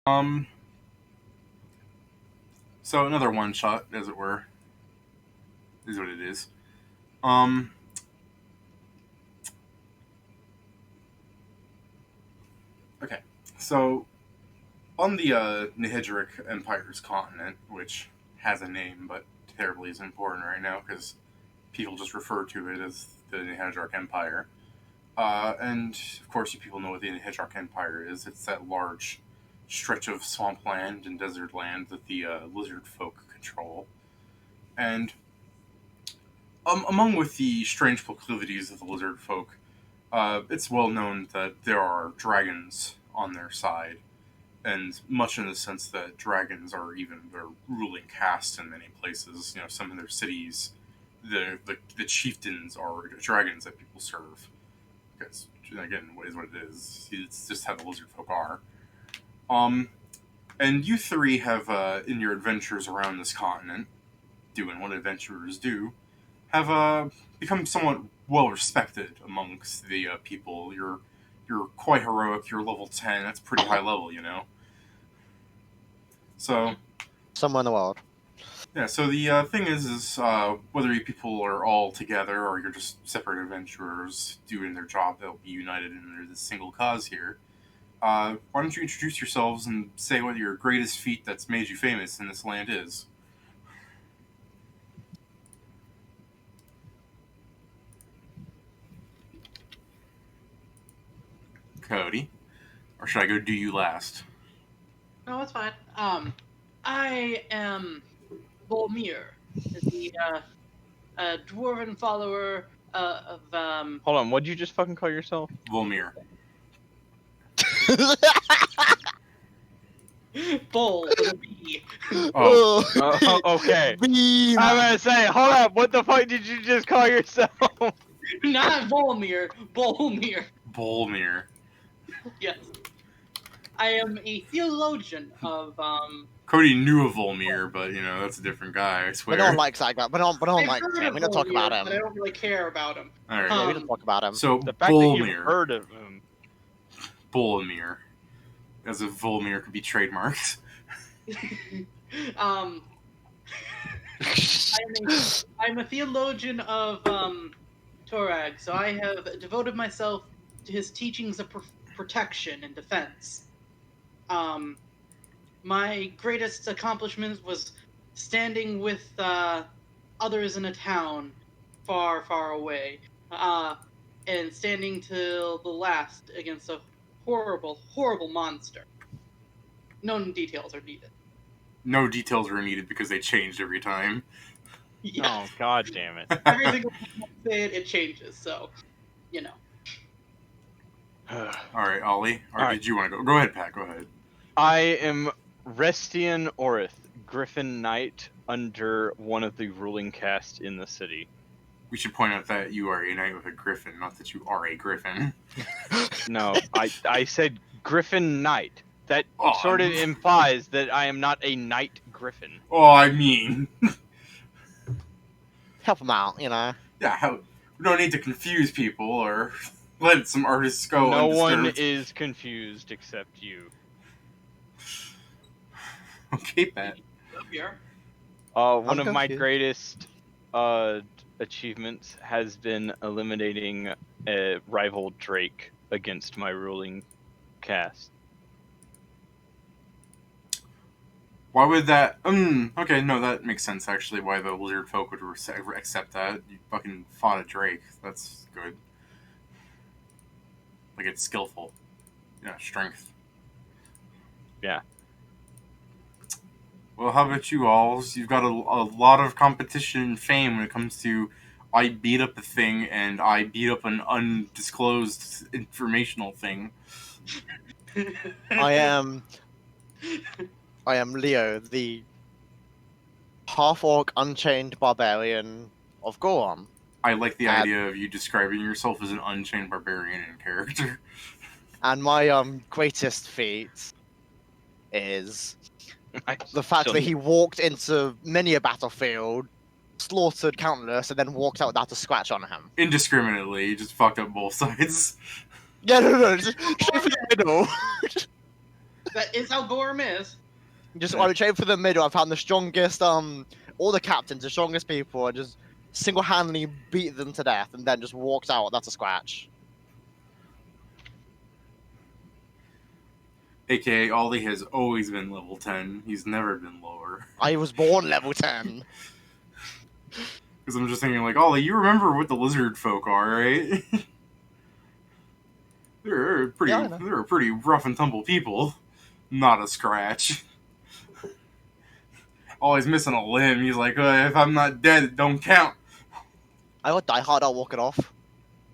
Um, so another one shot, as it were, is what it is. Um, okay, so on the Nihedric Empire's continent, which has a name but terribly isn't important right now because people just refer to it as the Nihedric Empire. And of course, you people know what the Nihedric Empire is. It's that large stretch of swampland and desert land that the lizard folk control. And among with the strange proclivities of the lizard folk, it's well known that there are dragons on their side, and much in the sense that dragons are even their ruling caste in many places. You know, some of their cities, the chieftains are dragons that people serve. Because again, what is what it is. It's just how the lizard folk are. Um, and you three have, in your adventures around this continent, doing what adventurers do, have become somewhat well respected amongst the people. You're quite heroic. You're level 10. That's pretty high level, you know. So Somewhere in the world. yeah. So the thing is whether you people are all together or you're just separate adventurers doing their job, they'll be united under this single cause here. Why don't you introduce yourselves and say what your greatest feat that's made you famous in this land is? Cody, or should I go do you last? No, it's fine. I am Volmir, the dwarven follower of Hold on, what'd you just fucking call yourself? Volmir. Bull with a B. Oh, Okay. Beam. I'm gonna say, hold up, what the fuck did you just call yourself? Not Volmir, Bolmir. Volmir. Yes. I am a theologian of Cody knew of Volmir, but you know that's a different guy. I But swear. no one likes that guy. But no one I've likes heard him. of We don't talk Volmir, about but I him. don't really care about him. All right. Yeah, we don't talk about him. So The fact that you've Volmir. heard of him. Volmir. As if Volmir could be trademarked. I'm a theologian of Torag, so I have devoted myself to his teachings of protection and defense. My greatest accomplishment was standing with others in a town far, far away, and standing till the last against a horrible, horrible monster. No details are needed. No details were needed because they changed every time. Yeah. Oh, god damn it. Every single time I say it changes, so, you know. All right, Ollie. Or All right. did you want to go? Go ahead, Pat. Go ahead. I am Restian Orith, Griffin Knight, under one of the ruling caste in the city. We should point out that you are a knight with a griffin, not that you are a griffin. No, I said Griffin Knight. That Oh, sort of implies that I am not a knight griffin. Oh, I mean, Help him out, you know. yeah. We don't need to confuse people or let some artists go. No one undisturbed. is confused except you. Okay, Pat. Up here. One I'm of my confused. greatest achievements has been eliminating a rival Drake against my ruling caste. Why would that? Okay, no, that makes sense actually. Why the lizard folk would accept that? You fucking fought a drake. That's good. Like it's skillful. Yeah, strength. Yeah. Well, how about you all? You've got a lot of competition and fame when it comes to I beat up a thing and I beat up an undisclosed informational thing. I am Leo, the half-orc unchained barbarian of Goron. I like the idea of you describing yourself as an unchained barbarian in character. And my greatest feat is the fact that he walked into many a battlefield, slaughtered countless, and then walked out without a scratch on him. Indiscriminately, you just fucked up both sides. Yeah, no, just straight for the middle. That is how Gorm is. Just I would trade for the middle. I found the strongest, all the captains, the strongest people, and just single-handedly beat them to death, and then just walked out. That's a scratch. AKA, Ollie has always been level 10. He's never been lower. I was born level 10. Because I'm just thinking, like, Ollie, you remember what the lizard folk are, right? they're pretty, Yeah, I know. they're pretty rough and tumble people. Not a scratch. Ollie's missing a limb. He's like, if I'm not dead, it don't count. I would die hard. I'll walk it off.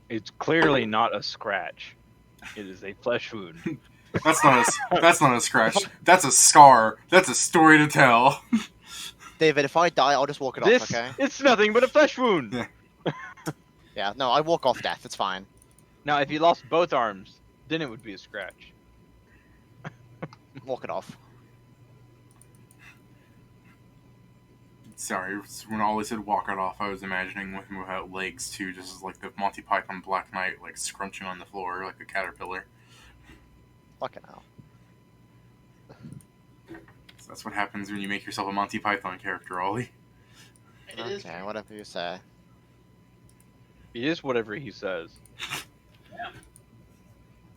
It's clearly not a scratch. It is a flesh wound. That's not a scratch. That's a scar. That's a story to tell. David, if I die, I'll just walk it This, off. Okay? it's nothing but a flesh wound. Yeah. Yeah. No, I walk off death. It's fine. Now, if you lost both arms, then it would be a scratch. Walk it off. Sorry, when Ollie said walk it off, I was imagining with him without legs too, just like the Monty Python Black Knight, like scrunching on the floor like a caterpillar. Fucking hell. So that's what happens when you make yourself a Monty Python character, Ollie. It is. Okay, whatever you say. It is whatever he says. Yeah,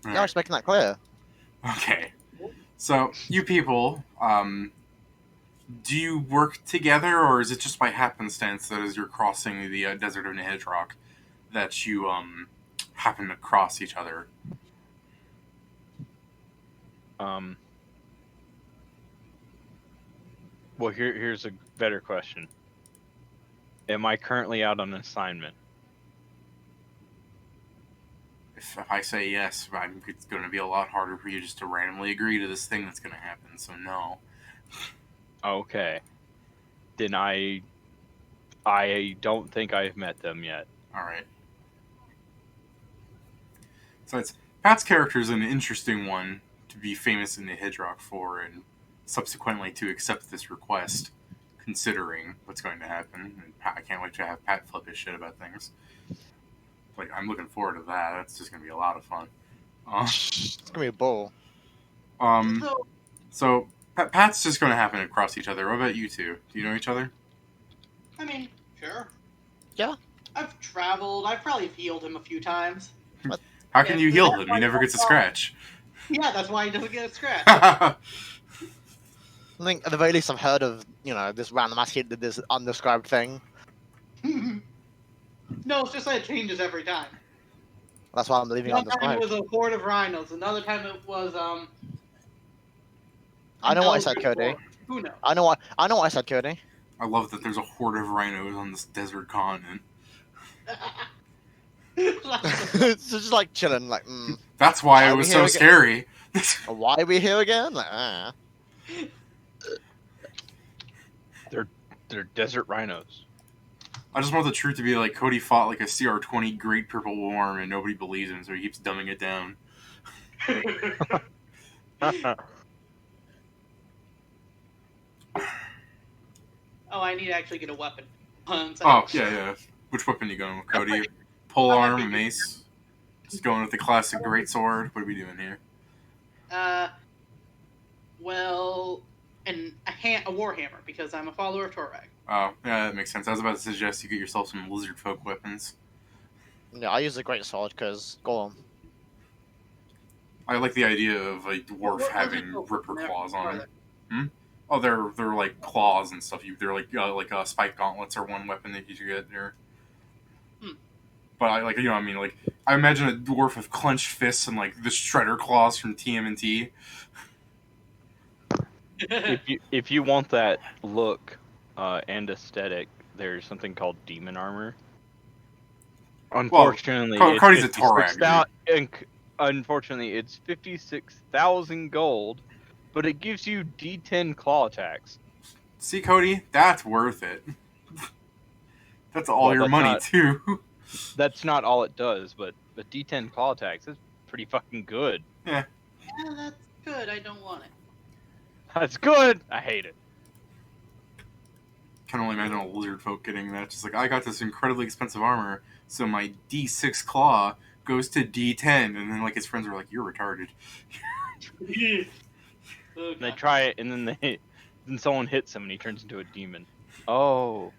I Alright. was making that clear. Okay. So, you people, do you work together, or is it just by happenstance that as you're crossing the desert of Nihidrock that you happen to cross each other? Well, here's a better question. Am I currently out on assignment? If I say yes, it's going to be a lot harder for you just to randomly agree to this thing that's going to happen, so no. Okay. Then I don't think I've met them yet. Alright. So Pat's character is an interesting one to be famous in the Nihidrock for, and subsequently to accept this request, considering what's going to happen. And I can't wait to have Pat flip his shit about things. Like, I'm looking forward to that. That's just going to be a lot of fun. It's gonna be a bull. So Pat's just going to happen to cross each other. What about you two? Do you know each other? I mean, sure. Yeah. I've traveled. I've probably healed him a few times. How can you heal him? He never gets a scratch. Yeah, that's why he doesn't get a scratch. I think at the very least I've heard of, this random ass kid did this undescribed thing. No, it's just that it changes every time. That's why I'm leaving One time it undescribed. was a horde of rhinos. Another time it was I know what I said, Eldritch Cody. War. Who knows? I know what I said, Cody. I love that there's a horde of rhinos on this desert continent. It's just like chilling, like, That's why Why it are was we so here scary. why are we here again? Like, They're desert rhinos. I just want the truth to be like Cody fought like a CR-20 Great Purple Worm and nobody believes him, so he keeps dumbing it down. Oh, I need to actually get a weapon. Oh, yeah. Which weapon you going with, Cody? Pole arm, mace? Just going with the classic great sword? What are we doing here? Well, a warhammer, because I'm a follower of Torrag. Oh, yeah, that makes sense. I was about to suggest you get yourself some lizard folk weapons. yeah, I use the great sword because go on. I like the idea of a dwarf What having lizard folk ripper never claws on are him. there? Oh, they're like claws and stuff. They're like spike gauntlets are one weapon that you should get there. But I like I mean, like I imagine a dwarf with clenched fists and like the shredder claws from TMNT. If you want that look and aesthetic, there's something called demon armor. Unfortunately, Cody's a it's Torag, unfortunately, it's 56,000 gold, but it gives you D10 claw attacks. See, Cody, that's worth it. That's all your money too. That's not all it does, but the D10 claw attacks is pretty fucking good. Yeah, that's good. I don't want it. That's good. I hate it. Can only imagine a lizard folk getting that. Just like I got this incredibly expensive armor, so my D6 claw goes to D10, and then like his friends are like, "You're retarded." Oh, And they God. try it, and then someone hits him, and he turns into a demon. Oh,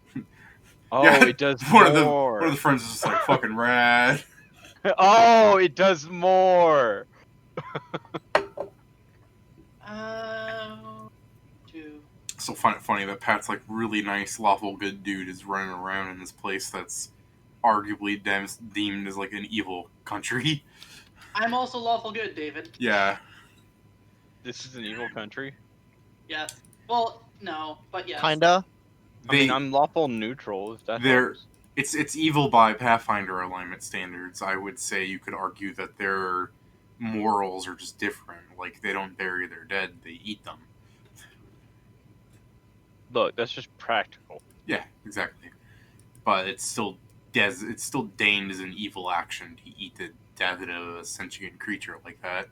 Yeah, it does one more. of the friends is just like fucking rad. Oh, it does more. Two. So find it funny that Pat's like really nice, lawful good dude is running around in this place that's arguably deemed as like an evil country. I'm also lawful good, David. Yeah, This is an evil country. Yes. Well, no, but yes. Kinda. I mean, they I'm lawful neutral, if that they're helps. it's evil by Pathfinder alignment standards. I would say you could argue that their morals are just different. Like they don't bury their dead; they eat them. Look, that's just practical. Yeah, exactly. But it's still deigned as an evil action to eat the death of a sentient creature like that.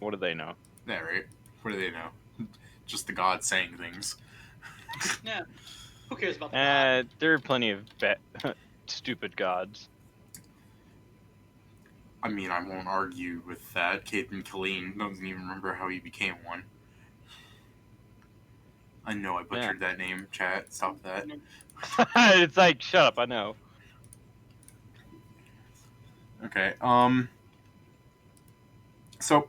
What do they know? Yeah, right. What do they know? Just the gods saying things. Yeah. Who cares about the god? There are plenty of stupid gods. I mean, I won't argue with that. Caden Killeen doesn't even remember how he became one. I know I butchered that name, chat. Stop that. It's like, shut up, I know. Okay, so,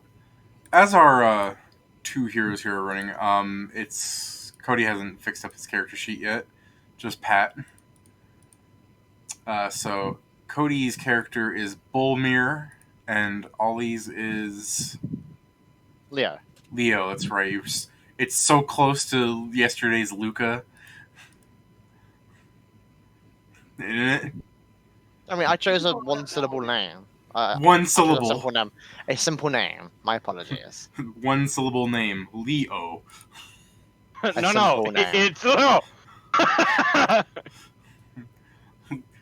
as our, two heroes here are running, it's... Cody hasn't fixed up his character sheet yet. Just Pat. So, Cody's character is Bolmir, and Ollie's is... Leo. Leo, that's right. It's so close to yesterday's Luca. Isn't it? I mean, I chose a one-syllable name. One I chose syllable. a simple name. A simple name. My apologies. One syllable name. Leo. No, simple name. it's Leo.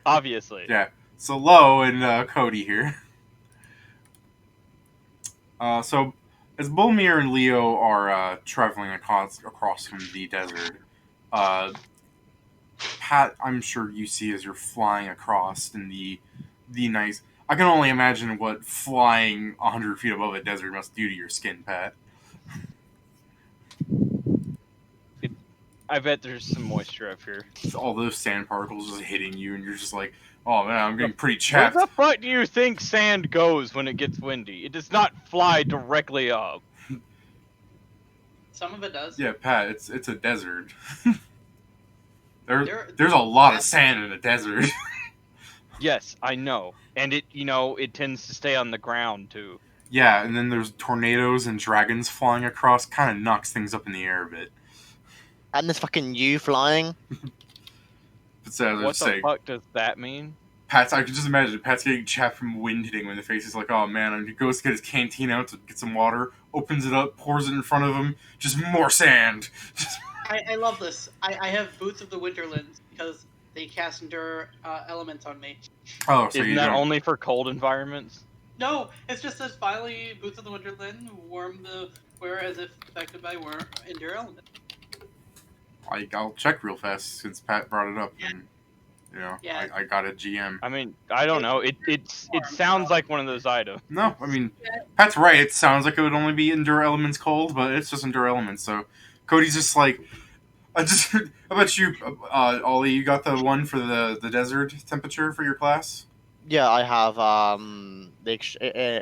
Obviously. Yeah. So Lo and Cody here. So as Bolmir and Leo are traveling across from the desert, Pat, I'm sure you see as you're flying across in the nice. I can only imagine what flying 100 feet above a desert must do to your skin, Pat. I bet there's some moisture up here. It's all those sand particles just hitting you, and you're just like, oh man, I'm getting pretty Where chapped. the fuck do you think sand goes when it gets windy? It does not fly directly up. Some of it does. Yeah, Pat, it's a desert. There- There's a lot of sand in a desert. Yes, I know. And it tends to stay on the ground too. Yeah, and then there's tornadoes and dragons flying across. Kind of knocks things up in the air a bit. And this fucking you flying. But so, as I What was the saying, fuck does that mean? I can just imagine Pat's getting chapped from wind hitting him in the face. He's like, oh man, and he goes to get his canteen out to get some water, opens it up, pours it in front of him, just more sand. I love this. I have Boots of the Winterlands because they cast Endure elements on me. Oh, so Isn't you that don't. only for cold environments? No, it's just that finally Boots of the Winterland warm the wearer as if affected by Endure element. I'll check real fast since Pat brought it up. Yeah. And, you know, Yeah. I got a GM. I mean, I don't know. It sounds like one of those items. No, I mean, Pat's right. It sounds like it would only be Endure Elements cold, but it's just Endure Elements. So Cody's just like, how about you, Ollie? You got the one for the desert temperature for your class? Yeah, I have the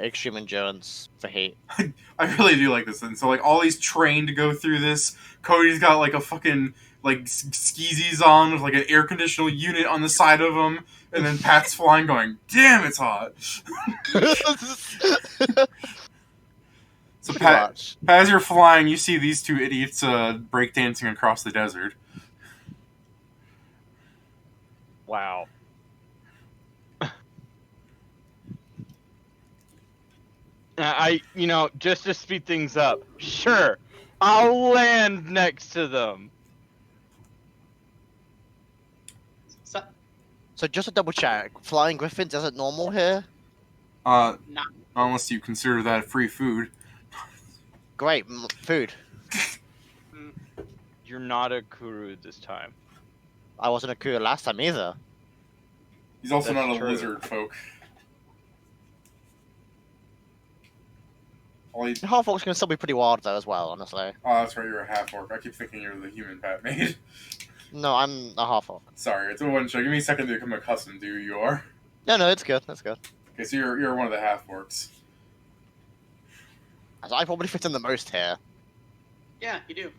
extreme endurance for heat. I really do like this. And so, like, Ollie's trained to go through this. Cody's got, like, a fucking, like, skeezies on with, like, an air conditioner unit on the side of him. And then Pat's flying going, damn, it's hot. So, Pat, as you're flying, you see these two idiots breakdancing across the desert. Wow. Just to speed things up, sure, I'll land next to them. So just to double check, flying griffins isn't normal here? Not Nah. unless you consider that free food. Great, food. You're not a Kuru this time. I wasn't a Kura last time either. He's also That's not a true. lizard folk. Half orcs can still be pretty wild though as well, honestly. Oh, that's right, you're a half orc. I keep thinking you're the human Pat made. No, I'm a half orc. Sorry, it's a one show. Give me a second to become accustomed to who you are. No, it's good. That's good. Okay, so you're one of the half orcs. I probably fit in the most here. Yeah, you do.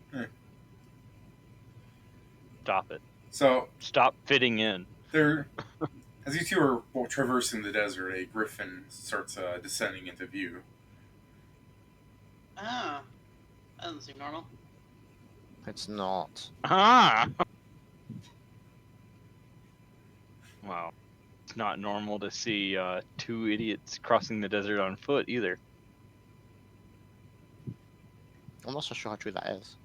Stop it. So Stop fitting in. there, as you two are traversing the desert, a griffin starts descending into view. Ah, that doesn't seem normal. It's not. Ah! Wow. It's not normal to see two idiots crossing the desert on foot either. I'm not so sure how true that is.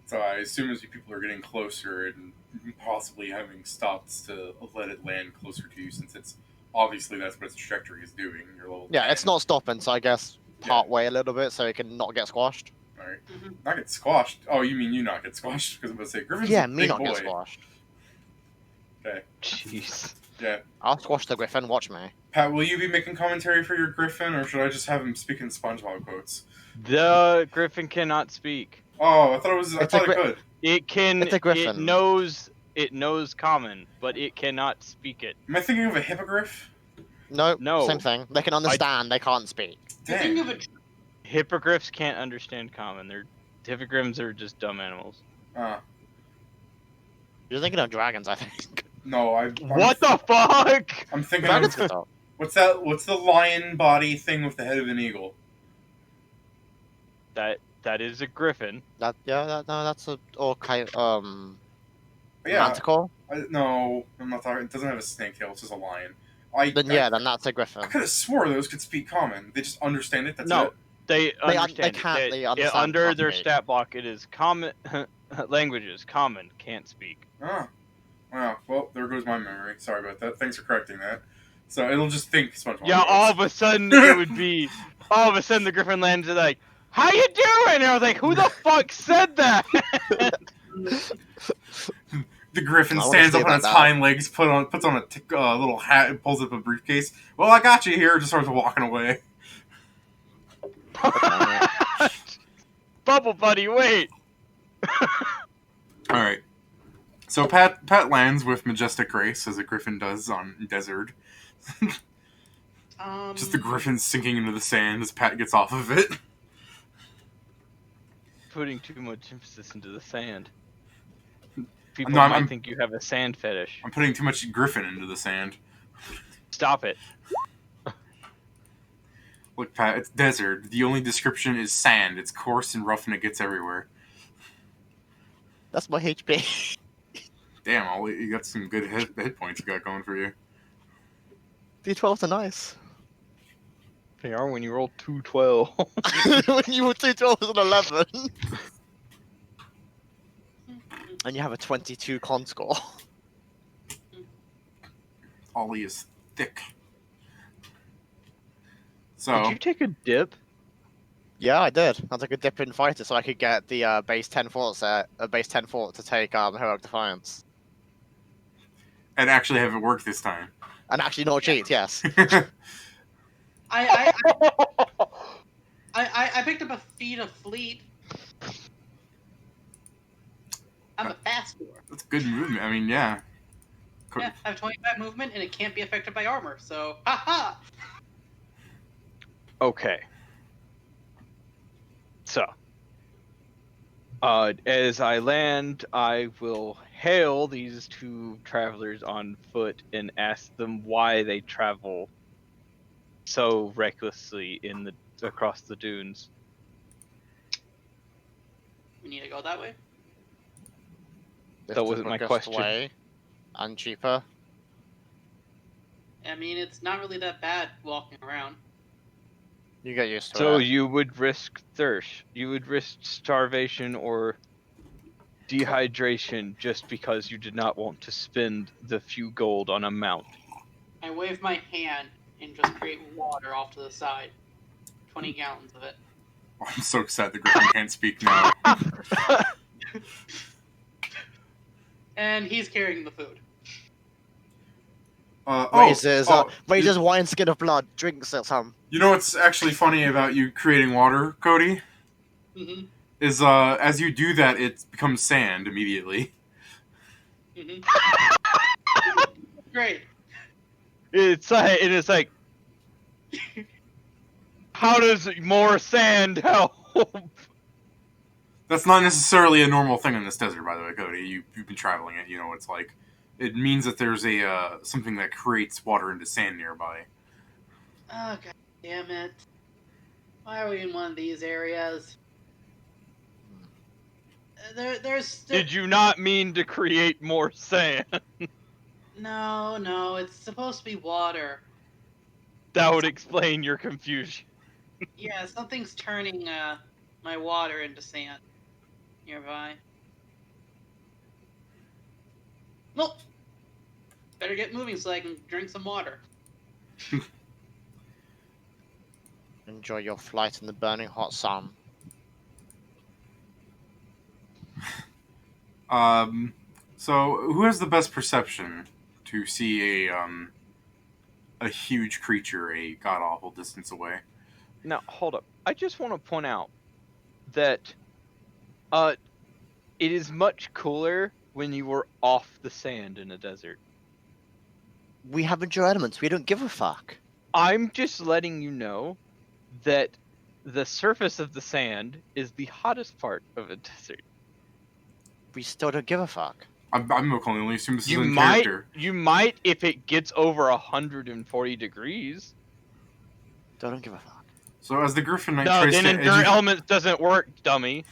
So I assume as you people are getting closer and possibly having stopped to let it land closer to you, since it's obviously that's what its trajectory is doing. Your level Yeah, 10. it's not stopping, so I guess part way a little bit so it can not get squashed. All right. Mhm. Not get squashed. Oh, you mean you not get squashed? Because I'm gonna say Griffin's Yeah, a me big not boy. get squashed. Okay. Jeez. Yeah. I'll squash the griffin, watch me. Pat, will you be making commentary for your Griffin, or should I just have him speak in SpongeBob quotes? The griffin cannot speak. Oh, I thought it was. I It's a thought it could. It can. It's a griffin. It knows common, but it cannot speak it. Am I thinking of a hippogriff? No, same thing. They can understand, they can't speak. The thing Dang. of it, Hippogriffs can't understand common. Hippogriffs are just dumb animals. You're thinking of dragons, I think. No, What the fuck? I'm thinking Dragons of can talk. what's that? What's the lion body thing with the head of an eagle? That is a griffin. That's a okay. Yeah. Manticore. No, I'm not talking. It doesn't have a snake tail. It's just a lion. Then that's a griffin. I could have swore those could speak common. They just understand it. That's No. it. They understand. can't- it. they understand under can't their speak. stat block, it is common languages. Common can't speak. Ah. Wow. Well, there goes my memory. Sorry about that. Thanks for correcting that. So it'll just think SpongeBob. Yeah, quotes. all of a sudden it would be. All of a sudden the griffin lands and like, "How you doing?" And I was like, "Who the fuck said that?" The griffin I wanna stands see up on about its that. hind legs, puts on a little hat, and pulls up a briefcase. Well, I got you here. Just starts walking away. Bubble buddy, wait. All right. So Pat lands with majestic grace, as a griffin does on desert. Just the griffin sinking into the sand as Pat gets off of it. Putting too much emphasis into the sand. People No, might think you have a sand fetish. I'm putting too much griffin into the sand. Stop it. Look, Pat, it's desert. The only description is sand. It's coarse and rough, and it gets everywhere. That's my HP. Damn, you got some good hit points you got going for you. D12s are nice. They are when you roll 212. When you were 2 12s and 11. And you have a 22 con score. Ollie is thick. So, Did you take a dip? Yeah, I did. I took a dip in fighter so I could get the base 10 fort set, base 10 fort to take Heroic Defiance. and actually have it work this time. And actually not cheat, yes. I picked up a feat of fleet. I'm a fast war. That's good movement. I mean, yeah. Yeah, I have 25 movement and it can't be affected by armor, so haha. Okay. So, as I land, I will hail these two travelers on foot and ask them why they travel so recklessly across the dunes. We need to go that way. That wasn't my question. Way and cheaper. I mean, it's not really that bad walking around. You get used to So it. you would risk thirst. You would risk starvation or dehydration just because you did not want to spend the few gold on a mount. I wave my hand and just create water off to the side. 20 gallons of it. I'm so sad the griffin can't speak now. And he's carrying the food. Raises wineskin of blood, drinks some. You know what's actually funny about you creating water, Cody? Mm-hmm. Is as you do that, it becomes sand immediately. Mm-hmm. Great. It's like, how does more sand help? That's not necessarily a normal thing in this desert, by the way, Cody. You've been traveling it. You know what it's like. It means that there's a something that creates water into sand nearby. Oh, god damn it. Why are we in one of these areas? There's... Did you not mean to create more sand? No, it's supposed to be water. That would explain your confusion. Yeah, something's turning my water into sand nearby. Nope. Better get moving so I can drink some water. Enjoy your flight in the burning hot sun. So who has the best perception to see a huge creature a god awful distance away? Now, hold up. I just want to point out that it is much cooler when you were off the sand in a desert. We have endure elements. We don't give a fuck. I'm just letting you know that the surface of the sand is the hottest part of a desert. We still don't give a fuck. I'm can only assume this is in character. You might if it gets over 140 degrees. Don't give a fuck. So as the Griffin Knight No, tries then to endurance elements doesn't work, dummy.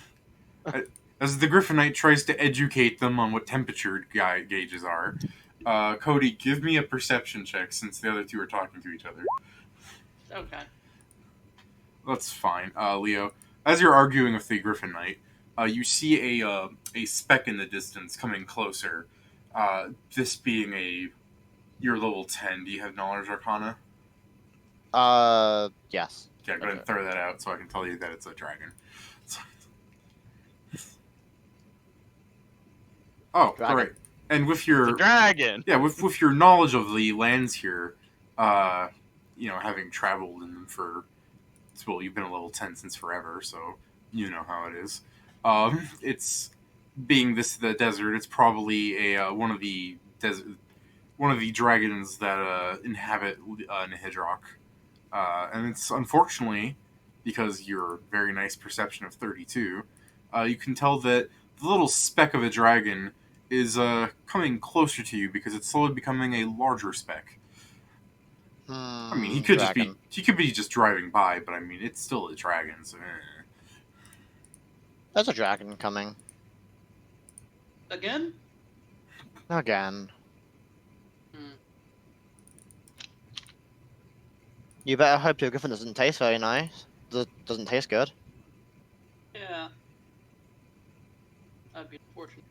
as the Griffin Knight tries to educate them on what temperature gauges are, Cody, give me a perception check since the other two are talking to each other. Okay. That's fine. Leo, as you're arguing with the Griffin Knight, you see a speck in the distance coming closer. This being you're level 10. Do you have Knowledge Arcana? Yes. Yeah, go ahead and throw that out so I can tell you that it's a dragon. Oh, Dragon. all right. And with It's your a dragon. yeah, with your knowledge of the lands here, having traveled in them for, well, you've been a level 10 since forever, so you know how it is. It's being the desert. It's probably one of the dragons that inhabit Nihidrock. And it's unfortunately, because your very nice perception of 32, you can tell that the little speck of a dragon is coming closer to you because it's slowly becoming a larger speck. I mean, he could be just driving by, but I mean, it's still a dragon. So, There's a dragon coming. Again? Again. Hmm. You better hope your griffin doesn't taste very nice. Doesn't taste good. Yeah. That'd be unfortunate.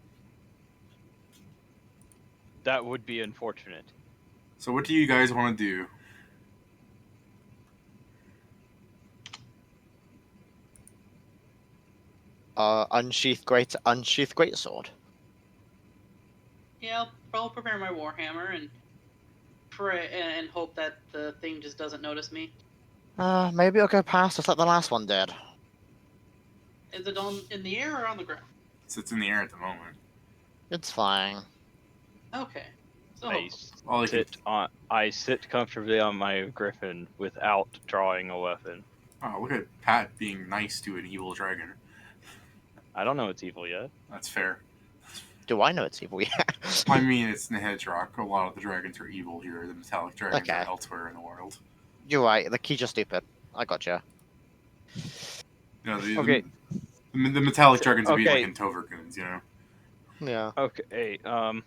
That would be unfortunate. So what do you guys want to do? Unsheath greatsword. Yeah, I'll prepare my warhammer and pray and hope that the thing just doesn't notice me. Maybe it'll go past just like the last one did. Is it in the air or on the ground? It's in the air at the moment. It's flying. Okay. So I sit comfortably on my griffin without drawing a weapon. Oh, look at Pat being nice to an evil dragon. I don't know it's evil yet. That's fair. Do I know it's evil yet? I mean, it's Nihedrock. A lot of the dragons are evil here. The metallic dragons Okay. are elsewhere in the world. You're right. The keys are stupid. I gotcha. You know, Okay. The metallic dragons would be Okay. like in Tovergoons, you know? Yeah. Okay. I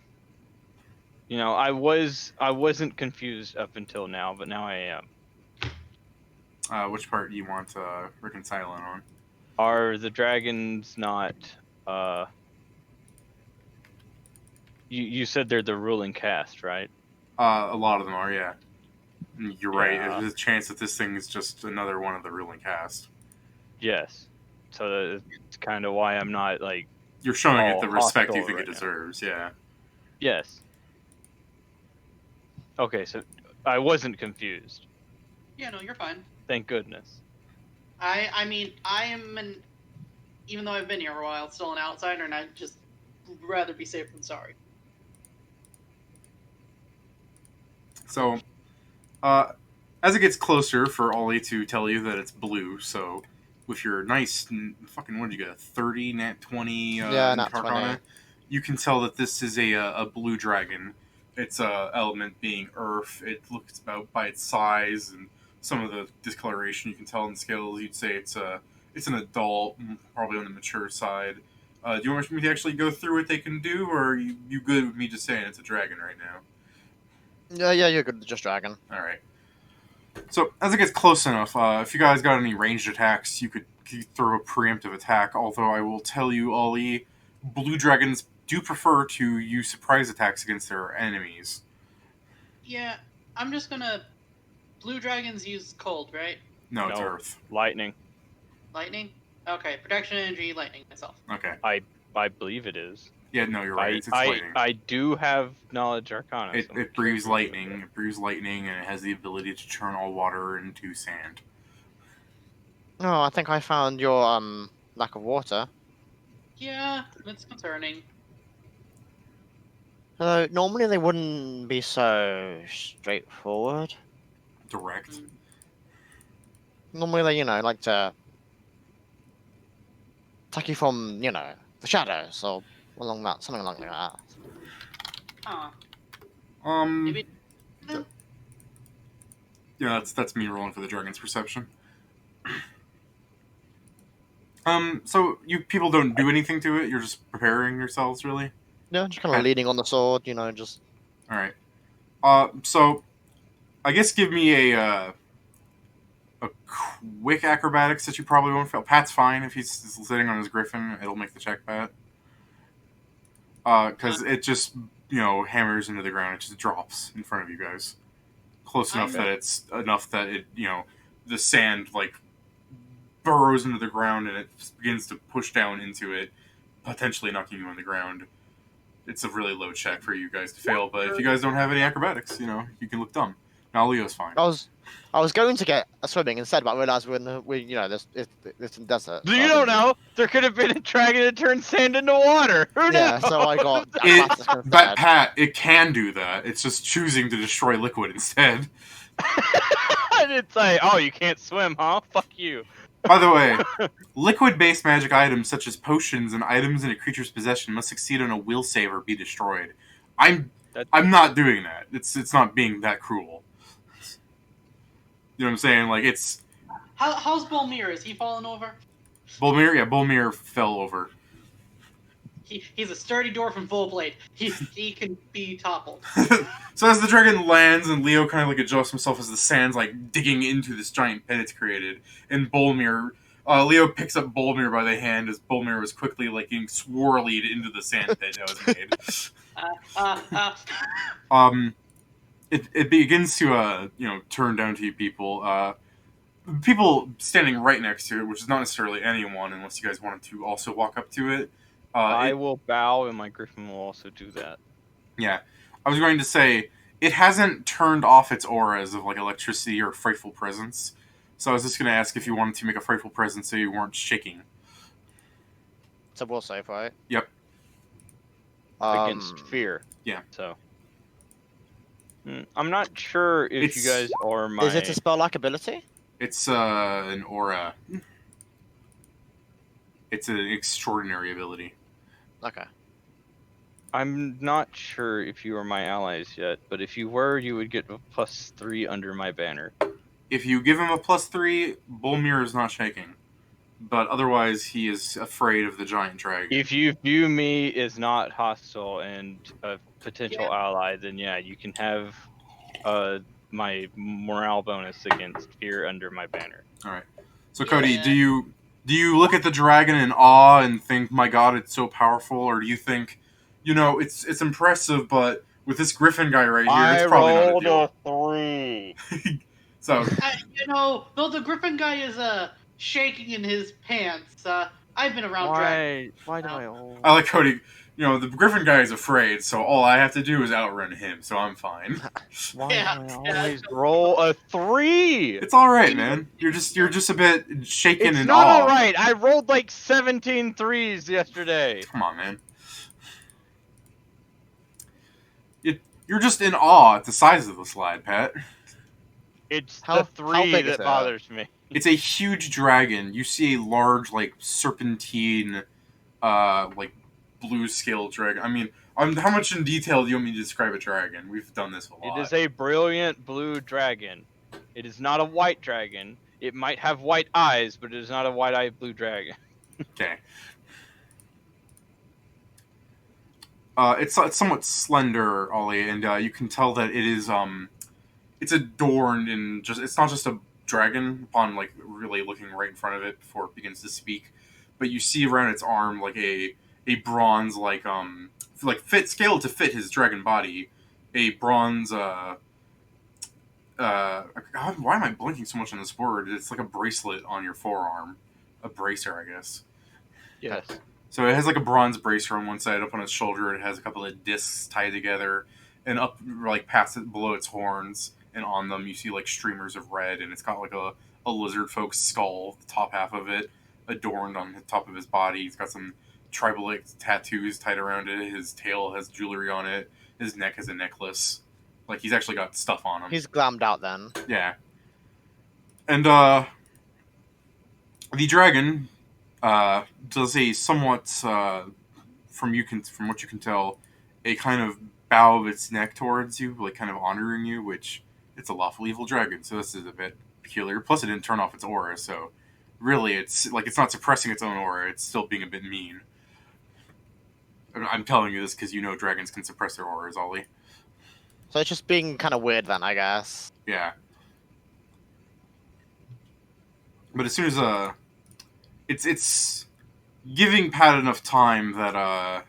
wasn't confused up until now, but now I am. Which part do you want reconciling on? Are the dragons not? You said they're the ruling caste, right? A lot of them are, yeah. And you're right. Yeah. There's a chance that this thing is just another one of the ruling caste. Yes. So that's kind of why I'm not like. You're showing it the respect you hostile think right it now. deserves, yeah. Yes. Okay, so I wasn't confused. Yeah, no, you're fine. Thank goodness. I mean, I am an, even though I've been here for a while, still an outsider, and I'd just rather be safe than sorry. So, as it gets closer for Ollie to tell you that it's blue, so with your nice fucking, what did you get, a 30, nat 20 Yeah, in nat 20. Carcana, you can tell that this is a blue dragon. Its element being earth. It looks about by its size and some of the discoloration you can tell in the scales. You'd say it's an adult, probably on the mature side. Do you want me to actually go through what they can do, or are you good with me just saying it's a dragon right now? Yeah, you're good. Just dragon. All right. So as it gets close enough, if you guys got any ranged attacks, you could throw a preemptive attack. Although I will tell you, Ollie, blue dragons do prefer to use surprise attacks against their enemies. Yeah, I'm just gonna. Blue dragons use cold, right? No, it's No. earth. Lightning. Lightning. Okay, protection energy, lightning myself. Okay. I believe it is. Yeah, no, you're right. It's lightning. I do have knowledge arcana. It, so I'm it breathes careful. lightning. It breathes lightning, and it has the ability to turn all water into sand. Oh, I think I found your lack of water. Yeah, that's concerning. Normally they wouldn't be so straightforward. Direct. Mm. Normally they, like to attack you from, the shadows or something along that. Huh. Um. Maybe. Then? Yeah, that's me rolling for the dragon's perception. So you people don't do anything to it. You're just preparing yourselves, really. Yeah, just kind of leaning on the sword, just. All right. So I guess give me a quick acrobatics that you probably won't fail. Pat's fine if he's sitting on his griffin. It'll make the check, Pat. Because it just hammers into the ground. It just drops in front of you guys, close enough that it's enough that it the sand like burrows into the ground and it begins to push down into it, potentially knocking you on the ground. It's a really low check for you guys to fail, but if you guys don't have any acrobatics, you can look dumb. Now Leo's fine. I was going to get a swimming instead, but I realized this in desert. You don't know. There could have been a dragon that turned sand into water. Who Yeah, knows? so I got But instead. Pat, it can do that. It's just choosing to destroy liquid instead. It's like, oh, you can't swim, huh? Fuck you. By the way, liquid-based magic items such as potions and items in a creature's possession must succeed on a will save or be destroyed. I'm not doing that. It's not being that cruel. You know what I'm saying? Like it's. How's Bolmir? Is he falling over? Bolmir? Yeah, Bolmir fell over. He's a sturdy dwarf in full blade. He can be toppled. So as the dragon lands and Leo kind of like adjusts himself as the sand's like digging into this giant pit it's created, and Leo picks up Bolmir by the hand as Bolmir was quickly like getting swirled into the sand pit that was made. It begins to turn down to you people. People standing right next to it, which is not necessarily anyone, unless you guys wanted to also walk up to it. I will bow, and my griffin will also do that. Yeah, I was going to say it hasn't turned off its auras of like electricity or frightful presence. So I was just going to ask if you wanted to make a frightful presence so you weren't shaking. It's a will save, right? Yep. Against fear. Yeah. So. I'm not sure if you guys are my. Is it a spell-like ability? It's an aura. It's an extraordinary ability. Okay. I'm not sure if you are my allies yet, but if you were, you would get a +3 under my banner. If you give him a +3, Bolmir is not shaking. But otherwise, he is afraid of the giant dragon. If you view me as not hostile and a potential ally, then yeah, you can have my morale bonus against fear under my banner. All right. So Cody, do you look at the dragon in awe and think, "My God, it's so powerful," or do you think, it's impressive, but with this griffin guy right here, it's probably not a deal. I rolled a 3. So Though the Griffin guy is shaking in his pants, I've been around dragons. Why do I always... I like Cody. You know, the Griffin guy is afraid, so all I have to do is outrun him, so I'm fine. Why Yeah, do I yeah, always roll a 3? It's all right, man. You're just a bit shaken It's and not awe. alright. I rolled like 17 3s yesterday. Come on, man. You're just in awe at the size of the slide, Pat. It's How the 3 big is that it? bothers me. It's a huge dragon. You see a large, like, serpentine, like, blue scale dragon. I mean, how much in detail do you want me to describe a dragon? We've done this a lot. It is a brilliant blue dragon. It is not a white dragon. It might have white eyes, but it is not a white-eyed blue dragon. Okay. It's somewhat slender, Ollie, and you can tell that it is it's adorned in it's not just a dragon upon like really looking right in front of it before it begins to speak, but you see around its arm like a bronze like fit scaled to fit his dragon body, a bronze why am I blinking so much on this word? It's like a bracelet on your forearm, a bracer, I guess. Yes. So it has like a bronze bracer on one side, up on its shoulder. It has a couple of discs tied together, and up like past it below its horns, and on them you see like streamers of red, and it's got like a lizard folk's skull, the top half of it, adorned on the top of his body. He's got some tribal like tattoos tied around it. His tail has jewelry on it. His neck has a necklace. Like he's actually got stuff on him. He's glammed out then. Yeah. And the dragon does a somewhat from what you can tell, a kind of bow of its neck towards you, like kind of honoring you, which it's a lawful evil dragon, so this is a bit peculiar. Plus, it didn't turn off its aura, so really, it's like it's not suppressing its own aura; it's still being a bit mean. I'm telling you this because you know dragons can suppress their auras, Ollie. So it's just being kind of weird then, I guess. Yeah. But as soon as it's giving Pat enough time that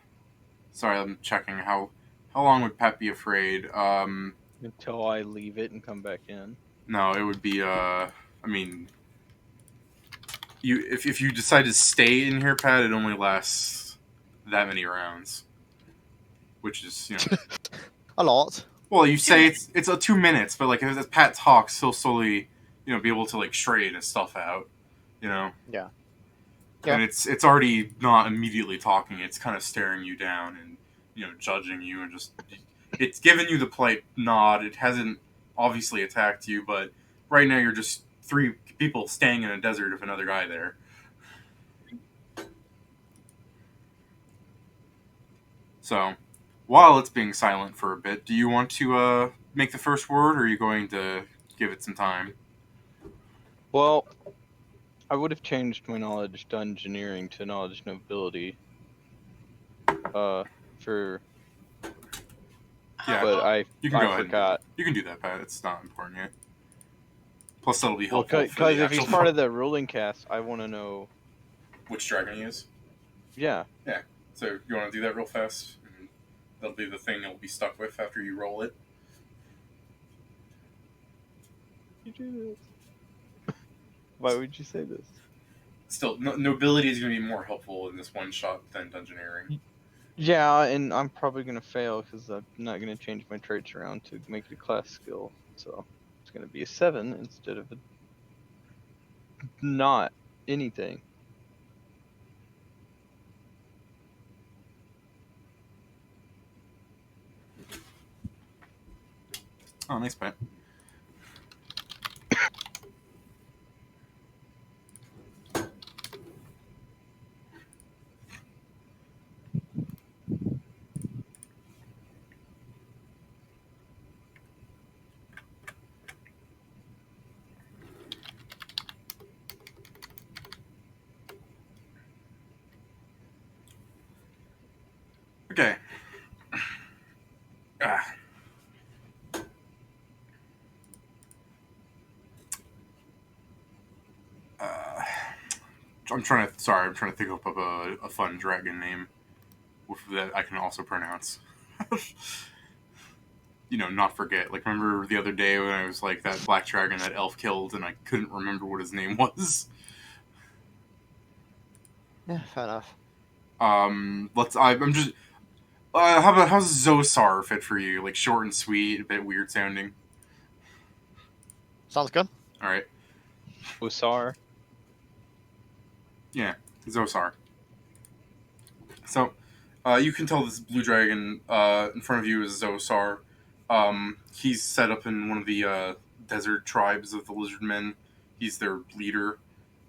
sorry, I'm checking how long would Pat be afraid? Until I leave it and come back in. No, it would be I mean, if you decide to stay in here, Pat, it only lasts that many rounds, which is A lot. well, you say it's 2 minutes, but like as Pat talks, he'll slowly be able to like straighten his stuff out, Yeah. And it's already not immediately talking; it's kind of staring you down and judging you and just it's giving you the polite nod. It hasn't obviously attacked you, but right now you're just 3 people staying in a desert with another guy there. So, while it's being silent for a bit, do you want to make the first word, or are you going to give it some time? Well, I would have changed my knowledge to engineering to knowledge nobility. For Yeah, but you can go ahead. forgot. You can do that, Pat. It's not important yet. Plus, that'll be Well, helpful. because if he's part of the ruling cast, I want to know which dragon he is. Yeah. So you want to do that real fast? And that'll be the thing you'll be stuck with after you roll it. You do this. Why would you say this? Still, nobility is going to be more helpful in this one shot than dungeoneering. Yeah, and I'm probably gonna fail because I'm not gonna change my traits around to make it a class skill. So it's gonna be a 7 instead of a not anything. Oh, nice, Pat. Okay. I'm trying to think up of a fun dragon name that I can also pronounce. Not forget. Like, remember the other day when I was like, that black dragon that elf killed and I couldn't remember what his name was? Yeah, fair enough. I'm just. How's Zosar fit for you? Like short and sweet, a bit weird sounding. Sounds good. All right. Usar. Yeah, Zosar. So, you can tell this blue dragon in front of you is Zosar. He's set up in one of the desert tribes of the lizardmen. He's their leader.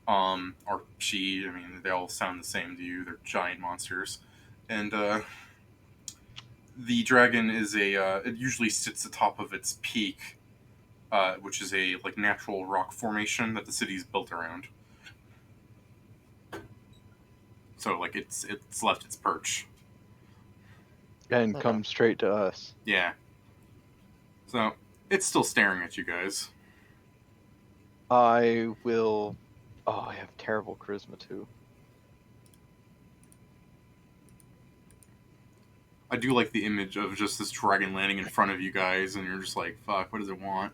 Or she. I mean, they all sound the same to you. They're giant monsters, and the dragon is a. It usually sits atop of its peak, which is a like natural rock formation that the city's built around. So like it's left its perch. And Okay. come straight to us. Yeah. So it's still staring at you guys. I will. Oh, I have terrible charisma too. I do like the image of just this dragon landing in front of you guys, and you're just like, "Fuck, what does it want?"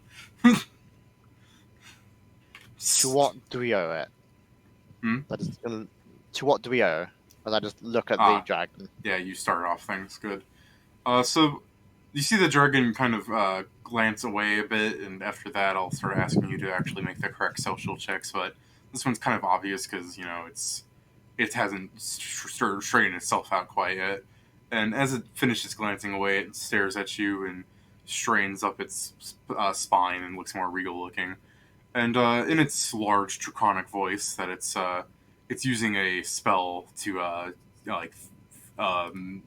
To what do we owe it? Hmm? To what do we owe? As I just look at the Ah. dragon. Yeah, you started off things good. So you see the dragon kind of glance away a bit, and after that, I'll start asking you to actually make the correct social checks. But this one's kind of obvious because it hasn't started straightened itself out quite yet. And as it finishes glancing away, it stares at you and strains up its spine and looks more regal looking. And in its large draconic voice, that it's using a spell to like um,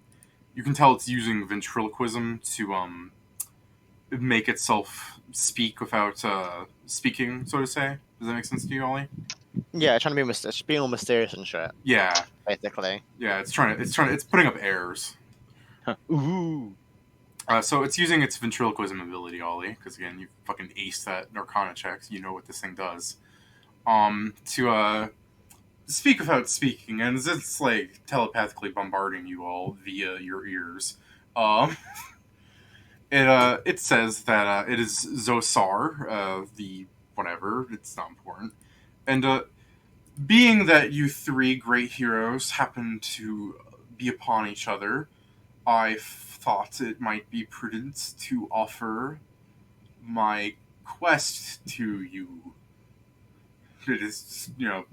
you can tell it's using ventriloquism to make itself speak without speaking, so to say. Does that make sense to you, Ollie? Yeah, trying to be being all mysterious and shit, Yeah, basically. yeah. It's putting up airs. Ooh. So it's using its ventriloquism ability, Ollie, because again, you fucking aced that Arcana check. So you know what this thing does. To speak without speaking, and it's like telepathically bombarding you all via your ears. Um, it says that it is Zosar, the whatever. It's not important, and being that you three great heroes happen to be upon each other, I thought it might be prudent to offer my quest to you. It is,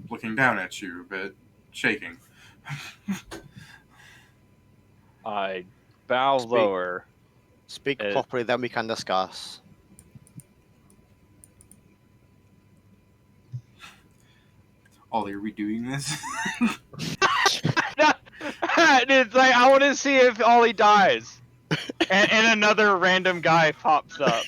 looking down at you, but shaking. I bow Speak. lower. Speak properly, then we can discuss. Ollie, are we doing this? It's like I want to see if Ollie dies, and another random guy pops up.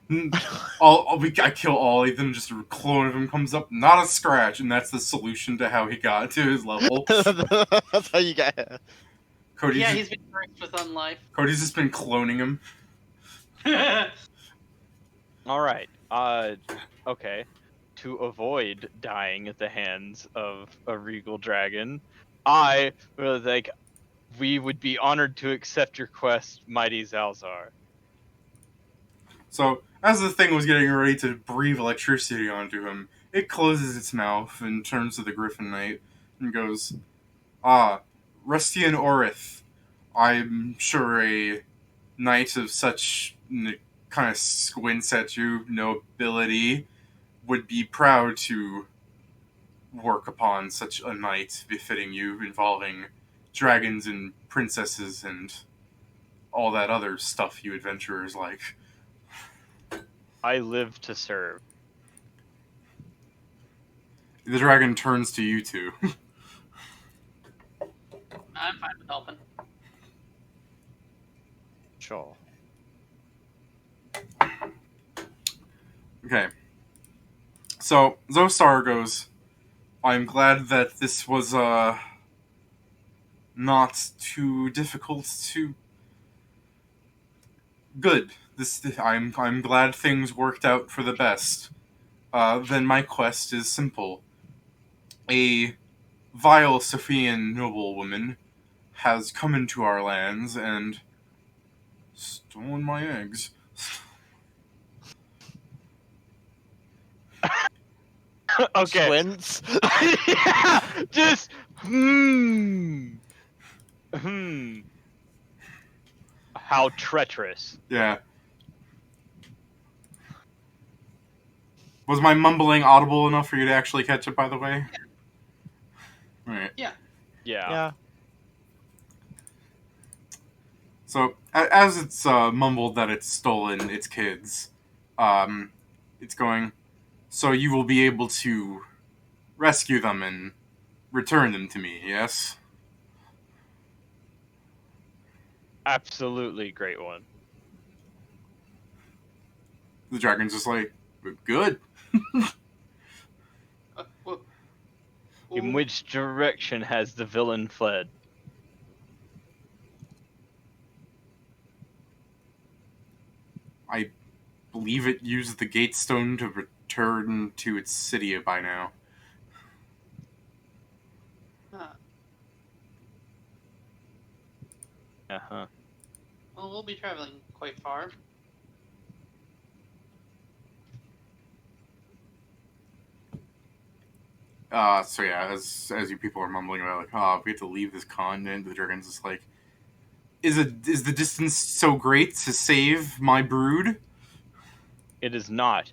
I kill Ollie, then just a clone of him comes up, not a scratch, and that's the solution to how he got to his level. That's how you get it. He's been cursed with unlife. Cody's just been cloning him. All right. Okay. To avoid dying at the hands of a regal dragon, I was like, we would be honored to accept your quest, mighty Zalzar. So, as the thing was getting ready to breathe electricity onto him, it closes its mouth and turns to the Griffin Knight and goes, "Ah, Rustian Orith, I'm sure a knight of such kind of squints at you nobility would be proud to work upon such a night befitting you, involving dragons and princesses and all that other stuff you adventurers like." I live to serve. The dragon turns to you two. I'm fine with helping. Sure. Okay. So, Zosar goes, "I'm glad that this was, not too difficult to... Good. I'm glad things worked out for the best. Then my quest is simple. A vile Sophian noblewoman has come into our lands and stolen my eggs." Okay. Squints. Yeah, just How treacherous. Yeah. Was my mumbling audible enough for you to actually catch it, by the way? Alright. Yeah. Yeah. So, as it's mumbled that it's stolen its kids, it's going, so you will be able to rescue them and return them to me, yes? Absolutely great one. The dragon's just like, good. Well, In which direction has the villain fled? I believe it used the gate stone to return to its city by now. Uh-huh. well, we'll be traveling quite far. So yeah, as you people are mumbling about, like, oh, we have to leave this continent, the dragon's just like, is the distance so great to save my brood? It is not.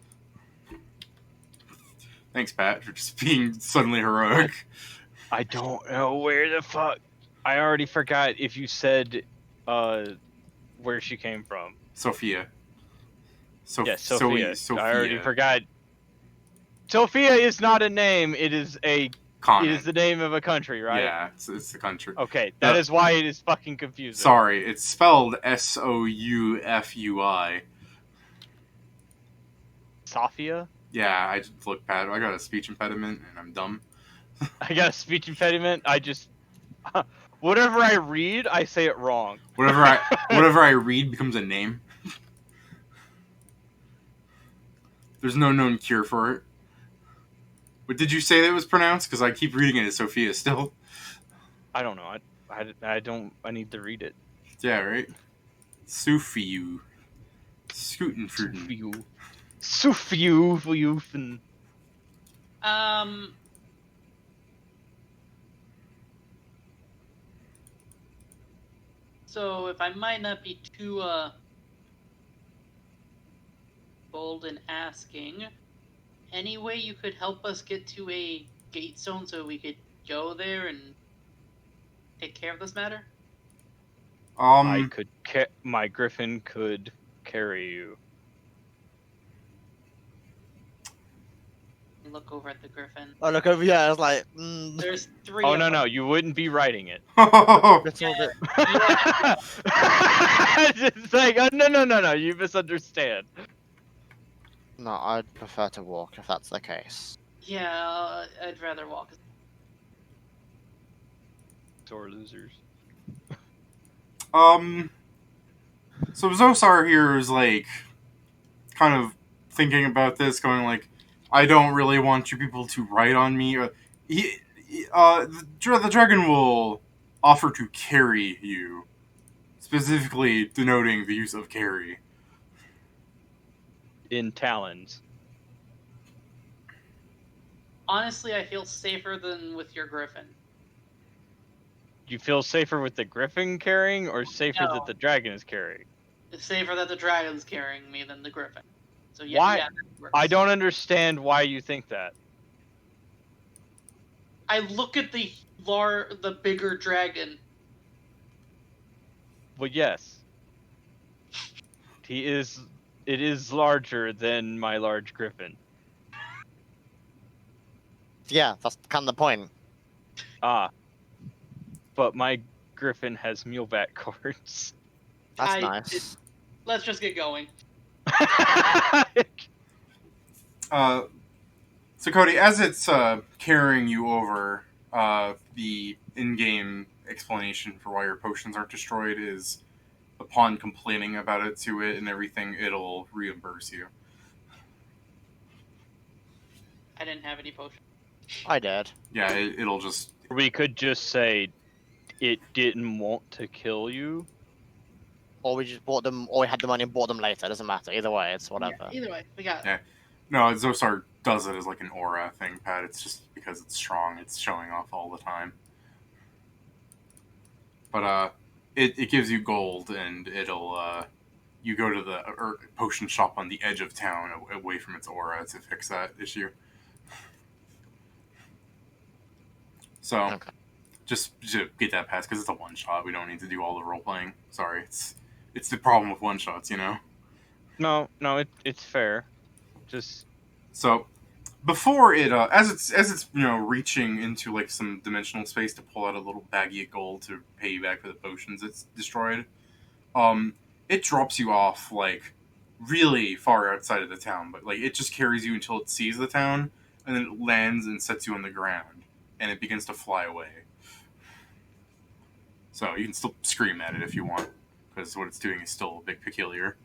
Thanks, Pat, for just being suddenly heroic. I don't know where the fuck. I already forgot if you said where she came from. Sophia. Yes, Sophia. Sophia. I already forgot. Sophia is not a name. It is Continent. the name of a country, right? Yeah, it's the country. Okay, that is why it is fucking confusing. Sorry, it's spelled Soufui. Sophia? Yeah, I just look bad. I got a speech impediment and I'm dumb. I got a speech impediment. I just whatever I read, I say it wrong. Whatever I read becomes a name. There's no known cure for it. What did you say that it was pronounced? Because I keep reading it as Sophia still. I don't know. I don't. I need to read it. Yeah, right. Sufiu. Scootenfruden. Sufiu. So if I might not be too bold in asking, any way you could help us get to a gate zone so we could go there and take care of this matter? My griffin could carry you. Look over at the griffin. I look over here. I was like, There's three. Oh of no, them. no, you wouldn't be riding it. little bit. Just like, oh, no, you misunderstand. No, I'd prefer to walk if that's the case. Yeah, I'd rather walk. Sore losers. So Zosar here is like, kind of thinking about this, going like, I don't really want you people to write on me. The dragon will offer to carry you, specifically denoting the use of carry. In talons. Honestly, I feel safer than with your griffin. You feel safer with the griffin carrying, or safer No. that the dragon is carrying? It's safer that the dragon's carrying me than the griffin. So yeah, Why? yeah, that works. I don't understand why you think that. I look at the bigger dragon. Well, yes. It is larger than my large griffin. Yeah, that's kind of the point. Ah. But my griffin has muleback cords. That's nice. Let's just get going. So Cody, as it's carrying you over, the in-game explanation for why your potions aren't destroyed is, upon complaining about it to it and everything, it'll reimburse you. I didn't have any potions. I did. Yeah, it'll just... We could just say it didn't want to kill you. Or we just bought them, or we had the money and bought them later. It doesn't matter. Either way, it's whatever. Yeah, either way, we got it. Yeah. No, Zosar does it as like an aura thing, Pat. It's just because it's strong. It's showing off all the time. But it gives you gold, and it'll you go to the potion shop on the edge of town, away from its aura, to fix that issue. So Okay. just get that pass because it's a one shot. We don't need to do all the role playing. Sorry, it's the problem with one shots, you know. No, it's fair. Just So before it as it's reaching into like some dimensional space to pull out a little baggie of gold to pay you back for the potions it's destroyed, it drops you off like really far outside of the town, but like it just carries you until it sees the town, and then it lands and sets you on the ground, and it begins to fly away. So you can still scream at it if you want, because what it's doing is still a bit peculiar.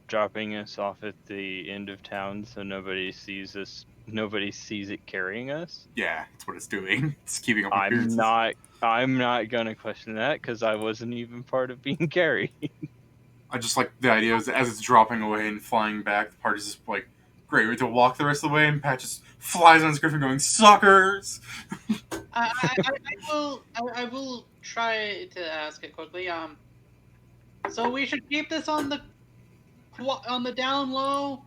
dropping us off at the end of town so nobody sees us. Nobody sees it carrying us. Yeah, that's what it's doing. It's keeping up I'm appearances. not gonna question that because I wasn't even part of being carried. I just like the idea as it's dropping away and flying back, the party's just like, great, we have to walk the rest of the way, and Pat just flies on his griffin going, suckers! I will try to ask it quickly. So we should keep this on the down low.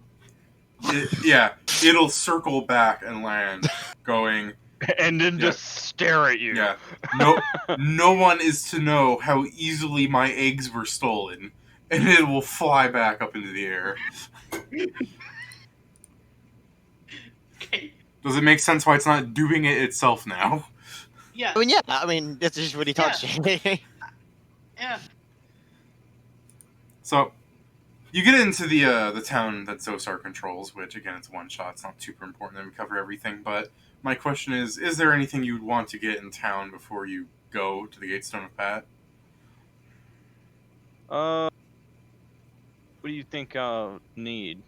It'll circle back and land, going, And then Yeah. just stare at you. yeah, no one is to know how easily my eggs were stolen, and it will fly back up into the air. Okay. Does it make sense why it's not doing it itself now? Yeah. I mean, it's just really touchy. Yeah. So, you get into the town that Zosar controls, which again, it's one shot. It's not super important that we cover everything. But my question is there anything you'd want to get in town before you go to the Gatestone of Pat? What do you think I'll need?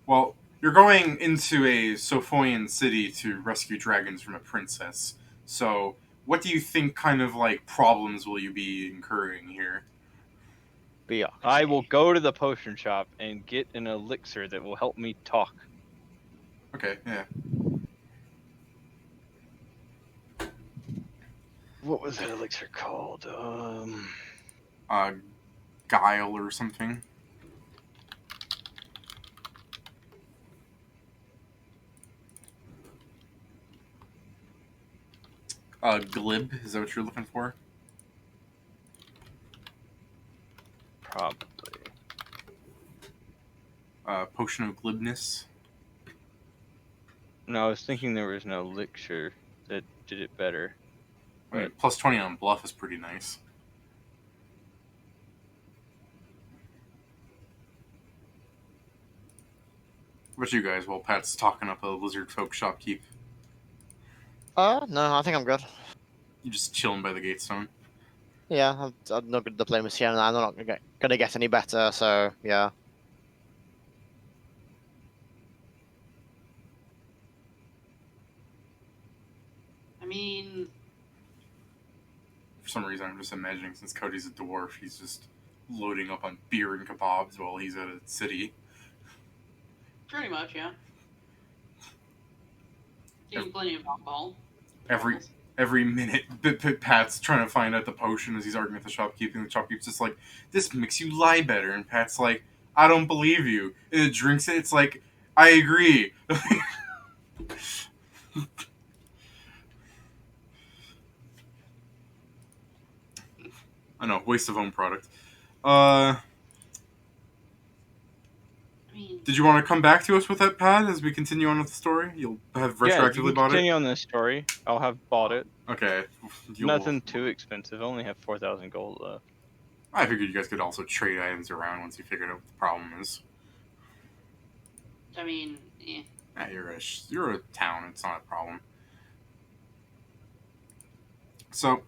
Well, you're going into a Sophoian city to rescue dragons from a princess. So, what do you think kind of like problems will you be incurring here? But yeah. I will go to the potion shop and get an elixir that will help me talk. Okay, yeah. What was that elixir called? Guile or something. Glib, is that what you're looking for? Probably. Potion of glibness. No, I was thinking there was an elixir that did it better. I mean, plus 20 on bluff is pretty nice. What about you guys? While Pat's talking up a lizard folk shopkeep, No, I think I'm good. you just chilling by the Gatestone. Yeah, I'm not good at diplomacy, and I'm not gonna get any better. So yeah. I mean, For some reason, I'm just imagining since Cody's a dwarf, he's just loading up on beer and kebabs while he's at a city. pretty much, yeah. Getting plenty of alcohol. Every minute, Pat's trying to find out the potion as he's arguing with the shopkeep, and the shopkeep's just like, "This makes you lie better," and Pat's like, "I don't believe you," and it drinks it. It's like, "I agree." I know, waste of home product. I mean, Did you want to come back to us with that, Pat, as we continue on with the story? You'll have Yeah, you retroactively can bought it? continue on this story. I'll have bought it. Okay. Nothing too expensive. I only have 4,000 gold left. I figured you guys could also trade items around once you figured out what the problem is. I mean, Yeah, you're a town. It's not a problem. So,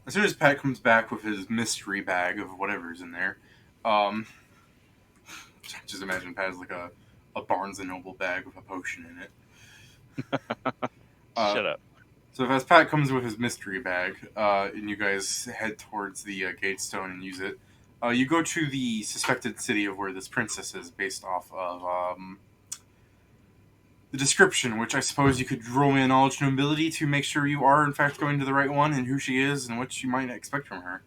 as soon as Pat comes back with his mystery bag of whatever's in there, just imagine Pat has like a Barnes and Noble bag with a potion in it. Shut up. So as Pat comes with his mystery bag, and you guys head towards the Gatestone and use it, You go to the suspected city of where this princess is, based off of the description, which I suppose you could roll me a knowledge and ability to make sure you are in fact going to the right one, and who she is, and what you might expect from her.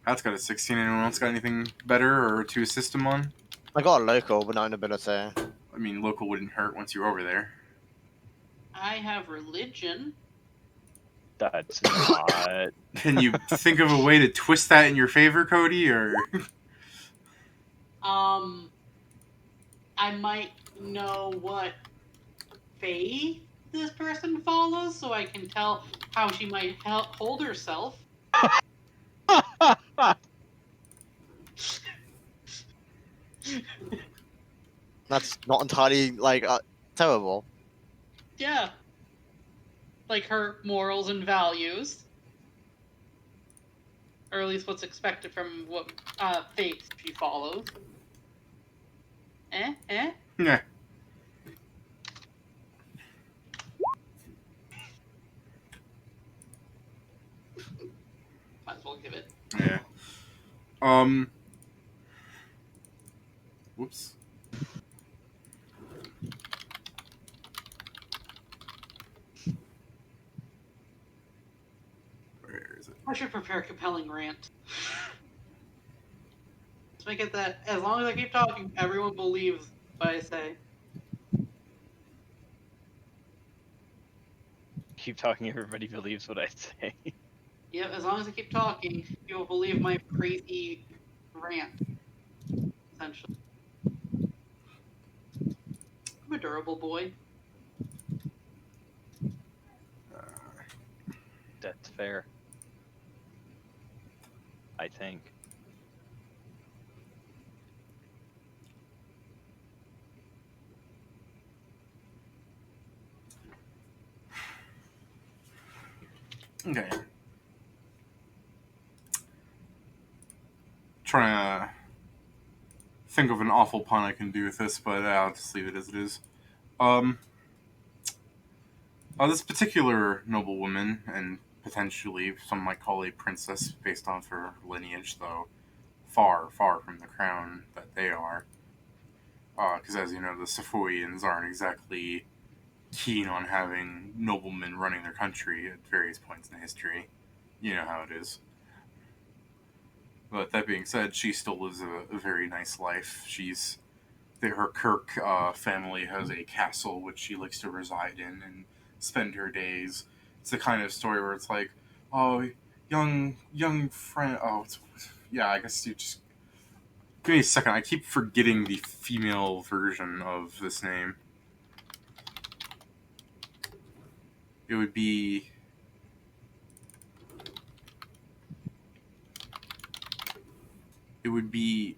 That's got a 16. Anyone else got anything better or to assist him on? I got a local, but not an ability. I mean, local wouldn't hurt once you're over there. I have religion. That's not. Can you think of a way to twist that in your favor, Cody, or... I might know what faith this person follows, so I can tell how she might hold herself. That's not entirely, like, terrible. Yeah. Like her morals and values. Or at least what's expected from what faith she follows. Eh? Yeah. Might as well give it. Yeah. Whoops. Where is it? I should prepare a compelling rant. Let's make it that as long as I keep talking, everyone believes what I say. Keep talking, everybody believes what I say. Yep, as long as I keep talking, you'll believe my crazy rant. Essentially. I'm a durable boy. That's fair. I think. Okay. Trying to think of an awful pun I can do with this, but I'll just leave it as it is. This particular noblewoman, and potentially some might call a princess based on her lineage, though far, far from the crown that they are. Because as you know, the Safoians aren't exactly keen on having noblemen running their country at various points in history. You know how it is. But that being said, she still lives a very nice life. Her Kirk family has a castle which she likes to reside in and spend her days. It's the kind of story where it's like, oh, young friend. Oh, yeah. I guess you just give me a second. I keep forgetting the female version of this name. It would be. It would be.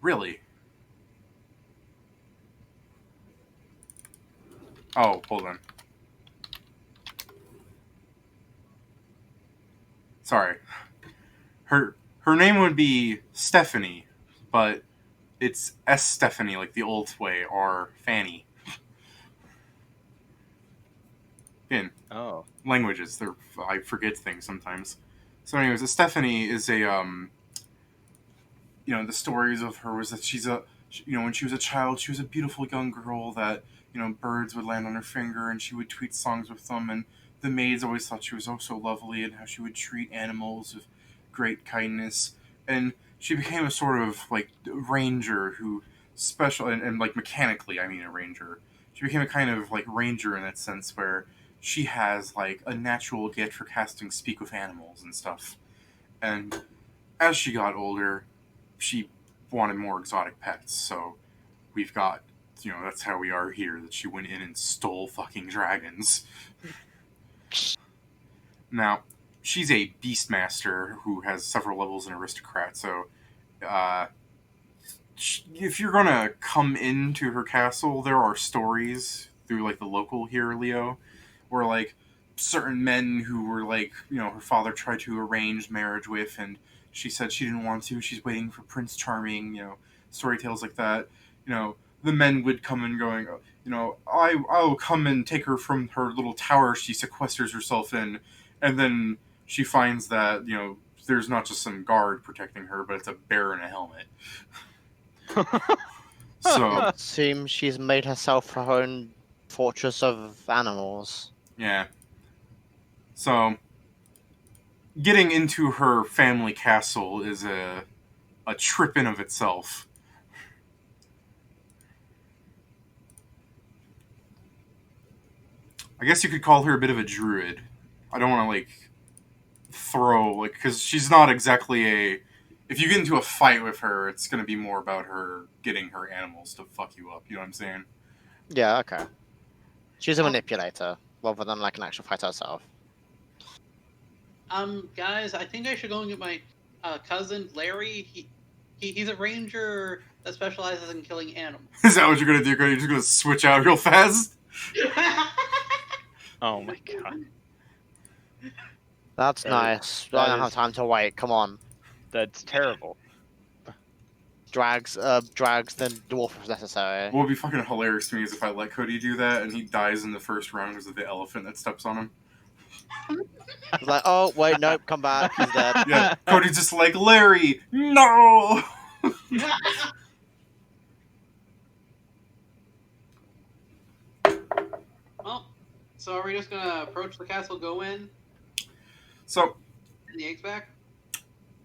Really? Oh, hold on. Sorry. Her name would be Stephanie, but it's S Stephanie, like the old way, or Fanny. Again, Oh. languages. I forget things sometimes. So, anyways, Stephanie is a the stories of her was that when she was a child, she was a beautiful young girl that birds would land on her finger and she would tweet songs with them, and the maids always thought she was oh so lovely and how she would treat animals with great kindness, and she became a sort of like ranger who special and like mechanically, I mean a ranger. She became a kind of like ranger in that sense where she has like a natural gift for casting speak with animals and stuff, and as she got older she wanted more exotic pets, so we've got, that's how we are here, that she went in and stole fucking dragons. Now, she's a beastmaster who has several levels in aristocrat, so if you're gonna come into her castle, there are stories through like the local here, Leo, where like certain men who were like, her father tried to arrange marriage with, and she said she didn't want to. She's waiting for Prince Charming, story tales like that. the men would come in going, I'll come and take her from her little tower she sequesters herself in, and then she finds that, there's not just some guard protecting her, but it's a bear in a helmet. So, It seems she's made herself her own fortress of animals. yeah. So, getting into her family castle is a trip in of itself. I guess you could call her a bit of a druid. I don't want to because she's not exactly a. If you get into a fight with her, it's going to be more about her getting her animals to fuck you up. You know what I'm saying? Yeah, okay. She's a manipulator rather than like an actual fighter herself. Guys, I think I should go and get my cousin Larry. He's a ranger that specializes in killing animals. Is that what you're going to do? You're just going to switch out real fast? Oh my god. That's That nice. that I don't have is- time to wait. Come on. That's terrible. Drags the dwarf if necessary. What would be fucking hilarious to me is if I let Cody do that and he dies in the first round because of the elephant that steps on him. It's like, oh wait, nope, come back. He's dead. Yeah, Cody's just like, Larry, no! Well, so are we just gonna approach the castle, go in, So, and the eggs back?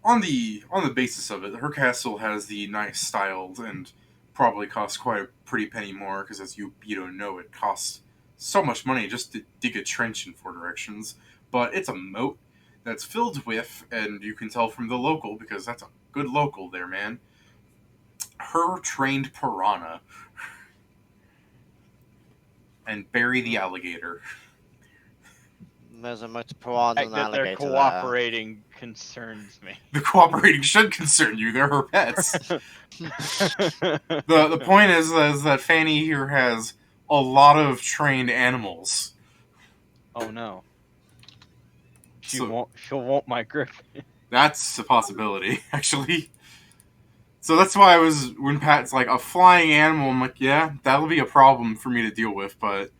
on the basis of it, her castle has the nice styled and probably costs quite a pretty penny more because as you don't know, it costs so much money just to dig a trench in 4 directions. But it's a moat that's filled with, and you can tell from the local because that's a good local there, man. Her trained piranha and Barry the alligator. There's a motor The piranha fact and an that they're alligator there. cooperating concerns me. The cooperating should concern you. They're her pets. The point is that Fanny here has a lot of trained animals. Oh no. So- She'll want my griffin. That's a possibility, actually. So that's why when Pat's like, a flying animal, I'm like, yeah, that'll be a problem for me to deal with, but,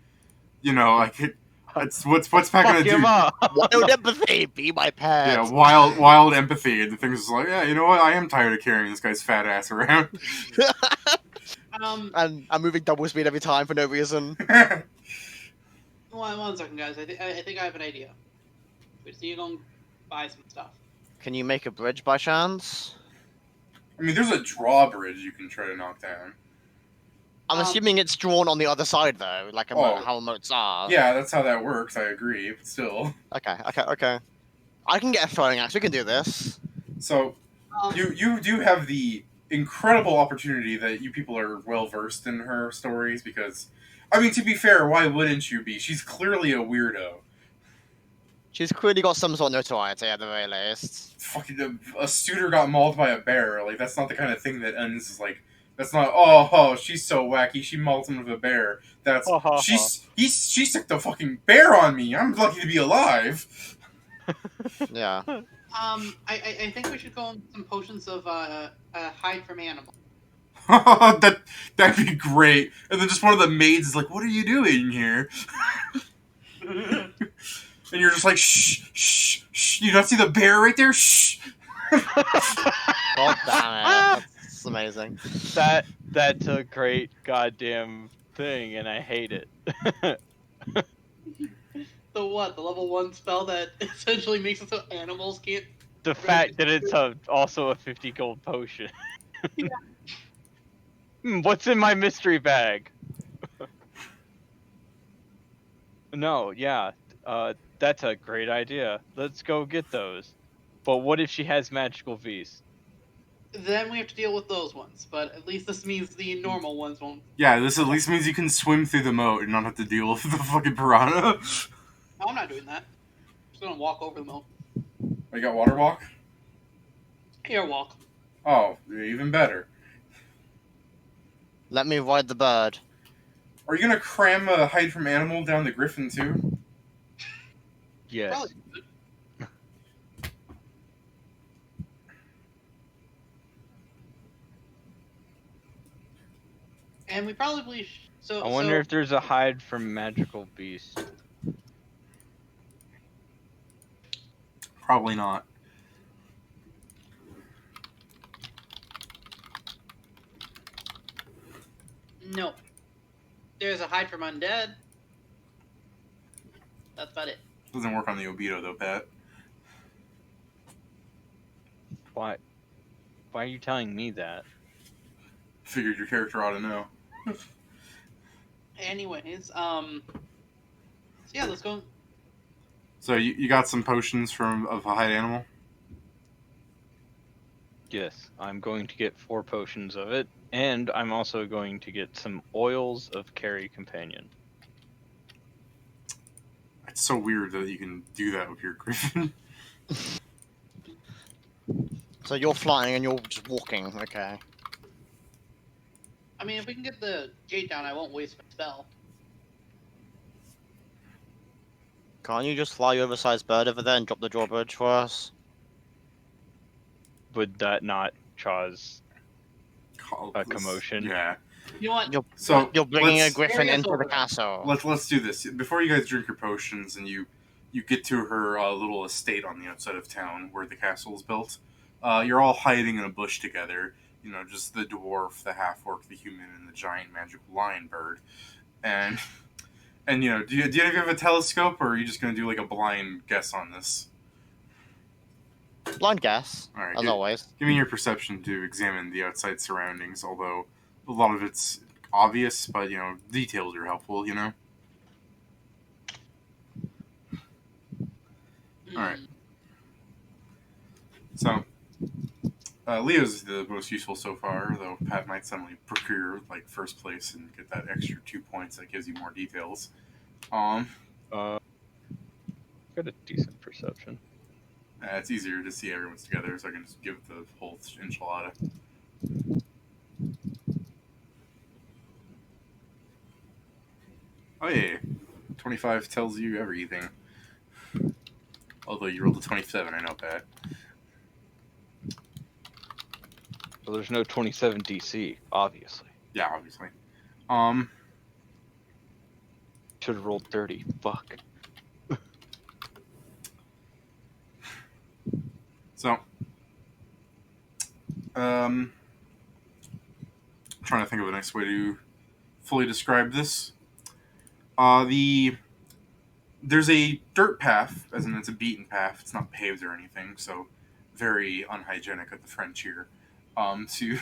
what's Pat Fuck gonna him do? up. Wild empathy, be my pet. Yeah, wild empathy, and the thing's just like, yeah, you know what, I am tired of carrying this guy's fat ass around. And I'm moving double speed every time for no reason. One second, guys. I think I have an idea. We just need to go and buy some stuff. Can you make a bridge by chance? I mean, there's a drawbridge you can try to knock down. I'm Um, assuming it's drawn on the other side though, like Oh. how moats are. Yeah, that's how that works, I agree, but still. Okay. I can get a throwing axe. We can do this. So, you do have the incredible opportunity that you people are well versed in her stories because, I mean, to be fair, why wouldn't you be? She's clearly a weirdo. She's clearly got some sort of notoriety at the very least. Fucking a suitor got mauled by a bear. Like, that's not the kind of thing that ends as like. That's not. Oh, she's so wacky. She mauled him with a bear. That's she sicked a fucking bear on me. I'm lucky to be alive. Yeah. I think we should go on some potions of hide from animal. That'd be great. And then just one of the maids is like, "What are you doing here?" And you're just like, "Shh, shh, shh! You don't see the bear right there? Shh!" God damn it. That's amazing. That's a great goddamn thing, and I hate it. The what? The level 1 spell that essentially makes it so animals can't. The fact that it's also a 50 gold potion. Yeah. What's in my mystery bag? No, yeah, that's a great idea. Let's go get those. But what if she has magical beasts? Then we have to deal with those ones. But at least this means the normal ones won't. Yeah, this at least means you can swim through the moat and not have to deal with the fucking piranha. No, I'm not doing that. I'm just gonna walk over the moat. I got water walk. Air walk. Oh, even better. Let me ride the bird. Are you gonna cram a hide from animal down the griffin too? Yes. Probably. And we probably I wonder if there's a hide from magical beast. Probably not. no. There's a hide from undead. That's about it. Doesn't work on the Obito though, Pat. Why? Why are you telling me that? Figured your character ought to know. Anyways, so yeah, let's go. So you got some potions of a hide animal? Yes, I'm going to get 4 potions of it, and I'm also going to get some oils of Carry Companion. It's so weird that you can do that with your griffin. So you're flying and you're just walking. Okay. I mean, if we can get the gate down, I won't waste my spell. Can't you just fly your oversized bird over there and drop the drawbridge for us? Would that not cause a commotion? Yeah. You know what? So You're bringing a let's- griffin Carry us into over the there. castle. Let's do this before you guys drink your potions and you get to her little estate on the outside of town where the castle is built. You're all hiding in a bush together. You know, just the dwarf, the half-orc, the human, and the giant magical lion bird. And you know, do you have a telescope, or are you just gonna do like a blind guess on this? Blind guess, All right, as always. give me your perception to examine the outside surroundings. Although a lot of it's obvious, but you know, details are helpful. You know. All right. So, Leo's the most useful so far, though Pat might suddenly procure like first place and get that extra 2 points that gives you more details. Got a decent perception. It's easier to see everyone's together, so I can just give the whole enchilada. Oh yeah, 25 tells you everything. Although you rolled a 27, I know, Pat. So there's no 27 DC, obviously. Yeah, obviously. Should have rolled 30. Fuck. So, trying to think of a nice way to fully describe this. There's a dirt path, as in it's a beaten path. It's not paved or anything, so very unhygienic at the French here. It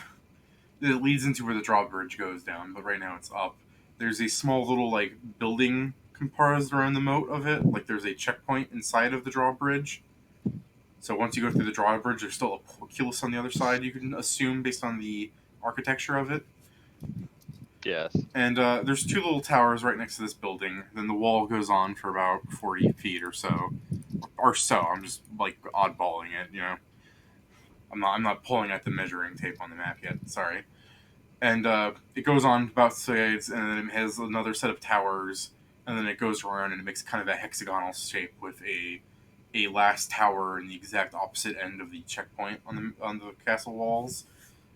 leads into where the drawbridge goes down, but right now it's up. There's a small little like building composed around the moat of it. Like there's a checkpoint inside of the drawbridge. So once you go through the drawbridge, there's still a portcullis on the other side. You can assume based on the architecture of it. Yes. And there's 2 little towers right next to this building. Then the wall goes on for about 40 feet or so. I'm just like oddballing it, you know. I'm not pulling out the measuring tape on the map yet. Sorry. And it goes on about sides, and then it has another set of towers, and then it goes around and it makes kind of a hexagonal shape with a last tower in the exact opposite end of the checkpoint on the castle walls.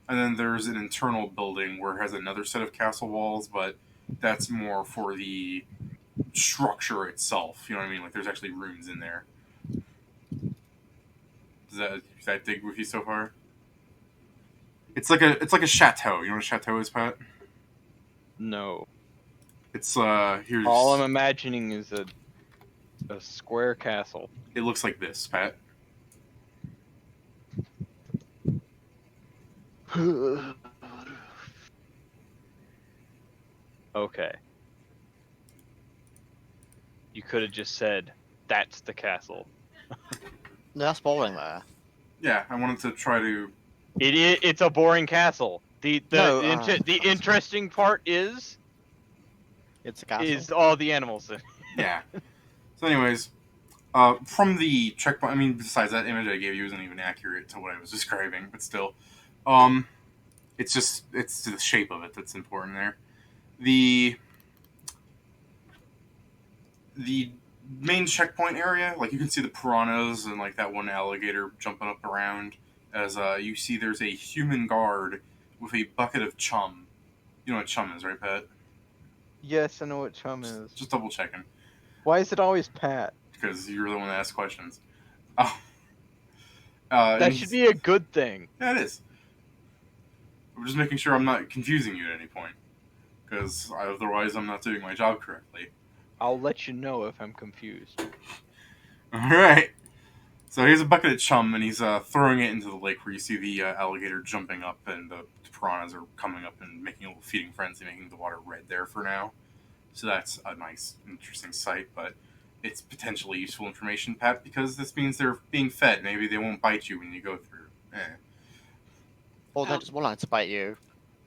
And then there's an internal building where it has another set of castle walls, but that's more for the structure itself. You know what I mean? Like there's actually rooms in there. Does that dig with you so far? It's like a chateau. You know what a chateau is, Pat? No. It's here's. All I'm imagining is a square castle. It looks like this, Pat. Okay. You could have just said, that's the castle. That's boring there. Yeah, I wanted to try to. It's a boring castle. The interesting part is It's a castle. all the animals. Yeah. So, anyways, from the checkpoint. I mean, besides that image I gave you isn't even accurate to what I was describing, but still, it's the shape of it that's important there. The main checkpoint area, like you can see the piranhas and like that one alligator jumping up around. As you see, there's a human guard with a bucket of chum. You know what chum is, right, Pat? Yes, I know what chum is. Just double checking, Why is it always Pat? because you're the one that asks questions. Oh, and That should be a good thing. yeah, it is. I'm just making sure I'm not confusing you at any point, because otherwise I'm not doing my job correctly. I'll let you know if I'm confused. All right. So here's a bucket of chum, and he's throwing it into the lake where you see the alligator jumping up, and the piranhas are coming up and making a little feeding frenzy, making the water red there for now. So that's a nice, interesting sight, but it's potentially useful information, Pat, because this means they're being fed. Maybe they won't bite you when you go through. Or they're just willing to bite you.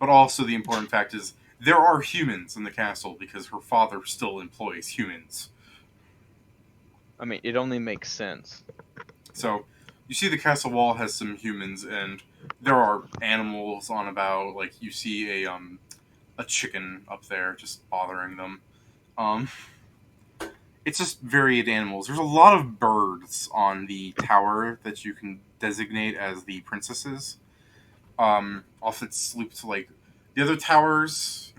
But also, the important fact is there are humans in the castle because her father still employs humans. I mean, it only makes sense. So you see the castle wall has some humans, and there are animals on about. Like you see a chicken up there just bothering them. Um, it's just varied animals. There's a lot of birds on the tower that you can designate as the princesses. Often it's looped like the other towers,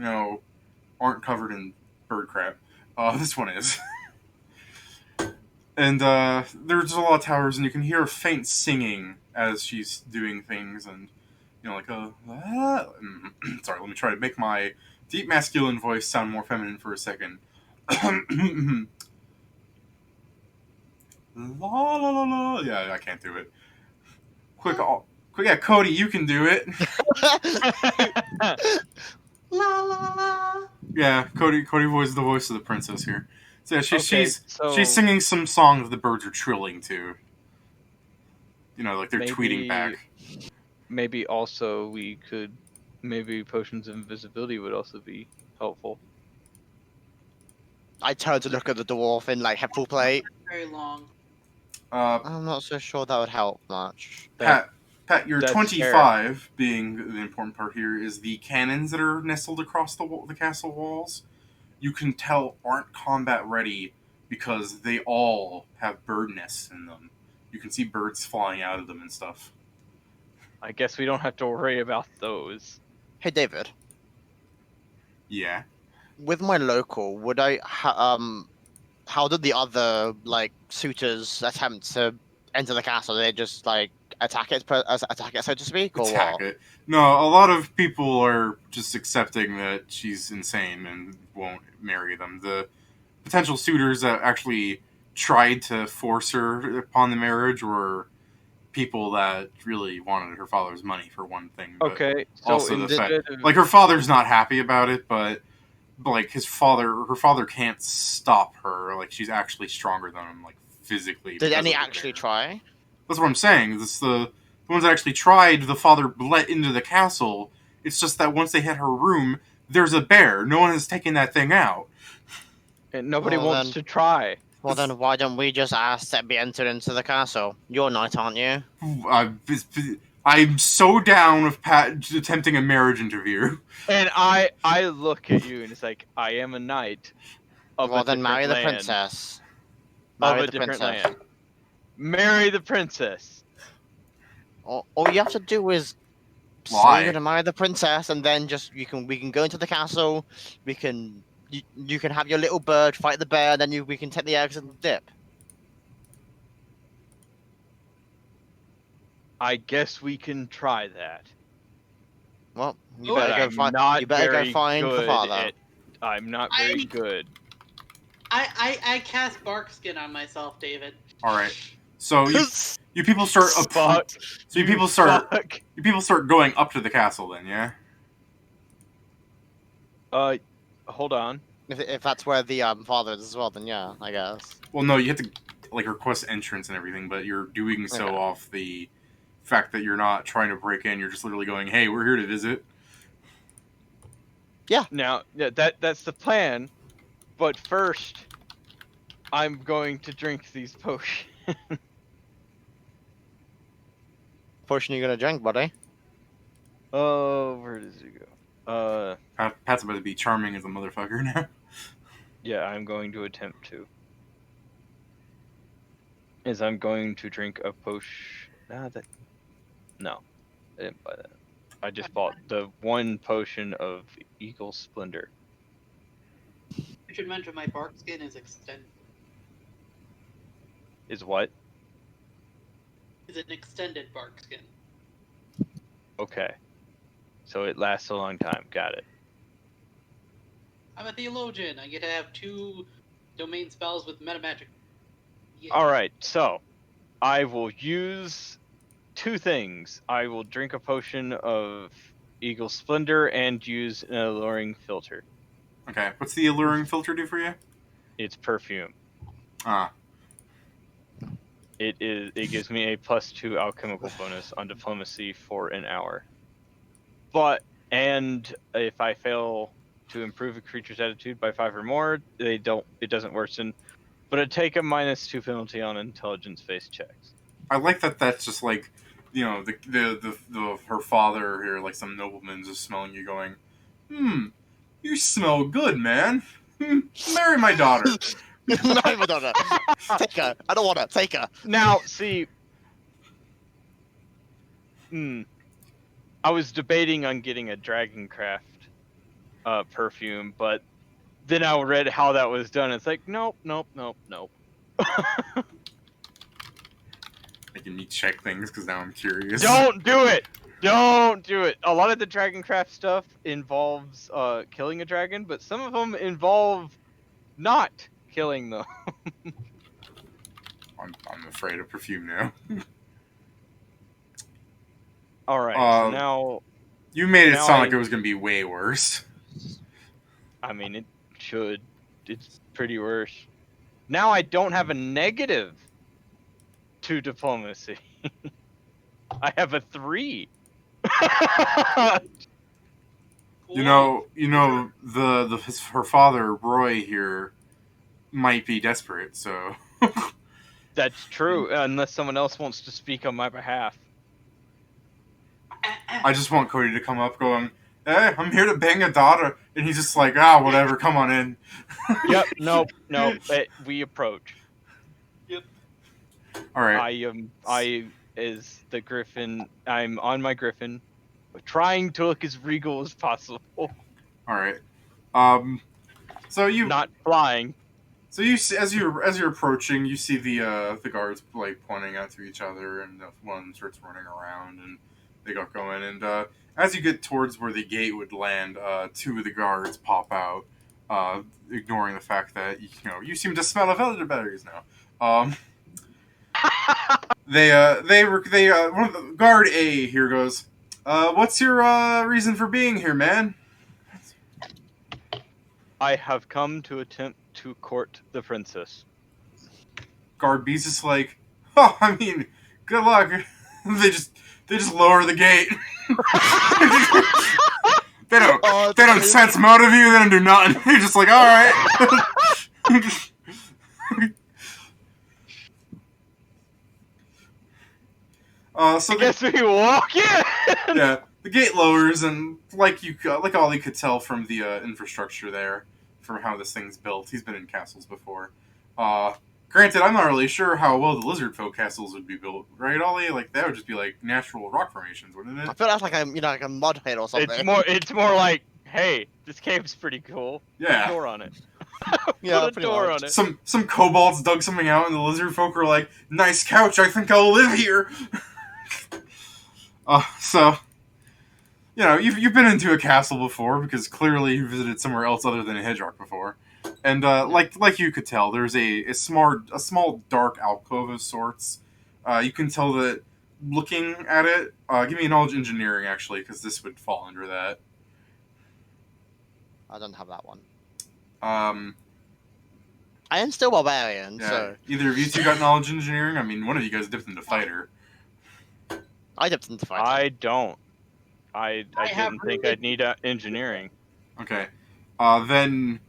aren't covered in bird crap. This one is. And there's a lot of towers, and you can hear faint singing as she's doing things, and like sorry, let me try to make my deep masculine voice sound more feminine for a second. La la la la. Yeah, I can't do it. Quick, yeah, Cody, you can do it. La la la. Yeah, Cody voices the voice of the princess here. So yeah, Okay, she's so singing some song that the birds are trilling to. Like they're tweeting maybe back. maybe also maybe potions of invisibility would also be helpful. I turn to look at the dwarf in like full plate. Very long. I'm not so sure that would help much. Pat, you're That's 25. Being the important part here is the cannons that are nestled across the castle walls. You can tell aren't combat ready because they all have bird nests in them. You can see birds flying out of them and stuff. I guess we don't have to worry about those. Hey David, Yeah. with my local, would how did the other suitors attempt to enter the castle? Did they just attack it, so to speak, or Attack what? it. No, a lot of people are just accepting that she's insane and won't marry them. The potential suitors that actually tried to force her upon the marriage were people that really wanted her father's money for one thing, but Okay, so also the fact, instead of like, her father's not happy about it, but like her father can't stop her. Like, she's actually stronger than him, like, physically. Did because any of the actually bear. try? That's what I'm saying. This the ones that actually tried. The father let into the castle. It's just that once they hit her room, there's a bear. No one has taken that thing out. and nobody Well, wants then- to try. Well, then why don't we just ask to be entered into the castle? You're a knight, aren't you? I'm so down with Pat attempting a marriage interview. And I look at you and it's like, I am a knight of Well, a then marry different the land. princess. Of Marry a the different princess. land. Marry the princess. All you have to do is say Lie. you're gonna marry the princess, and then we can go into the castle. You can have your little bird fight the bear, then we can take the eggs and dip. I guess we can try that. Well, you Oh, better But go I'm find. not You better go very find the good father. at. I'm not very good. I cast bark skin on myself, David. All right. So you people start Fuck. So you people start Fuck. you people start going up to the castle then, yeah? Hold on. If that's where the father is as well, then yeah, I guess. Well, no, you have to like request entrance and everything, but you're doing so Okay. off the fact that you're not trying to break in. You're just literally going, "Hey, we're here to visit." Now, yeah, that's the plan. But first, I'm going to drink these potions. Potion you gonna drink, buddy? Oh, where does it go? Pat's about to be charming as a motherfucker now. Yeah, I'm going to attempt to. I'm going to drink a potion. No, I didn't buy that. I just bought the 1 potion of Eagle Splendor. I should mention my bark skin is extended. Is what? Is an extended bark skin. Okay. So it lasts a long time. Got it. I'm a theologian. I get to have 2 domain spells with meta magic. Yeah. Alright, so I will use 2 things. I will drink a potion of Eagle Splendor and use an alluring filter. Okay, what's the alluring filter do for you? It's perfume. Ah, It gives me a +2 alchemical bonus on diplomacy for an hour. And if I fail to improve a creature's attitude by 5 or more, it doesn't worsen. But I take a -2 penalty on intelligence-based checks. I like that. That's just like, you know, the her father here, like some nobleman, just smelling you, going, you smell good, man. Marry my daughter. Marry my daughter. Take her. I don't want her. Take her. Now, see, I was debating on getting a Dragoncraft perfume, but then I read how that was done. It's like, nope. Making me check things because now I'm curious. Don't do it! Don't do it! A lot of the Dragoncraft stuff involves killing a dragon, but some of them involve not killing them. I'm afraid of perfume now. Alright, so now... You made it now sound like it was going to be way worse. I mean, it should. It's pretty worse. Now I don't have a -2 diplomacy. I have a 3. You know, her father Roy here might be desperate, so. That's true, unless someone else wants to speak on my behalf. I just want Cody to come up going, hey, I'm here to bang a daughter. And he's just like, whatever, come on in. Yep, no, we approach. Yep. Alright. I is the griffin, I'm on my griffin, trying to look as regal as possible. Alright. So you... Not flying. So you see, as you're approaching, you see the guards like pointing out to each other, and one starts running around, and they got going. And as you get towards where the gate would land, 2 of the guards pop out, ignoring the fact that you seem to smell of elderberries now. One of the guard A here goes, what's your reason for being here, man? I have come to attempt to court the princess. Guard B's just like, I mean, good luck. they just lower the gate. they don't sense motive you. They don't do nothing. You're just like, all right. So I guess we walk in. Yeah, the gate lowers, and like Ollie could tell from the infrastructure there, from how this thing's built. He's been in castles before. Granted, I'm not really sure how well the lizard folk castles would be built, right, Ollie? Like that would just be like natural rock formations, wouldn't it? I feel that's like a mud pit or something. It's more like, hey, this cave's pretty cool. Yeah. Put a door on it. Yeah, Put a pretty door much. on it. Some kobolds dug something out, and the lizard folk were like, "Nice couch. I think I'll live here." So, you've been into a castle before because clearly you visited somewhere else other than a Hedgerock before, and like you could tell, there's a small dark alcove of sorts. You can tell that looking at it. Give me a knowledge engineering actually, because this would fall under that. I don't have that one. I I am still barbarian, yeah. so Either of you two got knowledge engineering. I mean, one of you guys dipped into fighter. I dipped into fighting. I don't. I have didn't think really- I'd need engineering. Okay. Then,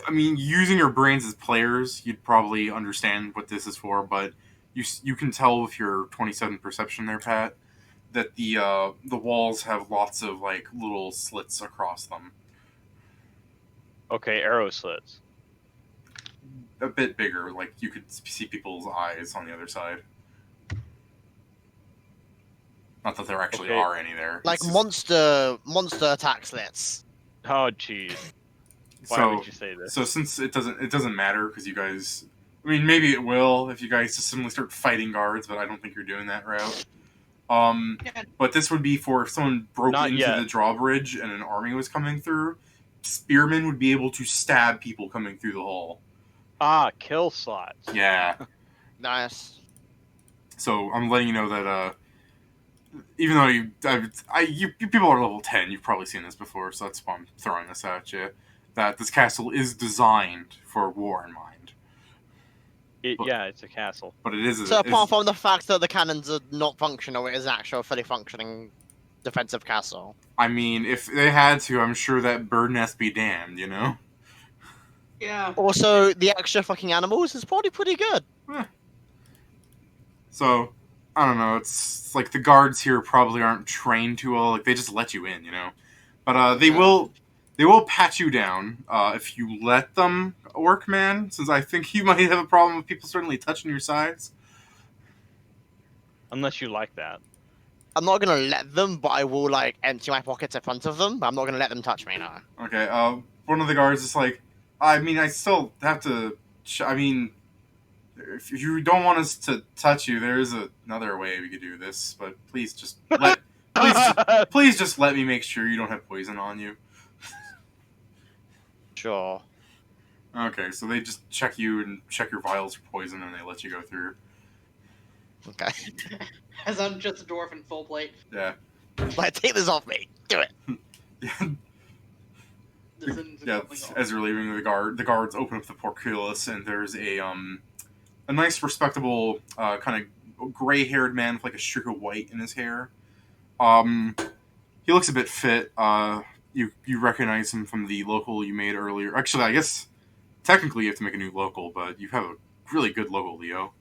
I mean, using your brains as players, you'd probably understand what this is for, but you can tell with your 27 perception there, Pat, that the walls have lots of, like, little slits across them. Okay, arrow slits. A bit bigger, like, you could see people's eyes on the other side. Not that there actually Okay. are any there. Like It's just- monster attack slits. Oh, jeez. Why so, would you say this? So since it doesn't matter because you guys, I mean, maybe it will if you guys just suddenly start fighting guards, but I don't think you're doing that route. Yeah. But this would be for if someone broke Not into yet. the drawbridge and an army was coming through. Spearmen would be able to stab people coming through the hole. Ah, kill slots. Yeah. Nice. So I'm letting you know that even though you people are level 10, you've probably seen this before, so that's why I'm throwing this at you. That this castle is designed for war in mind, Yeah, it's a castle. but it is. So apart from the fact that the cannons are not functional, it is an actual fully functioning defensive castle. I mean, if they had to, I'm sure that bird nest be damned. You know. Yeah. Also, the extra fucking animals is probably pretty good. So I don't know. It's like the guards here probably aren't trained too well. Like they just let you in, you know. But they will pat you down if you let them, Orc-man. Since I think you might have a problem with people certainly touching your sides. Unless you like that. I'm not gonna let them, but I will like empty my pockets in front of them. But I'm not gonna let them touch me now. Okay. One of the guards is like, I mean, I still have to. I mean, if you don't want us to touch you, there is another way we could do this. But please just please just let me make sure you don't have poison on you. Sure. Okay, so they just check you and check your vials for poison, and they let you go through. Okay. As I'm just a dwarf in full plate. Yeah. Like, take this off me. Do it. Yeah. This isn't Yeah. something else. As you're leaving, the guards open up the portcullis, and there's a nice, respectable, kind of gray-haired man with like a streak of white in his hair. He looks a bit fit. You recognize him from the local you made earlier. Actually, I guess technically you have to make a new local, but you have a really good local, Leo.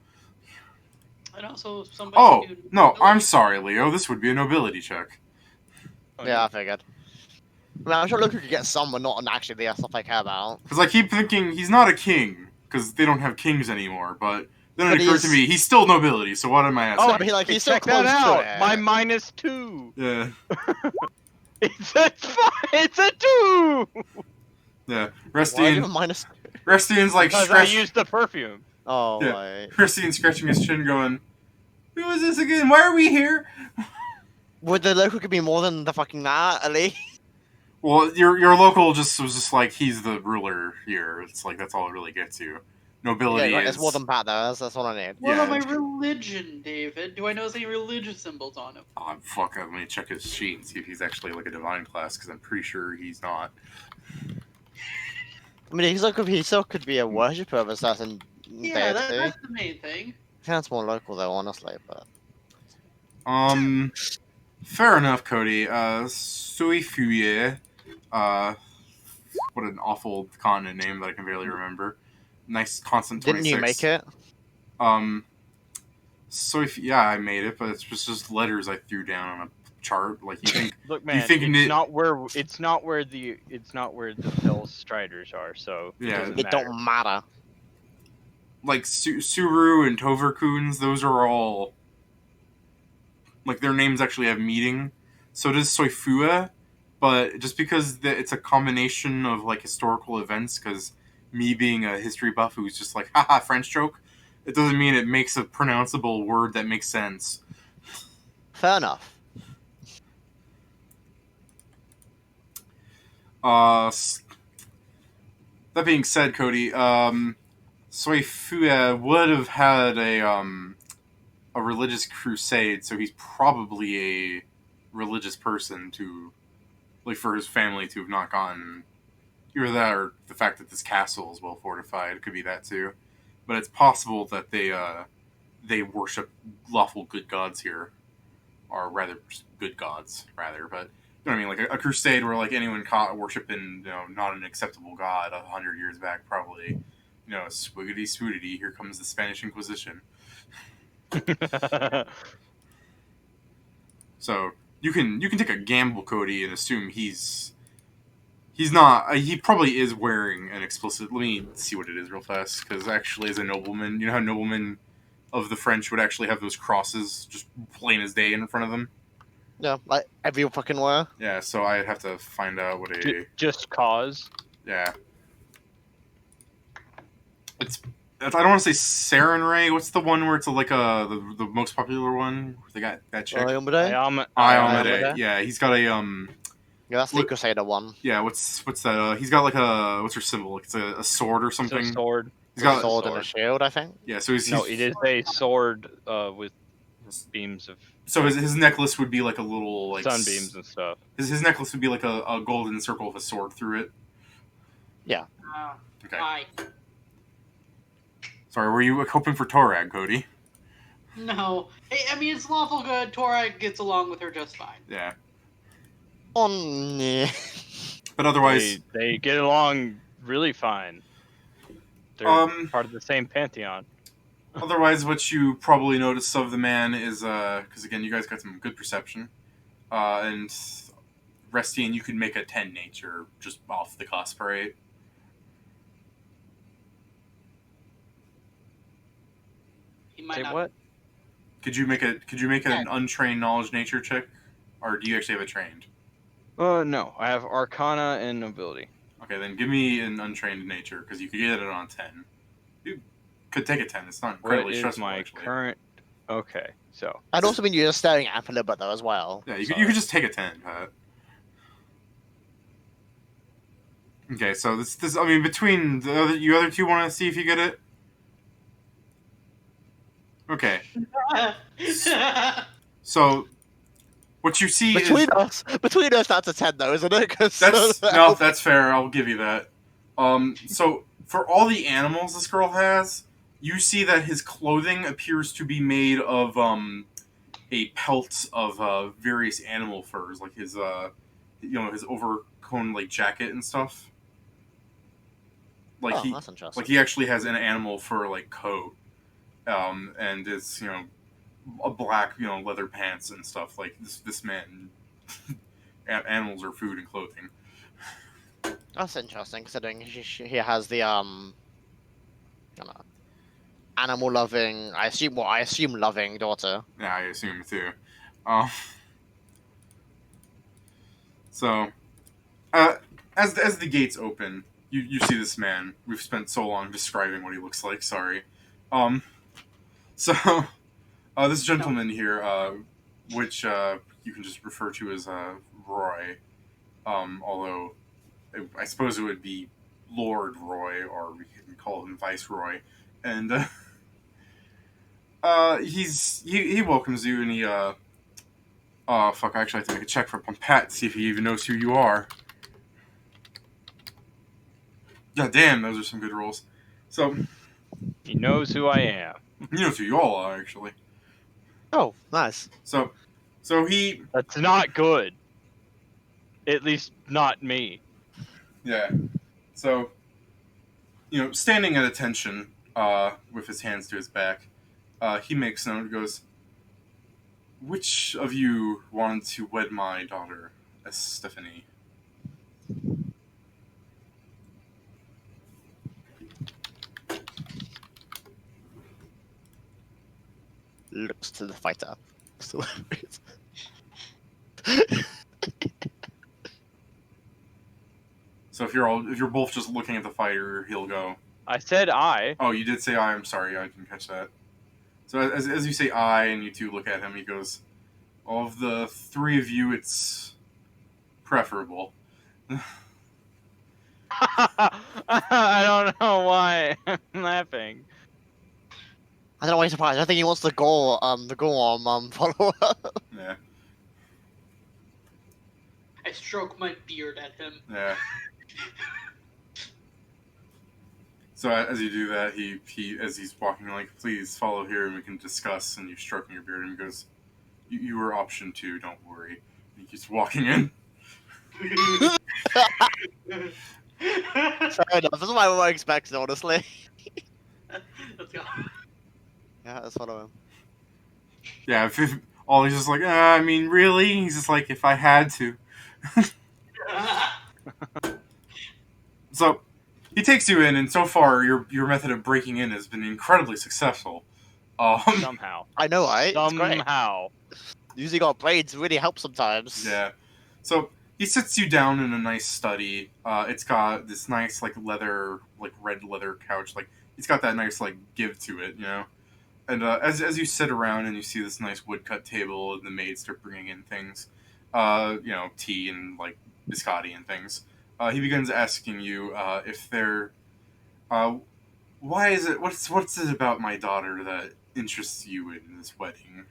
And also somebody Oh, who no, I'm sorry, Leo. This would be a nobility check. Oh, Yeah, I figured. I mean, I'm sure Luca could get some, but not actually the stuff I care about. Because I keep thinking he's not a king, because they don't have kings anymore, but then But it occurred to me, he's still nobility, so what am I asking? Oh, I mean, like, hey, he's so check that close to out. it. My -2. Yeah, It's a 2. yeah. Why are you Restian, minus? Restian's like, Because I used the perfume. Oh, Yeah. wait. Restian's scratching his chin going, who is this again? Why are we here? Would the local could be more than the fucking that, at least? Well, your local was just like, he's the ruler here. It's like, that's all it really gets you. Nobility Yeah, right, is... it's more than Pat, though. That's all I need. What Yeah. about my religion, David? Do I know any religious symbols on him? Oh, fuck, let me check his sheet and see if he's actually like a divine class, because I'm pretty sure he's not. I mean, he still could be a worshipper of a certain Yeah, deity. that's the main thing. I think that's more local, though, honestly, but... Fair enough, Cody. Suifuye, what an awful continent name that I can barely remember. Nice constant 26. Didn't you make it? Yeah, I made it, but it's just letters I threw down on a chart. Like, you think... Look, man, think it's it- not where the Fell Striders are. So Yeah. doesn't It matter. don't matter. like, Suru and Toverkuns, those are all... Like, their names actually have meaning. So does Soifua, but just because it's a combination of, like, historical events, because me being a history buff who's just like, haha, French joke, it doesn't mean it makes a pronounceable word that makes sense. Fair enough. That being said, Cody, Soifua would have had a religious crusade, so he's probably a religious person to, like, for his family to have not gotten either that or the fact that this castle is well fortified. It could be that too, but it's possible that they worship lawful good gods here, or rather good gods rather. But you know what I mean, like a crusade where like anyone caught worshiping, you know, not an acceptable god 100 years back, probably, you know, swiggity swootity, here comes the Spanish Inquisition. So you can take a gamble, Cody, and assume he's not. He probably is wearing an explicit. Let me see what it is real fast, because actually, as a nobleman, you know how noblemen of the French would actually have those crosses just plain as day in front of them. Yeah, like every fucking where. Yeah, so I have to find out what a Just cause. yeah. I don't want to say Saren Ray. What's the one where it's like the most popular one? They got that chick. Ayomade? Ayomade. Yeah, he's got a Yeah, that's the Crusader one. Yeah, what's that? He's got like what's her symbol? It's a sword or something. It's a sword. He's got a sword and a shield, I think. Yeah, so he's No, it is a sword with beams of so his necklace would be like a little like sunbeams and stuff. His necklace would be like a golden circle with a sword through it. Yeah. Okay. Hi. Sorry, were you hoping for Torag, Cody? No. Hey, I mean, it's lawful good. Tora gets along with her just fine. Yeah. Yeah. But otherwise, they get along really fine. They're part of the same pantheon. Otherwise, what you probably notice of the man is because again, you guys got some good perception, and Restian, you could make a 10 nature just off the cost per 8. He might Say not. what? Could you make an untrained knowledge nature check, or do you actually have it trained? No, I have Arcana and Nobility. Okay, then give me an untrained nature because you could get it on 10. You could take a 10. It's not incredibly What is stressful. my Actually. current? Okay, so I'd also been just staring at him a little bit though as well. Yeah, you could just take a 10, Pat. Okay, so this I mean between you other two want to see if you get it. Okay, so what you see Between us, that's a 10 though, isn't it? that's fair. I'll give you that. So for all the animals this girl has, you see that his clothing appears to be made of a pelt of various animal furs, like his his overcoat like jacket and stuff. Like that's interesting. like he actually has an animal fur like coat, and it's a black leather pants and stuff. Like this man, animals are food and clothing. That's interesting, considering he has the animal loving. I assume loving daughter. Yeah, I assume too. So, as the gates open, you see this man. We've spent so long describing what he looks like. Sorry. So, this gentleman here, which you can just refer to as Roy, although I suppose it would be Lord Roy, or we can call him Viceroy, and he welcomes you, and he fuck, I actually have to make a check for Pat to see if he even knows who you are. God damn, those are some good rolls. So he knows who I am. he knows who you all are, actually. Oh, nice. So he That's not good. At least not me. yeah. So standing at attention, with his hands to his back, he makes note and goes, "Which of you wanted to wed my daughter, Stephanie?" Looks to the fighter. So if you're both just looking at the fighter, he'll go. I said I. Oh, you did say I. I'm sorry, I didn't catch that. So as you say I, and you two look at him, he goes, "Of the three of you, it's preferable." I don't know why I'm laughing. I don't know why he's surprised. I think he wants the goal follower. Yeah. I stroke my beard at him. Yeah. So as you do that, he as he's walking, like, "Please follow here and we can discuss." And you're stroking your beard, and he goes, "You were option 2. Don't worry." And he keeps walking in. Fair enough. That's what I expected, honestly. Let's go. Yeah, that's what I am. Yeah. If he's just like, I mean, really? He's just like, if I had to. So he takes you in, and so far your method of breaking in has been incredibly successful. Somehow. I know, right? It's great. Somehow. Using our brains really helps sometimes. Yeah. So he sits you down in a nice study. It's got this nice like leather, like red leather couch. Like it's got that nice like give to it, you know. And as you sit around and you see this nice woodcut table and the maids start bringing in things, you know, tea and like biscotti and things, he begins asking you if they're, why is it, what's it about my daughter that interests you in this wedding?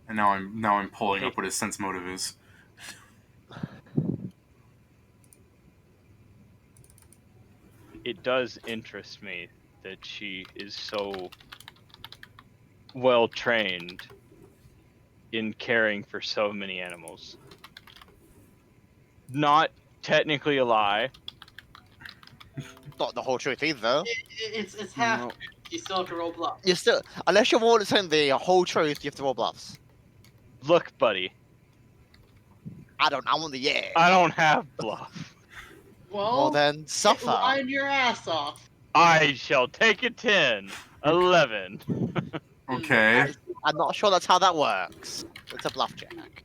And now I'm pulling up what his sense motive is. It does interest me that she is so well trained in caring for so many animals. Not technically a lie. Not the whole truth either. It's half. No. You still have to roll bluff. You still, unless you're willing to saying the whole truth, you have to roll bluffs. Look, buddy, I want the yeah. I don't have bluff. Well then, suffer. Line your ass off. I shall take a 10, 11. Okay. I'm not sure that's how that works. It's a bluff check.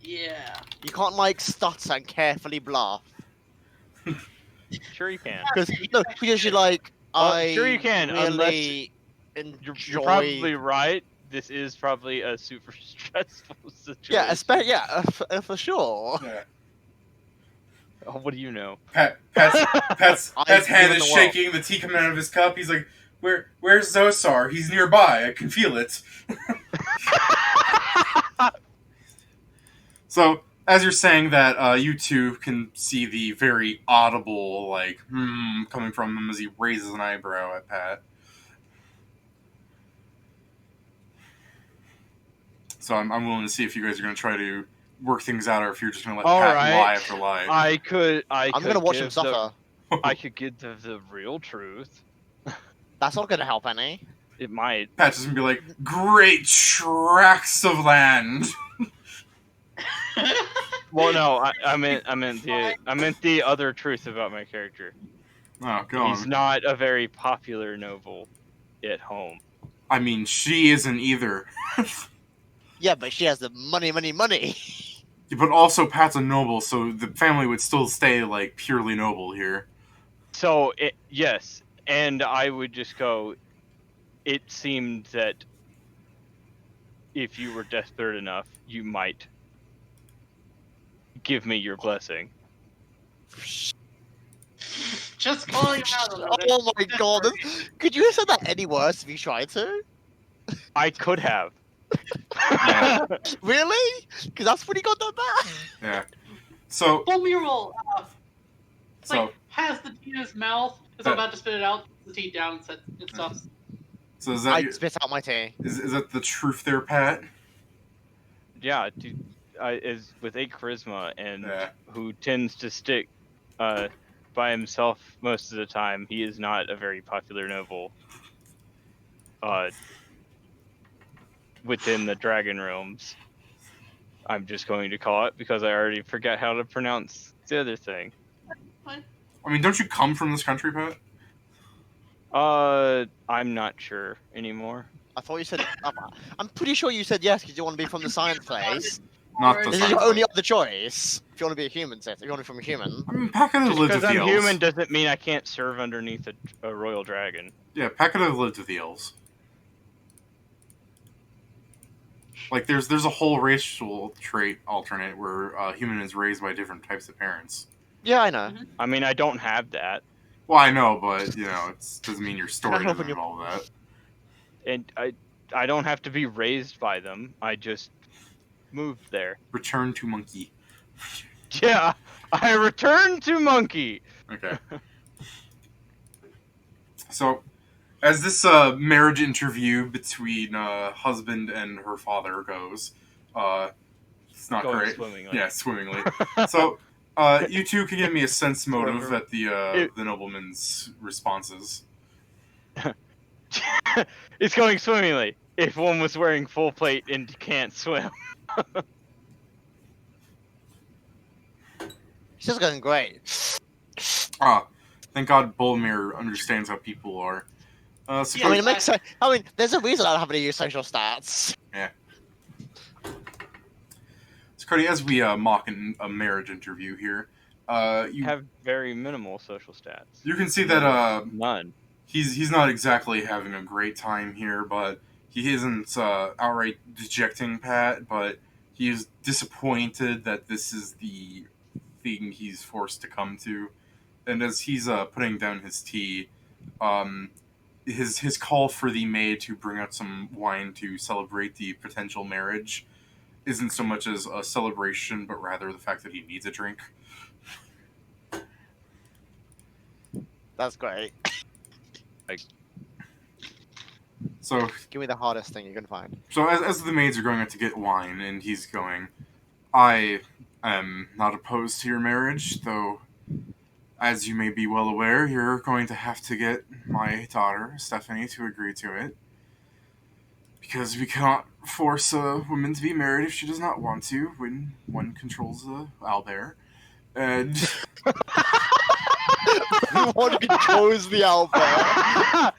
Yeah. You can't like stutter and carefully bluff. Sure you can. Because you're like, I sure you can, really You're enjoy. probably right. This is probably a super stressful situation. Yeah, for sure. Yeah. Oh, what do you know? Pat's I've hand given is the world. shaking, the tea coming out of his cup. He's like, where's Zosar? He's nearby. I can feel it. So, as you're saying that, you two can see the very audible, like, coming from him as he raises an eyebrow at Pat. So I'm willing to see if you guys are going to try to work things out, or if you're just going to let All Pat right. lie after lie. I'm I'm gonna watch him suffer. I could give the real truth. That's not gonna help any. It might. Pat's just going to be like, great tracts of land. Well, no, I meant the other truth about my character. Oh, go He's on. not a very popular noble at home. I mean, she isn't either. Yeah, but she has the money. Yeah, but also Pat's a noble, so the family would still stay, like, purely noble here. So, yes, and I would just go, it seemed that if you were desperate enough, you might give me your blessing. Just calling him out on it. Oh my god! Could you have said that any worse if you tried to? I could have. Yeah. Really? Because that's pretty goddamn bad. Yeah. So, Pull me a roll. It's so, like has the tea in his mouth. As I'm about to spit it out, the tea down and stuff. so is that I spit out my tea. is that the truth there, Pat? Yeah, dude, is with 8 charisma and Yeah. who tends to stick by himself most of the time. He is not a very popular noble within the dragon realms. I'm just going to call it because I already forgot how to pronounce the other thing. I mean, don't you come from this country, Pat? I'm not sure anymore. I thought you said. I'm pretty sure you said yes because you want to be from the science place. Not the This is science your only place. other choice. If you want to be a human, Seth, if you want to be from a human. I mean, Pat could have Just lived with because the I'm elves. human doesn't mean I can't serve underneath a royal dragon. Yeah, Pat could have lived with the elves. Like, there's a whole racial trait alternate where a human is raised by different types of parents. Yeah, I know. I mean, I don't have that. Well, I know, but, you know, it doesn't mean your story Not doesn't helping you. have all that. And I don't have to be raised by them. I just moved there. Return to monkey. Yeah, I returned to monkey. Okay. So, as this marriage interview between husband and her father goes, it's not Going great. swimmingly. Yeah, swimmingly. So, you two can give me a sense motive Clever. at the nobleman's responses. It's going swimmingly. If one was wearing full plate and can't swim. It's just going great. Ah, thank God Bolmir understands how people are. So Yeah, I Cody, mean, it makes sense. I mean, there's a reason I don't have any use social stats. as we mock a marriage interview here, you Have very minimal social stats. you can see None. that None. he's not exactly having a great time here, but he isn't outright dejecting Pat, but he is disappointed that this is the thing he's forced to come to. And as he's putting down his tea, um, his call for the maid to bring out some wine to celebrate the potential marriage isn't so much as a celebration, but rather the fact that he needs a drink. That's great. So Give me the hardest thing you can find. So as the maids are going out to get wine, and he's going, I am not opposed to your marriage, though, as you may be well aware, you're going to have to get my daughter, Stephanie, to agree to it. Because we cannot force a woman to be married if she does not want to when one controls the owlbear. And One controls the owlbear.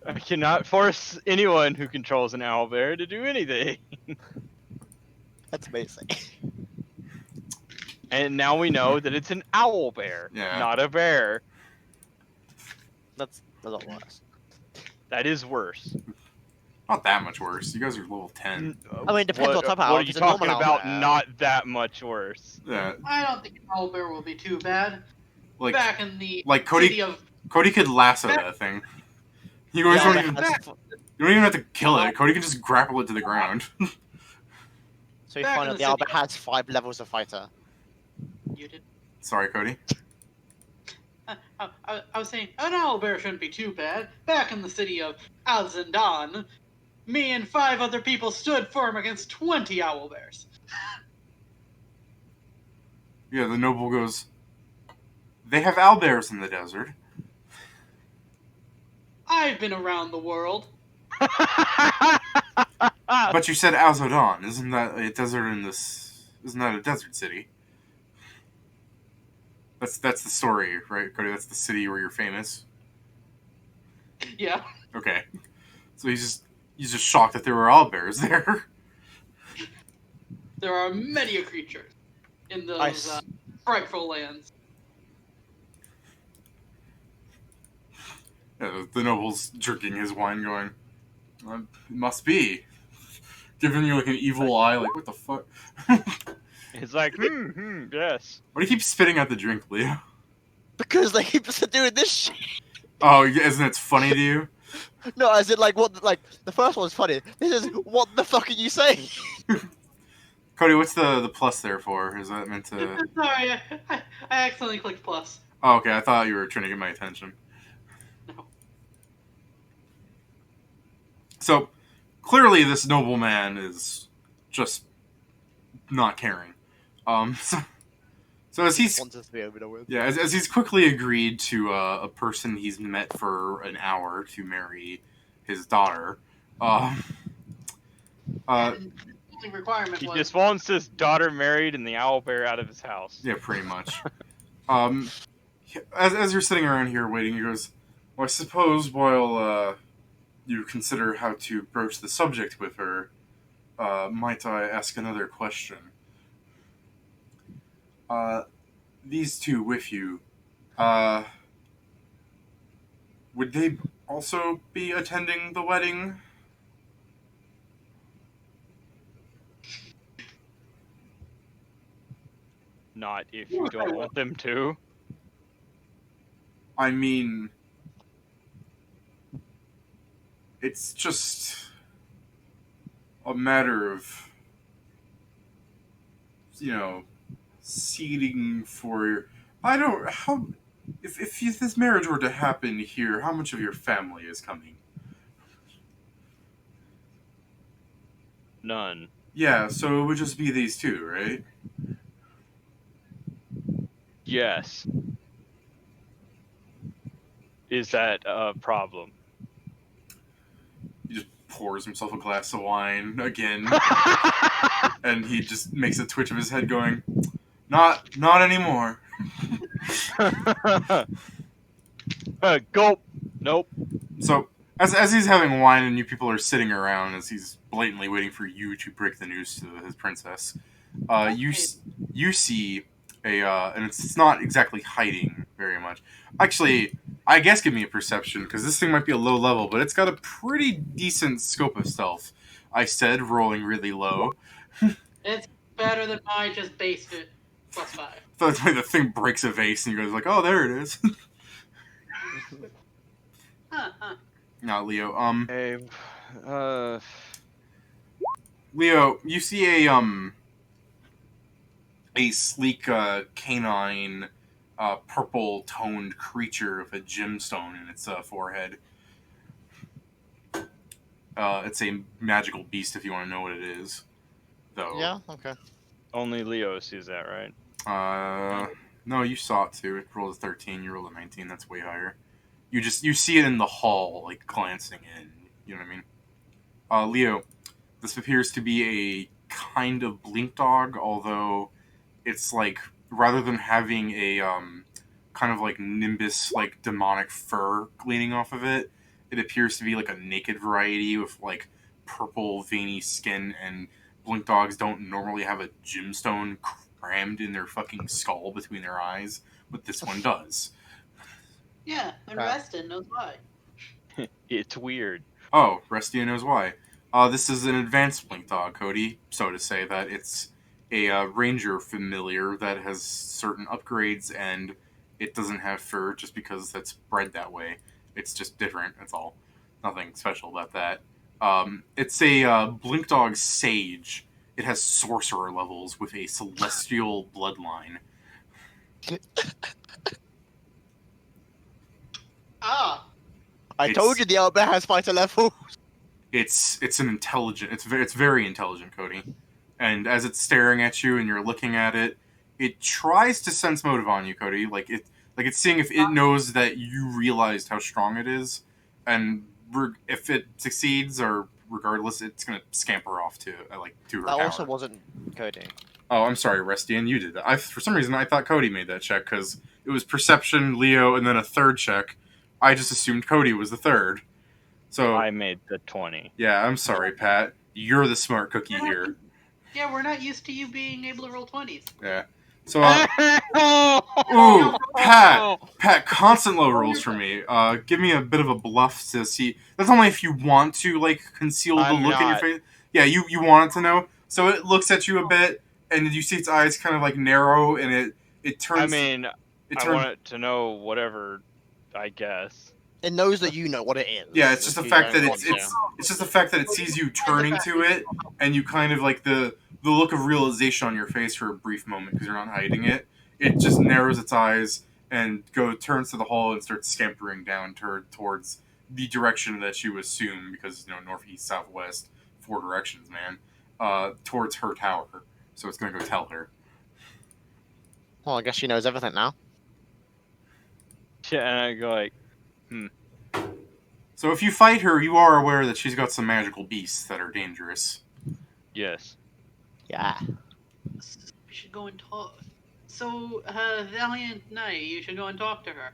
I cannot force anyone who controls an owlbear to do anything. That's amazing. And now we know that it's an owlbear, Yeah. not a bear. That's a lot worse. That is worse. not that much worse. You guys are level 10. I mean, it depends what type of What owl. are If you it's a normal talking about? owlbear- Not that much worse. Yeah, I don't think owlbear will be too bad. like Back in the like Cody- city of Cody could lasso that thing. You guys Yeah, don't even that's- you don't even have to kill it. Cody can just grapple it to the ground. So you Back find in out the the city. owlbear has 5 levels of fighter. you did. Sorry, Cody. I was saying an owlbear shouldn't be too bad. Back in the city of Alzendan, me and 5 other people stood firm against 20 owlbears. Yeah, the noble goes, they have owlbears in the desert. I've been around the world. But you said Azodon. Isn't that a desert in this... Isn't that a desert city? That's the story, right, Cody? That's the city where you're famous? Yeah. Okay. So he's just shocked that there were owlbears there. There are many creatures in those Nice. frightful lands. Yeah, the noble's drinking his wine going, it must be. Giving you like an evil eye, like, what the fuck? It's like, yes. Why do you keep spitting out the drink, Leo? Because they keep doing this shit. Oh, isn't it funny to you? No, as in like what? Like the first one's funny. This is what the fuck are you saying? Cody, what's the plus there for? Is that meant to... Sorry, I accidentally clicked plus. Oh, okay, I thought you were trying to get my attention. No. So, clearly this nobleman is just not caring. So as he's... Wants us to be over with. Yeah, as he's quickly agreed to a person he's met for an hour to marry his daughter, And the only requirement He was just wants his daughter married and the owlbear out of his house. yeah, pretty much. As you're sitting around here waiting, he goes, well, I suppose while you consider how to broach the subject with her, might I ask another question? These two with you, would they also be attending the wedding? Not if you don't want them to. I mean, it's just a matter of, seating for... I don't... How... If this marriage were to happen here, how much of your family is coming? None. Yeah, so it would just be these two, right? Yes. Is that a problem? He just pours himself a glass of wine again, and he just makes a twitch of his head going, not anymore. Gulp. Nope. So as he's having wine and you people are sitting around as he's blatantly waiting for you to break the news to his princess, you see and it's not exactly hiding very much. Actually, I guess give me a perception because this thing might be a low level, but it's got a pretty decent scope of stealth. I said, rolling really low. It's better than my just base fit +5. So it's like the thing breaks a vase and he goes like, "Oh, there it is." Huh. Not Leo. Hey, Leo, you see a sleek canine purple toned creature with a gemstone in its forehead. It's a magical beast if you want to know what it is. Though. Yeah. Okay. only Leo sees that, right? No, you saw it too. It rolled a 13. You rolled a 19. That's way higher. You see it in the hall, like glancing in. You know what I mean? Leo, this appears to be a kind of blink dog, although it's like rather than having a kind of like nimbus, like demonic fur gleaning off of it, it appears to be like a naked variety with like purple veiny skin. And blink dogs don't normally have a gemstone crammed in their fucking skull between their eyes, but this one does. Yeah, and Right. Reston knows why. It's weird. Oh, Restia knows why. This is an advanced blink dog, Cody. So to say that it's a ranger familiar that has certain upgrades, and it doesn't have fur just because that's bred that way. It's just different. That's all. Nothing special about that. It's a blink dog sage. It has sorcerer levels with a celestial bloodline. Ah, I told you the owlbear has fighter level. It's an intelligent. It's very intelligent, Cody. And as it's staring at you and you're looking at it, it tries to sense motive on you, Cody. Like it's seeing if it knows that you realized how strong it is, and if it succeeds or regardless, it's gonna scamper off to her That tower. also wasn't Cody. Oh, I'm sorry, Restian, you did that. For some reason I thought Cody made that check because it was perception, Leo, and then a third check. I just assumed Cody was the third. So I made the 20. yeah, I'm sorry, Pat. You're the smart cookie here. yeah, we're not used to you being able to roll 20s. Yeah. So, ooh, Pat, constant low rolls for me. Give me a bit of a bluff to see. That's only if you want to, like, conceal the I'm look in your not. face. Yeah, you want it to know. So it looks at you a bit, and you see its eyes kind of, like, narrow, and it turns... I mean, it I turns... want it to know whatever, I guess. It knows that you know what it is. Yeah, it's just the If you fact don't that want it's just the fact that it sees you turning to it, and you kind of like the look of realization on your face for a brief moment because you're not hiding it. It just narrows its eyes and turns to the hall and starts scampering down towards the direction that you assume, because northeast, southwest, 4 directions, man. Towards her tower. So it's gonna go tell her. Well, I guess she knows everything now. Yeah, and I go like, So if you fight her, you are aware that she's got some magical beasts that are dangerous. yes. Yeah. We should go and talk. So, Valiant Knight, you should go and talk to her.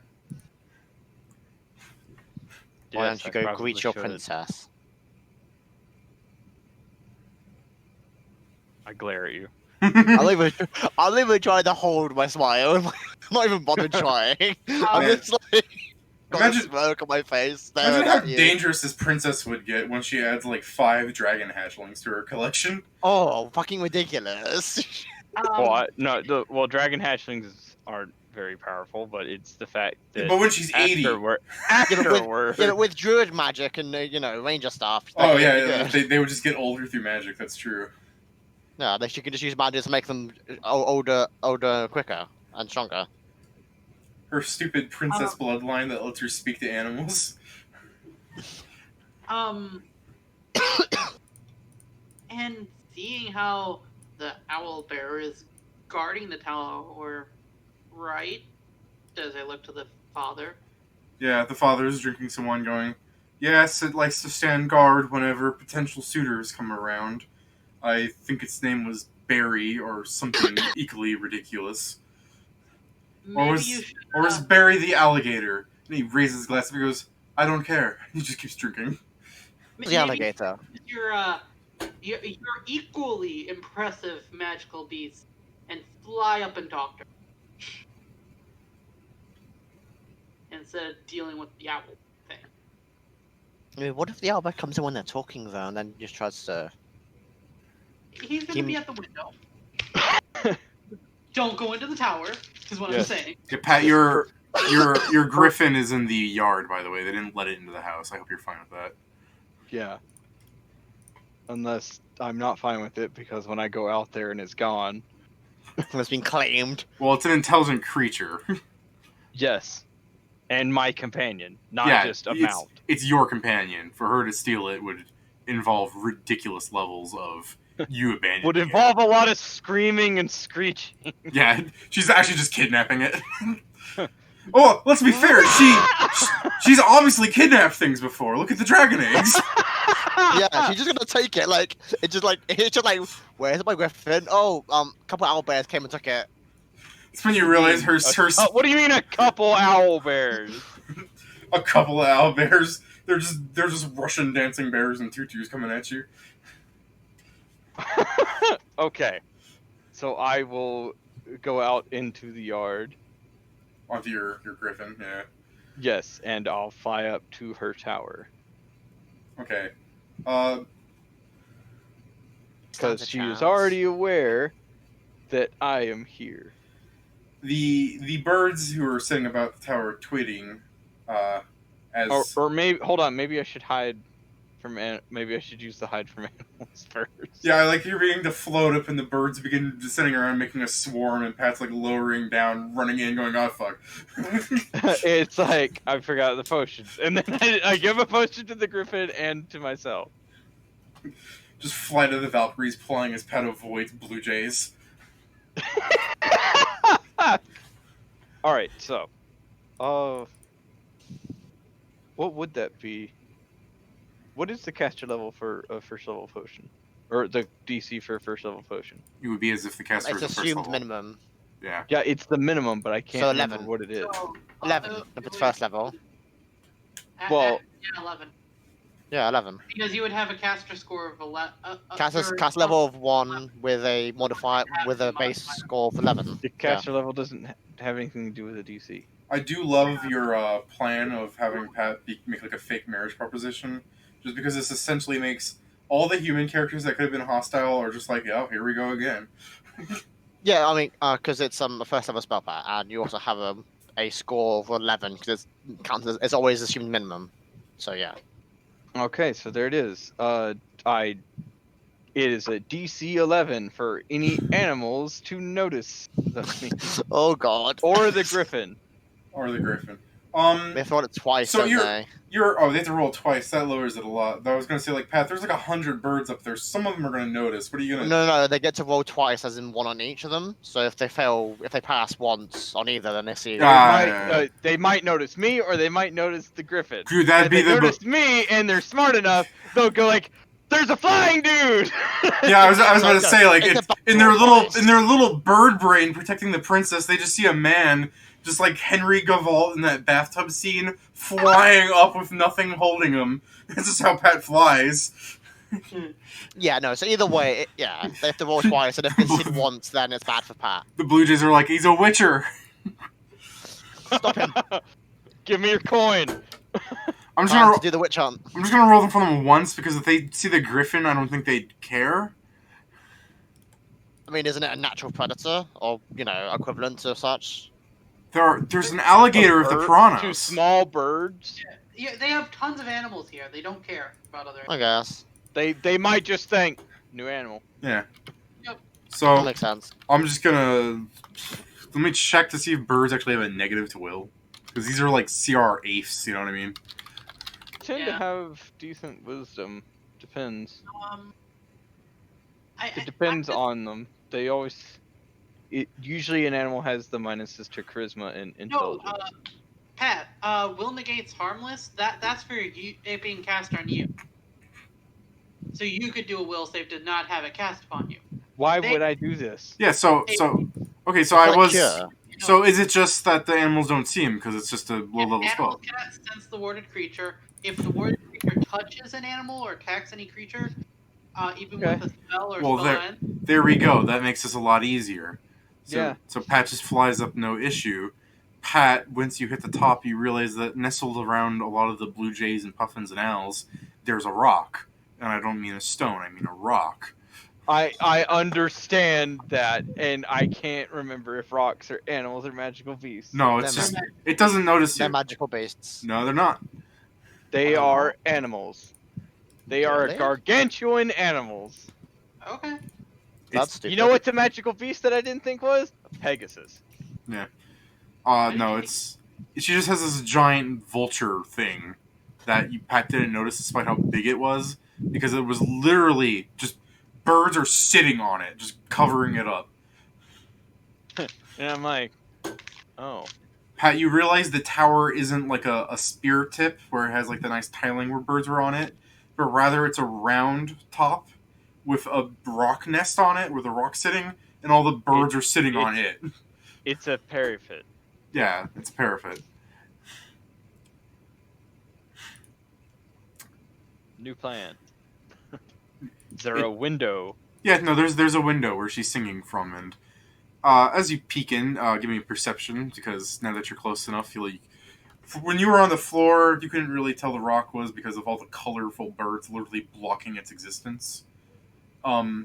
Why Yes, don't you I go probably greet your should. princess? I glare at you. I'll even try to hold my smile. I'm not even bothered trying. I'm Man. just like got a Imagine- smirk on my face. Imagine staring how at you. dangerous this princess would get when she adds like 5 dragon hatchlings to her collection. Oh, fucking ridiculous! Well, dragon hatchlings aren't very powerful, but it's the fact that But when she's 80, afterward, with druid magic and ranger stuff. oh they're yeah, good. they would just get older through magic. That's true. No, she can just use magic to make them older, quicker and stronger. Her stupid princess bloodline that lets her speak to animals. And seeing how the owlbear is guarding the tower, right? Does I look to the father? Yeah, the father is drinking some wine, going, "Yes, it likes to stand guard whenever potential suitors come around. I think its name was Barry or something equally ridiculous. Maybe Or you should. was Barry the alligator?" And he raises his glass and he goes, I don't care. He just keeps drinking. The alligator. Your equally impressive magical beasts and fly up and talk to her instead of dealing with the owl thing. I mean, what if the owlbear comes in when they're talking though, and then just tries to? He's gonna Him- be at the window. Don't go into the tower, is what I'm Yes. saying. Okay, Pat, your griffin is in the yard, by the way. They didn't let it into the house. I hope you're fine with that. Yeah. Unless I'm not fine with it because when I go out there and it's gone. Has been claimed. Well, it's an intelligent creature. Yes. And my companion, not Yeah, just a mount. It's your companion. For her to steal it would involve ridiculous levels of you abandoning Would it. involve a lot of screaming and screeching. Yeah, she's actually just kidnapping it. Oh, let's be fair. She's obviously kidnapped things before. Look at the dragon eggs. Yeah, she's just gonna take it. Like it's just like where's my griffin? Oh, a couple owlbears came and took it. It's when you realize her What do you mean a couple owl bears? a couple of owlbears. They're just Russian dancing bears in tutus coming at you. Okay. So I will go out into the yard. Onto your griffin, yeah. Yes, and I'll fly up to her tower. Okay. Because she is already aware that I am here. The birds who are sitting about the tower tweeting, as Or maybe, hold on, maybe I should hide from, maybe I should use the hide from animals first. yeah, I like you're beginning to float up and the birds begin sitting around making a swarm and Pat's like lowering down, running in, going, oh fuck. It's like, I forgot the potions. And then I give a potion to the griffin and to myself. Just Flight of the Valkyries playing as Pat avoids blue jays. Alright, so. What would that be? What is the caster level for a first level potion? Or the DC for a first level potion? It would be as if the caster It's was the first assumed level. minimum. Yeah. Yeah, it's the minimum, but I can't So remember 11. what it is. So, 11 if it's first level. Well- yeah, 11. Yeah, 11. Because you would have a caster score of 11. Cast level of 1 with a modifier with a base score of 11. The caster level doesn't have anything to do with the DC. I do love your plan of having Pat make like a fake marriage proposition, just because this essentially makes all the human characters that could have been hostile are just like, oh, here we go again. Yeah, I mean, because it's a first level spell pack, and you also have a score of 11 because it's always assumed minimum. So yeah. Okay, so there it is. It is a DC 11 for any animals to notice me. Oh god. Or the griffin. Or the griffin. They have to roll it twice, So don't they? they have to roll twice. That lowers it a lot. I was gonna say, like, Pat, there's like 100 birds up there. Some of them are gonna notice. What are you gonna? No, they get to roll twice, as in one on each of them. So if they pass once on either, then they see. They might notice me, or they might notice the griffin. Dude, that'd If be they the. notice me, and they're smart enough, they'll go like, "There's a flying dude!" Yeah, I was about to say, like, It's it's, a in their twice. little bird brain protecting the princess, they just see a man, just like Henry Gavault in that bathtub scene, flying up with nothing holding him. This is how Pat flies. Yeah, no. So either way, they have to roll twice, and if it's hit once, then it's bad for Pat. The Blue Jays are like, he's a witcher. Stop him. Give me your coin. I'm just Time gonna to do the witch hunt. roll them for them once because if they see the griffin, I don't think they'd care. I mean, isn't it a natural predator, or equivalent to such? There's an alligator with the Two piranhas. small birds. Yeah, they have tons of animals here. They don't care about other I guess They might just think new animal. Yeah. Yep. that So makes sense. I'm just gonna let me check to see if birds actually have a negative to will, because these are like CR apes. You know what I mean? Tend to Yeah. have decent wisdom. Depends. I It depends on them. They always. Usually an animal has the minuses to charisma and No, intelligence. Pat, will negates harmless. That's for it being cast on you. So you could do a will save to not have it cast upon you. Why they- would I do this? Yeah. So okay. So It's I like was cure. So is it just that the animals don't see him because it's just a low-level Animals spell? cannot sense the warded creature. If the warded creature touches an animal or attacks any creature, even Okay. with a spell or Well, spell end, there we go. That makes this a lot easier. So, Yeah. so Pat just flies up, no issue. Pat, once you hit the top, you realize that nestled around a lot of the blue jays and puffins and owls, there's a rock. And I don't mean a stone, I mean a rock. I understand that, and I can't remember if rocks are animals or magical beasts. No, it's They're just, it doesn't notice They're you. magical beasts. No, they're not. They Oh. are animals. They are Really? gargantuan animals. okay. That's stupid. You know what's a magical beast that I didn't think was? A Pegasus. No, she just has this giant vulture thing that Pat didn't notice despite how big it was, because it was literally just birds are sitting on it, just covering it up. And I'm like, oh. Pat, you realize the tower isn't like a spear tip where it has like the nice tiling where birds were on it, but rather it's a round top with a rock nest on it where the rock's sitting, and all the birds are sitting on it. It's a parapet. Yeah, it's a parapet. New plan. Is there a window? Yeah, no, there's a window where she's singing from, and as you peek in, give me a perception, because now that you're close enough, when you were on the floor, you couldn't really tell the rock was because of all the colorful birds literally blocking its existence.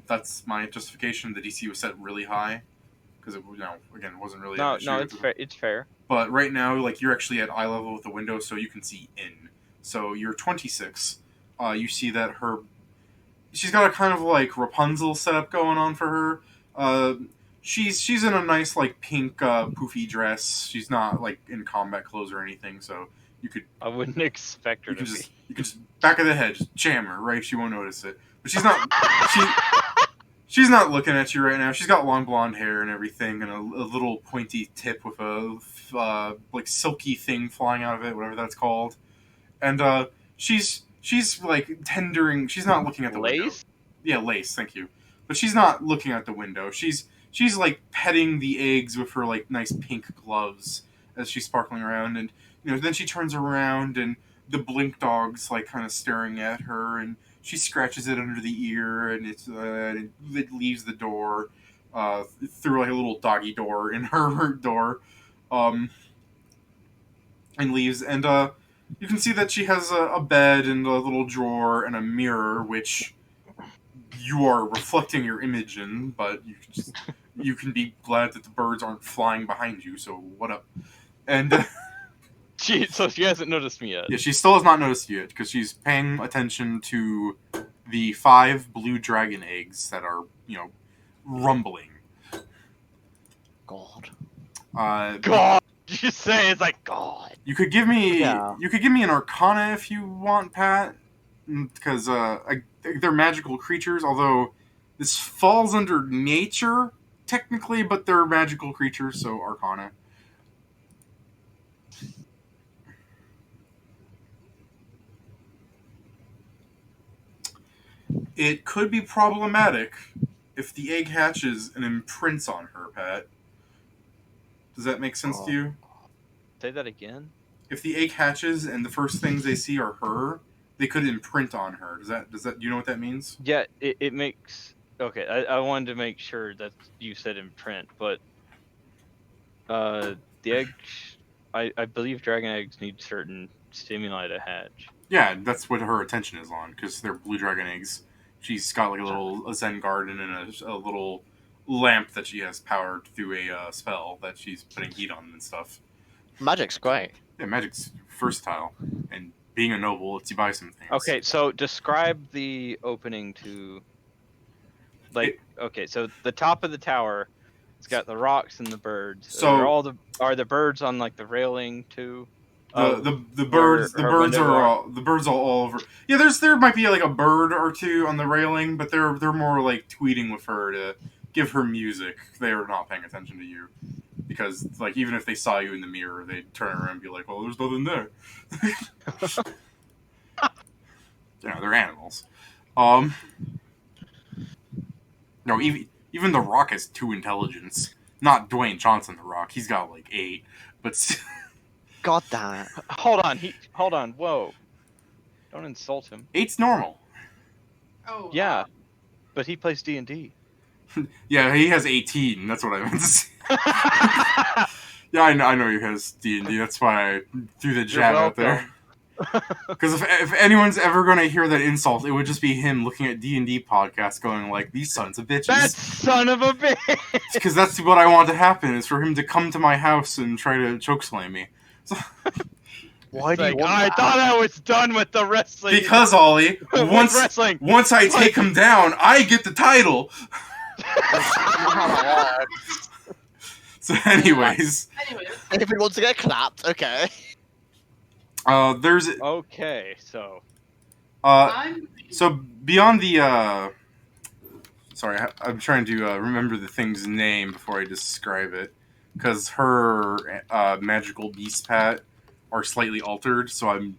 That's my justification. The DC was set really high because it, again, wasn't really an issue. No, it's fair. It's fair. But right now, like, you're actually at eye level with the window, so you can see in. So you're 26. You see that she's got a kind of like Rapunzel setup going on for her. She's in a nice like pink poofy dress. She's not like in combat clothes or anything, so I wouldn't expect her you to can be. just back of the head, just jam her, right? She won't notice it. But she's not looking at you right now. She's got long blonde hair and everything, and a little pointy tip with a like silky thing flying out of it, whatever that's called. And she's like tendering. She's not looking at the window. Lace? Yeah, lace. Thank you. But she's not looking at the window. She's like petting the eggs with her like nice pink gloves as she's sparkling around, and then she turns around and the blink dog's like kind of staring at her, and she scratches it under the ear, and it leaves the door through like a little doggy door in her door, and leaves. And you can see that she has a bed and a little drawer and a mirror, which you are reflecting your image in, but you can be glad that the birds aren't flying behind you. So what up? And So she hasn't noticed me yet. yeah, she still has not noticed you yet because she's paying attention to the 5 blue dragon eggs that are rumbling. God. God, you say it's like God. You could give me Yeah. an Arcana if you want, Pat, because they're magical creatures. Although this falls under nature technically, but they're magical creatures, so Arcana. It could be problematic if the egg hatches and imprints on her, Pat. Does that make sense to you? Say that again. If the egg hatches and the first things they see are her, they could imprint on her. Does that do you know what that means? Yeah, it makes. Okay, I wanted to make sure that you said imprint, but the eggs. I believe dragon eggs need certain stimuli to hatch. Yeah, that's what her attention is on, because they're blue dragon eggs. She's got like a Zen garden and a little lamp that she has powered through a spell that she's putting heat on and stuff. Magic's great. Yeah, magic's versatile, and being a noble lets you buy some things. Okay, so describe the opening to. Okay, so the top of the tower, it's got the rocks and the birds. So are the birds on like the railing too? The birds are all over. Yeah, there might be like a bird or two on the railing, but they're more like tweeting with her to give her music. They are not paying attention to you because like even if they saw you in the mirror, they'd turn around and be like, "Well, there's nothing there." They're animals. No, even the rock has 2 intelligence. Not Dwayne Johnson, The Rock. He's got like 8, but God damn it. Hold on. Whoa! Don't insult him. 8's normal. Oh, Yeah, but he plays D&D. Yeah, he has 18. That's what I meant to say. Yeah, I know he has D&D. That's why I threw the jab out there. Because if anyone's ever going to hear that insult, it would just be him looking at D&D podcasts going like, these sons of bitches. That son of a bitch! Because that's what I want to happen, is for him to come to my house and try to chokeslam me. So, Why do you want I that? thought I was done with the wrestling. because, Ollie, With wrestling. once I take him down, I get the title. So anyways, If he wants to get clapped, okay. there's Okay, so so beyond the sorry, I'm trying to remember the thing's name before I describe it, because her magical beast pat are slightly altered, so I'm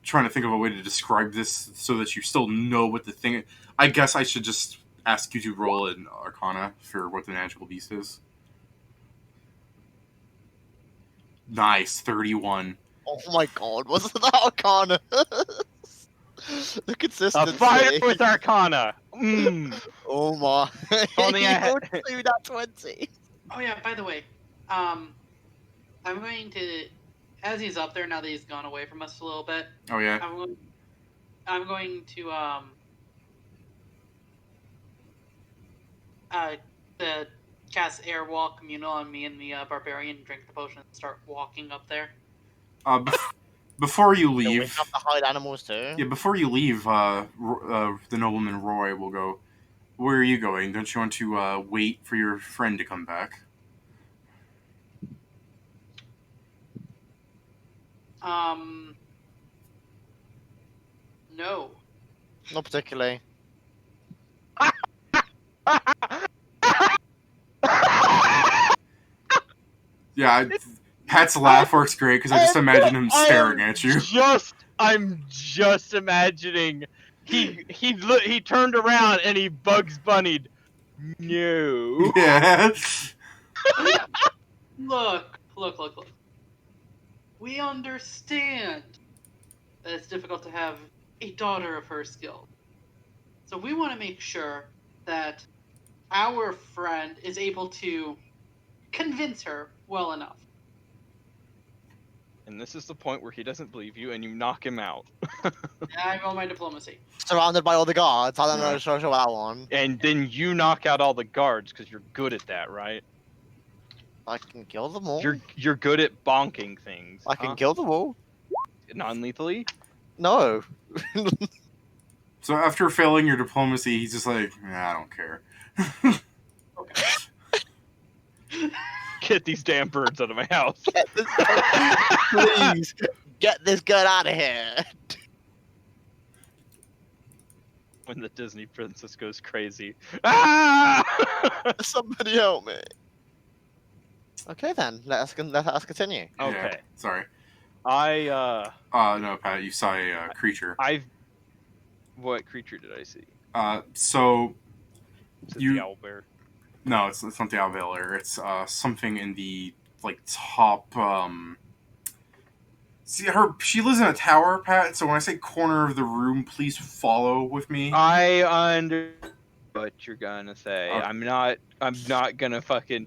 trying to think of a way to describe this so that you still know what the thing. I guess I should just ask you to roll an Arcana for what the magical beast is. Nice, 31. Oh my god, wasn't that Arcana? The consistency. a fire with Arcana. Oh my. Only I had- You do that 20. oh yeah. By the way, I'm going to, as he's up there now that he's gone away from us a little bit. Oh yeah. I'm going to the cast Airwalk Communal on me and the barbarian, drink the potion, and start walking up there. Before you Do we leave, have to hide animals too? yeah, before you leave, the nobleman Roy will go. Where are you going? Don't you want to wait for your friend to come back? No. Not particularly. Yeah, Pat's laugh works great because I just imagine him staring at you. I'm just imagining he turned around and he Bugs Bunnied. No. Yeah. Look. We understand that it's difficult to have a daughter of her skill. So we want to make sure that our friend is able to convince her well enough. And this is the point where he doesn't believe you and you knock him out. I roll my diplomacy. Surrounded by all the guards. I don't know sure about that one. And then you knock out all the guards because you're good at that, right? I can kill them all. You're good at bonking things. I can kill them all. Non-lethally? No. So after failing your diplomacy, he's just like, I don't care. Get these damn birds out of my house. Please get this girl out of here. When the Disney princess goes crazy. Ah! Somebody help me. Okay then, let us continue. Yeah, Okay. sorry. I No, Pat, you saw a creature. What creature did I see? So Is it You- the owlbear? no, it's not the Alveolar. It's something in the like top. See, she lives in a tower, Pat. So when I say corner of the room, please follow with me. I under what you're gonna say. Okay. I'm not gonna fucking.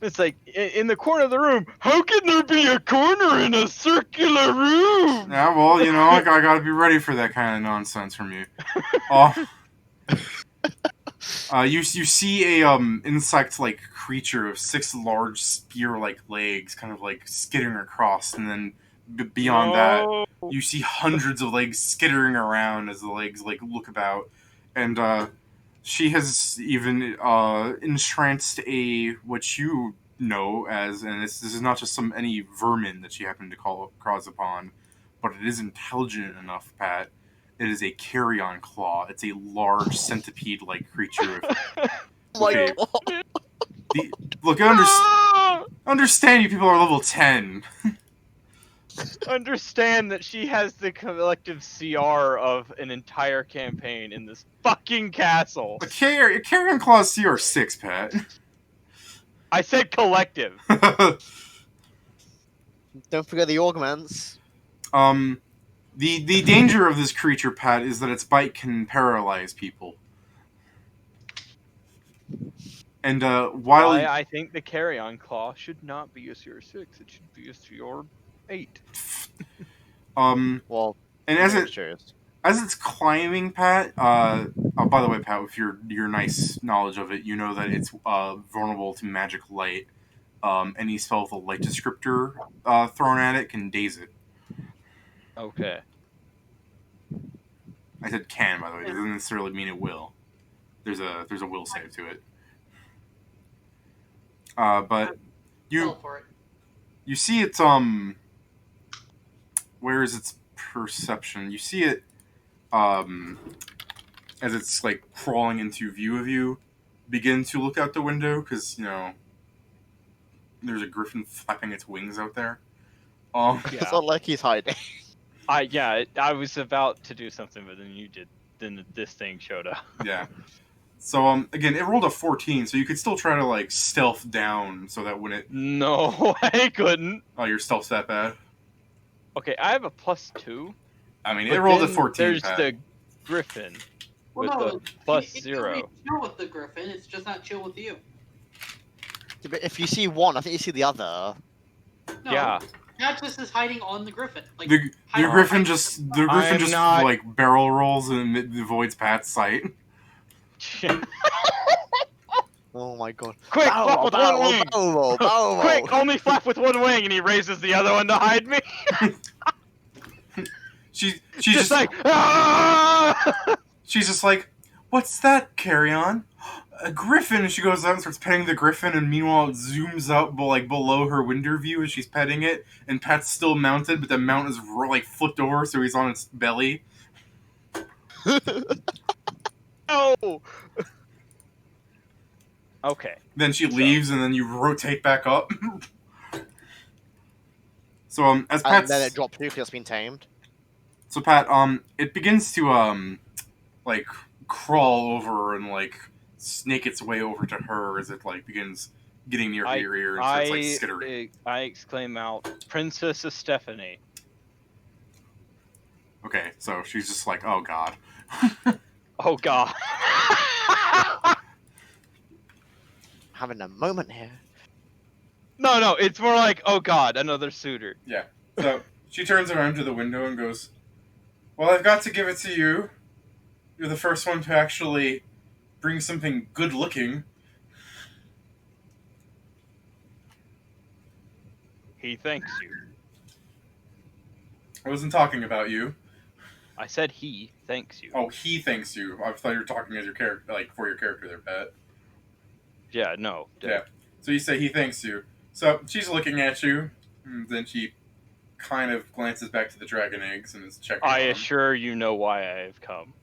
It's like in the corner of the room. How can there be a corner in a circular room? Yeah, well, you know, I gotta be ready for that kind of nonsense from you. You see a insect-like creature of 6 large spear-like legs, kind of like skittering across, and then beyond that, you see hundreds of legs skittering around as the legs like look about, and she has even entranced a what you know as, and this is not just any vermin that she happened to cross upon, but it is intelligent enough, Pat. It is a carrion claw. It's a large centipede-like creature. Oh my Okay. god. Look, I understand you people are level 10. Understand that she has the collective CR of an entire campaign in this fucking castle. A carrion claw is CR6, Pat. I said collective. Don't forget the augments. The danger of this creature, Pat, is that its bite can paralyze people. And while Why I think the carrion claw should not be a tier 6. It should be a tier 8. Well, and you know it's true. as it's climbing, Pat. Oh, by the way, Pat, with your nice knowledge of it, you know that it's vulnerable to magic light. Any spell with a light descriptor thrown at it can daze it. Okay. I said can, by the way. It doesn't necessarily mean it will. There's a will save to it. But Go for it. you see it. Where is its perception? You see it. As it's like crawling into view of you, begin to look out the window because there's a griffin flapping its wings out there. It's not like he's hiding. I was about to do something, but then you did. Then this thing showed up. Yeah. So again, it rolled a 14, so you could still try to like stealth down so that when it. No, I couldn't. Oh, your stealth's that bad. Okay, I have a +2. I mean, But it rolled a then 14. There's Pat. the griffin with the it +0. can be chill with the griffin. It's just not chill with you. But if you see one, I think you see the other. No, Yeah. Not just is hiding on the griffin. Like The hiding- griffin just I'm not- like barrel rolls and it avoids Pat's sight. Oh my god. Quick, Bow flap roll, with bow one roll, wing! bow roll, bow roll. Quick, only flap with one wing, and he raises the other one to hide me. She's Just like, ah! she's just like, what's that? Carry on. A griffin. And she goes out and starts petting the griffin, and meanwhile it zooms up like below her window view as she's petting it, and Pat's still mounted, but the mount is like flipped over, so he's on its belly. No. Okay. Then she leaves, and then you rotate back up. So as And Pat's then it drops you because it's been tamed. so Pat it begins to like crawl over and like snake its way over to her as it like begins getting near your ear and starts like skittering. I exclaim out, Princess Stephanie. Okay, so she's just like, oh god. Oh god. Having a moment here. No, it's more like, oh god, another suitor. Yeah. So she turns around to the window and goes, well, I've got to give it to you. You're the first one to actually bring something good looking. He thanks you. I wasn't talking about you. I said he thanks you. Oh, he thanks you. I thought you were talking as your character, like for your character there, Pat. Yeah, no. Yeah. So you say he thanks you. So she's looking at you, and then she kind of glances back to the dragon eggs and is checking. I on them. assure you know why I have come.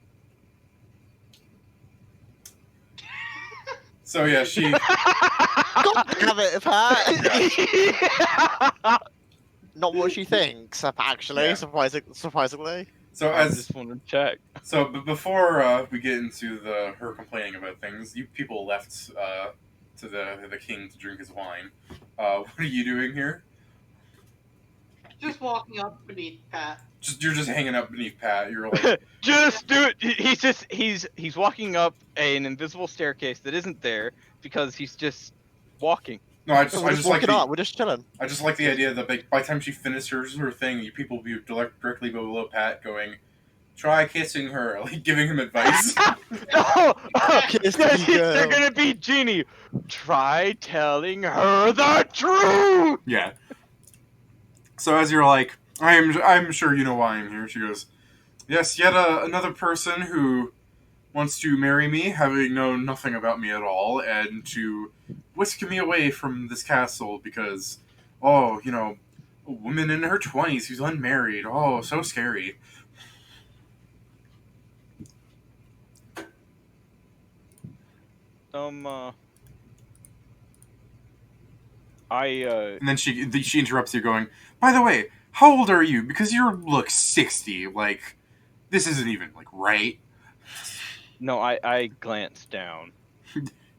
So yeah, she. God damn it, Pat! Not what she thinks, actually, Yeah. surprisingly. So I as just want to check. so, but before we get into her complaining about things, you people left to the king to drink his wine. What are you doing here? Just walking up beneath Pat. You're just hanging up beneath Pat. You're like, Just do it. He's walking up an invisible staircase that isn't there because he's just walking. no, I We're just just like walking up, we're just chilling. I just like the idea that by the time she finishes her thing, you people will be directly below Pat going, try kissing her, like giving him advice. No, Kiss me, they're girl. gonna be Genie. Try telling her the truth. Yeah. So as you're like, I'm sure you know why I'm here. She goes, yes, yet another person who wants to marry me, having known nothing about me at all, and to whisk me away from this castle because, oh, a woman in her 20s who's unmarried. Oh, so scary. And then she interrupts you, going, by the way, how old are you? Because you look 60. Like, this isn't even, like, right. No, I glanced down.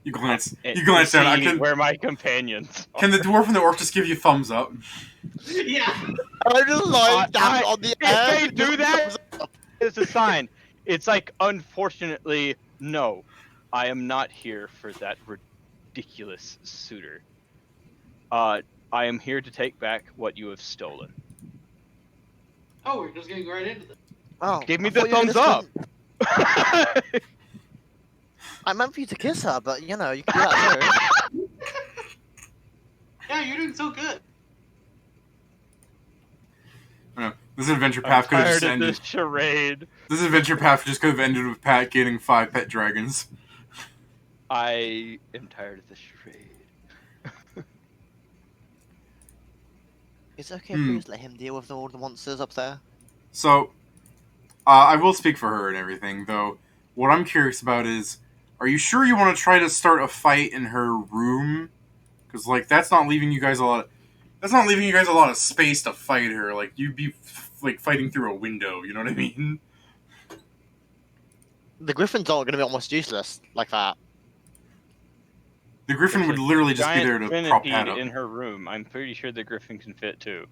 You glance. And You glance down. see where my companions are. Can the dwarf and the orc just give you thumbs up? Yeah. I just like that on the air. If they do that, it's a sign. It's like, unfortunately, no. I am not here for that ridiculous suitor. I am here to take back what you have stolen. Oh, we're just getting right into this. Oh, Give me I the thought you were thumbs gonna up. spend- I meant for you to kiss her, but you know, you can do that too. Yeah, you're doing so good. This adventure I'm path could have tired just of ended. this charade. This adventure path just could have ended with Pat getting 5 pet dragons. I am tired of this charade. It's okay, please let him deal with all the monsters up there. So, I will speak for her and everything, though. What I'm curious about is, are you sure you want to try to start a fight in her room? Because, like, that's not leaving you guys a lot. That's not leaving you guys a lot of space to fight her. Like, you'd be like fighting through a window. You know what I mean? The griffins are going to be almost useless like that. The griffin There's would a literally just be there to prop Pat Centipede up. in her room. I'm pretty sure the griffin can fit too.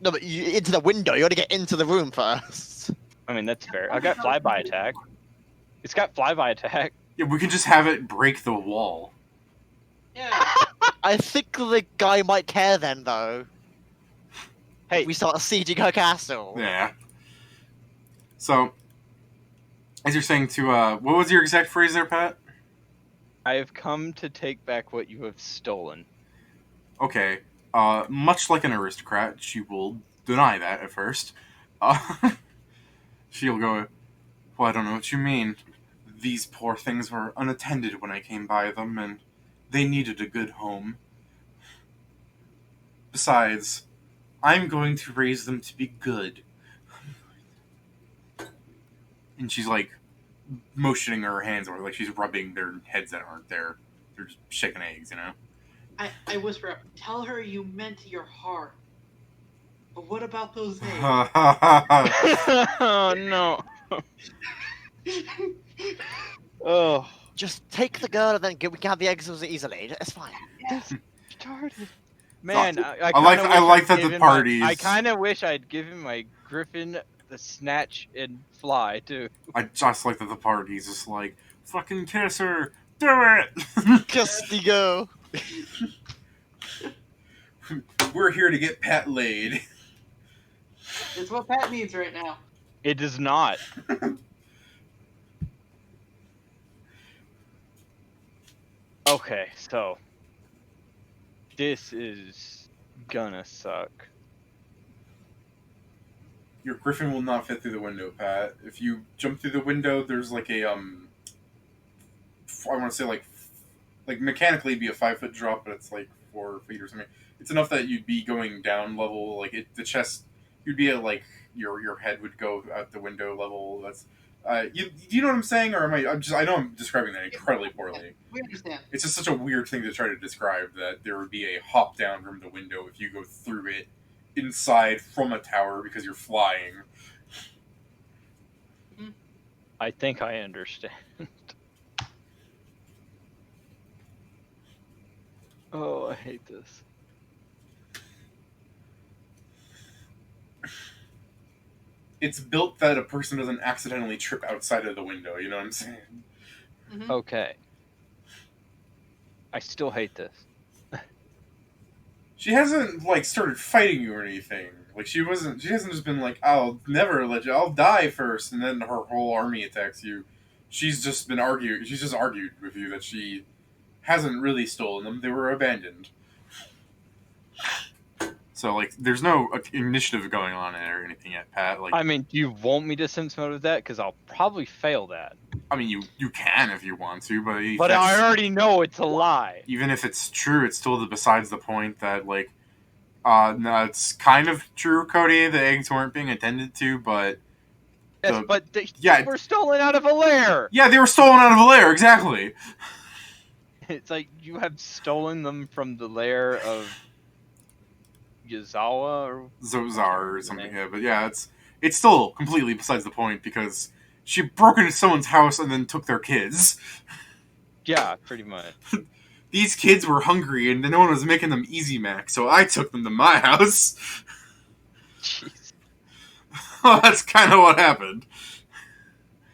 No, but into the window. You got to get into the room first. I mean, that's fair. I got flyby attack. It's got flyby attack. Yeah, we can just have it break the wall. Yeah. I think the guy might care then, though. Hey, We start sieging her castle. Yeah. So, as you're saying to, what was your exact phrase there, Pat? I have come to take back what you have stolen. Okay. Much like an aristocrat, she will deny that at first. She'll go, well, I don't know what you mean. These poor things were unattended when I came by them, and they needed a good home. Besides, I'm going to raise them to be good. And she's like motioning her hands over, like she's rubbing their heads that aren't there. They're just shaking eggs, you know? I whisper up, tell her you meant your heart. But what about those eggs? Oh no. Oh. Just take the girl and then we can have the eggs easily. It's fine. Started. Man, I like that the parties. I kind of wish I'd given my griffin the snatch and fly too. I just like that the party's just like, fucking kiss her, do it! Castigo. We're here to get Pat laid. It's what Pat needs right now. It does not. Okay, so this is gonna suck. Your griffin will not fit through the window, Pat. If you jump through the window, there's like a, I want to say like mechanically it'd be a 5-foot drop, but it's like 4 feet or something. It's enough that you'd be going down level, like the chest, you'd be at like, your head would go out the window level. That's, you know what I'm saying? Or I know I'm describing that incredibly poorly. We understand. It's just such a weird thing to try to describe, that there would be a hop down from the window if you go through it inside from a tower because you're flying. I think I understand. Oh, I hate this. It's built that a person doesn't accidentally trip outside of the window, you know what I'm saying? Mm-hmm. Okay. I still hate this. She hasn't, like, started fighting you or anything. Like, she hasn't just been like, I'll never let you, I'll die first, and then her whole army attacks you. She's just argued with you that she hasn't really stolen them, they were abandoned. So, like, there's no initiative going on or anything yet, Pat. Like, I mean, do you want me to sense motive that? Because I'll probably fail that. I mean, you can if you want to, but But I already know it's a lie. even if it's true, it's still besides the point that, like, no, it's kind of true, Cody. The eggs weren't being attended to, but Yes, but they yeah. were stolen out of a lair. yeah, they were stolen out of a lair. Exactly. It's like you have stolen them from the lair of Yazawa or Zozar or something. Yeah, but yeah, it's still completely besides the point because she broke into someone's house and then took their kids. Yeah, pretty much. These kids were hungry and no one was making them Easy Mac, so I took them to my house. Jeez. Well, that's kind of what happened.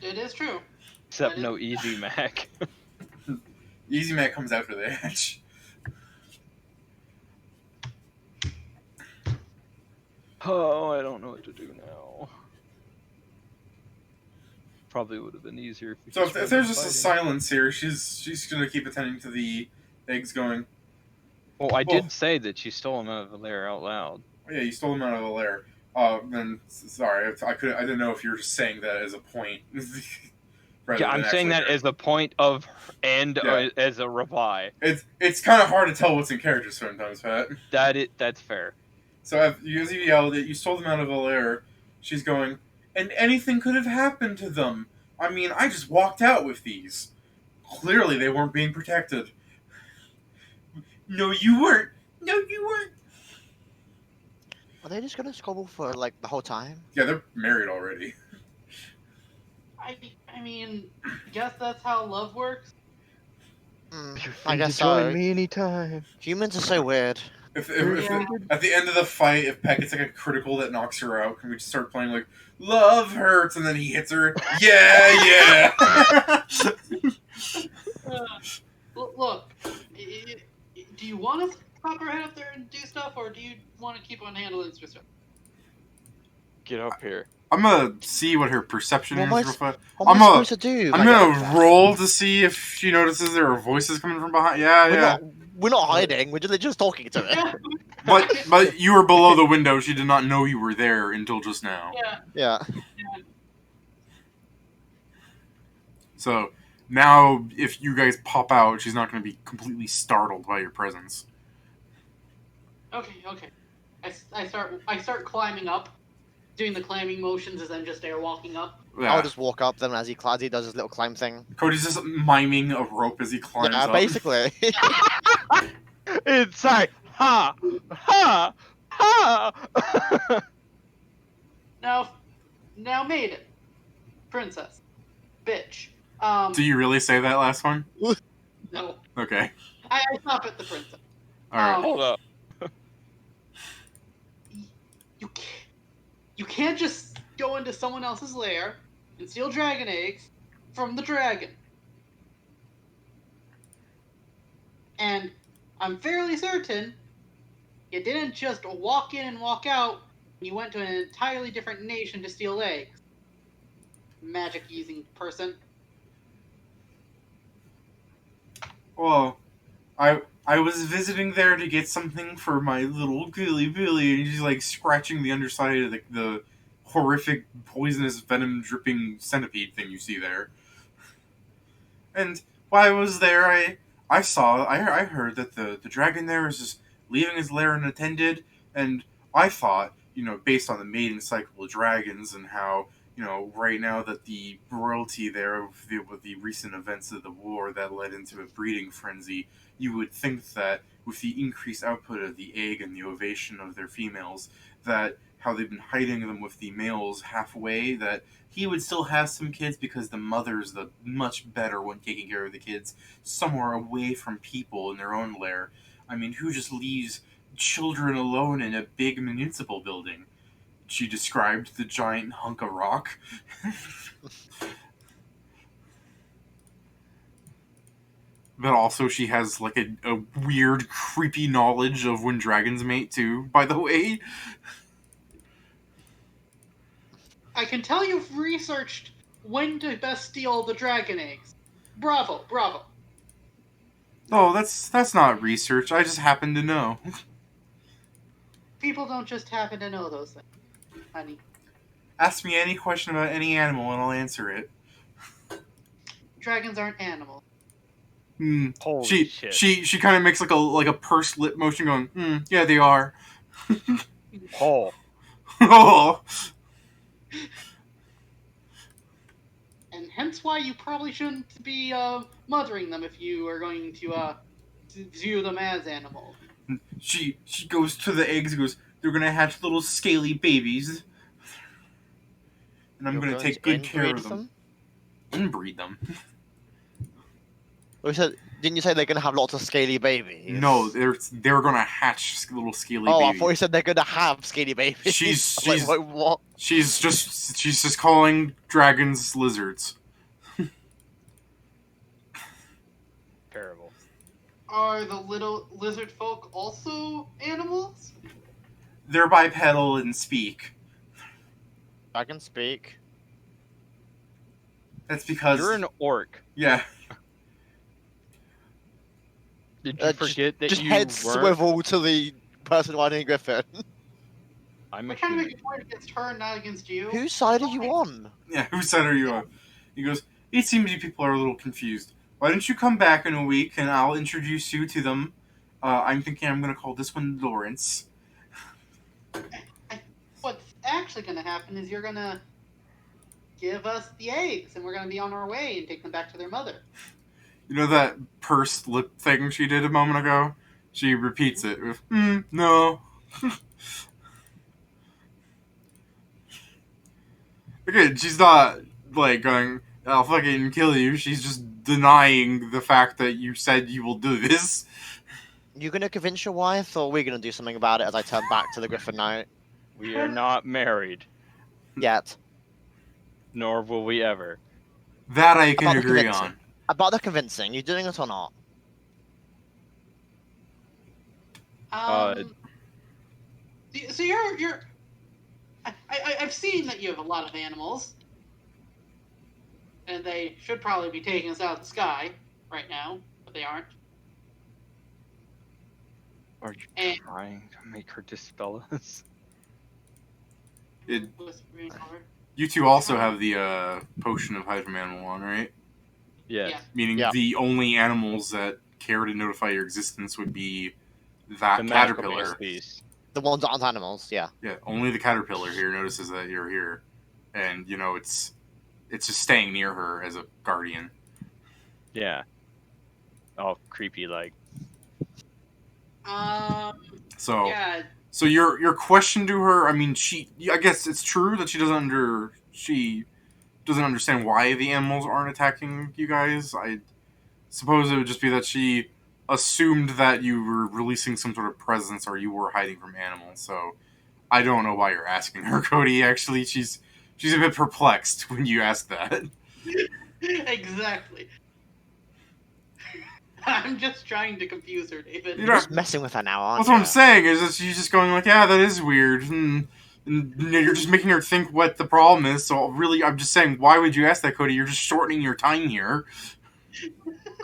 It is true. Except That is- no Easy Mac. Easy Mac comes after the hatch. Oh, I don't know what to do now. Probably would have been easier if we So just if went there's just a fighting. silence here, she's gonna keep attending to the eggs going, Well, I Well- did say that she stole them out of the lair out loud. oh yeah, you stole them out of the lair. Then, sorry, I didn't know if you were just saying that as a point. rather Yeah, than I'm saying actually that character. as a point of and Yeah. as a reply. It's kind of hard to tell what's in character sometimes, Pat. That's fair. So as you yell that you stole them out of the lair, she's going, and anything could have happened to them. I mean, I just walked out with these. Clearly, they weren't being protected. No, you weren't. No, you weren't. Are they just gonna squabble for like the whole time? Yeah, they're married already. I mean, guess that's how love works. I guess so. me anytime. Humans are so weird. If Yeah. at the end of the fight, if Peck gets like a critical that knocks her out, can we just start playing like "Love Hurts" and then he hits her? Yeah, yeah. Look, do you want us to pop our head up there and do stuff, or do you want to keep on handling stuff? Get up here. I'm gonna see what her perception What is. am I Real fast. What am I supposed to do? if I'm I get gonna like that? roll to see if she notices there are voices coming from behind. Yeah, We're yeah. not. We're not hiding. We're just talking to her. But you were below the window. She did not know you were there until just now. Yeah. Yeah. So now, if you guys pop out, she's not going to be completely startled by your presence. Okay. I start climbing up, doing the climbing motions as I'm just there walking up. Yeah. I'll just walk up then as he does his little climb thing. Cody's just miming a rope as he climbs Yeah, up. basically. It's like ha ha ha. Now, maiden, princess, bitch. Do you really say that last one? No, Okay. I stop at the princess. All right. Hold up. You can't just go into someone else's lair and steal dragon eggs from the dragon. And I'm fairly certain you didn't just walk in and walk out. You went to an entirely different nation to steal eggs. Magic using person. Well, I was visiting there to get something for my little Billy, and she's like scratching the underside of the horrific poisonous venom dripping centipede thing you see there. And while I was there, I heard that the dragon there is just leaving his lair unattended, and I thought, based on the mating cycle of dragons and how, right now that the royalty there with the recent events of the war that led into a breeding frenzy, you would think that with the increased output of the egg and the ovation of their females, that how they've been hiding them with the males halfway, that he would still have some kids because the mother's the much better one taking care of the kids somewhere away from people in their own lair. I mean, who just leaves children alone in a big municipal building? She described the giant hunk of rock. But also she has like a weird, creepy knowledge of when dragons mate too, by the way. I can tell you've researched when to best steal the dragon eggs. Bravo. Oh, that's not research. I just happen to know. People don't just happen to know those things, honey. Ask me any question about any animal and I'll answer it. Dragons aren't animals. Holy shit. She kind of makes like a pursed lip motion, going, yeah, they are. Oh. Oh. And hence why you probably shouldn't be mothering them if you are going to view them as animals. She goes to the eggs and goes, they're gonna hatch little scaly babies. And I'm You're gonna going take to good care inbreed of them. Inbreed them. We said, didn't you say they're gonna have lots of scaly babies? No, they're gonna hatch little scaly Oh, I babies. thought you said they're gonna have scaly babies. She's I was like, wait, what? she's just calling dragons lizards. Terrible. Are the little lizard folk also animals? They're bipedal and speak. I can speak. That's because You're an orc. yeah. Did you forget that Just you head weren't? swivel to the person riding a griffin. I'm a We're trying to human. make a point against her, not against you. Whose side are you on? Yeah, whose side are you on? He goes, it seems you people are a little confused. Why don't you come back in a week and I'll introduce you to them. I'm thinking I'm going to call this one Lawrence. What's actually going to happen is you're going to give us the eggs, and we're going to be on our way and take them back to their mother. You know that pursed lip thing she did a moment ago? She repeats it with, no. Again, she's not, like, going, I'll fucking kill you. She's just denying the fact that you said you will do this. You gonna convince your wife, or are we gonna do something about it as I turn back to the Griffin Knight? We are not married, Yet. nor will we ever. That I can About the agree convincing. on. About the convincing, you doing it or not? So you're. I've seen that you have a lot of animals, and they should probably be taking us out of the sky right now, but they aren't. Are you And- trying to make her dispel us? Whispering over. You two also have the potion of Hydroman on, right? Yes. Yeah. Meaning Yeah. the only animals that care to notify your existence would be that The magical caterpillar. beast. The ones that aren't animals, yeah. Yeah, only the caterpillar here notices that you're here, and you know it's just staying near her as a guardian. Yeah. All creepy like. So, Yeah. so your question to her, I mean, I guess it's true that she doesn't understand why the animals aren't attacking you guys. I suppose it would just be that she assumed that you were releasing some sort of presence or you were hiding from animals. So I don't know why you're asking her, Cody. Actually, she's a bit perplexed when you ask that. Exactly. I'm just trying to confuse her, David. You're You're just messing with her now, aren't That's you? what I'm saying, is that she's just going like, yeah, that is weird. And you're just making her think what the problem is. So really, I'm just saying, why would you ask that, Cody? You're just shortening your time here.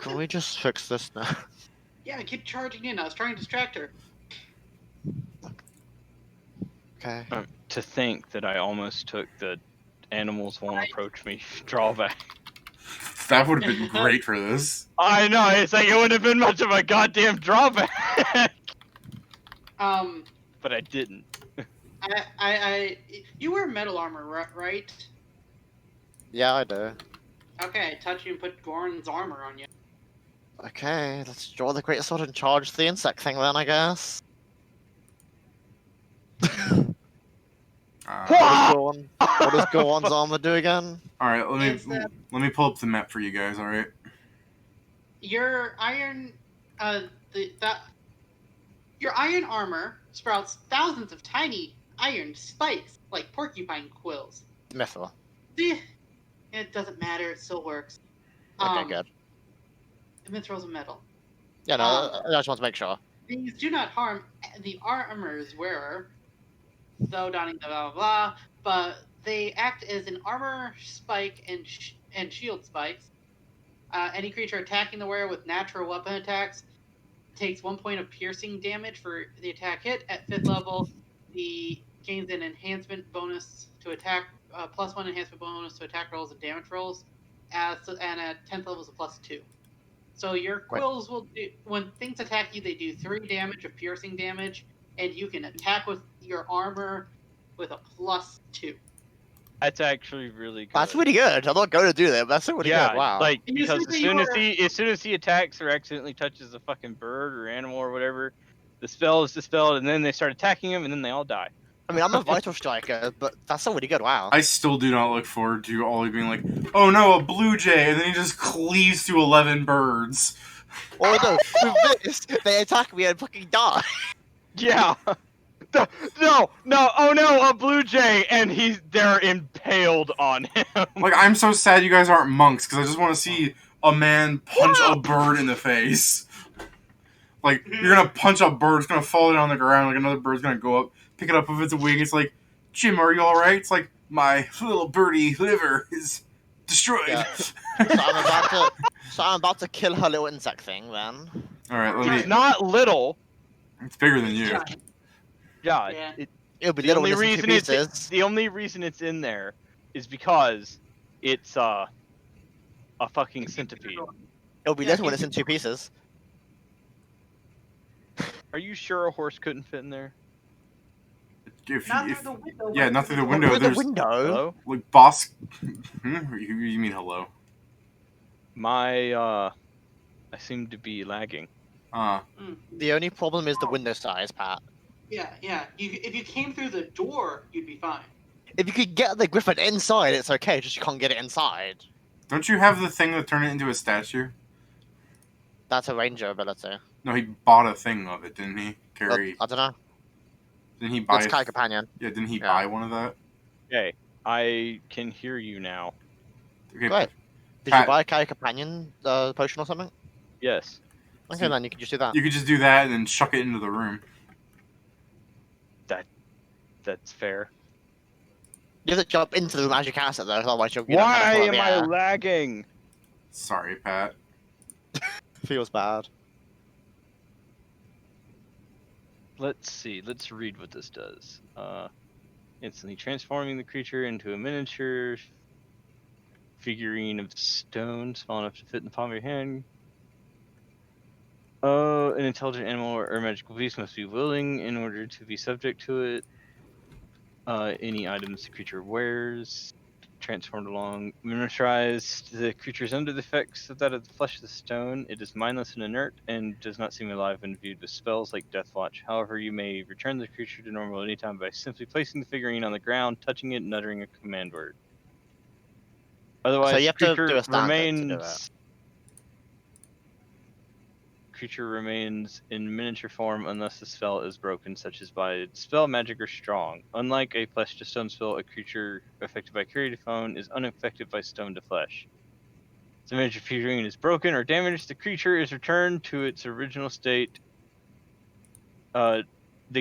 Can we just fix this now? Yeah, keep charging in. I was trying to distract her. Okay. To think that I almost took the animals won't approach me drawback. That would have been great for this. I know, it's like it wouldn't have been much of a goddamn drawback. But I didn't. You wear metal armor, right? Yeah, I do. Okay, I touch you and put Goran's armor on you. Okay, let's draw the great sword and charge the insect thing then, I guess. What does Goron's armor do again? All right, It's, let me pull up the map for you guys. All right. Your iron, your iron armor sprouts thousands of tiny iron spikes like porcupine quills. Mithril. See, it doesn't matter. It still works. Okay, good. The mithril's a metal. Yeah, no, I just want to make sure. These do not harm the armor's wearer, though donning the blah blah blah. But they act as an armor spike and shield spikes. Any creature attacking the wearer with natural weapon attacks takes 1 point of piercing damage for the attack hit. At 5th level, the gains an enhancement bonus to attack, +1 enhancement bonus to attack rolls and damage rolls, and at 10th level is a +2. So your quills will do, when things attack you, they do 3 damage of piercing damage, and you can attack with your armor with a +2. That's actually really good. That's really good. I'm not going to do that, but that's really yeah, good. Wow. like And you because said that as soon as he attacks or accidentally touches a fucking bird or animal or whatever, the spell is dispelled, and then they start attacking him, and then they all die. I mean, I'm a vital striker, but that's still really good. Wow. I still do not look forward to Ollie being like, "Oh no, a blue jay," and then he just cleaves to 11 birds. Oh no, with this, they attack me and fucking die. Yeah. No, oh no, a blue jay, and they're impaled on him. Like, I'm so sad you guys aren't monks, because I just want to see a man punch a bird in the face. Like, you're gonna punch a bird, it's gonna fall down on the ground, like another bird's gonna go up, pick it up with its wing, it's like, Jim, are you alright? It's like, my little birdie liver is destroyed. Yeah. So I'm about to kill her little insect thing then. Alright, It's not little. It's bigger than you. Yeah. Yeah. It'll be The little only when it's in two reason pieces. the only reason it's in there is because it's a fucking centipede. It'll be Yeah, little when he's- it's in two pieces. Are you sure a horse couldn't fit in there? Not through the window. Yeah, not through the window. Through the There's window. Hello? like boss. You mean hello? I seem to be lagging. The only problem is the window size, Pat. Yeah. If you came through the door, you'd be fine. If you could get the griffin inside, it's okay. Just you can't get it inside. Don't you have the thing that turned it into a statue? That's a ranger ability. No, he bought a thing of it, didn't he? Carrie, I don't know. didn't he buy? It's Kai Companion. Yeah, didn't he Yeah. buy one of that? Okay, I can hear you now. Okay, Great. Did Pat- you buy a Kai Companion potion or something? Yes. Okay, So- then you can just do that. you could just do that and then chuck it into the room. That's fair. You have to jump into the room as you cast it, though, otherwise you'll get Why am I lagging? Sorry, Pat. Feels bad. Let's see. Let's read what this does. Instantly transforming the creature into a miniature figurine of stone, small enough to fit in the palm of your hand. An intelligent animal or magical beast must be willing in order to be subject to it. Any items the creature wears, transformed along, miniaturized. The creature is under the effects of that of the flesh of the stone. It is mindless and inert, and does not seem alive when viewed with spells like Death Watch. However, you may return the creature to normal anytime by simply placing the figurine on the ground, touching it, and uttering a command word. Otherwise, So you have to creature do a standard to do remains. Creature remains in miniature form unless the spell is broken, such as by spell, magic, or strong. Unlike a flesh to stone spell, a creature affected by creative phone is unaffected by stone to flesh. If the miniature figurine is broken or damaged, the creature is returned to its original state. The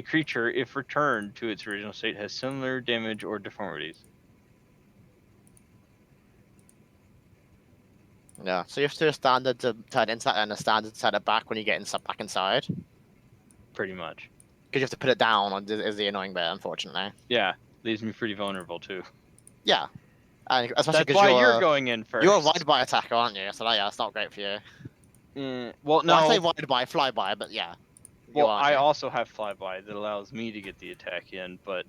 creature, if returned to its original state, has similar damage or deformities. Yeah, so you have to do a standard to turn inside and a standard to turn it back when you get back inside. Pretty much. Because you have to put it down, is the annoying bit, unfortunately. Yeah, leaves me pretty vulnerable too. Yeah. And especially That's because why you're going in first. you're a ride-by attacker, aren't you? So yeah, it's not great for you. Well, no. Well, I say ride-by, fly-by, but yeah. You Well, aren't I you? also have flyby that allows me to get the attack in, but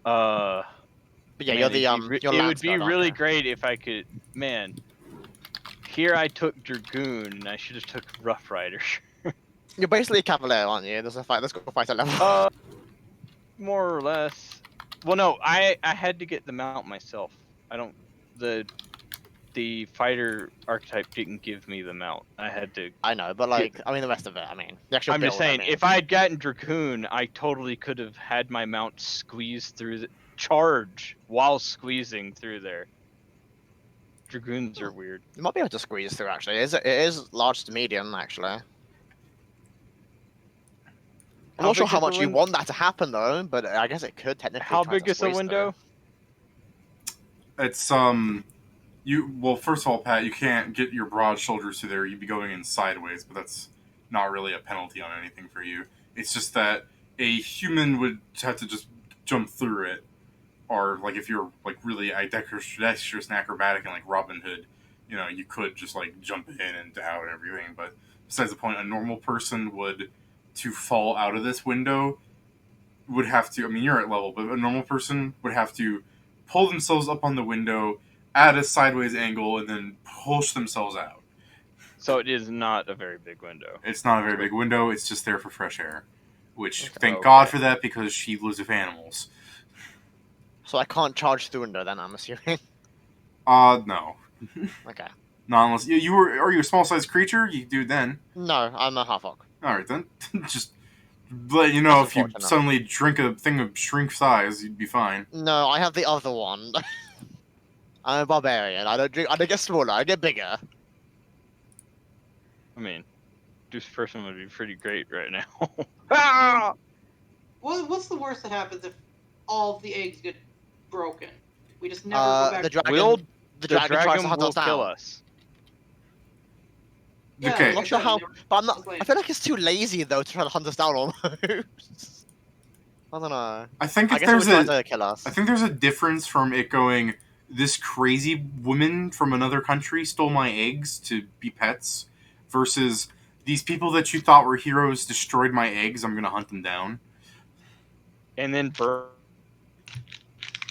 But yeah, man, you're the it you're would Lance be guard, aren't really you? great if I could. Man, here I took dragoon, and I should have took rough rider. You're basically a cavalier, aren't you? There's a fight. Let's go fight at level. More or less. Well, no, I had to get the mount myself. I don't the fighter archetype didn't give me the mount. I had to. I know, but like, I mean, the rest of it. I mean, the actual I'm just build, I saying, mean. if I had gotten dragoon, I totally could have had my mount squeeze through the charge while squeezing through there. Dragoons are weird. You might be able to squeeze through. Actually, it is large to medium. Actually, I'm How not sure big how is the much you win- want that to happen though, but I guess it could technically. How try big to is the squeeze window? It's well, first of all, Pat, you can't get your broad shoulders through there. You'd be going in sideways, but that's not really a penalty on anything for you. It's just that a human would have to just jump through it, or like if you're like really dexterous and acrobatic and like Robin Hood, you know, you could just like jump in and out and everything. But besides the point, a normal person would to fall out of this window would have to. I mean, you're at level, but a normal person would have to pull themselves up on the window at a sideways angle and then push themselves out. So it is not a very big window. It's not a very big window. It's just there for fresh air. which Okay. thank God for that because she lives with animals. So I can't charge through window then, I'm assuming. No. Okay. Not unless are you a small sized creature? You do then. No, I'm a half-orc. Alright then. Just let you know That's if you unfortunate. suddenly drink a thing of shrink size, you'd be fine. No, I have the other one. I'm a barbarian. I don't get smaller, I get bigger. I mean, this person would be pretty great right now. Ah! What's the worst that happens if all of the eggs get broken? We just never go back. The dragon. Will The the dragon tries to dragon hunt will us kill down. us. Yeah, Okay. I'm not sure I said, we how, never- but I'm not. just like- I feel like it's too lazy though to try to hunt us down almost. I don't know. I think I if guess it there's was trying a to kill us. I think there's a difference from it going, this crazy woman from another country stole my eggs to be pets, versus these people that you thought were heroes destroyed my eggs, I'm gonna hunt them down. And then burn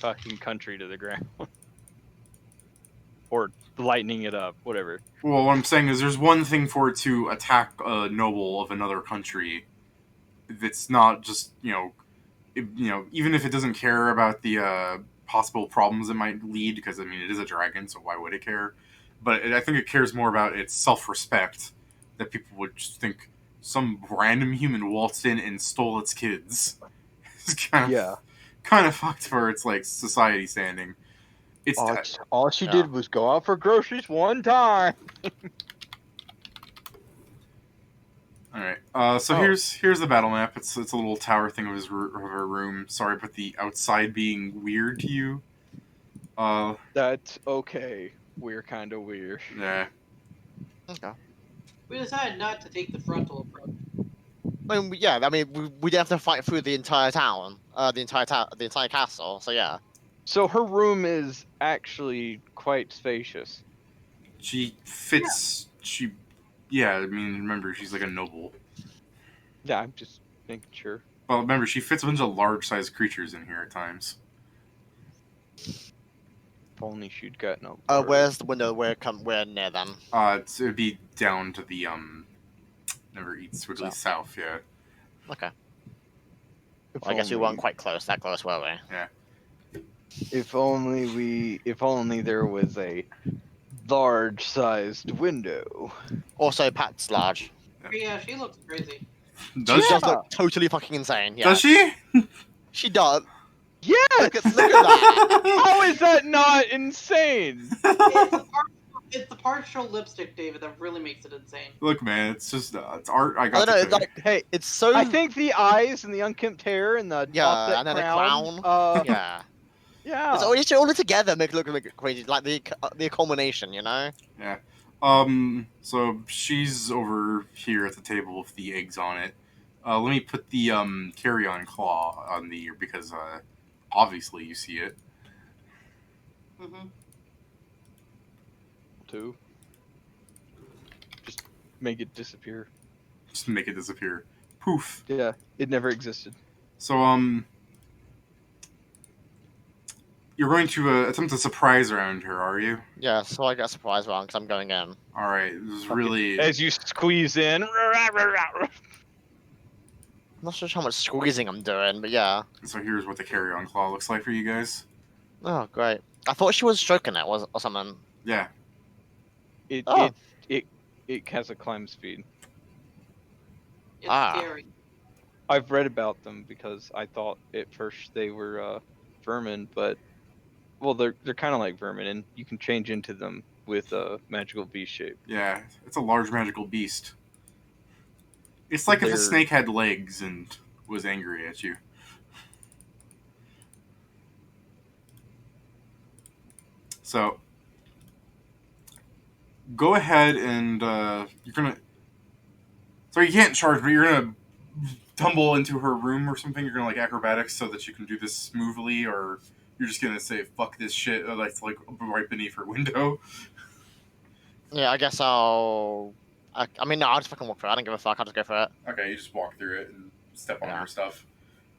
fucking country to the ground. Or lightening it up, whatever. Well, what I'm saying is there's one thing for it to attack a noble of another country that's not just, even if it doesn't care about the possible problems it might lead, because, I mean, it is a dragon, so why would it care? But I think it cares more about its self-respect, that people would just think some random human waltzed in and stole its kids. It's kind of fucked for its, like, society standing. It's All she Yeah. did was go out for groceries one time. all right. So Oh. here's the battle map. It's a little tower thing of her room. Sorry about the outside being weird to you. That's okay. We're kind of weird. Yeah. Okay. We decided not to take the frontal approach. I mean, yeah. I mean, we didn't have to fight through the entire town, the entire castle. So yeah. So her room is actually quite spacious. She fits. Yeah. I mean, remember, she's like a noble. Yeah, I'm just making sure. Well, remember, she fits a bunch of large-sized creatures in here at times. If only she'd gotten a Where's the window? We're near them. It'd be down to the Never Eats Swiggly South. Yeah. Okay. If Well, I guess we only- weren't quite that close, were we? If only there was a large-sized window. Also, Pat's large. Yeah, she looks crazy. Does She she? does look totally fucking insane. Yeah. Does she? She does. Yes! Look at that. How is that not insane? It's the partial lipstick, David, that really makes it insane. Look, man, it's just it's art. I I got don't know. to It's say. like Hey, it's so. I think the eyes and the unkempt hair and the Yeah, top and then the crown. yeah. Yeah. It's all together make it look like crazy, like the culmination, you know. So she's over here at the table with the eggs on it. Let me put the carry-on claw on the because obviously you see it. Mm-hmm. Two. Just make it disappear. Just make it disappear. Poof. Yeah, it never existed. So you're going to attempt to surprise around her, are you? Yeah, so I get surprised wrong because I'm going in. All right. This is really. As you squeeze in. I'm not sure how much squeezing I'm doing, but yeah. So here's what the carry-on claw looks like for you guys. Oh, great. I thought she was stroking it, or something. Yeah. It Oh. it has a climb speed. It's Ah. scary. I've read about them because I thought at first they were vermin, but well, they're kind of like vermin, and you can change into them with a magical beast shape. Yeah. It's a large magical beast. It's like if a They're- snake had legs and was angry at you. So, go ahead and you're gonna. Sorry, you can't charge, but you're gonna tumble into her room or something. You're gonna like acrobatics so that you can do this smoothly, or you're just gonna say "fuck this shit" like right beneath her window. Yeah, I guess I'll. I mean, no, I'll just fucking walk through it. I don't give a fuck. I'll just go for it. Okay, you just walk through it and step on Yeah. her stuff.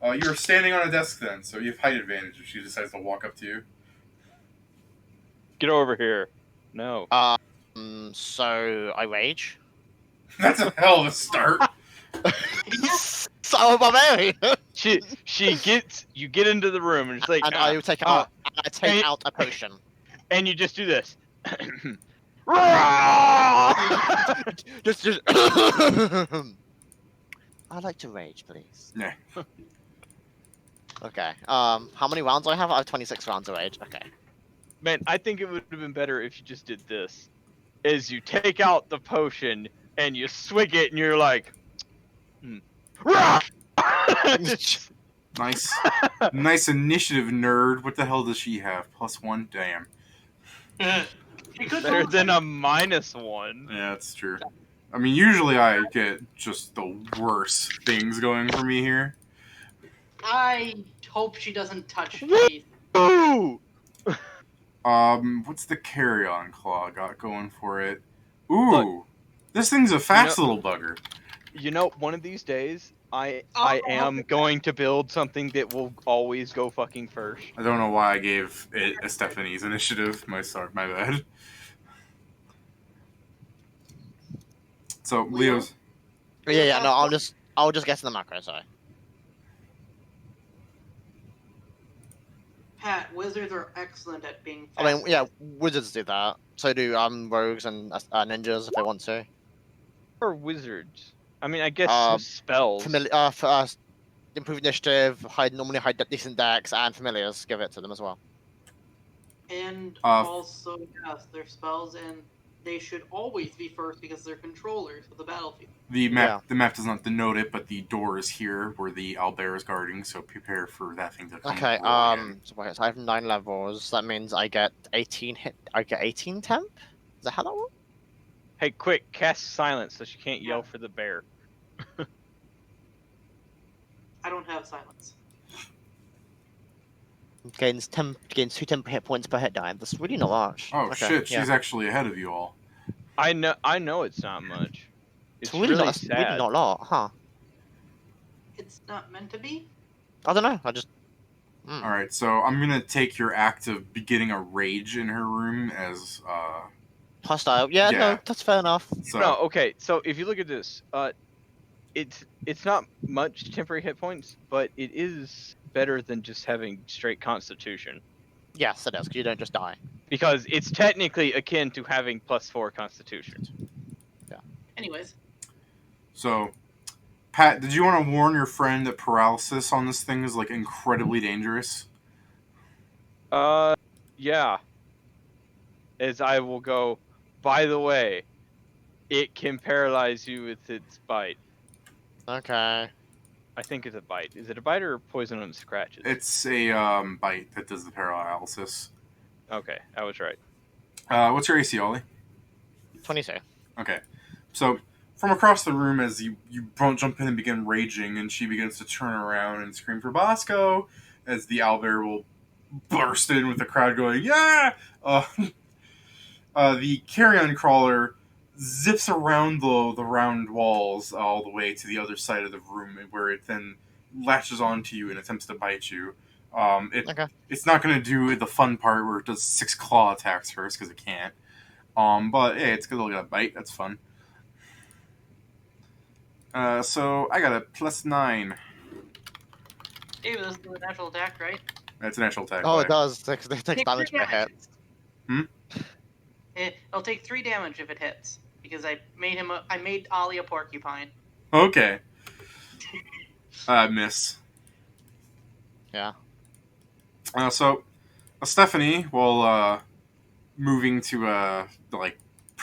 You're standing on a desk then, so you have height advantage if she decides to walk up to you. Get over here. No. So I rage. That's a hell of a start. So I'm a barbarian. You get into the room and it's like, And I take out, I take and- out a potion. and you just do this. just. I'd like to rage, please. Yeah. Okay. How many rounds do I have? I have 26 rounds of rage. Okay. Man, I think it would have been better if you just did this. Is you take out the potion and you swig it and you're like, Nice. Nice initiative, nerd. What the hell does she have? +1? Damn. She could better go- than a -1. Yeah, that's true. I mean, usually I get just the worst things going for me here. I hope she doesn't touch Woo! Keith. Ooh! What's the carry-on claw got going for it? Ooh, Look, this thing's a fast little bugger. You know, one of these days, I Oh, am okay. going to build something that will always go fucking first. I don't know why I gave it a Stephanie's initiative. My bad. So Leo's. Yeah. No, I'll just get to the macro. Sorry. Pat, wizards are excellent at being I fast. mean, yeah, wizards do that. So do rogues and ninjas if they want to. Or wizards. I mean, I guess spells. Improve initiative, normally high decent decks, and familiars. Give it to them as well. And also, yes, their spells, and they should always be first because they're controllers of the battlefield. The map does not denote it, but the door is here where the owlbear is guarding. So prepare for that thing to come. Okay. again. So I have 9 levels. That means I get 18 hit. I get 18 temp. Is that how that works? Hey, quick, cast silence so she can't yell Yeah. for the bear. I don't have silence. Gains 2 temp hit points per hit die. That's really not much. Oh Okay, shit, yeah. she's actually ahead of you all. I know it's not much. It's really not. sad. Really not a lot, huh? It's not meant to be. I don't know. I just. All right, so I'm gonna take your act of beginning a rage in her room as Hostile. Yeah, Yeah. no, that's fair enough. so. No, okay. So if you look at this, it's not much temporary hit points, but it is better than just having straight Constitution Yes, it is. Because you don't just die. because it's technically akin to having +4 Constitution. Anyways, So, Pat, did you want to warn your friend that paralysis on this thing is like incredibly dangerous? Yeah. As I will go. By the way, it can paralyze you with its bite. Okay. I think it's a bite. Is it a bite or poison on scratches? It's a bite that does the paralysis. Okay, I was right. What's your AC, Ollie? 22. Okay. So, from across the room, as you jump in and begin raging, and she begins to turn around and scream for Bosco, as the owlbear will burst in with the crowd going, yeah! The carrion crawler zips around the round walls all the way to the other side of the room, where it then latches onto you and attempts to bite you. Okay. It's not going to do the fun part where it does 6 claw attacks first, because it can't. But hey, it's going to get a bite. That's fun. So I got a +9. hey, this is a natural attack, right? That's an actual attack. Oh, by. it does. It takes Take damage 3 per hit. It'll take 3 damage if it hits because I made Ollie a porcupine. Okay. Miss. Yeah. So Stephanie, while moving to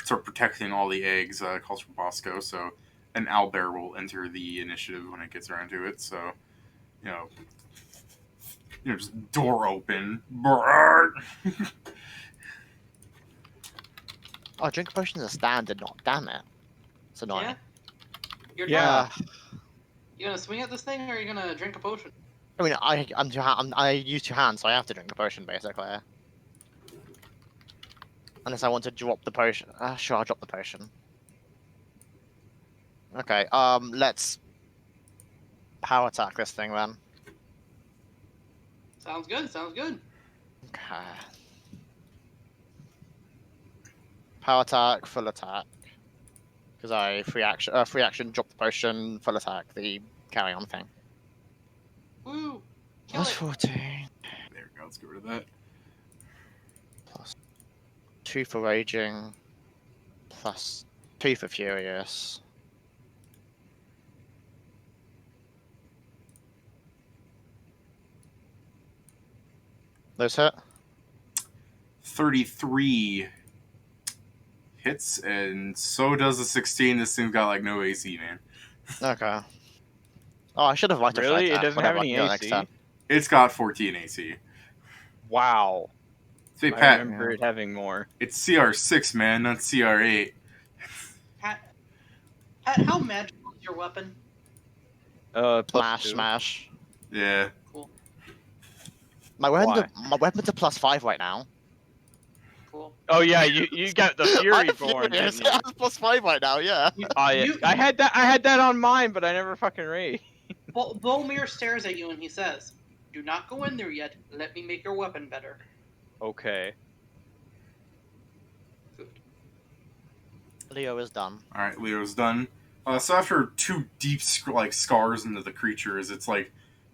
sort of protecting all the eggs, calls for Bosco. So an owlbear will enter the initiative when it gets around to it. So just door open. Oh, drink potion is a standard, not damn it. It's annoying. Yeah. You're Yeah. You gonna swing at this thing, or are you gonna drink a potion? I mean, I use 2 hands, so I have to drink a potion, basically. Unless I want to drop the potion. Sure, I'll drop the potion. Okay, let's power attack this thing then. Sounds good. Sounds good. Okay. Power attack, full attack. Because I free action, drop the potion, full attack the carry on thing. Woo! Kill Plus it! 14. There we go. Let's get rid of that. Plus 2 for raging. Plus 2 for furious. Those hit? 33 hits, and so does the 16. This thing's got like no AC, man. Okay. Oh, I should have Vital Really? Strike It that. doesn't Whatever, have I can any do that next AC? turn. It's got 14 AC. Wow. Say, I Pat, remember it having more. it's CR6, man, not CR8. Pat, how magical is your weapon? Plus Smash, 2. smash. Yeah. Cool, My Why? weapon's a plus 5 right now. cool. Oh yeah, you got the Fury I'm Born, furious. didn't you? It's plus 5 right now, yeah. Oh yeah. I had that on mine, but I never fucking raid. Volmir stares at you and he says, "Do not go in there yet. Let me make your weapon better." Okay. Good. Leo is done. All right, Leo's done. So after 2 deep scars into the creatures, it's like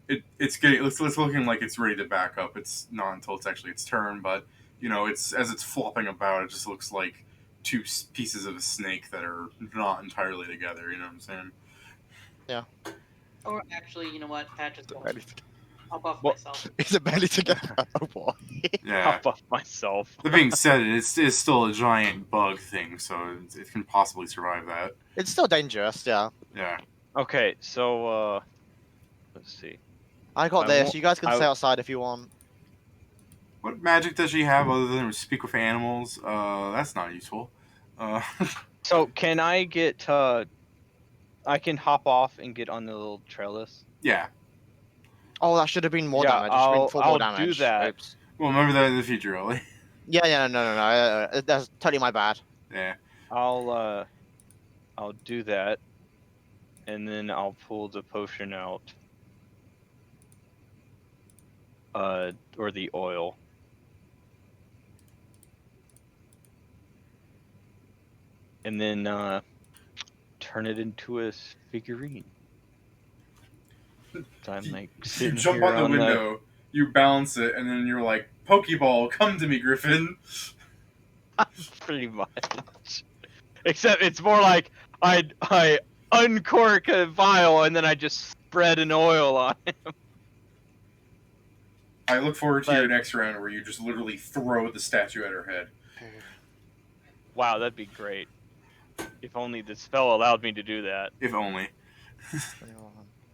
it's looking like it's ready to back up. It's not until it's actually its turn, but you know, it's as it's flopping about, it just looks like 2 pieces of a snake that are not entirely together. You know what I'm saying? Or actually, you know what? Pat just won't. Barely I'll buff Well, myself. Is it barely together? Oh boy. Yeah. I'll buff myself. That being said, it's still a giant bug thing, so it can possibly survive that. It's still dangerous, yeah. Yeah. Okay, so let's see. I got I this. won't- You guys can I- stay outside if you want. What magic does she have other than speak with animals? That's not useful. So can I get I can hop off and get on the little trellis? Yeah. Oh, that should have been more Yeah, damage. It should have been 4 more I'll do damage. that. Oops. Well, remember that in the future, Ollie. Yeah, no. That's totally my bad. Yeah. I'll do that, and then I'll pull the potion out. Or the oil. And then turn it into a figurine. So I'm like You sitting jump here on the window, you balance it, and then you're like, Pokeball, come to me, Griffin. pretty much. Except it's more like I uncork a vial and then I just spread an oil on it. I look forward to Like- your next round where you just literally throw the statue at her head. Wow, that'd be great. If only the spell allowed me to do that. If only.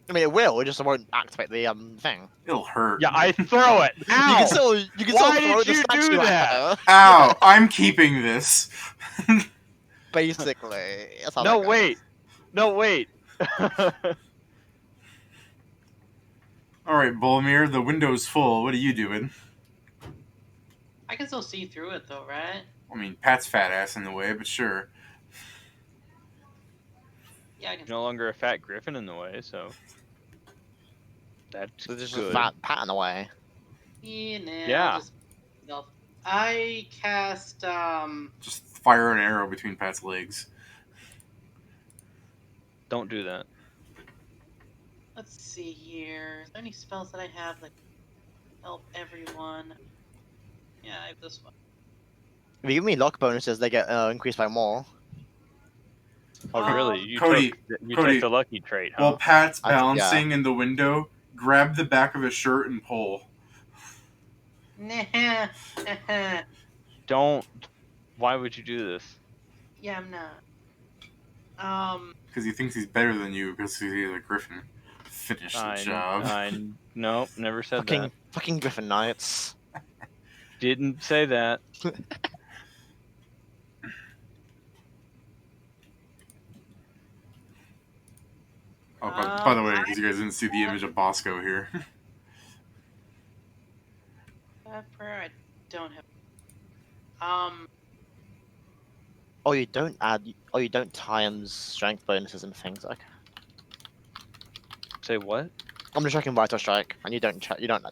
I mean, it will. It just won't activate the thing. It'll hurt. Yeah, I throw it. Ow! You can Why still throw did the you do statue that? at her. Ow! I'm keeping this. Basically. That's how No, that goes. wait. No, wait. Alright, Bolmir, the window's full. What are you doing? I can still see through it though, right? I mean, Pat's fat ass in the way, but sure. Yeah, I can. No longer a fat griffin in the way, so that's So there's just good. a fat pat in the way. Yeah, nah, Yeah. I'll just... I cast Just fire an arrow between Pat's legs. Don't do that. Let's see here. Is there any spells that I have that help everyone? Yeah, I have this one. If you give me luck bonuses, they get increased by more. Oh, really? You Cody, took Cody, the lucky trait, huh? While Pat's I- yeah. balancing in the window, grab the back of his shirt and pull. Nah. Don't. Why would you do this? Yeah, I'm not. Because he thinks he's better than you because he's a griffin. Finish the job. Nope, never said that. Fucking Griffin Knights. Didn't say that. Oh, by the way, because you guys didn't see the image of Bosco here. Pepper, I don't have. Oh, you don't add. Oh, you don't times strength bonuses and things. Okay. Say what? I'm just checking Vital Strike, and you don't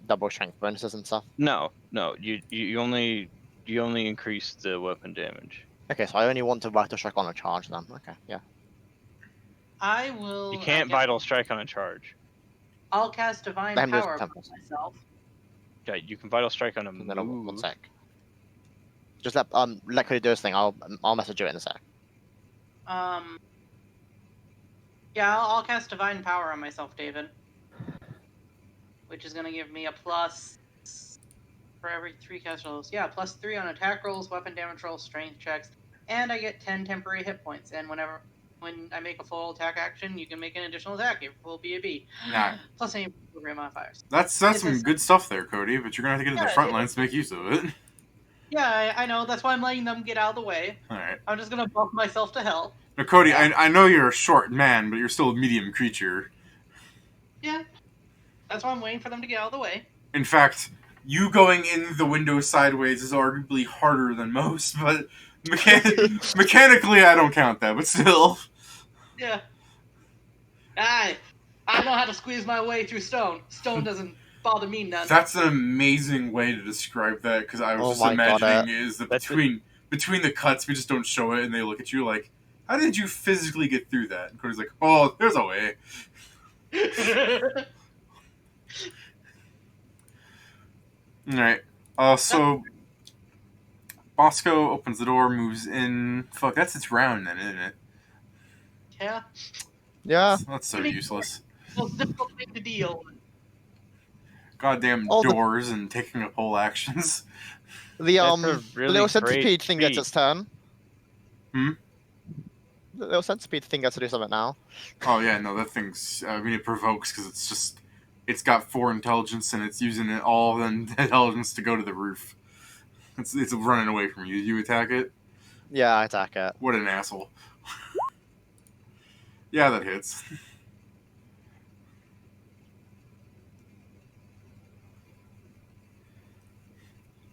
double strength bonuses and stuff. No. You only increase the weapon damage. Okay, so I only want to Vital Strike on a charge then. Okay, yeah. I will. You can't guess vital strike on a charge. I'll cast divine Let him do his power upon temples. myself. Okay, you can vital strike on a And then one move. sec. Just let Cody do his thing. I'll message you in a sec. Yeah, I'll cast divine power on myself, David. Which is gonna give me a plus for every 3 cast rolls. Yeah, +3 on attack rolls, weapon damage rolls, strength checks, and I get 10 temporary hit points. And when I make a full attack action, you can make an additional attack. It will be a B. Nah. Plus any program modifiers. That's It's some a- good stuff there, Cody, but you're going to have to get to the Yeah, front lines to make use of it. Yeah, I know. That's why I'm letting them get out of the way. Alright. I'm just gonna buff myself to hell. Now, Cody, Yeah. I know you're a short man, but you're still a medium creature. Yeah. That's why I'm waiting for them to get out of the way. In fact, you going in the window sideways is arguably harder than most, but mechanically I don't count that, but still. Yeah. I know how to squeeze my way through stone. Stone doesn't bother me none. That's an amazing way to describe that, because I was Oh just my God, imagining is that that's between the cuts, we just don't show it, and they look at you like, how did you physically get through that? And Cody's like, oh, there's a way. Alright. So Bosco opens the door, moves in. Fuck, that's its round then, isn't it? Yeah. Yeah. That's so useless. Most difficult thing to deal with. Goddamn All the- doors and taking up whole actions. The That's a the really little great centipede thing gets feat. its turn. Hmm? The little centipede thing gets to do something now. Oh yeah, no, that thing's. I mean, it provokes because it's got 4 intelligence and it's using it all the intelligence to go to the roof. It's running away from you. You attack it. Yeah, I attack it. What an asshole. Yeah, that hits.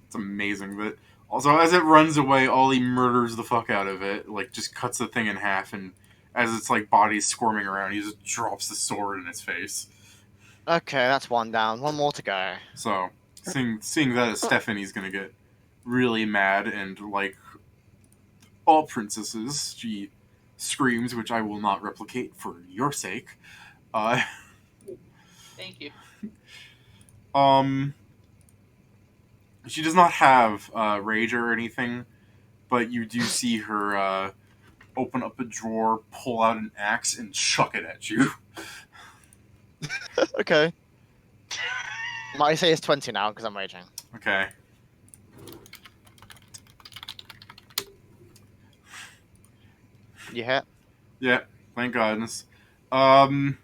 It's amazing that. Also, as it runs away, Ollie murders the fuck out of it. Like, just cuts the thing in half, and as its like body's squirming around, he just drops the sword in its face. Okay, that's one down. One more to go. So, seeing that, Stephanie's gonna get really mad, and like all princesses, she screams, which I will not replicate for your sake. Thank you. She does not have rage or anything, but you do see her open up a drawer, pull out an axe, and chuck it at you. Okay. My say is 20 now because I'm raging. Okay. You hit? Yeah, thank goodness. Is that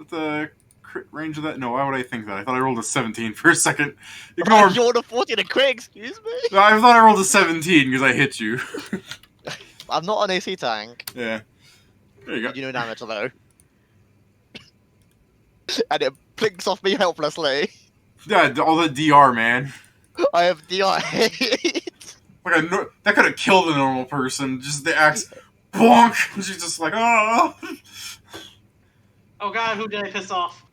the crit range of that? No, why would I think that? I thought I rolled a 17 for a second. Ignore me. You rolled a 14 and crit, excuse me? No, I thought I rolled a 17 because I hit you. I'm not an AC tank. Yeah. There you go. You do no damage though. And it blinks off me helplessly. Yeah, all the DR, man. I have DI. Like that could have killed a normal person. Just the axe, bonk. And she's just like, oh. Oh god, who did I piss off?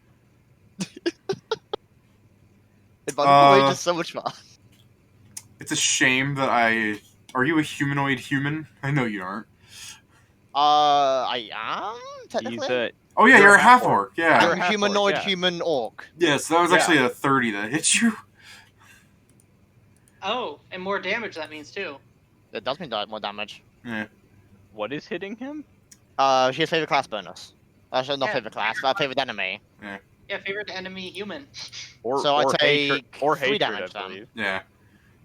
Rage is so much fun. It's a shame that Are you a humanoid human? I know you aren't. I am technically. He's Oh yeah, you're a half orc. I'm Yeah. You're a a half-orc, humanoid yeah. human orc. Yeah. So that was Yeah. actually a 30 that hit you. Oh, and more damage that means too. It does mean more damage. Yeah. what is hitting him? She has favorite class bonus. Actually, not Yeah. favorite class, but favorite enemy. Yeah, favorite enemy human. Or So I or hatred, take or 3 hatred, damage I then. believe. Yeah.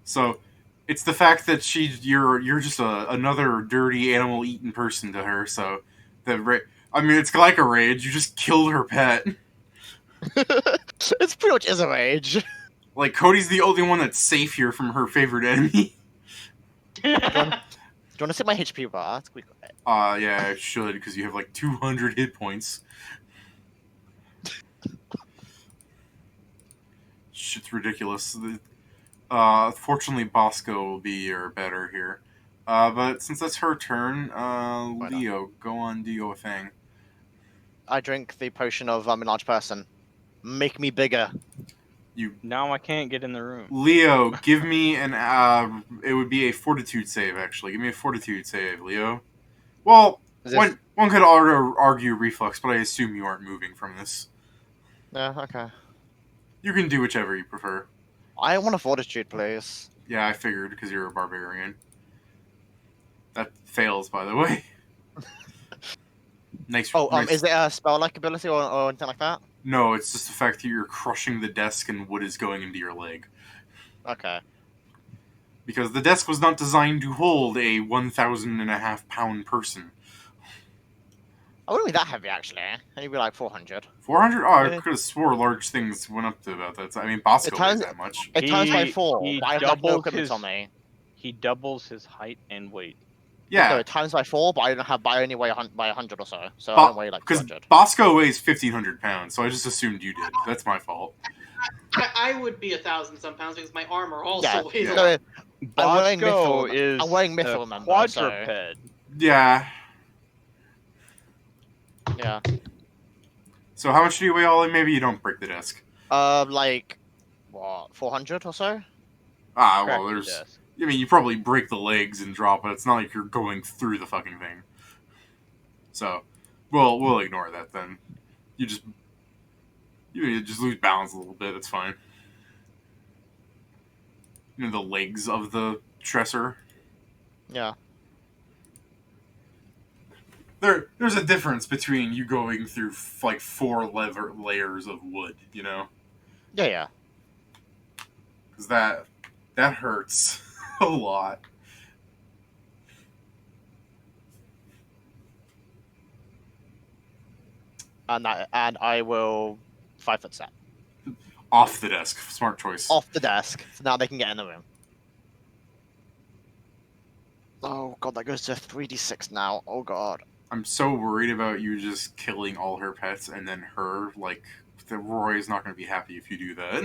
So it's the fact that you're just another dirty animal eating person to her. So I mean, it's like a rage. You just killed her pet. It's pretty much is a rage. Like Cody's the only one that's safe here from her favorite enemy. Do you want to see my HP bar? It's quick. Yeah, I should because you have like 200 hit points. Shit's ridiculous. Fortunately, Bosco will be your better here. But since that's her turn, not? Leo, go on, do your thing. I drink the potion of enlarged person. Make me bigger. Now I can't get in the room. Leo, give me an. It would be a fortitude save, actually. Give me a fortitude save, Leo. Well, As if- One could argue reflex, but I assume you aren't moving from this. Yeah, okay. You can do whichever you prefer. I want a fortitude, please. Yeah, I figured, because you're a barbarian. That fails, by the way. Nice. Oh, nice. is it a spell-like ability or anything like that? No, it's just the fact that you're crushing the desk and wood is going into your leg. Okay. Because the desk was not designed to hold a 1,500 pound person. I wouldn't be that heavy, actually. It'd be like 400. 400? Oh, I Yeah. could have swore large things went up to about that. I mean, Bosco weighs turns- that much. It times by He- 4, he but I have no doubles equipment his- on me. He doubles his height and weight. No, Yeah, it times by 4, but I don't have. I only weigh by 100 or so. So Bo- I don't weigh like because 200. Bosco weighs 1,500 pounds, so I just assumed you did. That's my fault. I would be 1,000 some pounds because my armor also Yeah. weighs Yeah. a lot. So, I'm wearing Bosco mithril. is I'm wearing mithril, a remember, so- quadruped. Yeah. yeah. So how much do you weigh, Ollie? Maybe you don't break the desk. Like what, 400 or so? Ah, Crack well, the there's... desk. I mean, you probably break the legs and drop it. It's not like you're going through the fucking thing. So, we'll ignore that then. You just lose balance a little bit. It's fine. You know, the legs of the dresser. Yeah. There's a difference between you going through like 4 layers of wood. You know, Yeah. because that hurts a lot. And I will 5-foot step Off the desk. Smart choice. off the desk, so now they can get in the room. Oh god, that goes to 3d6 now. Oh god. I'm so worried about you just killing all her pets and then her. Like, Roy's not going to be happy if you do that.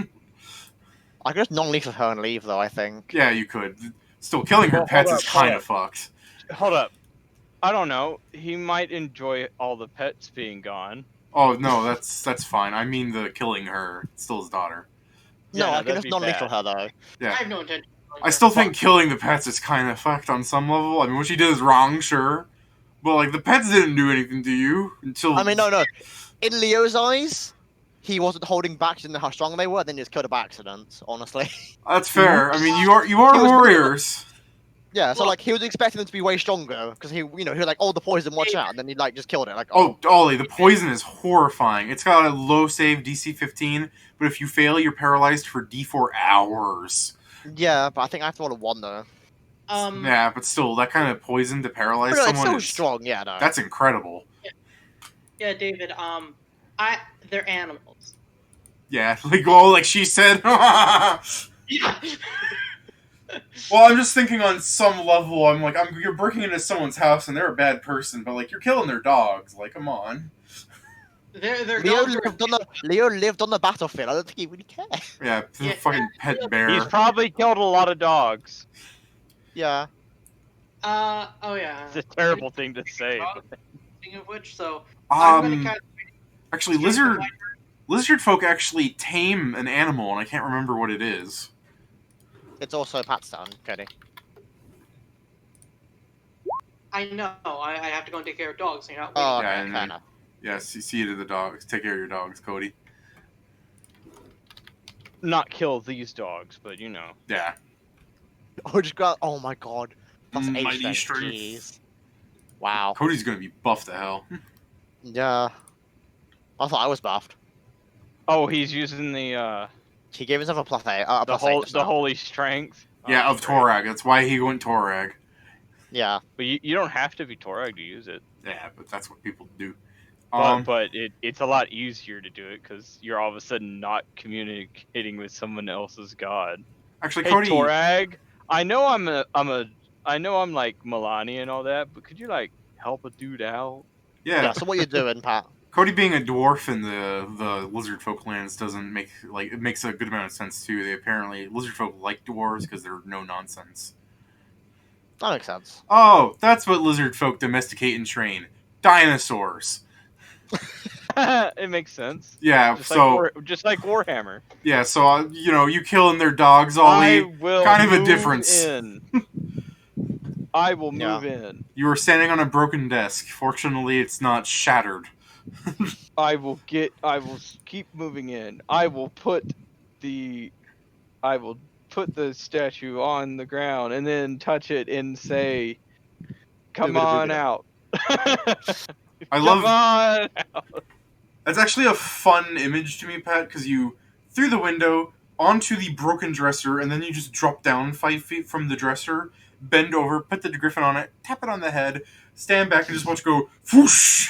I could just non-lethal her and leave, though. I think. Yeah, you could. Still, killing her Well, pets hold is up, hold kind up. of fucked. Hold up. I don't know. He might enjoy all the pets being gone. Oh no, that's fine. I mean the killing her. It's still his daughter. No, Yeah, no, I can that'd just be non-lethal bad. her though. Yeah. I have no intention. of killing I her. still think killing the pets is kind of fucked on some level. I mean, what she did is wrong, sure, but like the pets didn't do anything to you until. I mean, no. In Leo's eyes, he wasn't holding back. He didn't know how strong they were. Then he just killed her by accident. Honestly. That's fair. I mean, you are He was- warriors. Yeah. So Look. like, he was expecting them to be way stronger because he was like, oh, the poison, watch out, and then he like just killed it. Like, Oh, Ollie, the poison is horrifying. It's got a low save DC 15, but if you fail, you're paralyzed for D4 hours. yeah, but I think I have to roll a 1 though. Yeah, but still, that kind of poison to paralyze But no, it's someone still is strong. Yeah, no. that's incredible. Yeah, David. They're animals. Yeah, like she said. Yeah. Well, I'm just thinking on some level, you're breaking into someone's house and they're a bad person, but like you're killing their dogs. Like, come on. They're Leo dogs are- lived on the battlefield. I don't think he really cared. Yeah, it's a Yeah, fucking pet yeah. bear. He's probably killed a lot of dogs. Yeah. Oh yeah. It's a terrible thing to say. But... Speaking of which, so I'm gonna cast Actually, lizard folk actually tame an animal, and I can't remember what it is. It's also Pat's turn, Cody. I know. I have to go and take care of dogs. So you're not. Oh, waiting. Yeah, okay, and fair then- enough. Yeah, see to the dogs. Take care of your dogs, Cody. Not kill these dogs, but you know. Yeah. Oh, just got. Oh my god. That's Mighty H strength. Jeez. Wow. Cody's gonna be buffed to hell. Yeah. I thought I was buffed. Oh, he's using the He gave himself a +8. A the +8 just now. holy strength. Yeah, Oh, of great. Torag. That's why he went Torag. Yeah. But you don't have to be Torag to use it. Yeah, but that's what people do. But it's a lot easier to do it because you're all of a sudden not communicating with someone else's god. Actually, Hey Cody. Torag, I know I know I'm like Melania and all that, but could you like help a dude out? Yeah. So what you doing, Pat? Cody being a dwarf in the lizard folk lands doesn't make it makes a good amount of sense too. They apparently lizard folk like dwarves because they're no nonsense. That makes sense. Oh, that's what lizard folk domesticate and train. Dinosaurs. It makes sense. Yeah, Just like Warhammer. yeah, so you killing their dogs, I Ollie. will kind of a move difference. in. I will Yeah. move in. You are standing on a broken desk. Fortunately, it's not shattered. I will keep moving in. The I will put the statue on the ground and then touch it and say, "Come on out." I Come love. on. That's actually a fun image to me, Pat, because you through the window onto the broken dresser, and then you just drop down 5 feet from the dresser, bend over, put the griffin on it, tap it on the head, stand back, and just watch it go whoosh.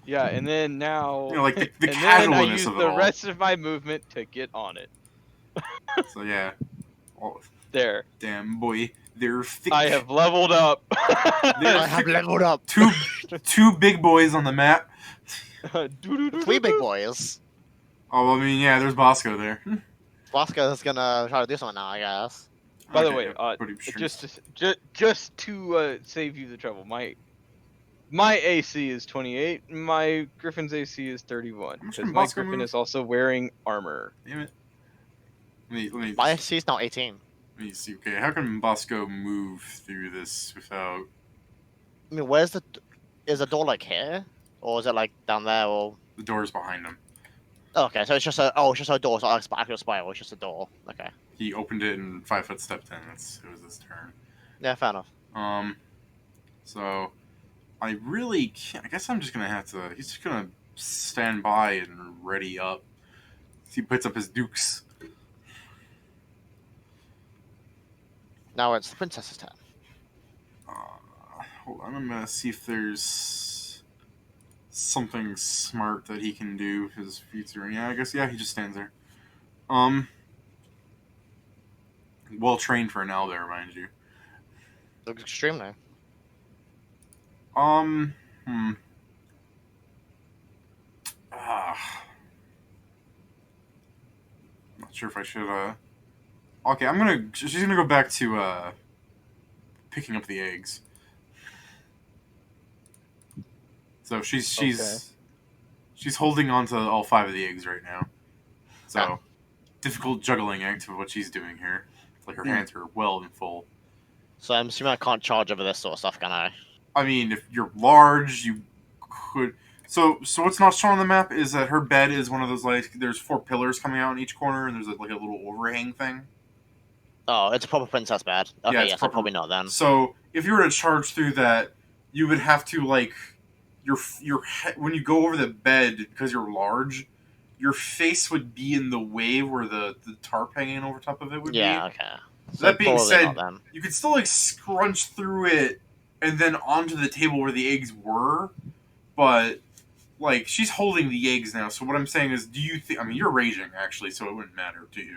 Yeah, and then now, You know, like the and then I casualness use of it the all. rest of my movement to get on it. So yeah. Oh, There, damn boy, they're thick. I have leveled up. I have leveled up. Two big boys on the map. 3 big boys. Oh, I mean, yeah, there's Bosco there. Bosco's gonna try to do something now, I guess. By the Okay, way, yeah, pretty strings. just to save you the trouble, my AC is 28. My Griffin's AC is 31 How much because can my Bosco Griffin move? is also wearing armor. Damn it. My SC's now 18. Let me see. Okay, how can Bosco move through this without? I mean, is the door like here? Or is it like down there, or... The doors behind him. Okay, so it's just a door, so it's not actually a spiral, it's just a door. Okay. He opened it and 5 foot stepped in. It was his turn. Yeah, fair enough. So I really can't. I guess I'm just gonna have to. He's just gonna stand by and ready up. He puts up his dukes. Now it's the princess's turn. Hold on, I'm gonna see if there's something smart that he can do. His feats are. Yeah, I guess. Yeah, he just stands there. Well trained for an owlbear, mind you. Looks extremely. Not sure if I should. Okay, I'm gonna. She's gonna go back to picking up the eggs. So she's holding on to all 5 of the eggs right now. So difficult juggling act of what she's doing here. It's like her hands are well and full. So I'm assuming I can't charge over this sort of stuff, can I? I mean, if you're large, you could. So what's not shown on the map is that her bed is one of those, like, there's 4 pillars coming out in each corner, and there's like a little overhang thing. Oh, it's a proper princess bed. Okay, Yeah, it's yes, proper. probably not then. So if you were to charge through that, you would have to, like, when you go over the bed, because you're large, your face would be in the way where the tarp hanging over top of it would be. Yeah, okay. So That being probably said, not then. you could still, like, scrunch through it and then onto the table where the eggs were, but, like, she's holding the eggs now, so what I'm saying is, do you think... I mean, you're raging, actually, so it wouldn't matter to you.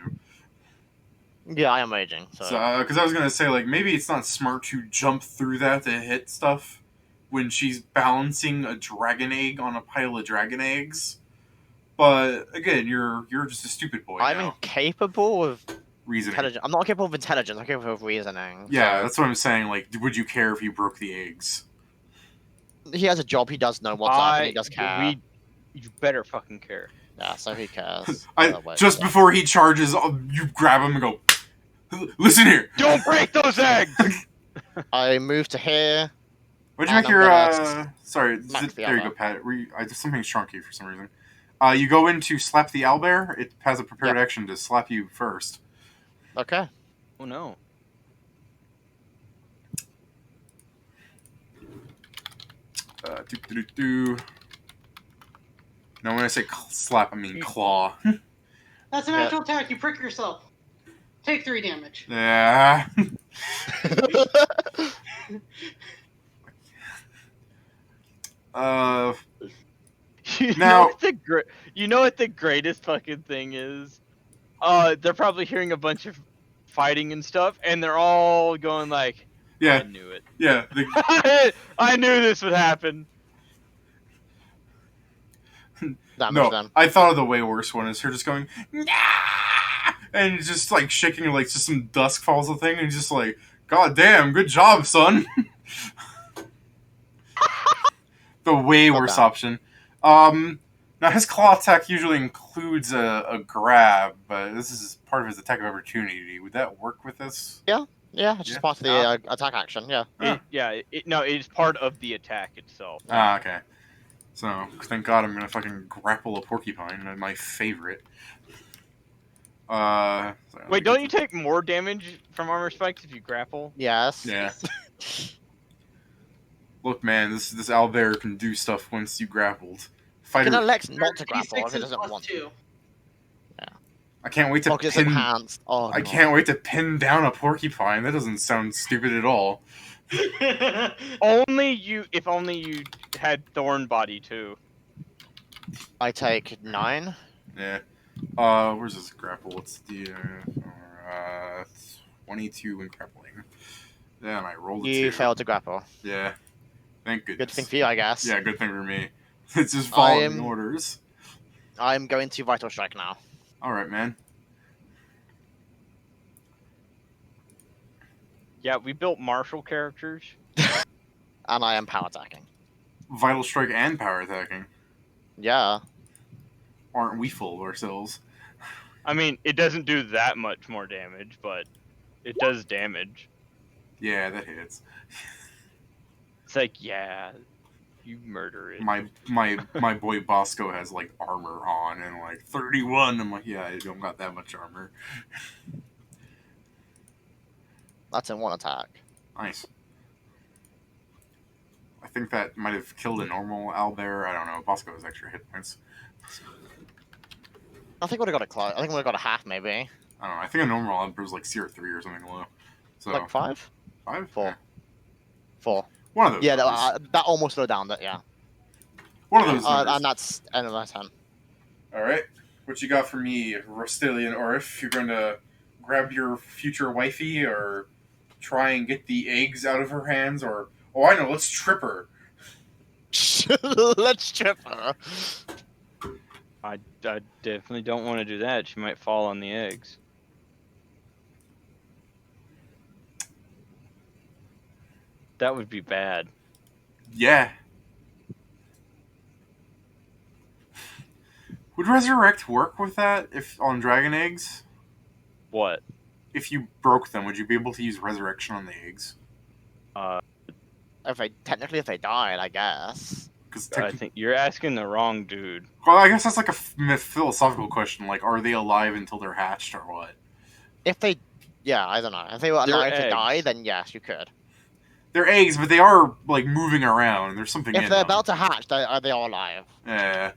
Yeah, I am raging. So, because I was going to say, like, maybe it's not smart to jump through that to hit stuff when she's balancing a dragon egg on a pile of dragon eggs. But, again, you're just a stupid boy I'm now. incapable of Reasoning. intelligence. I'm not capable of intelligence. I'm capable of reasoning. Yeah, so. that's what I'm saying. Like, would you care if you broke the eggs? He has a job. He does know what's up, and he does care. You better fucking care. Yeah, so he cares. Just before he charges, you grab him and go, listen here. Don't break those eggs! I move to here. What'd you And make I'm your, gonna sorry, smack the there you owlbear. go, Pat. Something shrunk you for some reason. You go in to slap the owlbear. It has a prepared action to slap you first. Okay. Oh no. No, when I say slap, I mean claw. That's an actual attack. You prick yourself. Take 3 damage. Yeah. You Now- know what the greatest fucking thing is? They're probably hearing a bunch of fighting and stuff, and they're all going like, I Yeah, knew it. yeah. I knew this would happen. Damage them. I thought of the way worse one. Is her just going, nah! And just like shaking, like just some dust falls the thing, and just like, God damn, good job, son. The way worse option. Now his claw attack usually includes a grab, but this is part of his attack of opportunity. Would that work with this? Yeah. Yeah, it's just Yeah. part of the attack action. Yeah. No, it's part of the attack itself. Ah, okay. So, thank God I'm gonna fucking grapple a porcupine, my favorite. So Wait, don't you take more damage from armor spikes if you grapple? Yes. Yeah. Look, man, this owlbear can do stuff once you grappled. You can Fighter, elect not to grapple if it D6s doesn't plus want to. 2. I can't wait to Oh, 'cause it's pin. enhanced. Oh, I God. can't wait to pin down a porcupine. That doesn't sound stupid at all. If only you had thorn body too. I take 9. Yeah. Where's this grapple? What's the 22 when grappling? Yeah, and I rolled a 2. You failed to grapple. Yeah. Thank goodness. Good thing for you, I guess. Yeah, good thing for me. It's just I following am- orders. I'm going to Vital Strike now. Alright, man. Yeah, we built martial characters. And I am power attacking. Vital Strike and power attacking. Yeah. Aren't we full of ourselves? I mean, it doesn't do that much more damage, but it does damage. Yeah, that hits. It's like, yeah, you murder it. My boy Bosco has like armor on and like 31. I'm like, yeah, I don't got that much armor. That's in one attack. Nice. I think that might have killed a normal owlbear. I don't know. Bosco has extra hit points. I think we would have got a close. I think we would have got a half, maybe. I don't know. I think a normal owlbear was like CR3 or something low. So Like 5? 5? 4. Yeah. 4. One of those. Yeah, numbers. that almost slowed down. That yeah. One of those. Numbers. And that's end of my turn. All right. What you got for me, Rostelian Orif? You're going to grab your future wifey, or try and get the eggs out of her hands, or I know, let's trip her. Let's trip her. I definitely don't want to do that. She might fall on the eggs. That would be bad. Yeah. Would resurrect work with that if on dragon eggs? What? If you broke them, would you be able to use resurrection on the eggs? If they died, I guess. Because I think you're asking the wrong dude. well, I guess that's like a philosophical question. Like, are they alive until they're hatched, or what? If they, yeah, I don't know. If they were They're alive to eggs. die, then yes, you could. They're eggs, but they are like moving around. There's something If in they're them. about to hatch, they are alive. Yeah.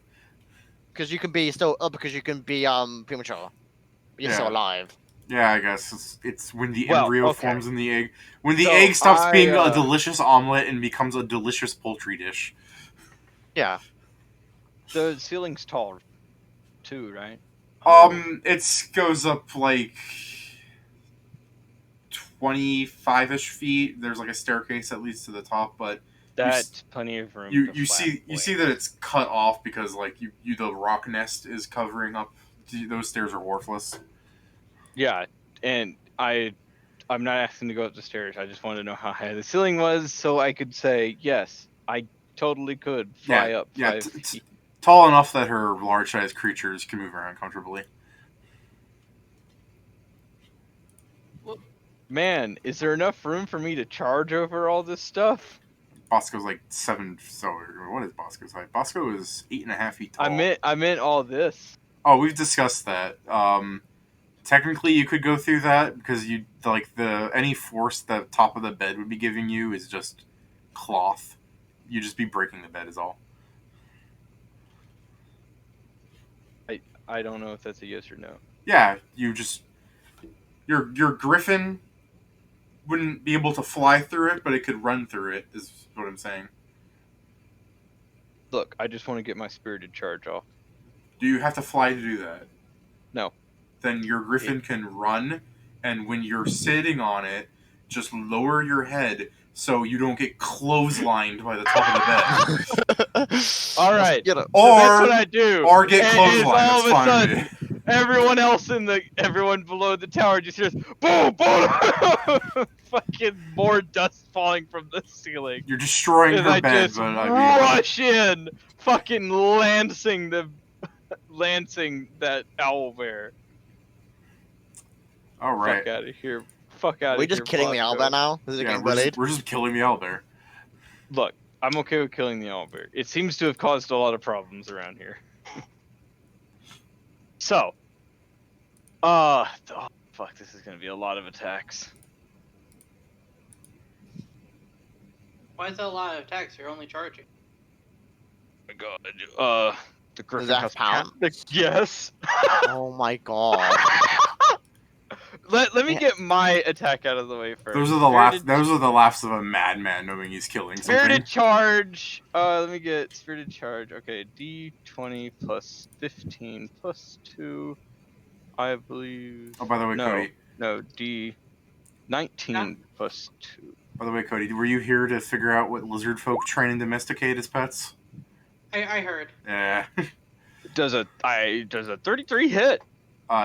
Because you can be premature. But you're still Yeah. alive. Yeah, I guess it's when the Well, embryo okay. forms in the egg. When the So, egg stops being a I, delicious omelet and becomes a delicious poultry dish. Yeah. The ceiling's tall, too, right? It goes up like 25-ish feet. There's like a staircase that leads to the top, but That's plenty of room. you see that it's cut off because like the rock nest is covering up. Those stairs are worthless. Yeah, and I'm not asking to go up the stairs. I just wanted to know how high the ceiling was, so I could say yes. I totally could fly up 5 feet. Tall enough that her large-sized creatures can move around comfortably. Man, is there enough room for me to charge over all this stuff? Bosco's like 7. So what is Bosco's height? Bosco is 8.5 feet tall. I meant all this. Oh, we've discussed that. Technically, you could go through that because you any force the top of the bed would be giving you is just cloth. You'd just be breaking the bed, is all. I don't know if that's a yes or no. Yeah, your griffin wouldn't be able to fly through it, but it could run through it. Is what I'm saying. Look, I just want to get my spirited charge off. Do you have to fly to do that? No. Then your griffin can run, and when you're sitting on it, just lower your head so you don't get clotheslined by the top of the bed. All right. You know, Or that's what I do. or get And it's clotheslined. all That's of a fine with sudden, me. everyone below the tower just hears boom, boom, fucking more dust falling from the ceiling. You're destroying As her I bed, just but I mean, rush in, fucking lancing that owl bear. all right. Fuck out of here. fuck out Are of we here. just killing the Blasco. owlbear now? Is it Yeah, getting bullied? we're just killing the owlbear. Look, I'm okay with killing the owlbear. It seems to have caused a lot of problems around here. So, oh, fuck, this is gonna be a lot of attacks. Why is that a lot of attacks? You're only charging. Oh my god. The Griffin that has count? Yes. Oh my god. Let me Yeah. get my attack out of the way first. Those are the laughs. Those are the laughs of a madman knowing he's killing something. Spirited charge. Let me get spirited charge. Okay, D20 plus 15 plus 2. I believe. Oh, by the way, Cody. No, D19 plus 2. By the way, Cody, were you here to figure out what lizard folk train and domesticate as pets? I heard. Yeah. Does a 33 hit?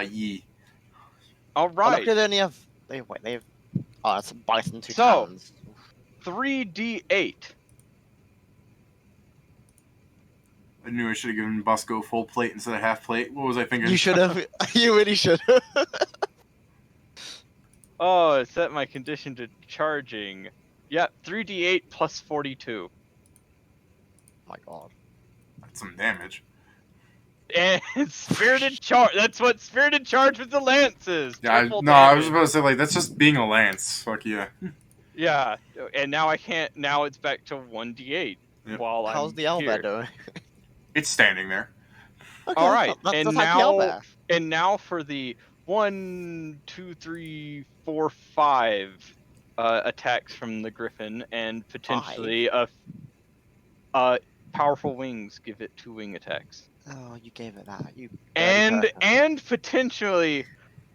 Yee. All Oh, right. look, they only have. They have. Oh, that's a bison, 2 So- talons. 3d8. I knew I should have given Bosco full plate instead of half plate. What was I thinking? You should have. You really should have. Oh, it set my condition to charging. Yep, 3d8 plus 42. My god. That's some damage. And spirited charge. That's what spirited charge with the lance is. Yeah, Triple I was damage. about to say, like, that's just being a lance. Fuck yeah. Yeah, and now I can't. Now it's back to 1d8 Yep. while How's I'm the owlbear here. doing? It's standing there. Okay, All right, that's and like the owlbear. now for the 1, 2, 3, 4, 5 attacks from the griffin, and potentially powerful wings give it 2 wing attacks. Oh, you gave it that. You. And potentially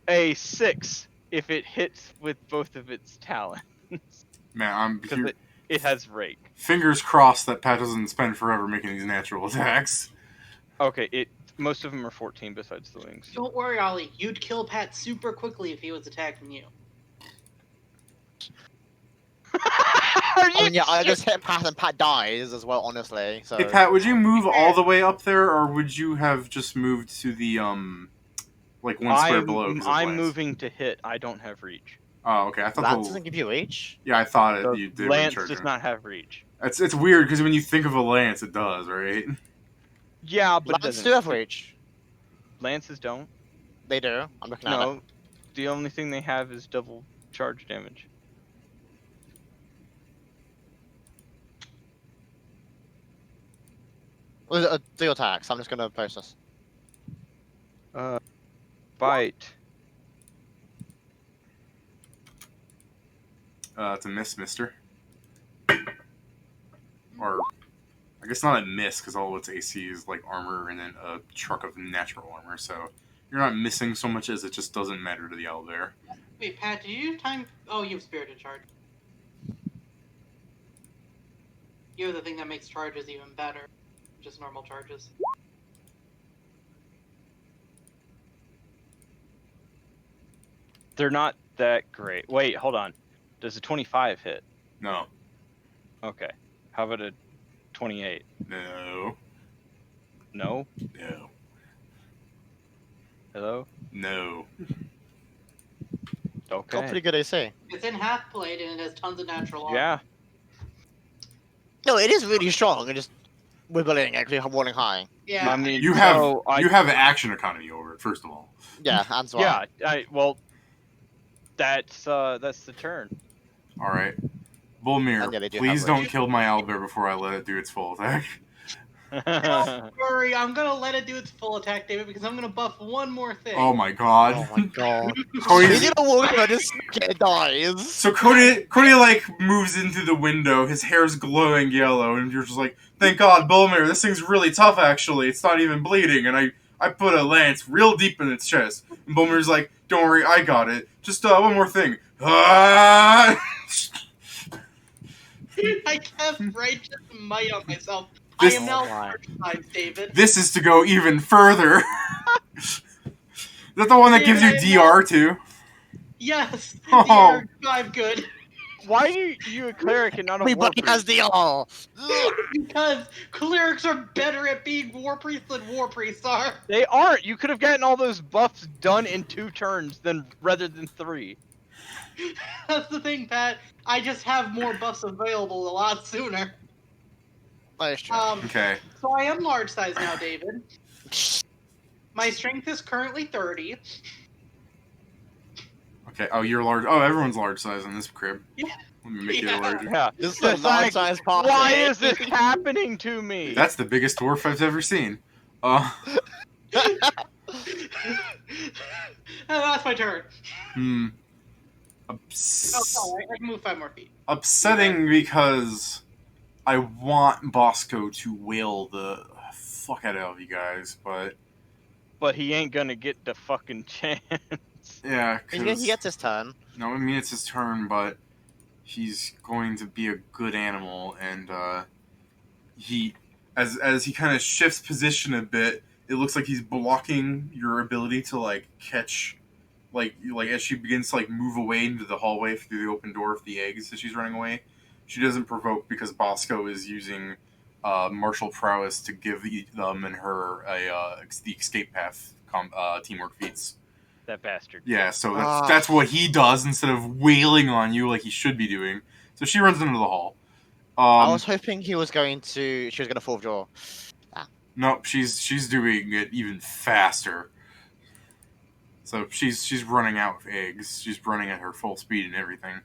a 6 if it hits with both of its talons. Man, I'm Because it has rake. fingers crossed that Pat doesn't spend forever making these natural attacks. Okay, most of them are 14 besides the wings. Don't worry, Ollie. You'd kill Pat super quickly if he was attacking you. I mean, yeah, I just hit Pat and Pat dies as well, honestly. So. Hey Pat, would you move all the way up there, or would you have just moved to the like one square below? 'cause of I'm lance? moving to hit. I don't have reach. Oh, okay. I thought Lance doesn't give you reach. Yeah, I thought The you did. lance does not have reach. It's weird because when you think of a lance, it does, right? Yeah, but it Lance doesn't. do have reach. Lances don't. They do. I'm looking at it. No, the only thing they have is double charge damage. Do your attacks. I'm just gonna post this. Bite. It's a miss, mister. Or, I guess not a miss, because all its AC is like armor and then a truck of natural armor, so you're not missing so much as it just doesn't matter to the owlbear. Wait, Pat, did you have time? Oh, you have spirited charge. You have the thing that makes charges even better. Just normal charges. They're not that great. Wait, hold on. Does a 25 hit? No. Okay. How about a 28? No. No? No. Hello? No. Got Okay. pretty good AC. It's in half plate and it has tons of natural armor. Yeah. No, it is really strong. It just wibbling, actually rolling high. Yeah. I mean, You have so I- you have action economy over it, first of all. Yeah, and so Yeah, well, that's the turn. Alright. And Bullmere, yeah, they do please have don't range. kill my owlbear before I let it do its full attack. Don't worry, I'm gonna let it do its full attack, David, because I'm gonna buff one more thing. Oh my god. Oh my god. Cody's- He's gonna walk in, just it dies. So Cody like moves into the window, his hair's glowing yellow, and you're just like, thank God, Bullmere, this thing's really tough actually, it's not even bleeding, and I put a lance real deep in its chest. And Bullmere's like, don't worry, I got it. Just one more thing. Ah! I cast righteous might on myself. This- I am now Oh my. 4 times, David. This is to go even further. Is that the one that gives you DR too? Yes! Oh. The air 5 good. Why are you a cleric and not a war Everybody has priest? the all. Because clerics are better at being war priests than war priests are. They aren't. You could have gotten all those buffs done in 2 turns rather than 3. That's the thing, Pat. I just have more buffs available a lot sooner. That is true. Okay. So I am large size now, David. My strength is currently 30. Okay. Oh, you're large. Oh, everyone's large size in this crib. Yeah. Let me make you Yeah. larger. Yeah. This is a Just like, large-size party. why is this happening to me? That's the biggest dwarf I've ever seen. And that's my turn. Hmm. Oh, sorry, I can move 5 more feet. Upsetting because I want Bosco to wail the fuck out of you guys, but But he ain't gonna get the fucking chance. yeah, He because gets his turn. no, I mean it's his turn, but he's going to be a good animal, and he, as he kind of shifts position a bit, it looks like he's blocking your ability to like catch, like as she begins to like move away into the hallway through the open door of the eggs as she's running away. She doesn't provoke because Bosco is using martial prowess to give them and her the escape path teamwork feats. That bastard. Yeah, so Ah. that's what he does instead of wailing on you like he should be doing. So she runs into the hall. I was hoping she was going to full draw. Nope, she's doing it even faster. So she's running out of eggs. She's running at her full speed and everything.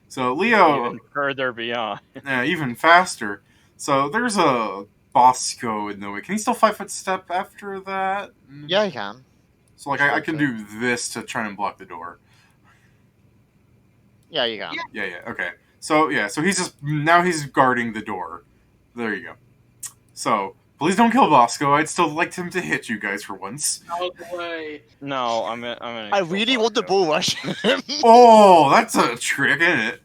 So Leo, Even further beyond. even faster. So there's a Bosco in the way. Can he still 5-foot step after that? Yeah, you can. So like I can do this to try and block the door. Yeah, you can. Yeah. Okay. So he's just now he's guarding the door. There you go. So please don't kill Bosco. I'd still like him to hit you guys for once. Out of the way. No, I'm gonna. I really want the bull rush him. Oh, that's a trick, isn't it?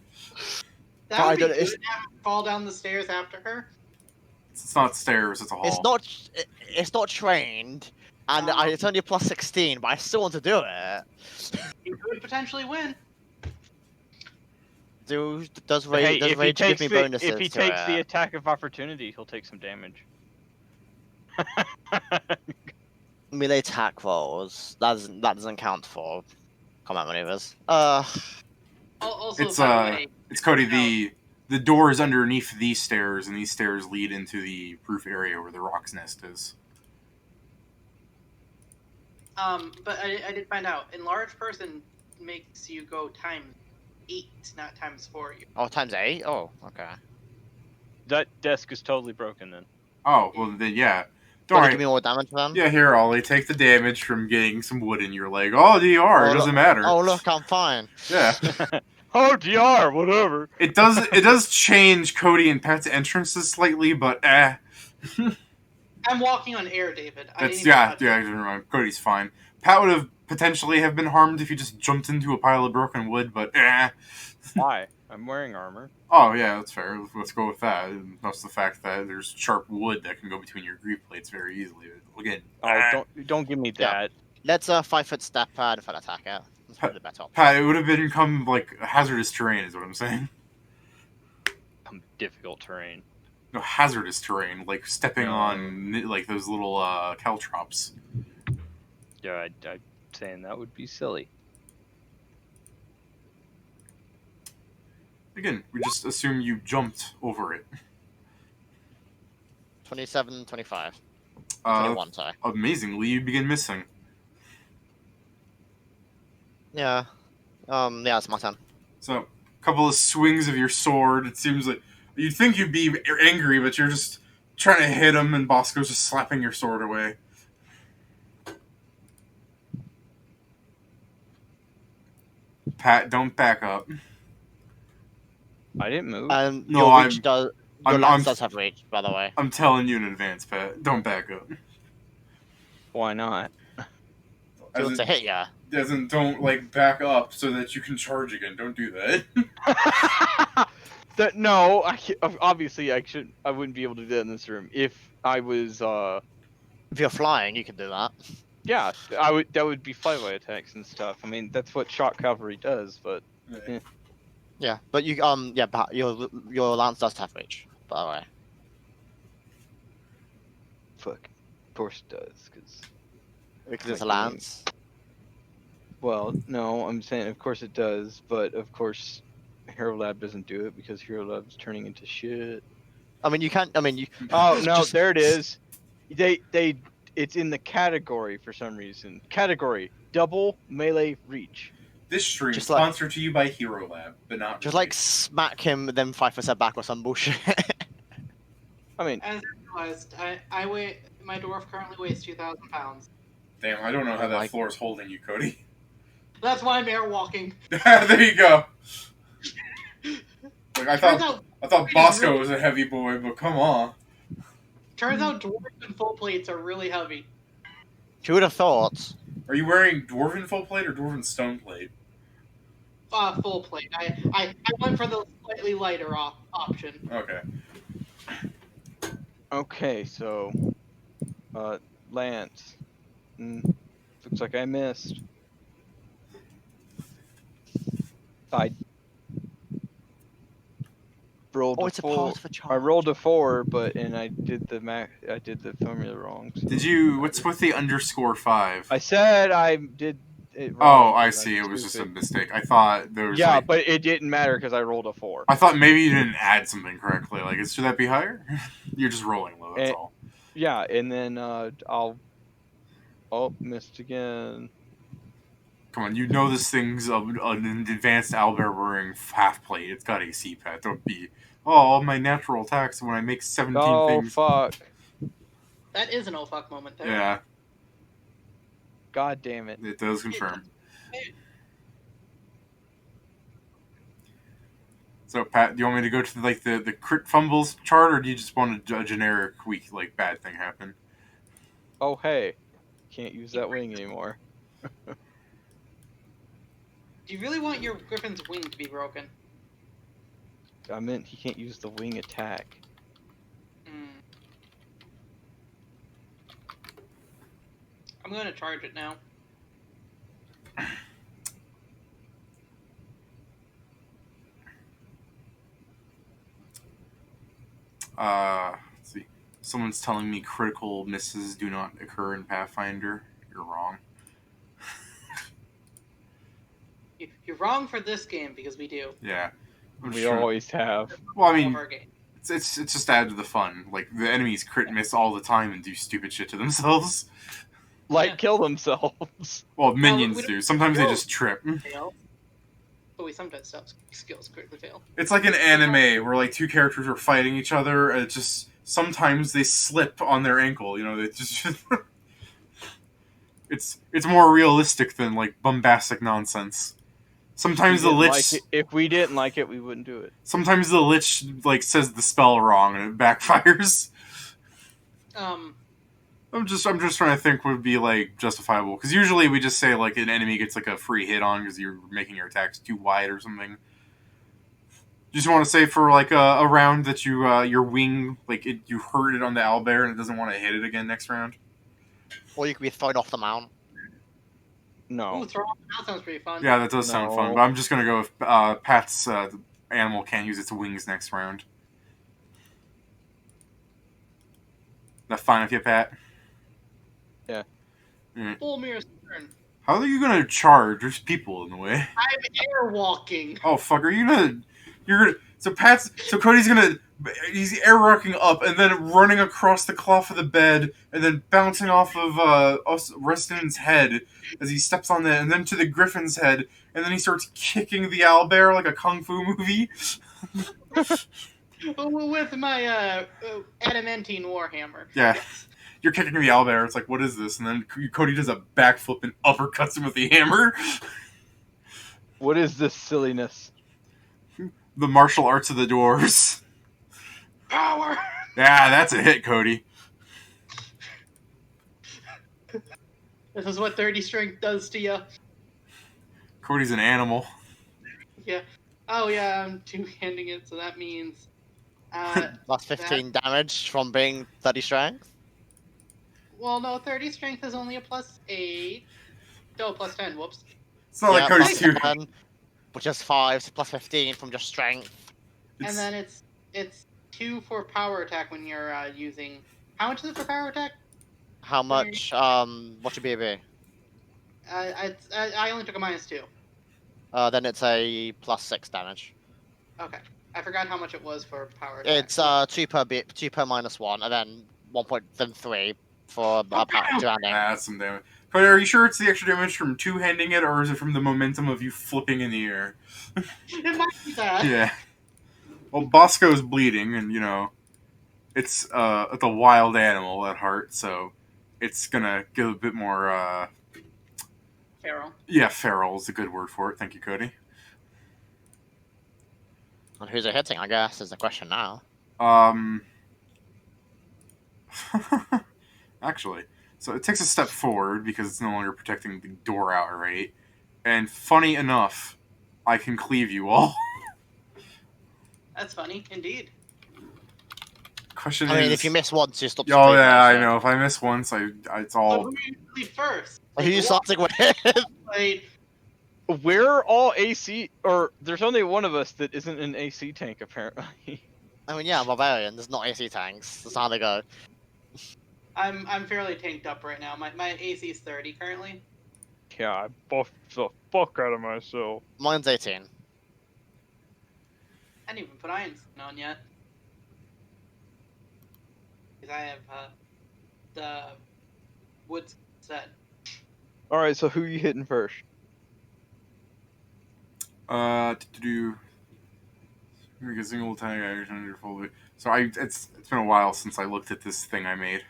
That would be I good. don't- Have him fall down the stairs after her. It's not stairs. It's a hall. It's not trained, and it's only a plus 16, but I still want to do it. He could potentially win. Does Rage give me bonuses? if he to takes it? the attack of opportunity, he'll take some damage. Melee attack rolls, that doesn't count for combat maneuvers. Also, It's by the way, it's Cody. The door is underneath these stairs, and these stairs lead into the roof area where the rock's nest is. but I did find out enlarged person makes you go ×8, not ×4. Oh, times 8. Oh, okay. That desk is totally broken then. Oh well, then yeah. Don't Don't give me worry. more damage then. Yeah, here, Ollie, take the damage from getting some wood in your leg. Oh, DR, it doesn't matter. Oh look, I'm fine. Yeah, Oh, DR, whatever. it does. It does change Cody and Pat's entrances slightly, but I'm walking on air, David. I That's didn't even touch it. never mind. Cody's fine. Pat would have potentially have been harmed if he just jumped into a pile of broken wood, but Why? I'm wearing armor. Oh yeah, that's fair. Let's go with that. And that's the fact that there's sharp wood that can go between your grief plates very easily. Again, Oh, don't give me Yeah. that. Let's 5-foot step and if I attack it. That's probably the better option. Pat, it would have become like hazardous terrain, is what I'm saying. Some difficult terrain. No, hazardous terrain, like stepping No. on like those little caltrops. Yeah, I'm saying that would be silly. Again, we just assume you jumped over it. 27, 25. Uh, 21, sorry. amazingly, you begin missing. Yeah. Yeah, it's my turn. So, a couple of swings of your sword. It seems like you'd think you'd be angry, but you're just trying to hit him, and Bosco's just slapping your sword away. Pat, don't back up. I didn't move. And No, your reach I'm- does. Your I'm- lance I'm- does have reach, by the way. I'm telling you in advance, Pat. Don't back up. Why not? He As wants to in, hit ya. as in, don't like back up so that you can charge again. Don't do that. No, obviously I wouldn't be able to do that in this room. If I was, If you're flying, you can do that. yeah, that would be flyby attacks and stuff. I mean, that's what shock cavalry does, but Yeah, but you yeah, but your lance does have reach, by the way. fuck, of course it does, because Because it's a lance. Well, no, I'm saying of course it does, but of course Hero Lab doesn't do it because Hero Lab's turning into shit. I mean, you can't. I mean, you. Oh no, Just- there it is. It's in the category for some reason. Category double melee reach. This stream Just like- sponsored to you by Hero Lab, but not Just really. like smack him, then 5% back or some bullshit. I mean, As I realized, I weigh my dwarf currently weighs 2,000 pounds. Damn, I don't know how Oh that my- floor is holding you, Cody. That's why I'm air walking. There you go. Like I Turns thought, out, I thought Bosco was a heavy boy, but come on. dwarves and full plates are really heavy. Who would have thought? Are you wearing dwarven full plate or dwarven stone plate? Full plate. I went for the slightly lighter option. Okay. okay, so Lance. Looks like I missed. I rolled Oh, a it's a full. part of a charge. I rolled a 4, but I did the formula wrong. So Did you? What's with the _5? I said I did it Oh, wrong. I 'cause I'm see. It was just a stupid. mistake. I thought there was. Yeah, like, but it didn't matter because I rolled a 4. I thought maybe you didn't add something correctly. Like, should that be higher? You're just rolling low. That's Eh. all. Yeah, and then oh, missed again. Come on, you know this thing's an advanced owlbear wearing half plate. It's got AC pad. Don't be. Oh, all my natural attacks when I make 17 Oh things. fuck! That is an oh fuck moment there. Yeah, God damn it! it does confirm. So, Pat, do you want me to go to the crit fumbles chart, or do you just want a generic weak bad thing happen? Oh hey, can't use that wing anymore. Do you really want your griffin's wing to be broken? I meant he can't use the wing attack. Hmm. I'm gonna charge it now. Let's see. Someone's telling me critical misses do not occur in Pathfinder. You're wrong. You're wrong for this game because we do. Yeah. I'm We just trying- always have. Well, I All of mean, our game. it's just added to the fun. Like, the enemies crit miss all the time and do stupid shit to themselves. Like Yeah. kill themselves. Well, we minions don't- do. Sometimes they Whoa. just trip. Fail. But we sometimes stop skills critically fail. It's like an anime where, like, two characters are fighting each other, and it just... Sometimes they slip on their ankle, you know, they just... It's more realistic than, like, bombastic nonsense. Sometimes the Lich... If we didn't like it, we wouldn't do it. Sometimes the Lich, like, says the spell wrong and it backfires. I'm just trying to think would be, like, justifiable. Because usually we just say, like, an enemy gets, like, a free hit on because you're making your attacks too wide or something. You just want to say for, like, a round that you, your wing, like, you hurt it on the owlbear and it doesn't want to hit it again next round. Or you could be thrown off the mount. No. Ooh, throw off that sounds pretty fun. Yeah, that does sound fun. No. But I'm just going to go with Pat's animal can't use its wings next round. That fine with you, Pat? Yeah. Full mirror's turn. How are you going to charge? There's people in the way. I'm air walking. Oh fuck! Are you gonna? You're gonna. So Cody's gonna. He's air rocking up and then running across the cloth of the bed and then bouncing off of Reston's head as he steps on that, and then to the griffin's head, and then he starts kicking the owlbear like a kung fu movie. With my adamantine warhammer. Yeah. Yes. You're kicking the owlbear. It's like, what is this? And then Cody does a backflip and uppercuts him with the hammer. What is this silliness? The martial arts of the dwarves. Power. Yeah, that's a hit, Cody. This is what 30 strength does to you. Cody's an animal. Yeah. Oh yeah, I'm two-handing it, so that means. That's 15 damage from being 30 strength. Well, no, 30 strength is only a +8. No, +10. Whoops. It's not like Cody's too. 10, which is 5, so plus 15 from just strength. And then it's 2 for power attack when you're using. How much is it for power attack? How much, what's your BB? I only took a -2. Then it's a +6 damage. Okay. I forgot how much it was for power attack. It's 2 per bit, 2 per -1, and then 1 point, then 3 for two handing. That's some damage. But are you sure it's the extra damage from two-handing it, or is it from the momentum of you flipping in the air? It might be that. Yeah. Well, Bosco's bleeding, and it's a wild animal at heart, so it's gonna get a bit more. Feral. Yeah, feral is a good word for it. Thank you, Cody. And who's it hitting, I guess, is the question now. Actually, so it takes a step forward because it's no longer protecting the door outright. And funny enough, I can cleave you all. That's funny, indeed. Question I mean, is, if you miss once, you stop. oh yeah, I know. If I miss once, it's So all. who do you leave first? Who are you starting with? Like, We're all AC, or there's only one of us that isn't an AC tank apparently. I mean, yeah, Barbarian. There's not AC tanks. That's how they go. I'm fairly tanked up right now. My AC is 30 currently. Yeah, I buffed the fuck out of myself. Mine's 18. I didn't even put Iron Skin on yet. Because I have the wood set. All right, so who you hitting first? To do. Make a single tag action under full. So it's been a while since I looked at this thing I made.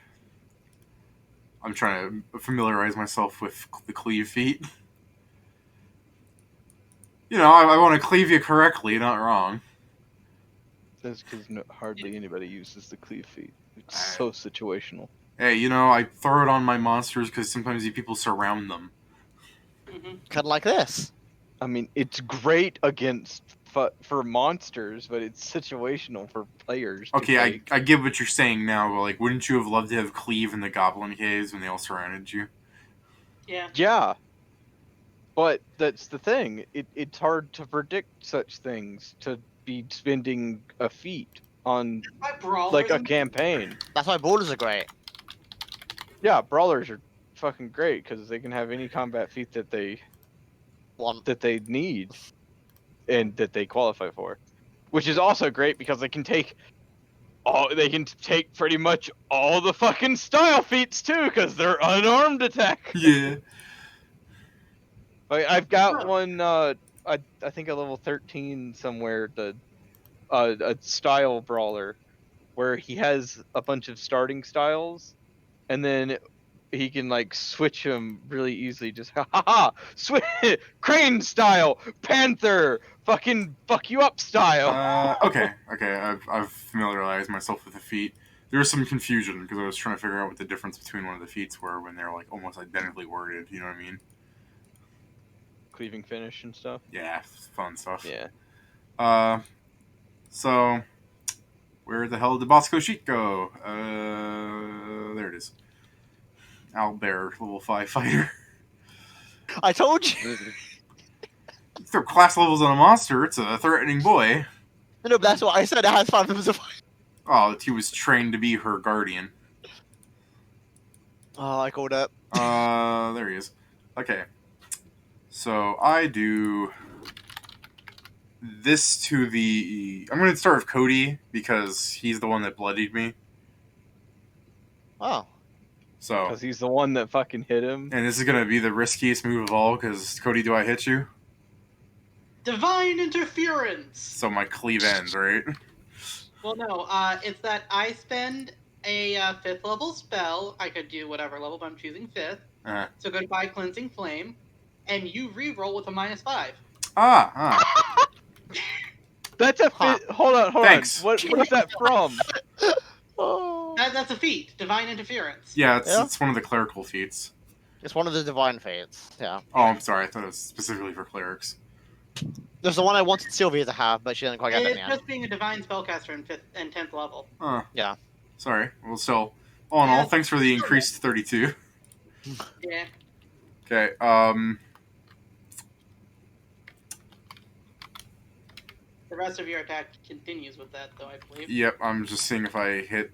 I'm trying to familiarize myself with the cleave feat. I want to cleave you correctly, not wrong. That's because hardly anybody uses the cleave feat. It's so situational. Hey, I throw it on my monsters because sometimes you people surround them. Mm-hmm. Kind of like this. I mean, it's great against for monsters, but it's situational for players. Okay, I get what you're saying now, but wouldn't you have loved to have cleave in the goblin caves when they all surrounded you? Yeah. Yeah. But that's the thing. It's hard to predict such things, to be spending a feat on My brawlers like a and- campaign. That's why brawlers are great. Yeah, brawlers are fucking great because they can have any combat feat that they need and that they qualify for, which is also great because they can take pretty much all the fucking style feats too because they're unarmed attack. Yeah. Like I've got one. I think a level 13 somewhere. A style brawler where he has a bunch of starting styles, and then he can switch them really easily. Just switch crane style, panther, fucking fuck you up style. Okay. I've familiarized myself with the feat. There was some confusion because I was trying to figure out what the difference between one of the feats were when they're almost identically worded. You know what I mean? Cleaving finish and stuff. Yeah, fun stuff. Yeah. So where the hell did Bosco sheet go? There it is. Owlbear, level 5 fighter. I told you. You throw class levels on a monster, it's a threatening boy. No, but that's what I said. It has 5 members of. Oh, he was trained to be her guardian. Oh, I called it. There he is. Okay. So I do this to the. I'm going to start with Cody because he's the one that bloodied me. Oh. So. Because he's the one that fucking hit him. And this is going to be the riskiest move of all because, Cody, do I hit you? Divine interference. So my cleave ends, right? Well, no. It's that I spend a 5th level spell. I could do whatever level, but I'm choosing 5th. So goodbye, cleansing flame, and you re-roll with a -5. That's a fit. Hold on. Thanks. What is that from? Oh. That's a feat. Divine interference. Yeah, it's one of the clerical feats. It's one of the divine fates. Yeah. Oh, I'm sorry. I thought it was specifically for clerics. There's the one I wanted Sylvia to have, but she didn't quite get it in It's the end. just being a divine spellcaster in 5th and 10th level. Yeah. Sorry. Well, still, all in all, thanks for the increased 32. Yeah. Okay. The rest of your attack continues with that, though, I believe. Yep. I'm just seeing if I hit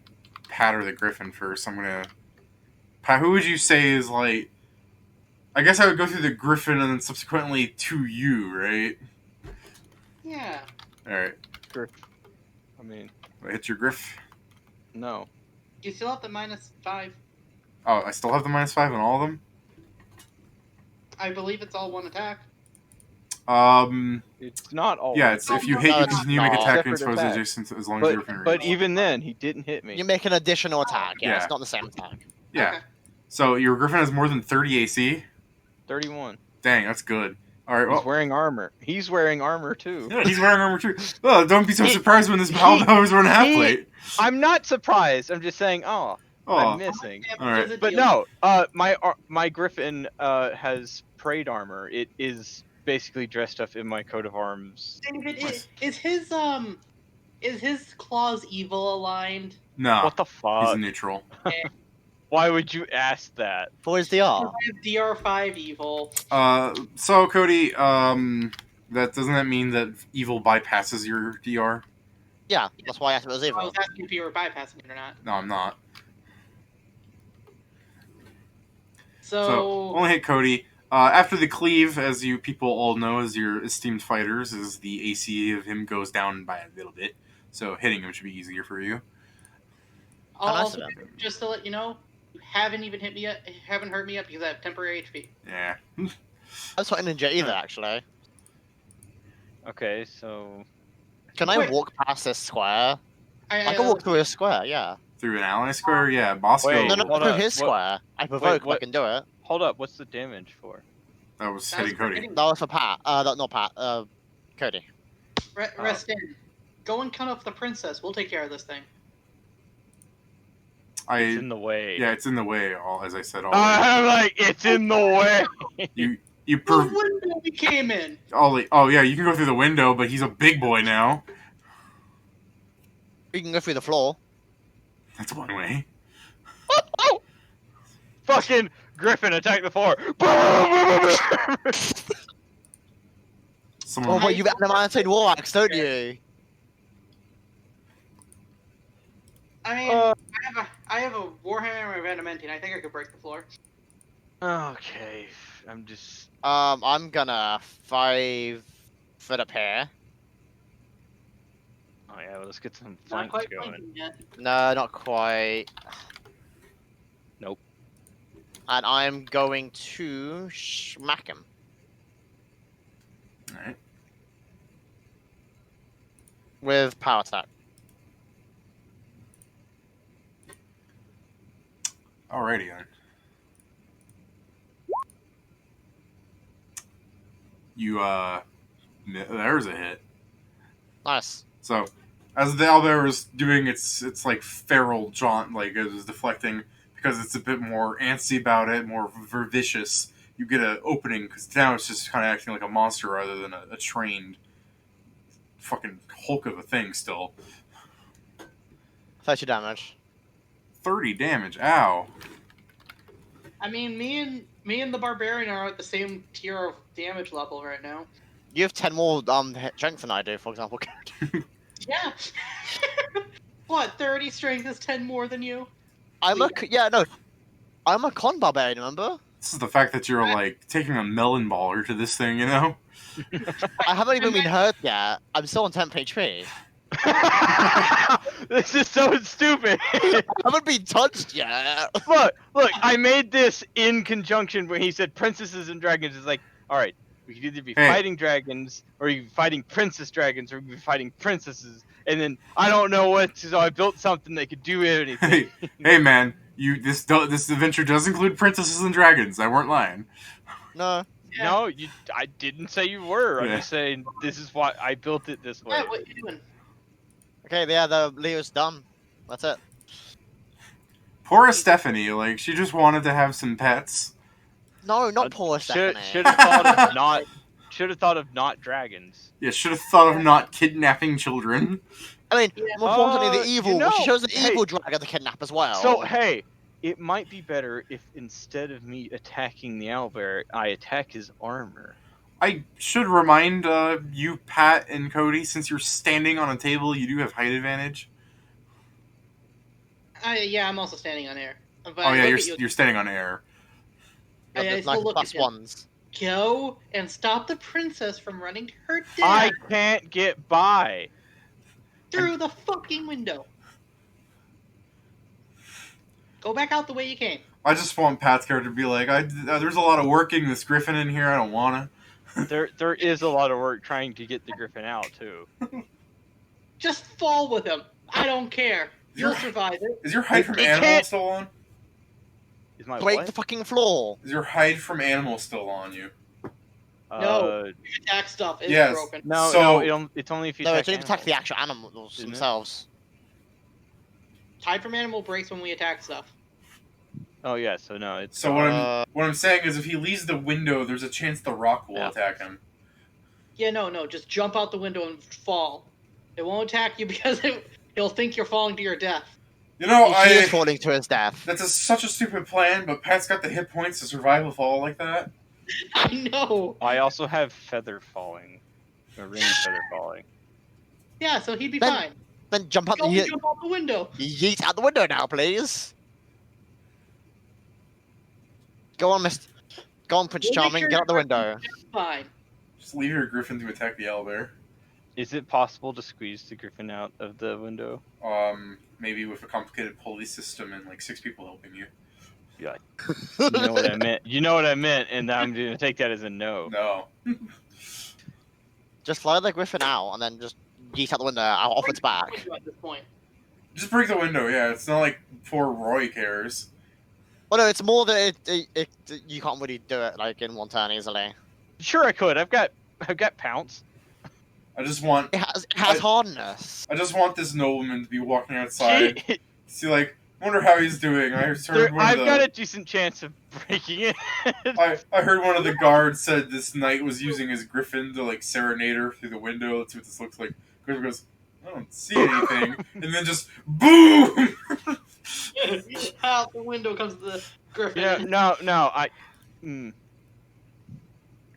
Pat or the Griffin first. I'm gonna. Pat, who would you say is I guess I would go through the griffin and then subsequently to you, right? Yeah. Alright. I mean, Hit your griff. no. You still have the -5. Oh, I still have the -5 on all of them? I believe it's all one attack. It's not all. Yeah, it's if you No, hit, no, you it's continue to make not. attack Separate against foes attack. adjacent as long as you're within But range. even then, he didn't hit me. You make an additional attack. Yeah, Yeah. it's not the same attack. Yeah. Okay. So your griffin has more than 30 AC? 31. Dang, that's good. Alright, He's well. wearing armor. He's wearing armor too. Yeah, he's wearing armor too. Oh, don't be so He- surprised when this he- Halber's wearing half plate. I'm not surprised. I'm just saying, oh, Oh, I'm missing. Alright. Does it But deal- no, my griffin has prayed armor. It is basically dressed up in my coat of arms. David, Nice. is his claws evil aligned? no. What the He's fuck? a neutral. Why would you ask that? For his DR. I have DR5 evil. So Cody, that doesn't that mean that evil bypasses your DR? Yeah, that's why I asked if it was I evil. was asking if you were bypassing it or not. No, I'm not. So So, only hit Cody. After the cleave, as you people all know, as your esteemed fighters, is the AC of him goes down by a little bit. So hitting him should be easier for you. Oh, nice also, of just to let you know, you haven't even hit me yet. Haven't hurt me yet because I have temporary HP. Yeah. That's not a ninja either, actually. Okay, so Can I Wait. walk past this square? I I can walk through a square, yeah. Through an ally square, yeah. Bosco. Wait, No, no, hold through up, his what- square. I provoke, what- I can do it. hold up. What's the damage for? That was That was hitting Cody. hitting- That was for Pat. Not Pat. Cody. Rest in. Go and cut off the princess. We'll take care of this thing. It's in the way. Yeah, it's in the way. All as I said. All I'm like, it's in the way. you The prove. window we came in. Oh yeah, you can go through the window, but he's a big boy now. You can go through the floor. That's one way. Fucking Griffin attack the floor. Someone. Oh, but you've adamantine war axe, don't you? I mean, I have a warhammer of adamantine. I think I could break the floor. Okay, I'm just. I'm gonna 5 foot up here. Oh yeah, well, let's get some Not flanks quite going. flanking yet. No, not quite. Nope. And I'm going to smack him. Alright. With power attack. Alrighty then. You there's a hit. Nice. So, as the owlbear is doing its like feral jaunt, like it is deflecting because it's a bit more antsy about it, more vicious. You get an opening because now it's just kind of acting like a monster rather than a trained fucking hulk of a thing. Still, 30 damage. 30 damage. Ow. I mean, me and the barbarian are at the same tier of damage level right now. You have 10 more strength than I do, for example. Yeah. What? 30 strength is 10 more than you. I'm a con barbarian, remember? This is the fact that you're like taking a melon baller to this thing, you know? I haven't even been hurt yet. I'm still on 10 HP. This is so stupid. I haven't been touched yet. Look, I made this in conjunction when he said princesses and dragons. It's like, all right, we could either be Hey. fighting dragons, or you could be fighting princess dragons, or we could be fighting princesses. And then I don't know what, so I built something that could do anything. Hey man, this adventure does include princesses and dragons. I weren't lying. No. Yeah. No, I didn't say you were. I'm Yeah. just saying this is why I built it this way. Yeah, what you doing? Okay, yeah, the Leo's done. That's it. Poor Stephanie, like she just wanted to have some pets. No, not poor Stephanie. Should have thought of not. Should have thought of not dragons. Yeah, should have thought of not kidnapping children. I mean, Yeah. more importantly, the You evil. know, she chose an hey. evil dragon to kidnap as well. So hey, it might be better if instead of me attacking the owlbear, I attack his armor. I should remind you, Pat and Cody, since you're standing on a table, you do have height advantage. Yeah, I'm also standing on air. But Oh yeah, look at you. you're standing on air. Got I the still nice look plus at him. ones. Go and stop the princess from running to her I death can't get by. through the fucking window. Go back out the way you came. I just want Pat's character to be like, there's a lot of working this Griffin in here. I don't wanna. There is a lot of work trying to get the Griffin out too. Just fall with him. I don't care. You'll survive it. Is your hide from It animal can't- still on? Is my Break what? the fucking floor. Is your hide from animal still on you? No. Attack stuff is Yes. broken. No, So- it's only if you No, attack it's only attack the animals. actual animals Isn't it? themselves. Hide from animal breaks when we attack stuff. Oh yeah, so no, it's So what I'm saying is, if he leaves the window, there's a chance the rock will Yeah. attack him. Yeah, no, just jump out the window and fall. It won't attack you because he'll think you're falling to your death. You know, He is falling to his death. that's such a stupid plan, but Pat's got the hit points to survive a fall like that. I know. I also have feather falling, a ring feather falling. Yeah, so he'd be Ben- fine. Then jump out Go the jump out the window. yeet out the window now, please. Go on, Go on, Prince We'll make Charming. sure Get out the you're window. Fine. Just leave your Griffin to attack the owlbear. Is it possible to squeeze the Griffin out of the window? Maybe with a complicated pulley system and like 6 people helping you. You know what I meant. You know what I meant, and I'm gonna take that as a no. No. Just fly the Griffin out and then just yeet out the window off its back. At this point. Just break the window, yeah. It's not like poor Roy cares. Well, no, it's more that you can't really do it like in one turn easily. Sure, I could. I've got pounce. I just want It has hardness. this nobleman to be walking outside. See, like, wonder how he's doing. I've got a decent chance of breaking it. I heard one of the guards said this knight was using his griffin to like serenade her through the window. Let's see what this looks like. Griffin goes, I don't see anything, and then just boom. Out the window comes the Griffin. No.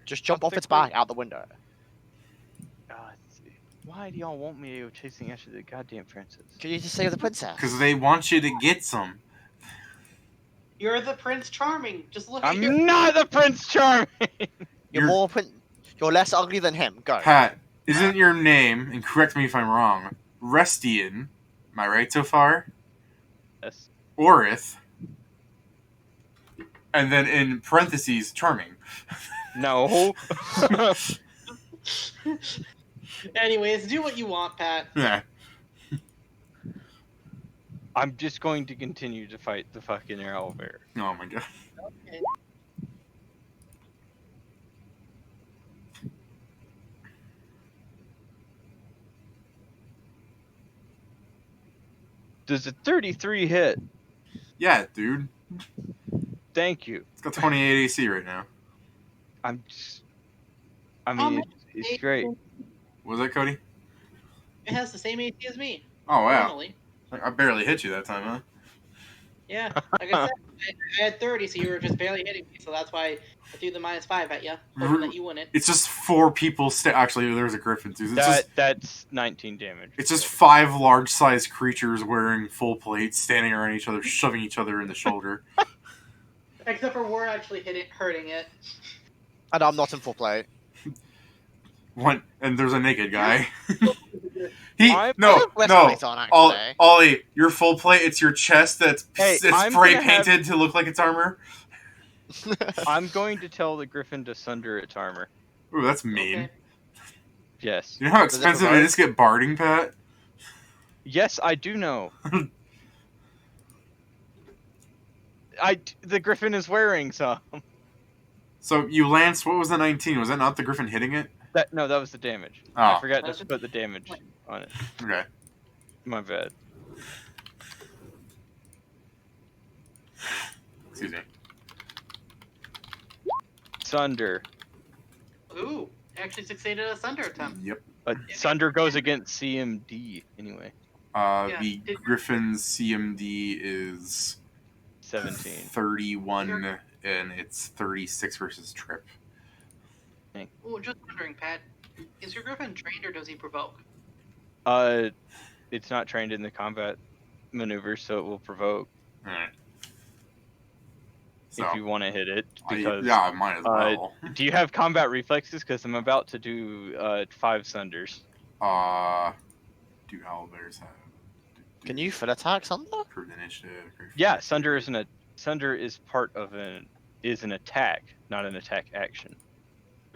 Just jump Up off the its back out the window. Why do y'all want me chasing after the goddamn princess? Can you just save the princess? Because they want you to get some. You're the Prince Charming. Just look at your. I'm not the Prince Charming. You're less ugly than him. Go. Pat, isn't your name, and correct me if I'm wrong, Restian? Am I right so far? Yes. Orith. And then in parentheses, Charming. No. Anyways, do what you want, Pat. Yeah. I'm just going to continue to fight the fucking owlbear. Oh my god. Okay. Does a 33 hit? Yeah, dude. Thank you. It's got 28 AC right now. I mean, it's great. What was that, Cody? It has the same AC as me. Oh, wow. Normally. I barely hit you that time, huh? Yeah. Like I said, I had 30, so you were just barely hitting me. So that's why I threw the -5 at you, hoping that you wouldn't. It's just 4 people. Actually, there's a griffin, too. That's 19 damage. It's just 5 large-sized creatures wearing full plates, standing around each other, shoving each other in the shoulder. Except for we're actually hurting it. And I'm not in full play. And there's a naked guy. I have breastplates on, actually. Ollie, your full plate, it's your chest that's I'm spray gonna painted to look like it's armor. I'm going to tell the griffin to sunder its armor. Ooh, that's mean. Okay. Yes. You know how Does it expensive it provide- is to get barding, Pat? Yes, I do know. The griffin is wearing some. So you lanced, what was the 19? Was that not the griffin hitting it? No, that was the damage. Oh. I forgot to put the damage on it. Okay. My bad. Excuse me. Sunder. Ooh, actually succeeded a Thunder attempt. Yep. Sunder goes against CMD anyway. The griffin's CMD is 17. 31, and it's 36 versus trip. Ooh, just wondering, Pat, is your Griffin trained or does he provoke? It's not trained in the combat maneuvers, so it will provoke. Alright. So, you want to hit it, because yeah, I might as well. do you have combat reflexes? Because I'm about to do 5 sunders. Do owlbears have? Can you full attack Thunder? Improved initiative. Yeah, sunder is part of an attack, not an attack action.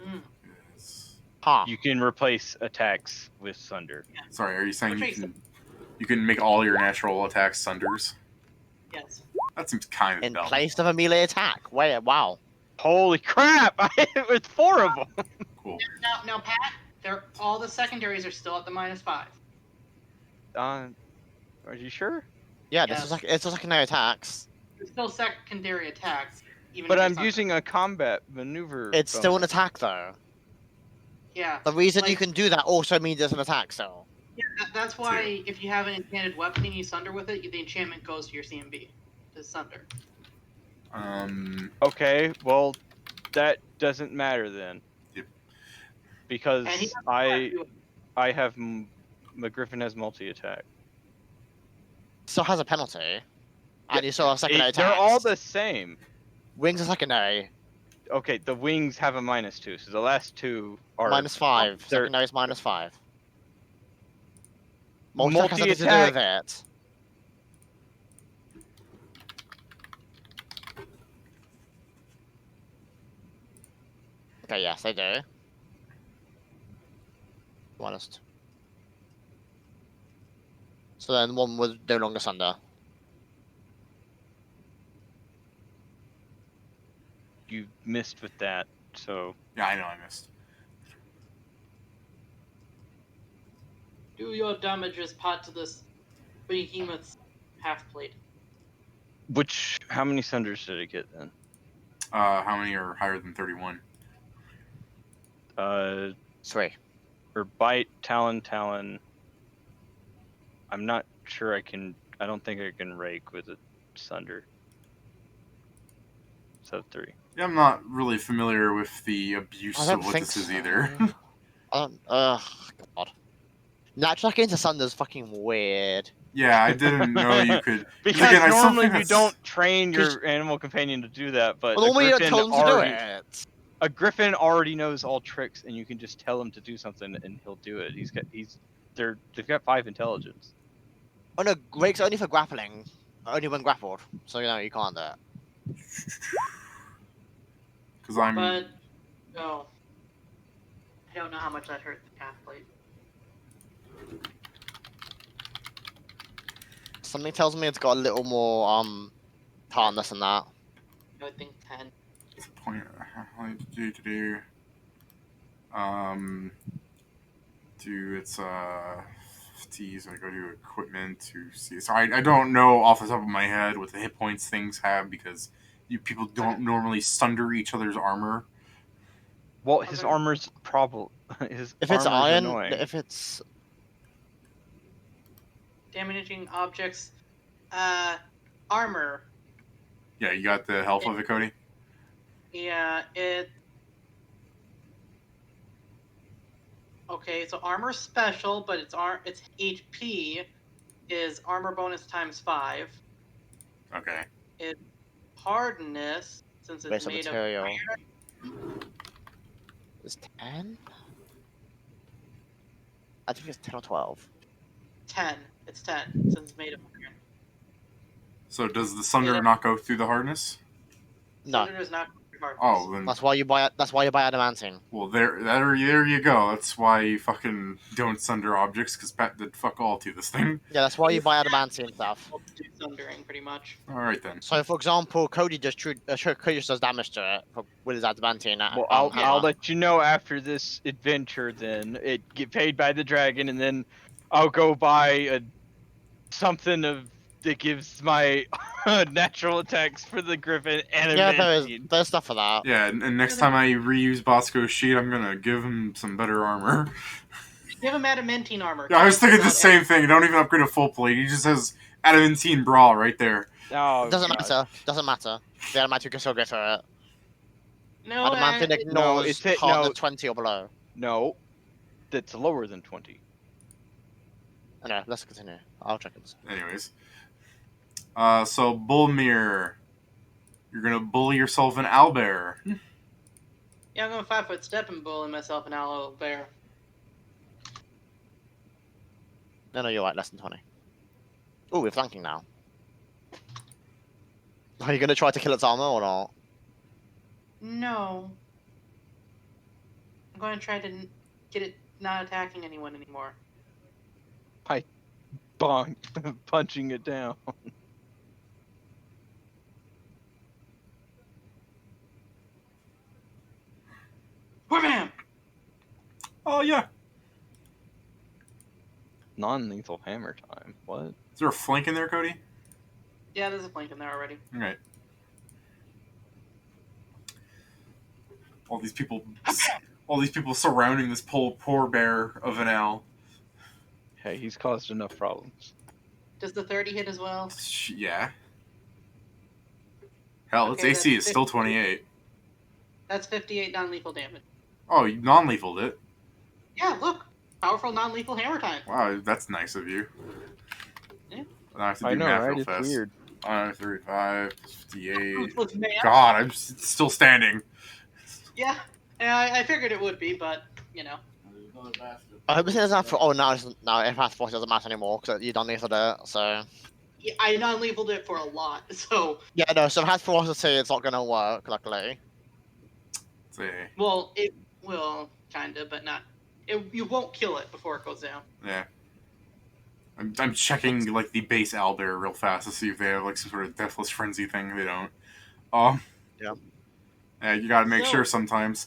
Mm. Ha. You can replace attacks with sunder. Sorry, are you saying Which you can make all your natural attacks sunders? Yes. That seems kind of In dumb. place of a melee attack. Wait, wow. Holy crap! It was 4 of them. Cool. Now, Pat, all the secondaries are still at the -5. Are you sure? Yeah, Yes. it's a secondary attacks. There's still secondary attacks. Even But if I'm it's not- using a combat maneuver. It's still an bonus. attack though. Yeah. The reason you Like- can do that also means it's an attack still. Yeah, that's why if you have an enchanted weapon and you sunder with it, the enchantment goes to your CMB to sunder. Okay, well, that doesn't matter then. Yep. Because And he doesn't I have McGriffin has multi attack. Still has a penalty. And you still have secondary attacks. They're all the same. Wings are secondary. Okay, the wings have a -2, so the last 2 are -5. they're- Secondary is -5. Multi-attack has nothing to do Multi-attack- with it. Okay, yes, they do. -2. So then one was no longer sunder. You missed with that, so Yeah, I know I missed. Do your damages part to this behemoth's half plate. how many sunders did it get then? How many are higher than 31? 3. Or bite, talon. I'm not sure I don't think I can rake with a sunder. So 3. Yeah, I'm not really familiar with the abuse I don't of what think this is so. either. God. Natural into Sunder is fucking weird. Yeah, I didn't know you could. Because again, I still normally think you that's- don't train Cause- your animal companion to do that, but Well, a normally you don't griffin tell them to do already it. a griffin already knows all tricks, and you can just tell him to do something, and he'll do it. They've got 5 intelligence. Oh no, rake's only for grappling. Only when grappled. So you can't do it. Because I'm. But no. I don't know how much that hurt the half plate. Something tells me it's got a little more hardness than that. I would think 10. Point. Do its T's. I go to equipment to see. So I don't know off the top of my head what the hit points things have because people don't normally sunder each other's armor. Well, his armor's his If it's armor's iron, annoying. if it's Damaging objects. Armor. Yeah, you got the health of it, Cody. Yeah, it. Okay, so armor special, but its HP is armor bonus ×5. Okay. Its hardness, since it's base of made material, of iron, is 10. I think it's 10 or 12. 10. It's 10 since it's made of iron. So does the sunder not go through the hardness? No, Thunder is not hardness. Oh, then that's why you buy. That's why you buy adamantine. well there you go. That's why you fucking don't sunder objects because Pat did fuck all to this thing. Yeah, that's why you buy adamantine stuff. Do thundering pretty much. All right then. So, for example, Cody just does damage to it with his adamantine. Well, I'll let you know after this adventure. Then get paid by the dragon, and then I'll go buy something that gives my natural attacks for the griffin and yeah, there's stuff for that. Yeah, and next time I reuse Bosco's sheet, I'm gonna give him some better armor. Give him adamantine armor. Yeah, I was thinking the Not same thing. Don't even upgrade a full plate. He just has adamantine brawl right there. Oh, Doesn't God. matter. Doesn't matter. The adamantine can still go through it. No, Adamantine ignores it's it- hardness no. 20 or below. No, that's lower than 20. No, let's continue. I'll check it. Anyways. So Bullmere You're gonna bully yourself an owlbear. Yeah, I'm going 5-foot step and bully myself an aloe bear. No, you're right. Less than 20. Oh, we're flanking now. Are you gonna try to kill its armor or not? No. I'm going to try to get it not attacking anyone anymore. Bonk, punching it down. Wham! Oh yeah. Non-lethal hammer time. What? Is there a flank in there, Cody? Yeah, there's a flank in there already. All right. All these people surrounding this poor bear of an owl. Hey, he's caused enough problems. Does the 30 hit as well? Yeah. Hell, its Okay, AC is that's still 50. 28. That's 58 non-lethal damage. Oh, you non-lethaled it. Yeah, look. Powerful non-lethal hammer time. Wow, that's nice of you. Yeah. I have to do I know, math right? real It's fast. weird. 35, 58. Look, man. God, I'm still standing. Yeah, I figured it would be, but, you know. I hope it doesn't have. Oh, now it has force doesn't matter anymore because you done lethal it. So Yeah, I non-lethaled it for a lot, so... yeah, no. So if it has ferocity, it's not gonna work. Luckily. See. Well, it will, kinda, but not... you won't kill it before it goes down. Yeah. I'm checking like the base owlbear real fast to see if they have like some sort of deathless frenzy thing. They don't. Yeah. Yeah, you gotta make So- sure sometimes.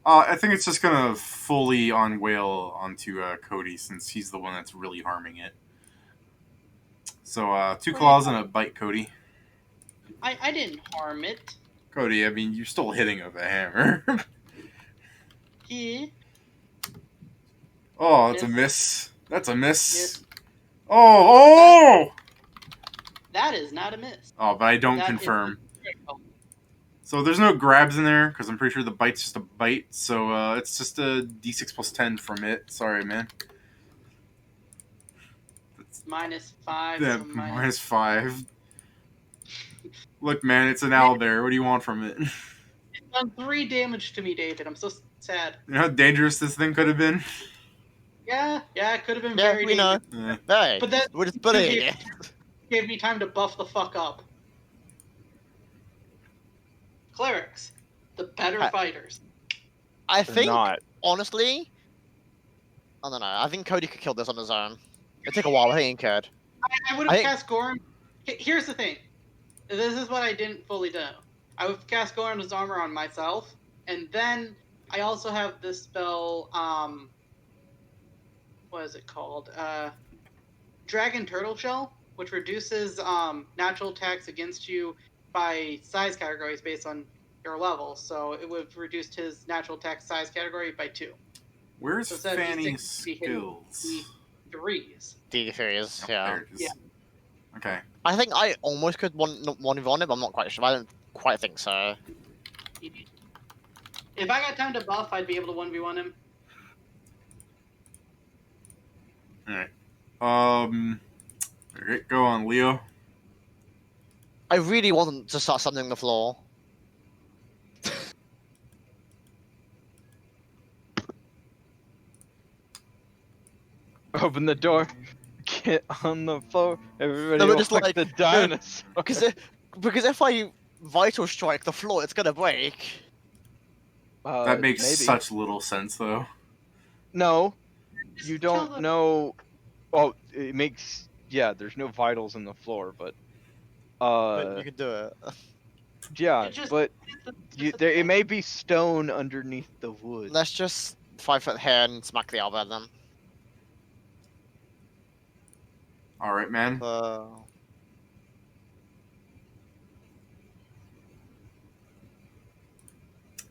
I think it's just gonna fully on whale onto Cody since he's the one that's really harming it. So 2 claws and a bite, Cody. I didn't harm it. Cody, I mean, you're still hitting it with a hammer. Yeah. Oh, that's a Miss. miss. That's a miss. Miss. Oh! That is not a miss. Oh, but I don't That is confirm. critical. So there's no grabs in there, because I'm pretty sure the bite's just a bite, so it's just a d6 plus 10 from it. Sorry, man. -5. Yeah, So minus 5. Look, man, it's an owlbear. What do you want from it? It's done 3 damage to me, David. I'm so sad. You know how dangerous this thing could have been? Yeah, it could have been Yeah, very we know. dangerous. Hey, But that we're just bullying it. gave me time to buff the fuck up. Clerics, the better Hi. fighters. I They're think not. honestly, I don't know. I think Cody could kill this on his own. It'd take a while. I think he could. I would I have think- cast Gorm. Here's the thing. This is what I didn't fully do. I would cast Gorm's armor on myself, and then I also have this spell. What is it called? Dragon Turtle Shell, which reduces natural attacks against you by size categories based on your level. So it would have reduced his natural attack size category by 2. Where's So instead of Fanny's D6, be hitting skills? D3s. D3s, Oh, yeah. there it is. Yeah. Okay. I think I almost could one of on it, but I'm not quite sure. I don't quite think so. If I got time to buff, I'd be able to 1v1 him. Alright. Alright, go on, Leo. I really want to start something on the floor. Open the door. Get on the floor. Everybody No, but just walk like- the dinosaur. Because if I vital strike the floor, it's gonna break. That makes maybe. such little sense, though. No, Just you tell don't them- know. Oh, it makes. Yeah, there's no vitals in the floor, but. But you can do it. Yeah, It just- but just- it may be stone underneath the wood. Let's just 5 foot here and smack the other then. Alright, man.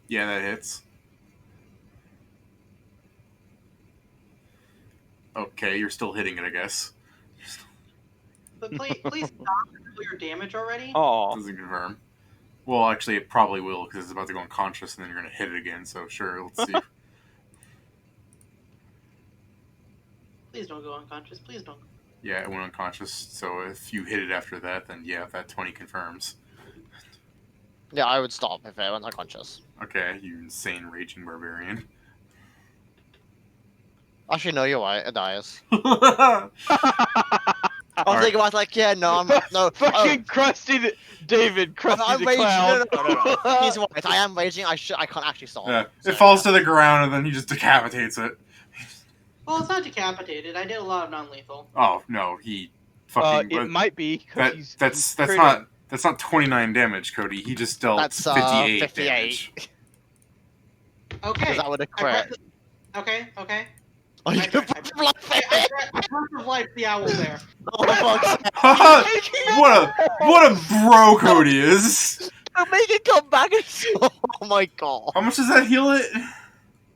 Yeah, that hits. Okay, you're still hitting it, I guess. But please stop and clear damage already. Oh, Doesn't confirm. Well, actually, it probably will, because it's about to go unconscious, and then you're going to hit it again, so sure, let's see. Please don't go unconscious. Please don't. Yeah, it went unconscious, so if you hit it after that, then yeah, that 20 confirms. Yeah, I would stop if it went unconscious. Okay, you insane raging barbarian. Actually, no, you're right. It dies. Oh, I was thinking, I was like, yeah, no, I'm no. Fucking Krusty, David, Krusty I'm the raging. Clown. No. He's right. I am raging. I can't actually stop. yeah, So, it falls yeah. to the ground and then he just decapitates it. Well, it's not decapitated. I did a lot of non-lethal. Oh no, he fucking. It might be that, because that's not 29 damage, Cody. He just dealt That's 58 58. damage. Okay. Because that would have I breath crit. okay. Oh, you I- can I- breath of life I breath of life the owl bear. Oh, fuck's what a bro Cody is. Make it come back. Oh my god. How much does that heal it?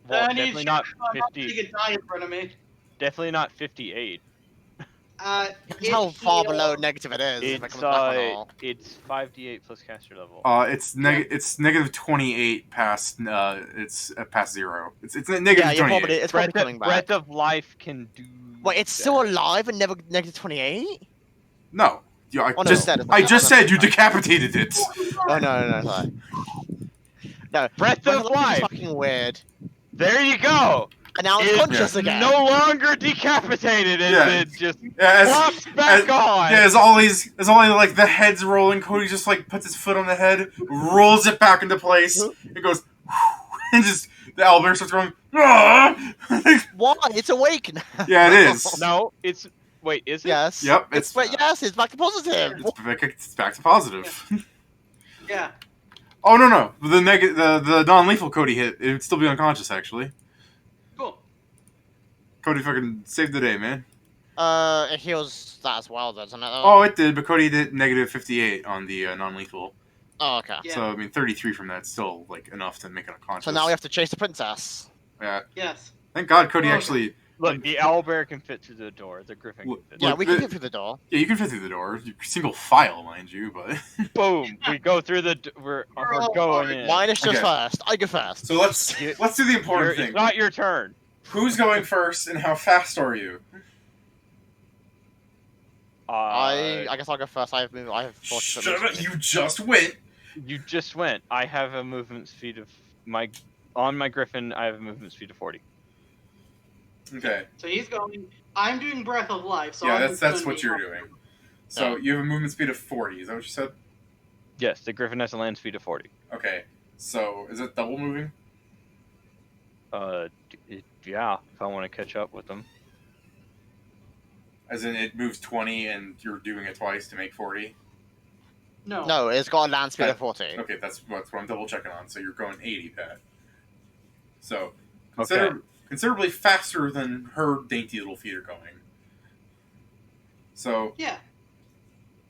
well, I need definitely to not I'm not 50. seeing a die in front of me. Definitely not 58. That's how far below negative it is. If it It's comes back or not. it's 5d8 plus caster level. It's negative 28 past it's past 0. It's negative Yeah, you're 28. probably, it's probably coming back. Breath of life can do. Wait, it's still alive and never negative 28? No. Yeah, Oh, no, instead it's I not. just said you decapitated it. Oh, no, sorry. No, Breath of is life. fucking weird. There you go. And now it's It's conscious again. no longer decapitated, and Yeah. it just Yeah, pops back on. Yeah, as all like the head's rolling, Cody just like puts his foot on the head, rolls it back into place, and goes, and just the owlbear starts going. "Ah!" Why? It's awake now. Yeah, it is. No, it's wait, is it? Yes. Yep, Yes, it's back to positive. it's back to positive. Yeah. Oh no, the non-lethal Cody hit, it would still be unconscious actually. Cool. Cody fucking saved the day, man. It heals that as well, doesn't it? Oh, it did, but Cody did negative 58 on the non-lethal. Oh, okay. Yeah. So I mean, 33 from that's still like enough to make it unconscious. So now we have to chase the princess. Yeah. Yes. Thank God Cody Oh, actually. Look, the owlbear can fit through the door. The griffin can fit. Yeah, Look, we can get through the door. Yeah, you can fit through the door. Single file, mind you, but. Boom! We go through the. We're going in. Mine is just Okay. first. I go first. So let's do the important It's thing. not your turn. Who's going first, and how fast are you? I guess I'll go first. I have 40 Shut up! movement. You just went. You just went. I have a movement speed of on my griffin. I have a movement speed of 40. Okay. So he's going. I'm doing breath of life. So Yeah, I'm that's gonna what be- you're doing. So you have a movement speed of 40. Is that what you said? Yes, the griffin has a land speed of 40. Okay. So is it double moving? Yeah. If I want to catch up with them. As in, it moves 20, and you're doing it twice to make 40. No. No, it's got a land speed Okay. of 40. Okay, that's what I'm double checking on. So you're going 80, Pat. So Okay. considerably faster than her dainty little feet are going. So Yeah.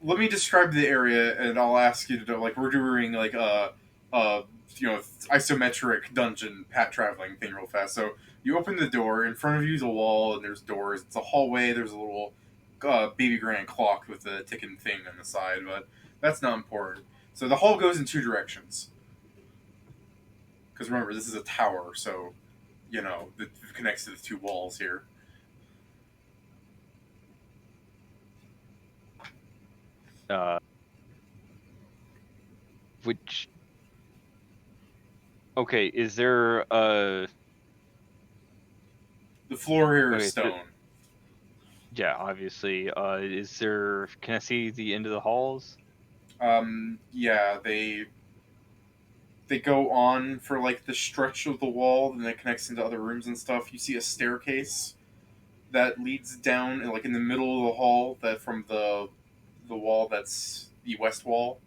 let me describe the area, and I'll ask you to do, like, we're doing like a isometric dungeon pat traveling thing real fast. So you open the door, in front of you is a wall, and there's doors. It's a hallway. There's a little baby grand clock with a ticking thing on the side, but that's not important. So the hall goes in two directions. Because remember, this is a tower, so it connects to the two walls here. Which. Okay, is there a? The floor here is Okay, stone. Yeah, obviously. Is there? Can I see the end of the halls? Yeah, they go on for like the stretch of the wall, and it connects into other rooms and stuff. You see a staircase that leads down, and like in the middle of the hall, that from the wall that's the west wall.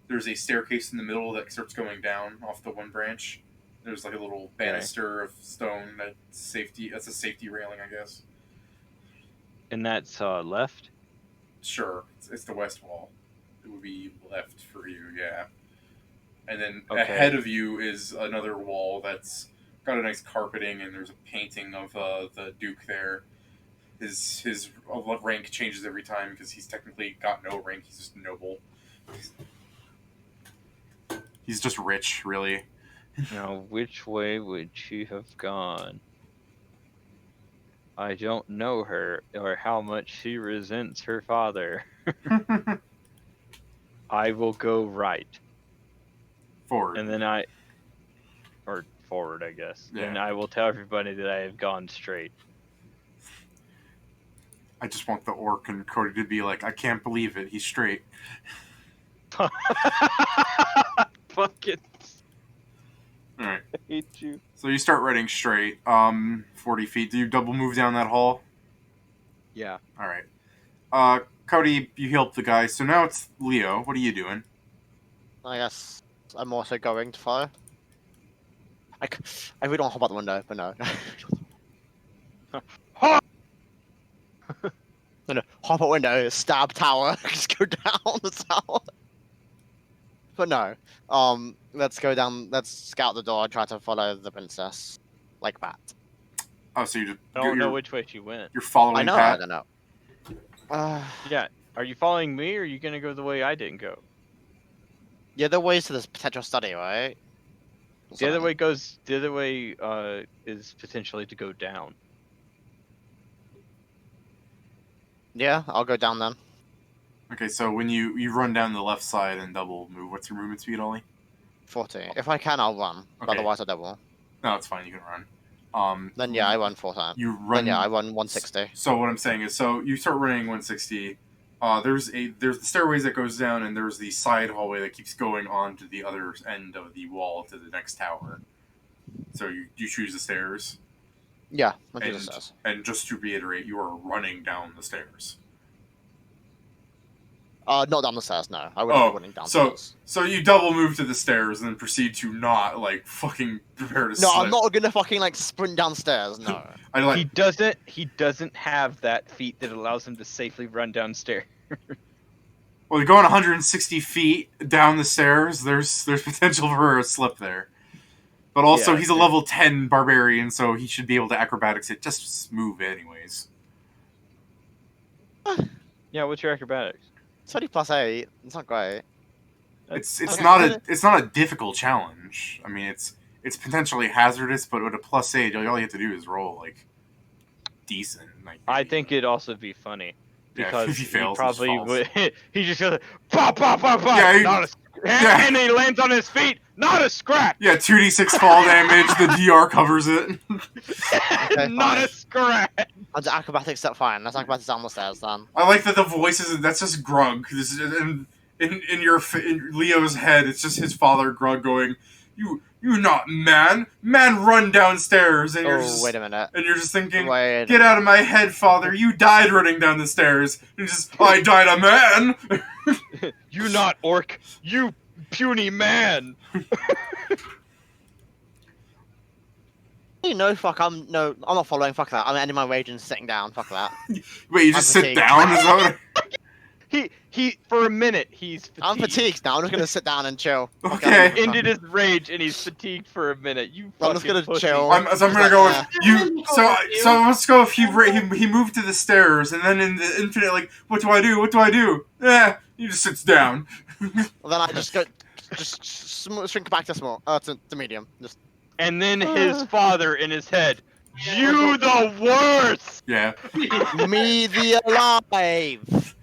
There's a staircase in the middle that starts going down off the one branch. There's like a little banister of stone that's safety. That's a safety railing, I guess. And that's left. Sure, it's the west wall. It would be left for you, yeah. And then Okay. ahead of you is another wall that's got a nice carpeting, and there's a painting of the Duke there. His rank changes every time because he's technically got no rank. He's just noble. He's just rich, really. Now, which way would she have gone? I don't know her or how much she resents her father. I will go right. Forward. and then or forward, I guess. Yeah. And I will tell everybody that I have gone straight. I just want the orc and Cody to be like, I can't believe it. He's straight. Fucking All right. hate you. So you start running straight. 40 feet. Do you double move down that hall? Yeah. All right. Cody, you helped the guy. So now it's Leo. What are you doing? I guess I'm also going to fire. I really don't hop out the window, but no. No, hop out window, stab tower, just go down the tower. But no, let's go down. Let's scout the door and try to follow the princess, like that. Oh, so you just I don't know which way she went. you're following I know. Pat. I don't know. Yeah. Are you following me, or are you gonna go the way I didn't go? Yeah, there are ways to this potential study, right? The other way goes. The other way is potentially to go down. Yeah, I'll go down then. Okay, so when you run down the left side and double move, what's your movement speed, Ollie? 40. If I can, I'll run. But Okay. otherwise, I double. No, it's fine. You can run. Then yeah, I run 4 times. You run. Then yeah, I run 160. So what I'm saying is, so you start running 160. There's the stairways that goes down, and there's the side hallway that keeps going on to the other end of the wall to the next tower. So you choose the stairs, Yeah, I'll do the and, stairs. and just to reiterate, you are running down the stairs. Not down the stairs, no. I wouldn't be running down so stairs. so you double move to the stairs and then proceed to not like fucking prepare to No, slip. I'm not gonna fucking like sprint downstairs, no. I like He doesn't have that feat that allows him to safely run downstairs. well, you're going 160 feet down the stairs. There's potential for a slip there. But also, Yeah, he's a level 10 barbarian, so he should be able to acrobatics it. Just move anyways. Yeah, what's your acrobatics? 20 plus 8. It's not great. It's Okay. not a difficult challenge. I mean, it's potentially hazardous, but with a plus 8, all you have to do is roll like decent. Like I think it'd also be funny Yeah, because if he fails, he probably just falls. would. He just goes pop, pop, pop, pop. Yeah, And he lands on his feet. Not a scratch. yeah, 2d6 fall damage. The DR covers it. Not fine. a scratch. I'll do acrobatics, that's fine. Let's acrobatics down the stairs then. I like that the voices. That's just Grug. This is in Leo's head. It's just his father Grug going, "You not man, run downstairs." And you're Oh, just wait a minute. and you're just thinking, Wait. "Get out of my head, father! You died running down the stairs." And just, I died a man. You not orc. You puny man. No, fuck, I'm not following, fuck that. I'm ending my rage and sitting down, fuck that. Wait, you just I'm sit fatigued. down? Is that what? He for a minute he's fatigued. I'm fatigued now, I'm just gonna sit down and chill. Fuck Okay. it. Ended his rage and he's fatigued for a minute. You I'm just fucking gonna pussy. chill. So I'm gonna go with you. So let's go. If he moved to the stairs, and then in the infinite, like, what do I do? What do I do? He just sits down. Well, then I just go, shrink back to small, to medium. Just And then his father in his head. You the worst! Yeah. me the alive.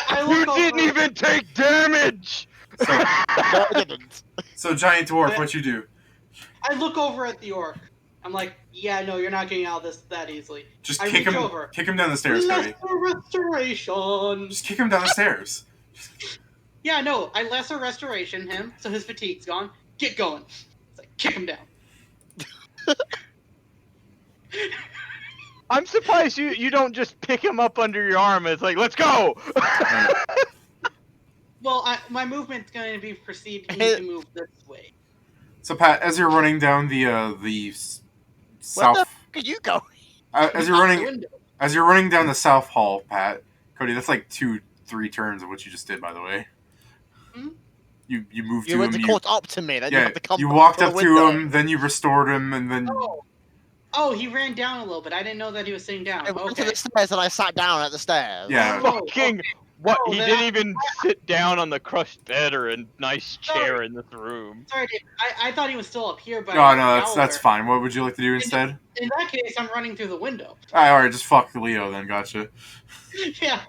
I You look didn't over, even take damage! So, No, I didn't. so giant dwarf, what you do? I look over at the orc. I'm like, yeah, no, you're not getting out of this that easily. Just I kick reach him. over. Kick him down the stairs, Cody. Lesser restoration. Just kick him down the stairs. Yeah, no, I lesser restoration him, so his fatigue's gone. Get going. It's like, kick him down. I'm surprised you don't just pick him up under your arm. It's like, let's go! Well, my movement's going to be proceed. You need to move this way. So Pat, as you're running down the Where south, the fuck are you going? as you're Out the running window. as you're running down the south hall, Pat, Cody, that's like 2-3 turns of what you just did, by the way. Hmm? You moved You to went him. to caught up to me, then you Yeah, have to come you back walked to the up window. to him, then you restored him, and then Oh, he ran down a little bit. I didn't know that he was sitting down. I went to Okay. the stairs and I sat down at the stairs. Yeah. Fucking what? Oh, He then didn't even sit down on the crushed bed or a nice chair in this room. Sorry, Dave. I thought he was still up here, but oh no, that's fine. What would you like to do instead? In that case, I'm running through the window. All right, just fuck Leo then. Gotcha. Yeah,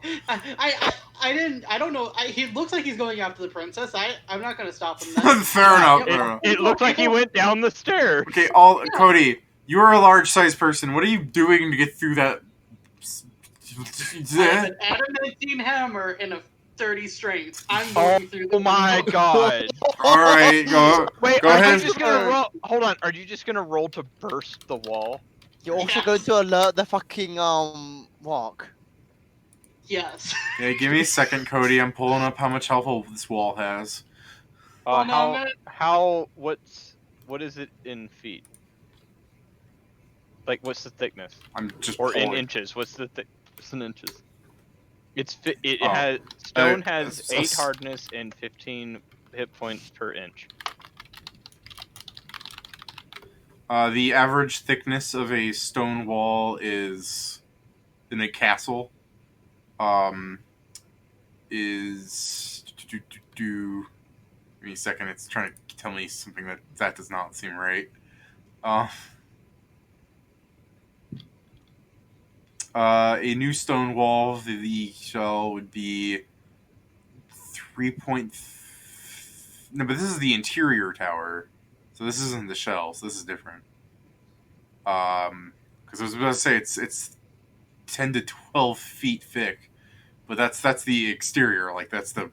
I don't know. He looks like he's going after the princess. I'm not gonna stop him. Then. Fair enough. yeah, Fair enough. It looked like he went down the stairs. Okay, Cody, you are a large-sized person. What are you doing to get through that? I have an adamantine hammer and a 30 strength. I'm going through. Oh my god! All right, go. Wait, Go are ahead. you just gonna roll? Hold on, are you just gonna roll to burst the wall? You're also Yes. going to alert the fucking walk. Yes. Yeah, give me a second, Cody. I'm pulling up how much health this wall has. Oh, no, man. What is it in feet? Like, what's the thickness? I'm just Or in pulling. inches? What's in inches? It Oh. has stone has it's 8 hardness and 15 hit points per inch. The average thickness of a stone wall is in a castle. Is give me a second. It's trying to tell me something that does not seem right. A new stone wall, the shell would be 3. No, but this is the interior tower, so this isn't the shells. This is different. Because I was about to say it's 10 to 12 feet thick, but that's the exterior. Like that's the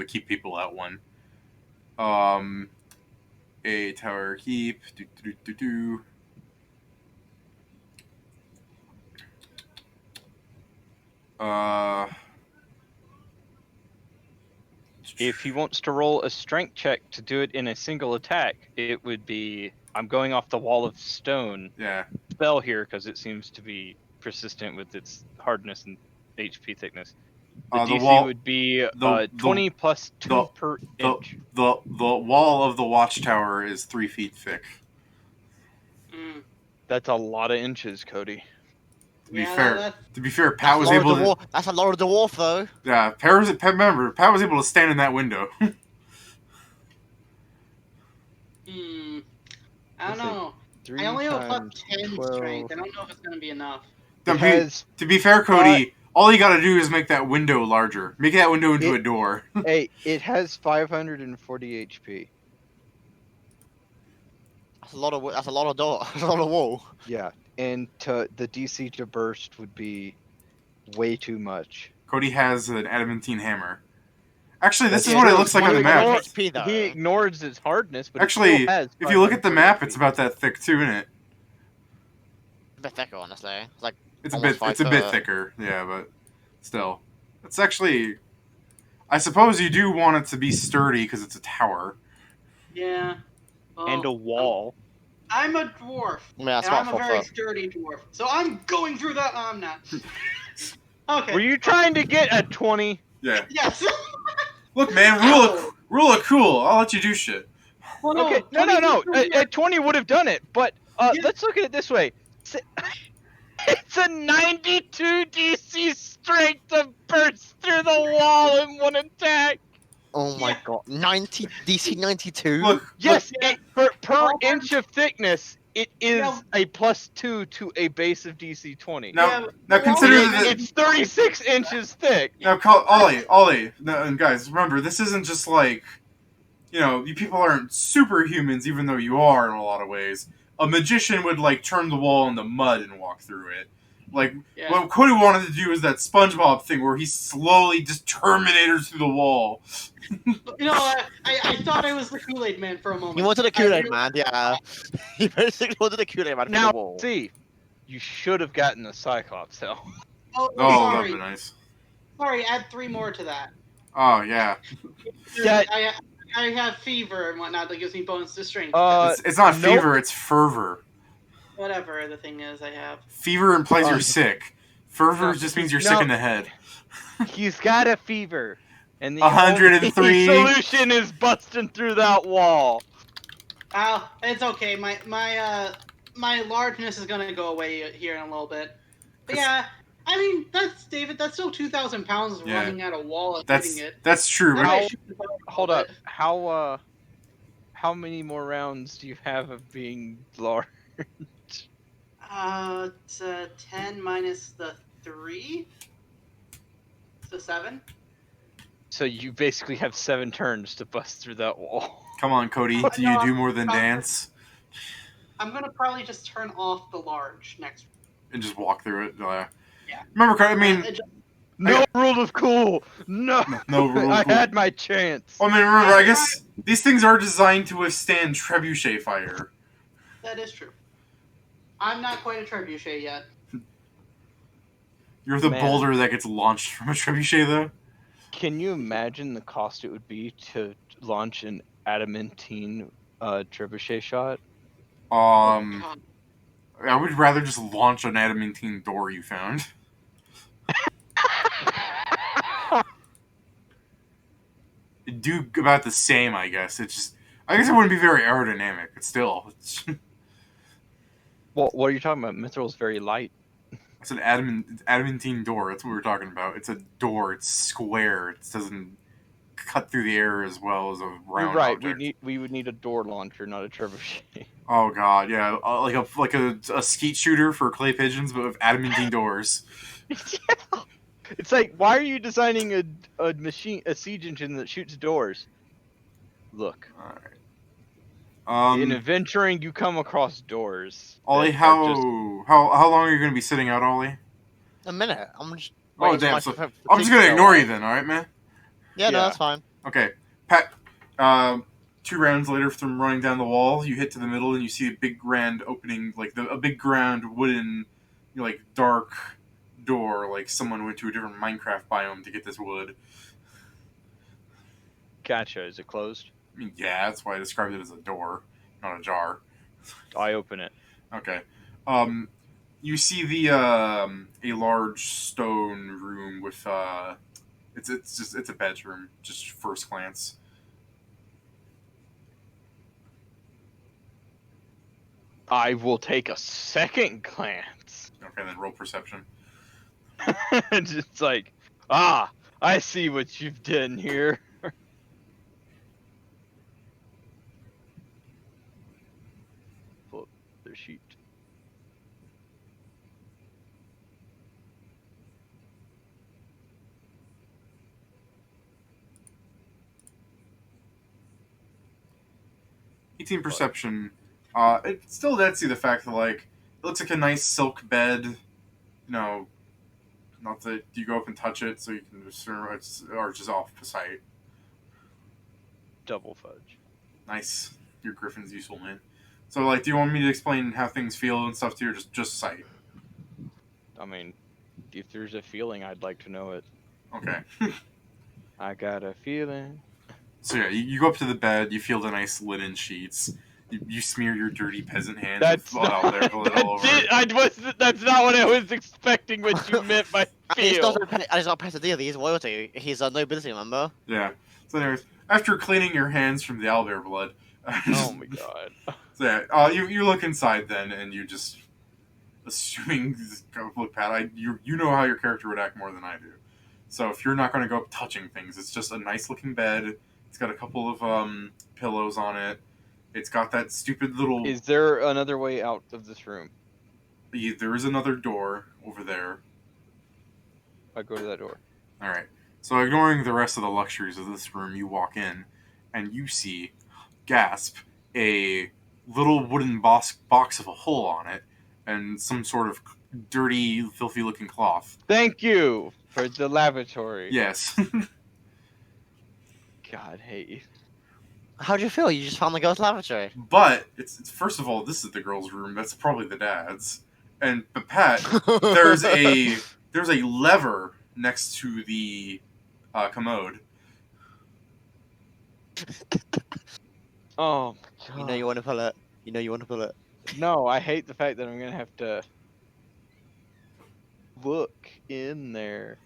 keep people out one. A tower keep. If he wants to roll a strength check to do it in a single attack, it would be I'm going off the wall of stone Yeah. spell here because it seems to be persistent with its hardness and HP thickness. The The DC wall- would be the- 20 plus 2 the- per The inch. wall of the watchtower is 3 feet thick. Mm. That's a lot of inches, Cody. To be fair, that's- Pat was able to. That's a lot of dwarf, though. Yeah, remember, Pat was able to stand in that window. I Let's don't see. know. 3 I only have a plus times 10 12. strength. I don't know if it's gonna be enough. To be fair, Cody, all you gotta do is make that window larger. Make that window into a door. Hey, it has 540 HP. That's a lot of door. That's a lot of wall. Yeah, and the DC to burst would be way too much. Cody has an adamantine hammer. Actually, this That's is what it true. looks like on the map. HP, though. He ignores its hardness, but Actually, it still has if you look at the map, 540 it's about that thick too, isn't it? A bit thicker, honestly. It's like It's a almost bit. It's a bit 5 foot. thicker. Yeah, but still, it's actually. I suppose you do want it to be sturdy because it's a tower. Yeah. Well, and a wall. I'm a dwarf. Yeah, it's and about I'm a 4 very foot. sturdy dwarf. So I'm going through that. I'm not. Okay. Were you trying to get a 20? Yeah. Yes. Look, man, rule of cool. I'll let you do shit. Well, Okay, no. A 20 would have done it, but Yeah. let's look at it this way. It's a 92 DC strength to burst through the wall in one attack. Oh my Yeah. god. 90 DC 92? Look. Yes, Yeah. per Oh, inch of thickness, it is Yeah. a +2 to a base of DC 20. Now, Yeah, now well, consider yeah, that. It's 36 inches thick. Now, Ollie, no, and guys, remember, this isn't just like, you people aren't superhumans, even though you are in a lot of ways. A magician would, like, turn the wall into mud and walk through it. Like, Yeah. what Cody wanted to do is that SpongeBob thing where he slowly just Terminators through the wall. I thought I was the Kool-Aid Man for a moment. You wanted a I Kool-Aid really- man, yeah. You basically wanted a Kool-Aid man for Now, the wall. see, you should have gotten the Cyclops helm. Oh, Oh, that'd sorry. be nice. Sorry, add 3 more to that. Oh, yeah. Yeah. I have fever and whatnot that gives me bonus to strength. It's not nope. fever, it's fervor. Whatever the thing is, I have. Fever implies Oh. you're sick. Fervor No, just means you're no. sick in the head. He's got a fever. And the 103. only solution is busting through that wall. It's okay. My largeness is gonna go away here in a little bit. But yeah, I mean that's still 2,000 pounds Yeah. running at a wall and That's hitting it. that's true, I but might shoot the bow a Hold little up. bit. How many more rounds do you have of being large? It's 10 minus the 3. So 7. So you basically have 7 turns to bust through that wall. Come on, Cody. But Do no, you do more than I'm- dance I'm gonna probably just turn off the large next. and just walk through it? Yeah. Remember, Cody, I mean, And just- No rule of cool. No. no rule I of cool. had my chance. I mean, remember, I guess these things are designed to withstand trebuchet fire. that is true. I'm not quite a trebuchet yet. You're the Man. boulder that gets launched from a trebuchet, though. Can you imagine the cost it would be to launch an adamantine trebuchet shot? Oh, God. I would rather just launch an adamantine door you found. It'd do about the same, I guess. I guess it wouldn't be very aerodynamic, but still. Well, what are you talking about? Mithril's very light. It's an adamantine door. That's what we're talking about. It's a door. It's square. It doesn't cut through the air as well as a round You're right. object. We would need a door launcher, not a trebuchet. Oh god, yeah, like a skeet shooter for clay pigeons, but with adamantine doors. Yeah. It's like, why are you designing a siege engine that shoots doors? Look, All right. in adventuring, you come across doors. Ollie, that are just- how long are you going to be sitting out, Ollie? A minute. I'm just. Oh waiting for damn! my So, fatigue I'm just to going to go ignore away. you then. All right, man. Yeah, no, Yeah. that's fine. Okay, Pat. 2 rounds later, from running down the wall, you hit to the middle and you see a big grand opening, like a big grand wooden, like dark door, like someone went to a different Minecraft biome to get this wood. Gotcha. Is it closed? I mean, yeah, that's why I described it as a door, not a jar. I open it. Okay. You see a large stone room with it's a bedroom, just first glance. I will take a second glance. Okay, then roll perception. It's like, ah, I see what you've done here. Pull up their sheet. Perception. It still does see the fact that like it looks like a nice silk bed. You know, not that you go up and touch it, so you can discern it's arches off the sight. Double fudge. Nice. Your griffin's useful, man. So like, do you want me to explain how things feel and stuff to you, or just sight? I mean, if there's a feeling, I'd like to know it. Okay. I got a feeling. So yeah, you go up to the bed. You feel the nice linen sheets. You smear your dirty peasant hands That's with not, Alberto all over. that's not what I was expecting. What you meant by He's feel. not a pesadilla, he's royalty. He's a nobility member. Yeah. So anyways, after cleaning your hands from the owlbear blood, Oh my god. so yeah, you look inside then, and you just assuming look, Pat, you know how your character would act more than I do. So if you're not going to go up touching things, it's just a nice looking bed. It's got a couple of pillows on it. It's got that stupid little. Is there another way out of this room? There is another door over there. I go to that door. All right. So ignoring the rest of the luxuries of this room, you walk in, and you see, gasp, a little wooden box of a hole on it, and some sort of dirty, filthy-looking cloth. Thank you for the lavatory. Yes. God, hey. How do you feel? You just found the girl's lavatory. But it's first of all, this is the girl's room. That's probably the dad's. But Pat, there's a lever next to the commode. Oh my god. You know you want to pull it. You know you want to pull it. No, I hate the fact that I'm gonna have to look in there.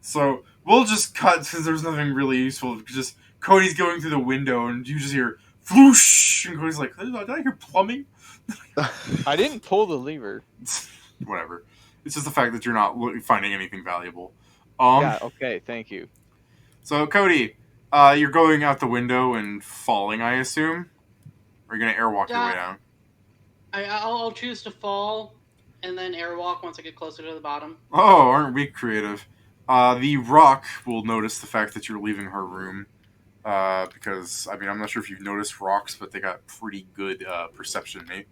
So we'll just cut because there's nothing really useful. Just Cody's going through the window, and you just hear whoosh, and Cody's like, "Did I hear plumbing?" I didn't pull the lever. Whatever. It's just the fact that you're not finding anything valuable. Yeah, okay, thank you. So Cody, you're going out the window and falling, I assume. Or you're gonna airwalk your way down. I'll choose to fall and then airwalk once I get closer to the bottom. Oh, aren't we creative? The rock will notice the fact that you're leaving her room. Because, I mean, I'm not sure if you've noticed rocks, but they got pretty good perception, mate.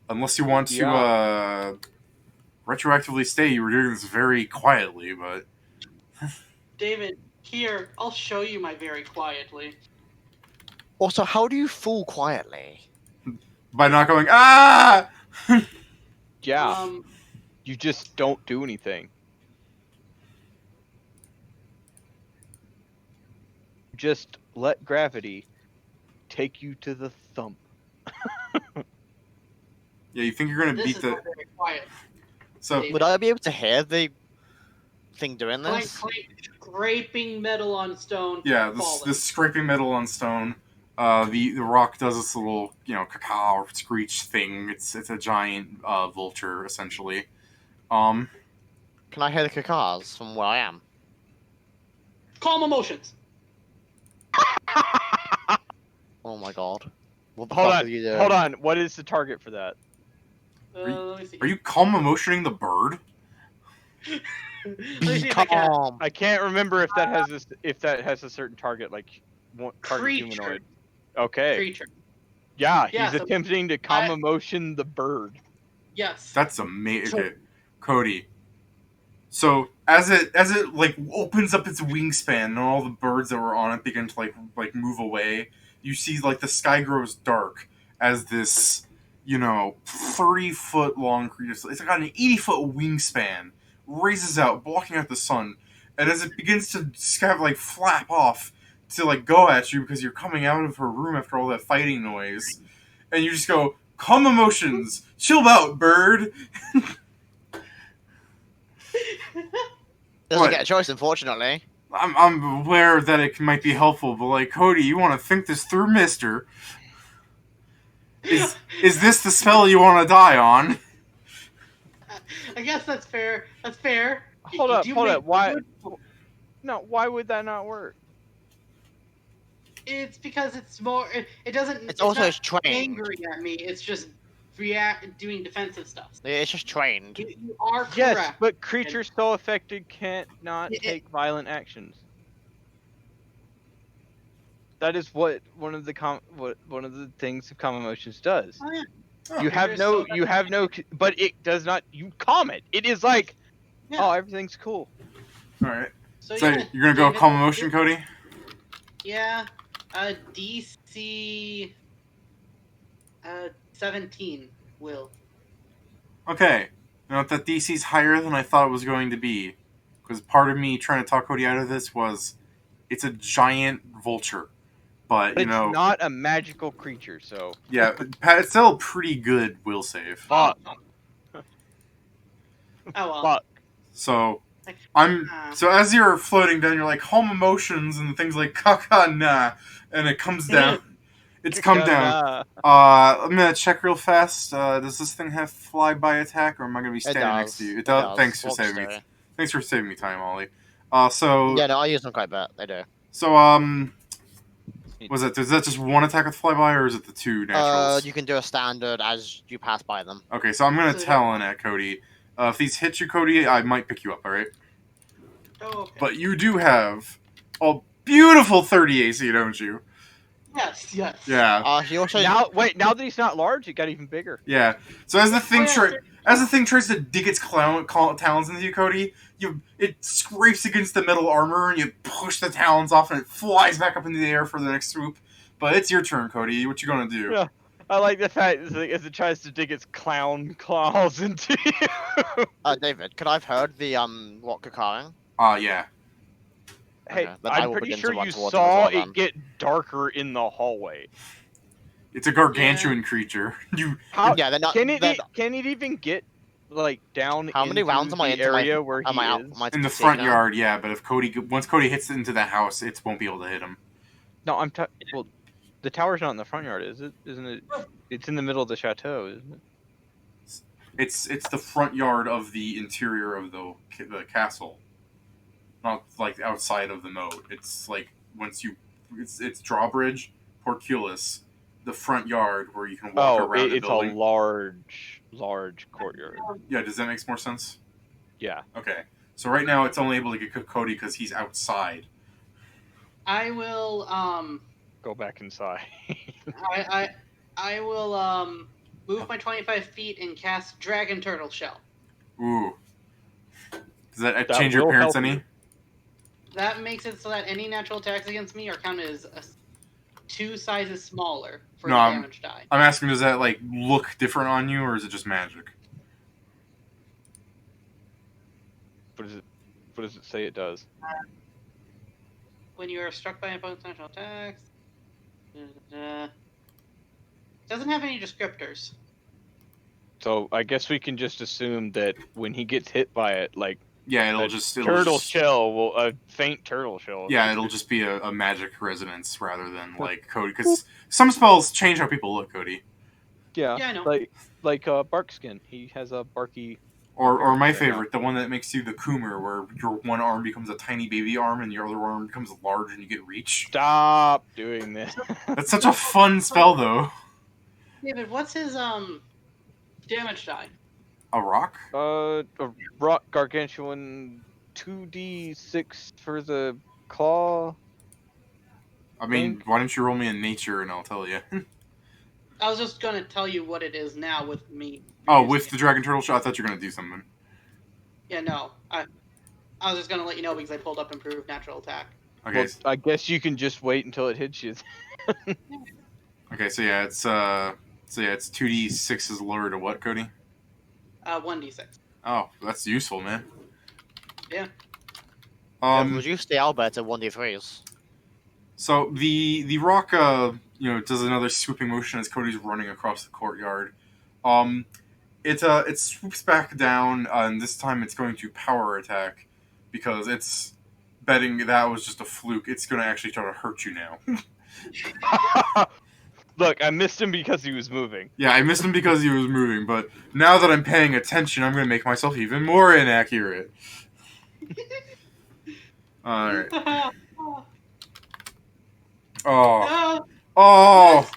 Unless you want to retroactively stay, you were doing this very quietly, but... David, here, I'll show you my very quietly. Also, how do you fall quietly? By not going, ah! Yeah. You just don't do anything. Just let gravity take you to the thump. Yeah, you think you're gonna This beat is the... not very quiet. So, David. Would I be able to hear the thing doing Clank, this? clank, scraping metal on stone. yeah, falling. this scraping metal on stone. The rock does this little, caca screech thing. It's a giant vulture, essentially. Can I hear the cacars from where I am? Calm emotions. Oh my god. What the Hold fuck on, are you doing? hold on. What is the target for that? Let me see. Are you calm emotioning the bird? Let me Be see if I can. calm. I can't remember if that has a certain target, like target Creature. humanoid. Okay. Creature. Yeah, Yeah, he's so attempting to calm emotion the bird. Yes. That's amazing. So- Okay, Cody. So as it like opens up its wingspan and all the birds that were on it begin to like move away, you see like the sky grows dark as this 30-foot long creature. It's got an 80-foot wingspan, raises out, blocking out the sun, and as it begins to kind of like flap off to like go at you because you're coming out of her room after all that fighting noise, and you just go, calm emotions, chill out, bird. Doesn't What? get a choice, unfortunately. I'm aware that it might be helpful, but like, Cody, you want to think this through, mister. Is this the spell you want to die on? I guess that's fair. That's fair. Hold You up, do hold make up. Why? good- No, why would that not work? It's because it's more. It doesn't. It's also not trained. angry at me. It's just doing defensive stuff. It's just trained. You are correct. Yes, but creatures so affected can't not It- take violent actions. That is what one of the things of calm emotions does. Oh, yeah. Oh, You have no, but it does not. You calm it. It is like, Yeah. oh, everything's cool. All right. So, So yeah, you're gonna go David, calm emotion, Cody? Yeah. DC 17 will. Okay. You know what? That DC's higher than I thought it was going to be, because part of me trying to talk Cody out of this was, it's a giant vulture, but It's not a magical creature, so yeah, it's still a pretty good will save. fuck. Oh well. Fuck. So so as you're floating down, you're like calm emotions and things like caca nah, and it comes down. It's come down. I'm gonna check real fast. Does this thing have flyby attack, or am I gonna be standing next to you? It does. Thanks for Walks saving do. me. Thanks for saving me time, Ollie. So Yeah, no, I use them quite a bit. They do. so was it? Is that just one attack with flyby, or is it the two naturals? You can do a standard as you pass by them. Okay, so I'm gonna So- tell in at Cody. If these hit you, Cody, I might pick you up. All right. Oh, okay. But you do have a beautiful 30 AC, don't you? Yes, yes. Yeah. He also Now that he's not large, it got even bigger. Yeah. So as the thing Oh, yeah, as the thing tries to dig its talons into you, Cody, it scrapes against the metal armor and you push the talons off and it flies back up into the air for the next swoop. But it's your turn, Cody. What you gonna do? Yeah. I like the fact that as it tries to dig its clown claws into you. David, could I've heard the what cacaring? Yeah. Hey, Okay, then I I'm will pretty begin to sure run you towards saw him as well, it get darker in the hallway. It's a gargantuan creature. How Yeah, they're not. can they're- it even get like down? How many into rounds am I the into my- area where am he I out- is? am I- In the Take front now. yard, yeah, but if once Cody hits into the house, it won't be able to hit him. No, well, the tower's not in the front yard, is it? Isn't it? It's in the middle of the chateau, isn't it? It's the front yard of the interior of the castle, not like outside of the moat. It's like it's drawbridge, portcullis, the front yard where you can walk around the it's building. a large courtyard. Yeah, does that make more sense? Yeah. Okay, So right now it's only able to get Cody because he's outside. I will Go back inside. I will move my 25 feet and cast Dragon Turtle Shell. Ooh. Does that That change your will appearance help any? you. That makes it so that any natural attacks against me are counted as 2 sizes smaller for No, the damage die. I'm asking, does that like look different on you, or is it just magic? What does it? What does it say it does? When you are struck by opponent's natural attacks, doesn't have any descriptors. So I guess we can just assume that when he gets hit by it, like Yeah, a faint turtle shell. Yeah, it'll just be a magic resonance rather than like Cody, because some spells change how people look, Cody. Yeah, Yeah, I know. like Barkskin. He has a barky. Or my appearance right now. favorite, the one that makes you the Coomer, where your one arm becomes a tiny baby arm and your other arm becomes large and you get reach. Stop doing this. That's such a fun spell, though. David, what's his damage die? A rock? A rock gargantuan 2d6 for the claw. I mean, Think? why don't you roll me in nature and I'll tell you. I was just gonna tell you what it is now with me. Oh, with the Dragon Turtle shot? I thought you were going to do something. Yeah, no. I was just gonna let you know because I pulled up improved natural attack. Okay, Well, I guess you can just wait until it hits you. okay, so yeah, it's 2d6 is lower to what, Cody? 1d6. Oh, that's useful, man. Yeah. Reduce the Albert to 1d3s. So the rock, does another swooping motion as Cody's running across the courtyard. It swoops back down, and this time it's going to power attack because it's betting that was just a fluke. It's going to actually try to hurt you now. Look, I missed him because he was moving. Yeah, I missed him because he was moving, but now that I'm paying attention, I'm going to make myself even more inaccurate. All right. Oh. Oh.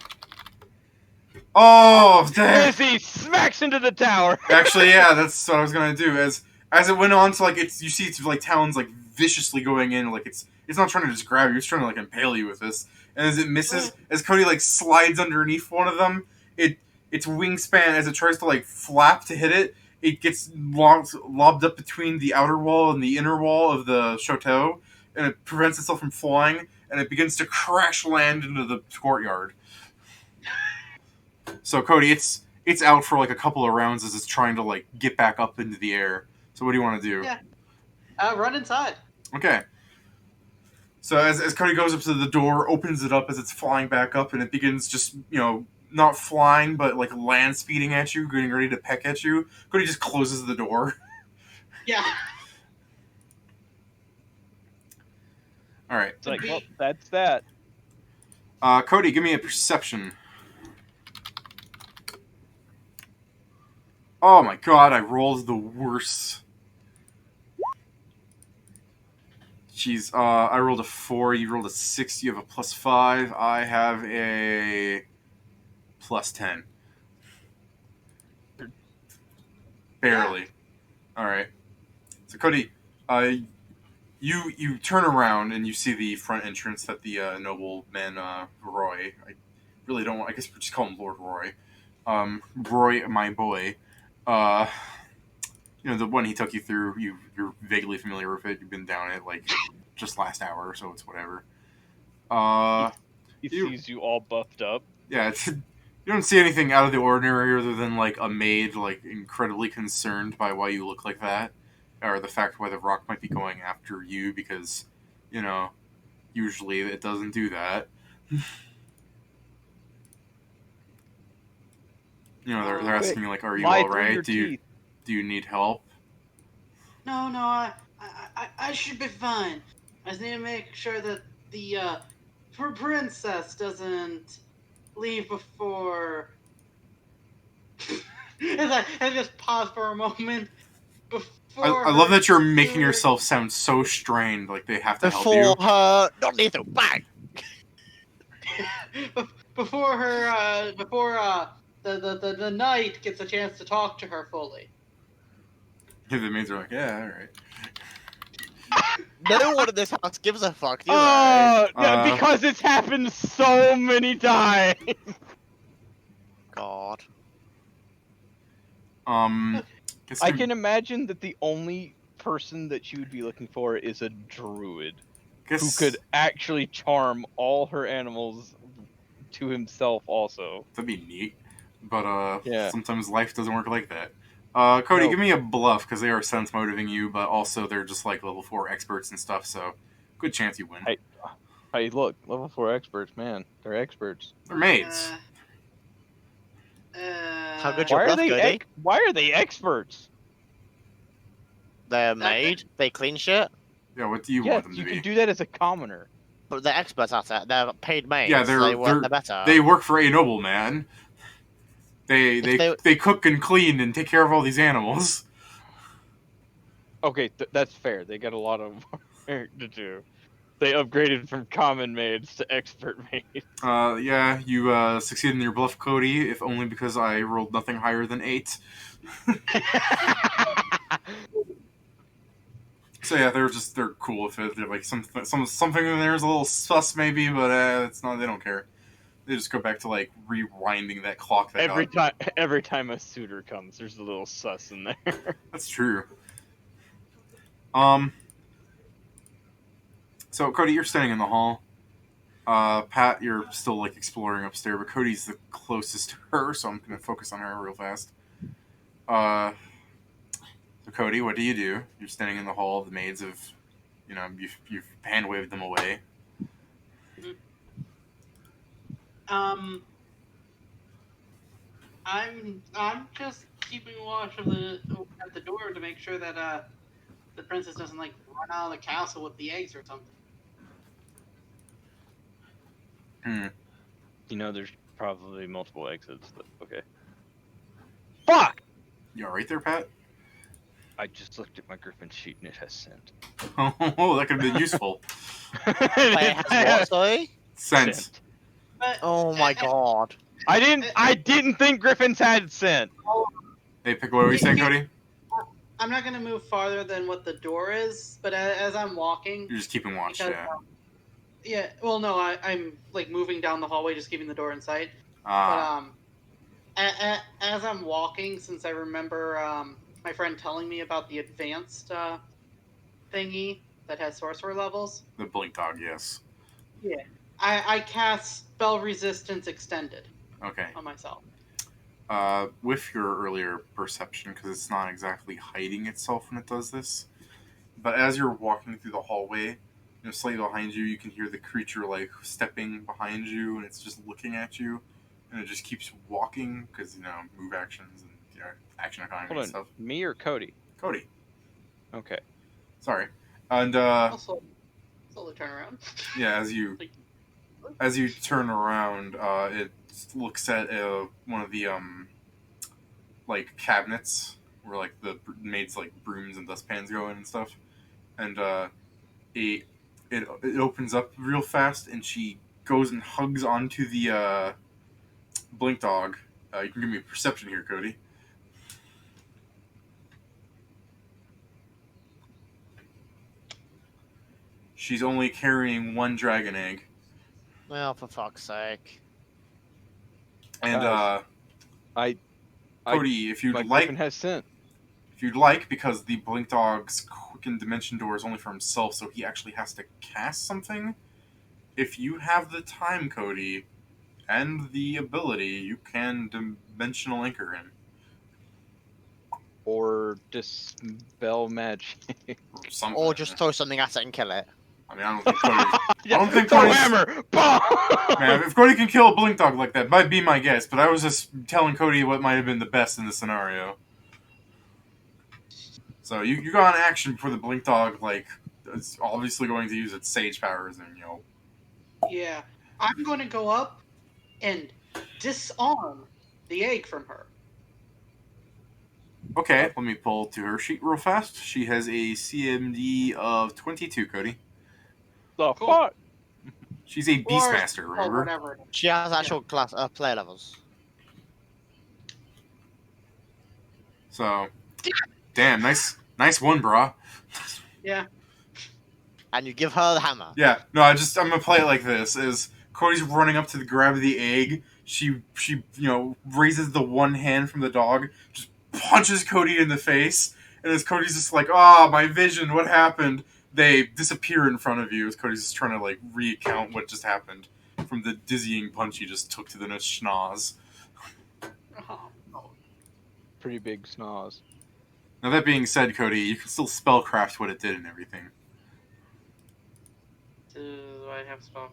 Oh, damn. As he smacks into the tower. Actually, yeah, that's what I was gonna do. As it went on to like you see its like talons like viciously going in, like it's not trying to just grab you, it's trying to like impale you with this. And as it misses, as Cody like slides underneath one of them, its wingspan as it tries to like flap to hit it, it gets lobbed up between the outer wall and the inner wall of the chateau, and it prevents itself from flying, and it begins to crash land into the courtyard. So Cody, it's out for like a couple of rounds as it's trying to like get back up into the air. So what do you want to do? Yeah. Run inside. Okay. So as Cody goes up to the door, opens it up as it's flying back up, and it begins just not flying but like land speeding at you, getting ready to peck at you. Cody just closes the door. Yeah. All right. It's like, well, that's that. Cody, give me a perception. Oh my god, I rolled the worst. Jeez, I rolled a 4, you rolled a 6, you have a +5, I have a +10. Barely. Yeah. Alright. So Cody, you turn around and you see the front entrance that the nobleman Roy, I really don't want, I guess we'll just call him Lord Roy. Roy, my boy. The one he took you through, you're vaguely familiar with it. You've been down it like just last hour, so it's whatever. He sees you all buffed up. Yeah, you don't see anything out of the ordinary other than like a maid like incredibly concerned by why you look like that, or the fact why the rock might be going after you because, usually it doesn't do that. They're asking you like, "Are you all right? Do you need help?" No, I should be fine. I just need to make sure that the princess doesn't leave before. I just pause for a moment. Before I love that you're making yourself sound so strained, like they have to help you. Before her, not lethal, bang! before the knight gets a chance to talk to her fully. The maids are like, yeah, all right. No one in this house gives a fuck, do they? Oh, Uh, because it's happened so many times. God. Guess I who- can imagine that the only person that you would be looking for is a druid who guess could actually charm all her animals to himself also. that'd be neat, but Yeah. sometimes life doesn't work like that. Cody, No. give me a bluff because they are sense motivating you, but also they're just like level 4 experts and stuff, so good chance you win. Hey, look, level 4 experts, man. They're experts. They're maids. How good Why your are bluff, they Cody? why are they experts? They're made, they clean shit, Yeah, what do you Yes, want them to you be? can do that as a commoner. but they're experts at it. They're paid maids, Yeah, so they're better. they work for a nobleman. If They cook and clean and take care of all these animals. Okay, that's fair. They got a lot of work to do. They upgraded from common maids to expert maids. Yeah, you succeeded in your bluff, Cody, if only because I rolled nothing higher than 8. So yeah, they're cool with it. They're like something in there is a little sus maybe, but it's not. They don't care. They just go back to like rewinding that clock. every time a suitor comes, there's a little sus in there. That's true. Um. So Cody, you're standing in the hall. Pat, you're still like exploring upstairs, but Cody's the closest to her, so I'm gonna focus on her real fast. So Cody, what do? You're standing in the hall. The maids have, you've hand waved them away. I'm just keeping watch of at the door to make sure that the princess doesn't like run out of the castle with the eggs or something. You know, there's probably multiple exits. Okay. Fuck! You all right there, Pat? I just looked at my Griffin sheet and it has sent. Oh, that could have been useful. Wait, it has what, sorry? Sense. But, Oh my god. I didn't think Griffins had sent. Hey, pick what were you saying, Cody? I'm not gonna move farther than what the door is, but as I'm walking, You're just keeping watch, because, yeah. yeah. Well, no, I'm like moving down the hallway, just keeping the door in sight. Ah, But as I'm walking, since I remember my friend telling me about the advanced thingy that has sorcerer levels, the blink dog, yes. yeah, I cast spell resistance extended Okay. on myself. With your earlier perception, because it's not exactly hiding itself when it does this, but as you're walking through the hallway, slightly behind you, you can hear the creature like stepping behind you, and it's just looking at you, and it just keeps walking because move actions and action economy Hold and on, stuff. me or Cody? Cody, Okay. sorry, and Also, slowly turn around. yeah, as you turn around, it looks at one of the like cabinets where like the maids like brooms and dustpans go in and stuff, and it opens up real fast, and she goes and hugs onto the blink dog. You can give me a perception here, Cody. She's only carrying one dragon egg, Well, for fuck's sake. and I Cody, if my you'd like, Griffin has sent. because the blink dog's quicken dimension door is only for himself, so he actually has to cast something. If you have the time, Cody, and the ability, you can dimensional anchor him. Or dispel magic. Or something. Or just throw something at it and kill it. I mean, I don't think Cody. Yeah, I don't think throw Cody's- hammer! Boom! Man, if Cody can kill a blink dog like that, might be my guess. But I was just telling Cody what might have been the best in the scenario. So you got an action before the blink dog, like, it's obviously going to use its sage powers, and Yeah, I'm going to go up and disarm the egg from her. Okay, let me pull to her sheet real fast. She has a CMD of 22, Cody. The Cool. fuck? She's a Or- Beastmaster, or remember? whatever. She has actual class player levels. So, Damn, nice one, brah. Yeah. And you give her the hammer. Yeah, no, I'm gonna play it like this: is Cody's running up to grab the egg. She raises the one hand from the dog, just punches Cody in the face, and as Cody's just like, "Ah, my vision, what happened?" They disappear in front of you as Cody's just trying to like recount what just happened from the dizzying punch he just took to the schnoz. Oh, no. Pretty big snaz. Now that being said, Cody, you can still spellcraft what it did and everything. Do I have spell?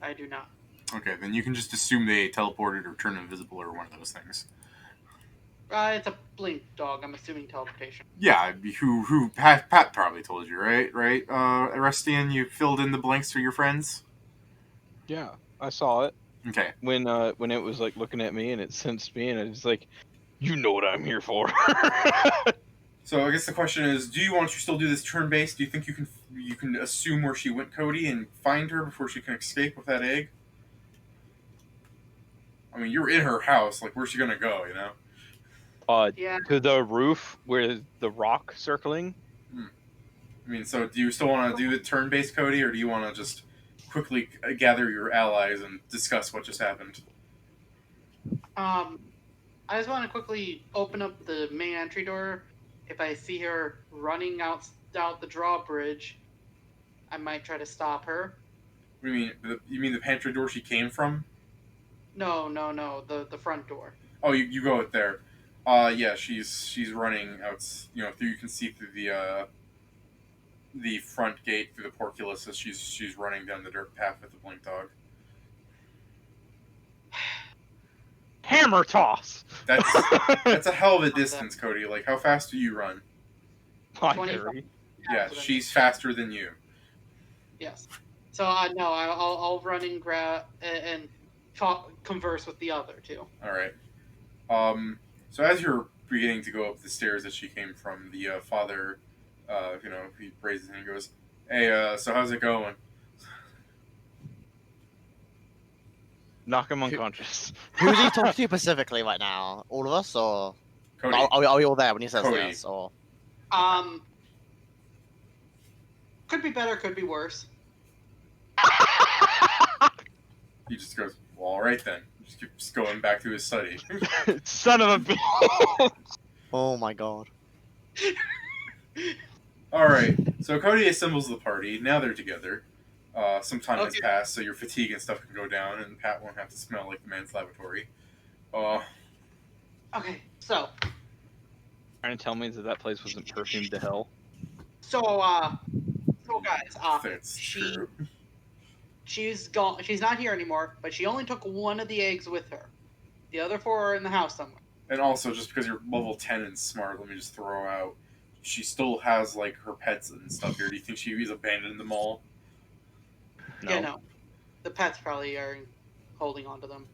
I do not. Okay, then you can just assume they teleported or turned invisible or one of those things. It's a blink dog. I'm assuming teleportation. Yeah, who Pat probably told you, right? Right, Arestian, you filled in the blanks for your friends? Yeah, I saw it Okay. when it was like looking at me and it sensed me and it's like, you know what I'm here for. So I guess the question is, do you want to still do this turn-based? Do you think you can assume where she went, Cody, and find her before she can escape with that egg? I mean, you're in her house. Like, where's she gonna go, you know? Yeah. To the roof where the rock circling. I mean, so do you still want to do the turn-based, Cody, or do you want to just quickly gather your allies and discuss what just happened? I just want to quickly open up the main entry door. If I see her running out the drawbridge, I might try to stop her. What do you mean? You mean the pantry door she came from? No. The front door. Oh, you go out there. Yeah, she's running out. You can see through the front gate through the portcullis as she's running down the dirt path with the blink dog. Hammer toss. That's a hell of a distance, Cody. Like, how fast do you run? Not 25. very. Yeah, she's faster than you. Yes. So no, I'll run and grab and converse with the other two. All right. So as you're beginning to go up the stairs that she came from, the father, he raises his hand and goes, "Hey, so how's it going?" Knock him unconscious. Who's he talking to specifically right now? All of us, or Cody. are we all there when he says Cody. this? Or Could be better, could be worse. He just goes, "Well, all right then." He just keeps going back to his study. Son of a bitch. oh my god. All right. So Cody assembles the party. Now they're together. Some time has passed, so your fatigue and stuff can go down, and Pat won't have to smell like the man's lavatory. Okay, so Trying to tell me that place wasn't perfumed to hell. so guys, That's she true. she's gone. She's not here anymore, but she only took one of the eggs with her. The other four are in the house somewhere. And also, just because you're level 10 and smart, let me just throw out, she still has, like, her pets and stuff here. Do you think she's abandoned them all? No. Yeah, no. The pets probably are holding on to them.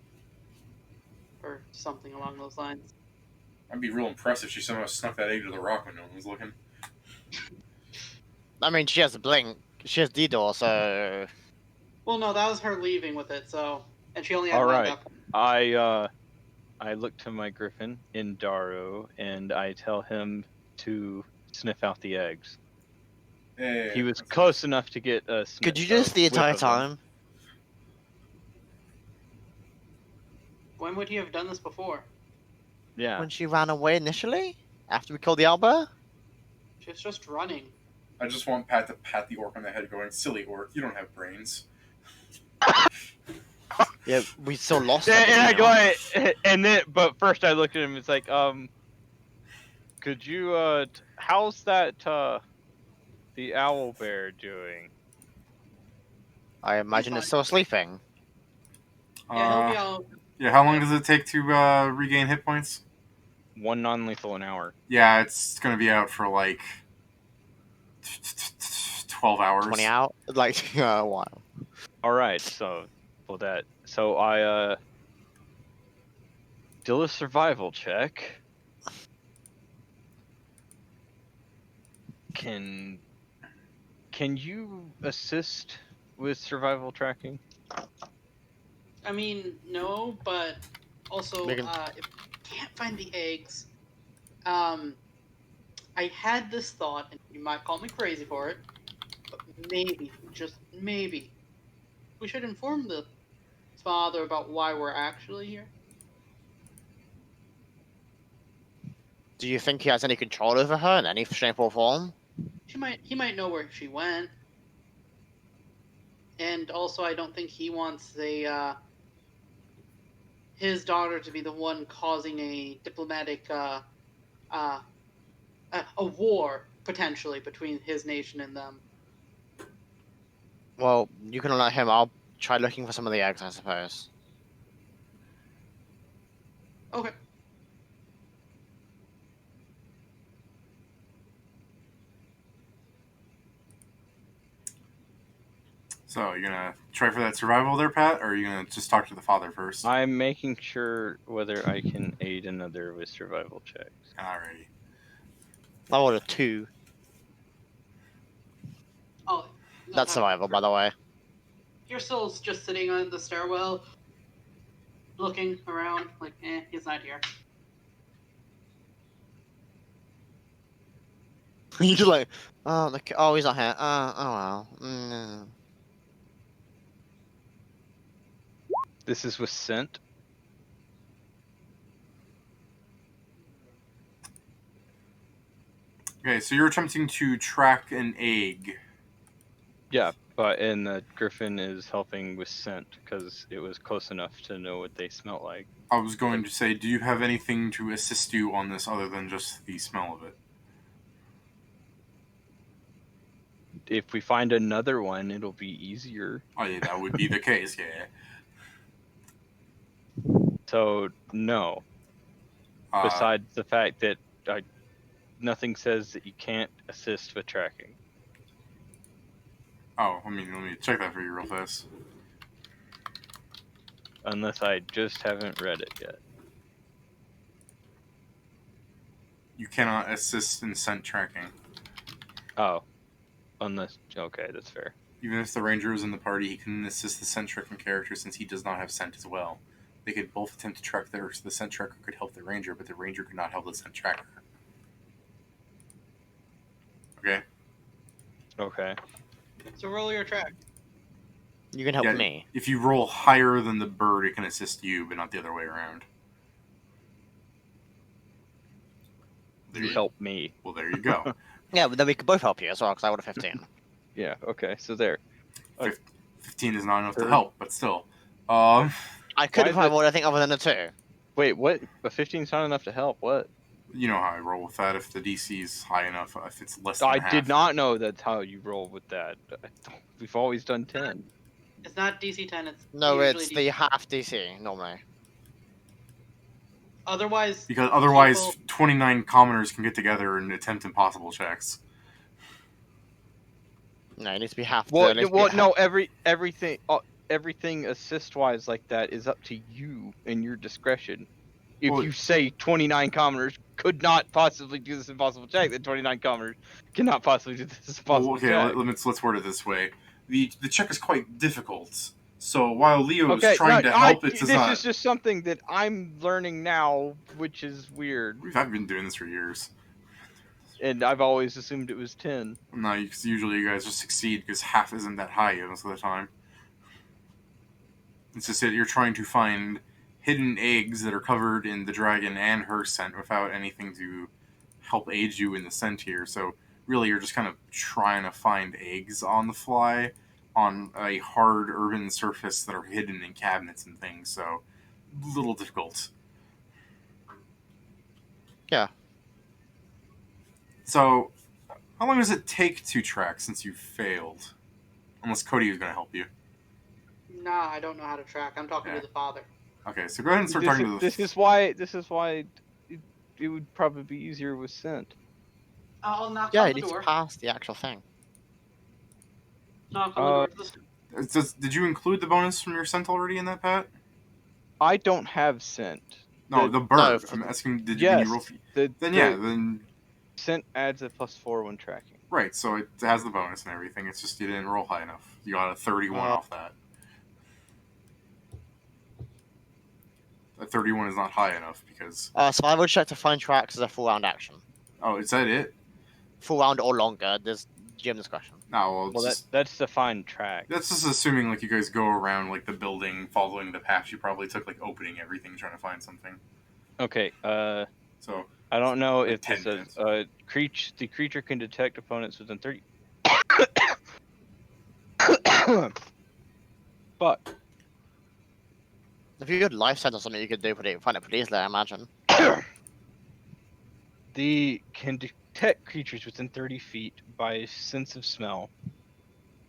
Or something along those lines. I'd be real impressed if she somehow snuck that egg to the rock when no one was looking. I mean, she has a blink. She has D-door, so Well, no, that was her leaving with it, so... And she only had All one right. at that point. I look to my griffin in Daru and I tell him to sniff out the eggs. Hey, He was close enough to get a sniff. could you do this the whiff entire of them. time? When would he have done this before? Yeah. When she ran away initially? After we killed the owlbear? She was just running. I just want Pat to pat the orc on the head going, "Silly orc, you don't have brains." Yeah, we still lost And, her, and I didn't we? go, and then, but first I look at him. It's like, could you, how's that, the owl bear doing? I imagine it's still sleeping. Yeah, he'll be all... Yeah, how long does it take to regain hit points? 1 non-lethal an hour. Yeah, it's going to be out for, like, 12 hours. 20 out? Like, a while. Alright, so, so I, do a survival check. Can you assist with survival tracking? I mean, no, but also, We can- if you can't find the eggs, I had this thought, and you might call me crazy for it, but maybe, just maybe, we should inform the father about why we're actually here. Do you think he has any control over her in any shape or form? He might know where she went, and also I don't think he wants his daughter to be the one causing a diplomatic uh, a war potentially between his nation and them. Well, you can alert him. I'll try looking for some of the eggs, I suppose. Okay. So, you're gonna try for that survival there, Pat, or are you gonna just talk to the father first? I'm making sure whether I can aid another with survival checks. Alrighty. I rolled a 2. Oh, no That's time survival, for- by the way. You're still just sitting on the stairwell, looking around, like, he's not here. You're just like, oh, oh, he's not here. Oh well. Mm. This is with scent. Okay, so you're attempting to track an egg. Yeah, but and the griffin is helping with scent because it was close enough to know what they smelt like. I was going to say, do you have anything to assist you on this other than just the smell of it? If we find another one, it'll be easier. Oh, yeah, that would be the case, yeah. So no. Besides the fact that nothing says that you can't assist with tracking. Oh, let me check that for you real fast. Unless I just haven't read it yet. You cannot assist in scent tracking. Oh. Unless, okay, that's fair. Even if the ranger is in the party, he can assist the scent tracking character since he does not have scent as well. They could both attempt to track there, so the scent tracker could help the ranger, but the ranger could not help the scent tracker. Okay? Okay. So roll your track. You can help Yeah, me. If you roll higher than the bird, it can assist you, but not the other way around. You help me. Well, there you go. Yeah, but then we could both help you as well, because I would have 15. Yeah, okay, so there. 15 is not enough to Bird? help, but still. I could Why have is it- rolled anything other than a 2. Wait, what? A 15's not enough to help? What? You know how I roll with that. If the DC is high enough, if it's less than I half. did not know that's how you roll with that. We've always done 10. It's not DC 10, it's No, usually it's DC. the half DC, normally. Otherwise, Because otherwise, people- 29 commoners can get together and attempt impossible checks. No, it needs to be half. Well, it needs to be no, everything assist-wise like that is up to you and your discretion. If Well, you say 29 commoners could not possibly do this impossible check, then 29 commoners cannot possibly do this impossible Well, okay, check. let's word it this way. The check is quite difficult. So while Leo is Okay, trying to help, it does this not. is just something that I'm learning now, which is weird. I've been doing this for years. And I've always assumed it was 10. No, because usually you guys just succeed because half isn't that high most of the time. It's just that you're trying to find hidden eggs that are covered in the dragon and her scent without anything to help aid you in the scent here. So really, you're just kind of trying to find eggs on the fly on a hard urban surface that are hidden in cabinets and things. So a little difficult. Yeah. So how long does it take to track since you failed? Unless Cody is going to help you. Nah, I don't know how to track. I'm talking Yeah. to the father. Okay, so go ahead and start talking to the... This is why it would probably be easier with scent. I'll knock Yeah, on you the need door. to pass the actual thing. Knock on the door to the Did you include the bonus from your scent already in that, Pat? I don't have scent. No, the bird. No, I'm asking, did you, Yes. when you roll... Then Scent adds a +4 when tracking. right, so it has the bonus and everything. It's just you didn't roll high enough. You got a 31 off that. A 31 is not high enough because... So I would check to find tracks as a full round action. Oh, is that it? full round or longer. There's GM discretion. No, Well, that's defined track. that's just assuming like you guys go around like the building, following the path you probably took, like opening everything, trying to find something. Okay. So I don't know Like if 10 this says minutes. the creature can detect opponents within 30. Fuck. If you had life sense or something, you could find it pretty easily, I imagine. The can detect creatures within 30 feet by sense of smell.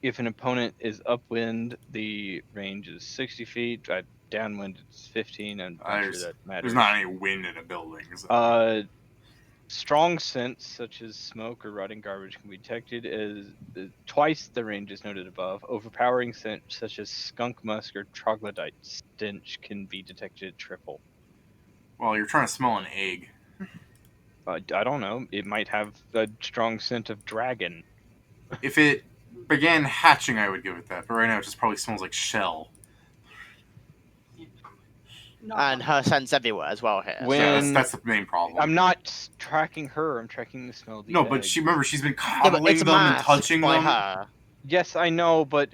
If an opponent is upwind, the range is 60 feet. Downwind, it's 15. I'm not sure that matters. There's not any wind in a building. So. Strong scents such as smoke or rotting garbage can be detected as twice the range is noted above. Overpowering scent such as skunk musk or troglodyte stench can be detected at triple. Well, you're trying to smell an egg. I don't know. It might have a strong scent of dragon. If it began hatching, I would give it that. But right now, it just probably smells like shell. And her scent's everywhere as well here. When- That's the main problem. I'm not tracking her. I'm tracking the smell of the No, but eggs. remember, she's been Yeah, but coddling it's them and masked touching by them. her. Yes, I know, but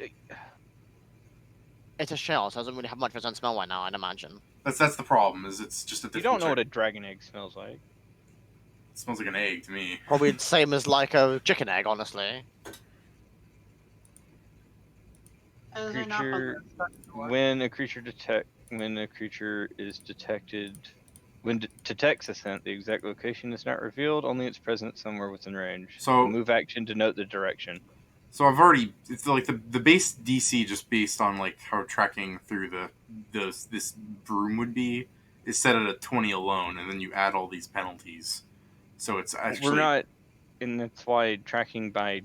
It's a shell, so it doesn't really have much of a scent smell right now, I'd imagine. That's the problem. Is it's just a you different. don't know what a dragon egg smells like. It smells like an egg to me. Probably the same as like a chicken egg, honestly. Creature when a creature is detected detects a scent, the exact location is not revealed, only its presence somewhere within range. So- move action to note the direction. So I've already. It's like the base DC just based on like how tracking through this broom would be is set at a 20 alone, and then you add all these penalties. So it's actually We're not, and that's why tracking by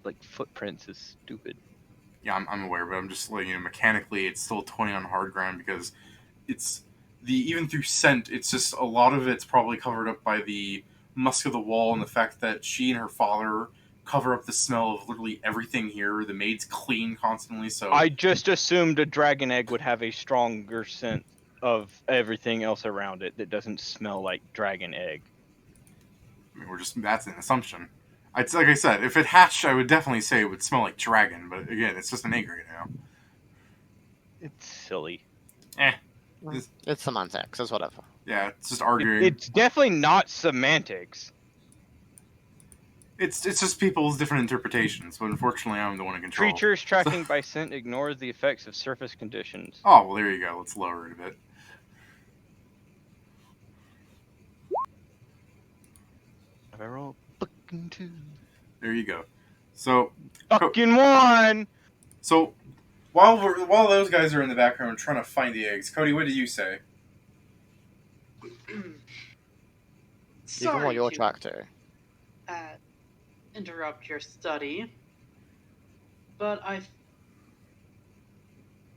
like footprints is stupid. Yeah, I'm aware, but I'm just letting you know mechanically it's still 20 on hard ground because it's even through scent, it's just a lot of it's probably covered up by the musk of the wall and the fact that she and her father cover up the smell of literally everything here. The maid's clean constantly, so I just assumed a dragon egg would have a stronger scent of everything else around it that doesn't smell like dragon egg. I mean, that's an assumption. It's like I said, if it hatched, I would definitely say it would smell like dragon, but again, it's just an egg right now. It's silly. It's semantics, it's whatever. Yeah, it's just arguing. It's definitely not semantics. It's just people's different interpretations, but unfortunately, I'm the one in control. Creatures tracking by scent ignore the effects of surface conditions. Oh, well, there you go. Let's lower it a bit. If I roll fucking 2. There you go. So, Fucking 1! so while those guys are in the background trying to find the eggs, Cody, what did you say? Even Sorry while you're to tractor. interrupt your study, but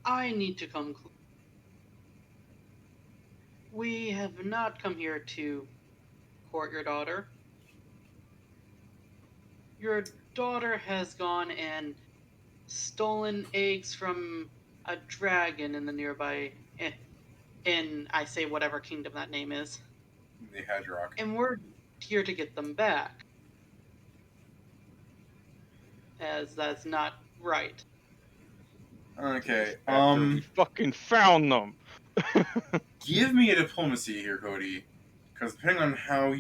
I need to come. We have not come here to court your daughter. Your daughter has gone and stolen eggs from a dragon in the nearby, in I say whatever kingdom that name is, The Hadrock. and we're here to get them back. As that's not right. Okay. After we fucking found them. Give me a diplomacy here, Cody, because depending on how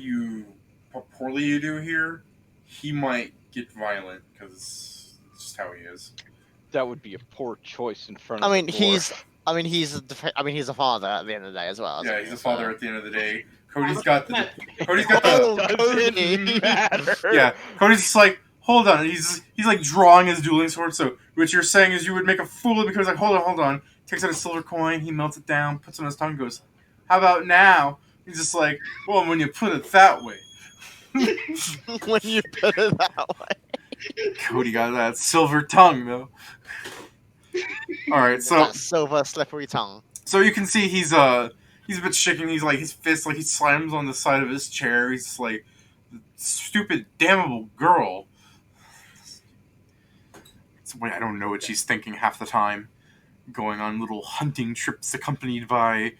poorly you do here, he might get violent because it's just how he is. That would be a poor choice in front I of mean, the he's dwarf. he's a father at the end of the day as well. Yeah, isn't he's he? a father So- at the end of the day. Cody's got the. Oh, Doesn't Cody. matter. Yeah, Cody's just like, hold on. He's like drawing his dueling sword. So what you're saying is you would make a fool of me because like, hold on. Takes out a silver coin. He melts it down, puts it on his tongue, goes, "How about now?" He's just like, well, when you put it that way. when you put it that way. Cody got that silver tongue though. All right, so That silver slippery tongue. you can see he's a bit shaking. He's like his fist like he slams on the side of his chair. He's just like, stupid, damnable girl. I don't know what she's thinking half the time. Going on little hunting trips accompanied by,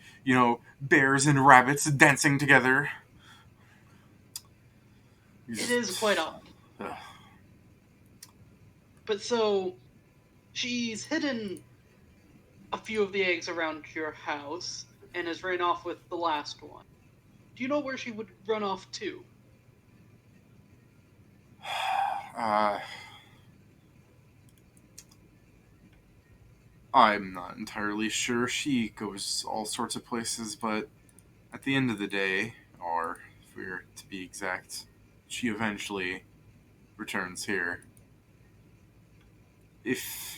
bears and rabbits dancing together. It is quite odd. But so, she's hidden a few of the eggs around your house and has ran off with the last one. Do you know where she would run off to? I'm not entirely sure. She goes all sorts of places, but at the end of the day, or if we were to be exact, she eventually returns here. If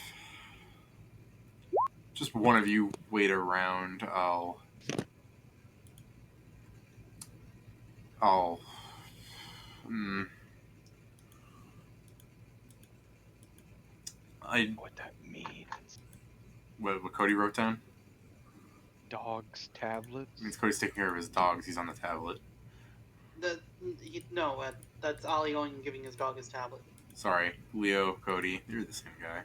just one of you wait around, I'll, hmm, What that means? what Cody wrote down? Dogs, tablets. It means Cody's taking care of his dogs. He's on the tablet. No, that's Ollie going and giving his dog his tablet. Sorry, Leo, Cody, you're the same guy.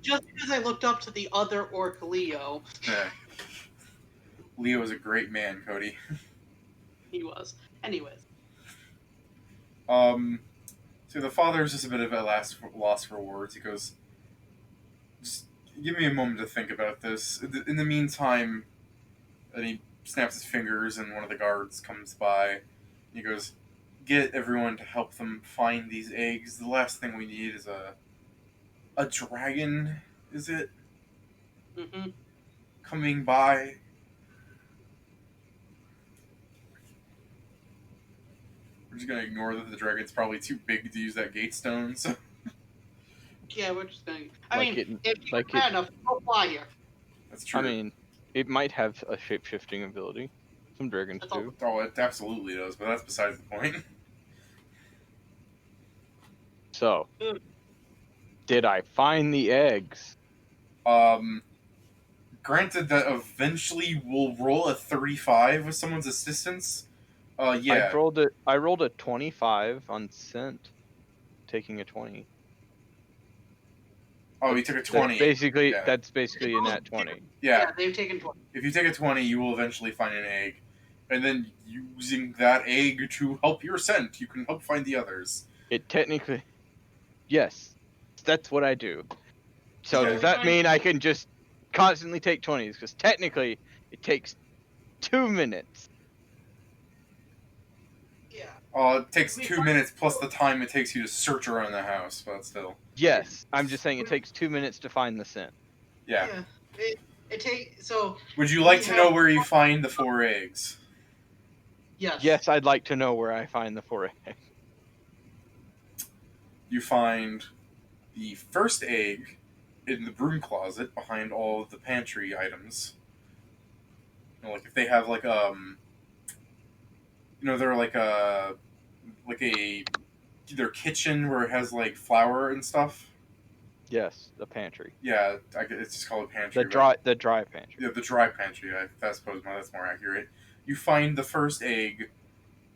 Just because I looked up to the other orc Leo, Yeah. Leo is a great man, Cody. he was. Anyways, So the father is just a bit of a loss for words. He goes, just give me a moment to think about this. In the meantime, and he snaps his fingers, and one of the guards comes by. He goes, get everyone to help them find these eggs. The last thing we need is a dragon, is it? mm-hmm. Coming by. We're just gonna ignore that the dragon's probably too big to use that gate stone, so. Yeah, we're just going. If you're like bad enough, go fly here. That's true. I mean, it might have a shape-shifting ability. Some dragons That's all. do. Oh, it absolutely does, but that's besides the point. So, did I find the eggs? Granted that eventually we'll roll a 35 with someone's assistance. Yeah. I rolled a 25 on scent, taking a 20. Oh, you took a 20. That's basically a nat 20. Yeah. They've taken 20. If you take a 20, you will eventually find an egg. And then using that egg to help your scent, you can help find the others. It technically... Yes. That's what I do. So Yeah. does that mean I can just constantly take 20s? Because technically, it takes 2 minutes. Yeah. It takes 2 minutes plus the time it takes you to search around the house, but still. Yes, I'm just saying it takes 2 minutes to find the scent. Yeah. It takes so. Would you like to know where you find the 4 eggs? Yes. Yes, I'd like to know where I find the 4 eggs. You find the first egg in the broom closet behind all of the pantry items. You know, like if they have like they're like their kitchen where it has like flour and stuff. Yes, the pantry. Yeah, it's just called a pantry. The dry pantry. Yeah, the dry pantry. I suppose that's more accurate. You find the first egg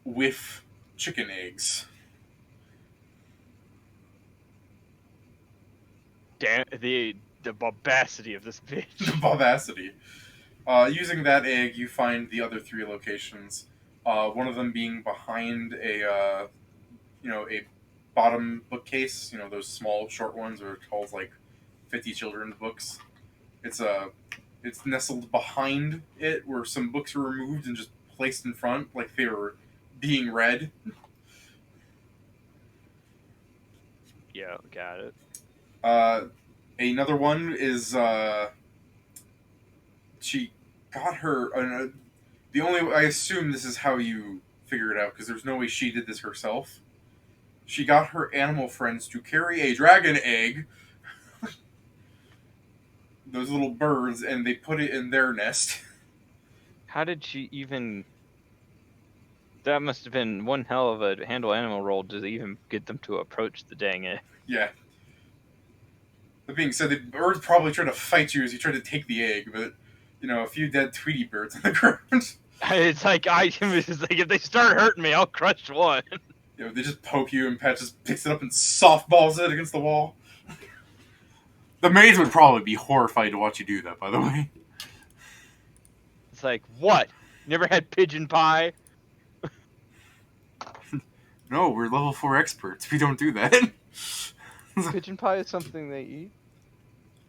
with chicken eggs. Damn, the bobacity of this bitch. The vivacity. Using that egg, you find the other 3 locations. One of them being behind a bottom bookcase. You know, those small, short ones where it holds like 50 children's books. It's nestled behind it, where some books were removed and just placed in front, like they were being read. Yeah, got it. Another one is she got her. I assume this is how you figure it out, because there's no way she did this herself. She got her animal friends to carry a dragon egg, those little birds, and they put it in their nest. How did she even... That must have been one hell of a handle animal roll to even get them to approach the dang egg. Yeah. That being said, the birds probably tried to fight you as you tried to take the egg, but, a few dead Tweety birds on the ground. It's like, if they start hurting me, I'll crush one. They just poke you and Pat just picks it up and softballs it against the wall. The maids would probably be horrified to watch you do that, by the way. It's like, what? Never had pigeon pie? No, we're level 4 experts. We don't do that. Pigeon pie is something they eat.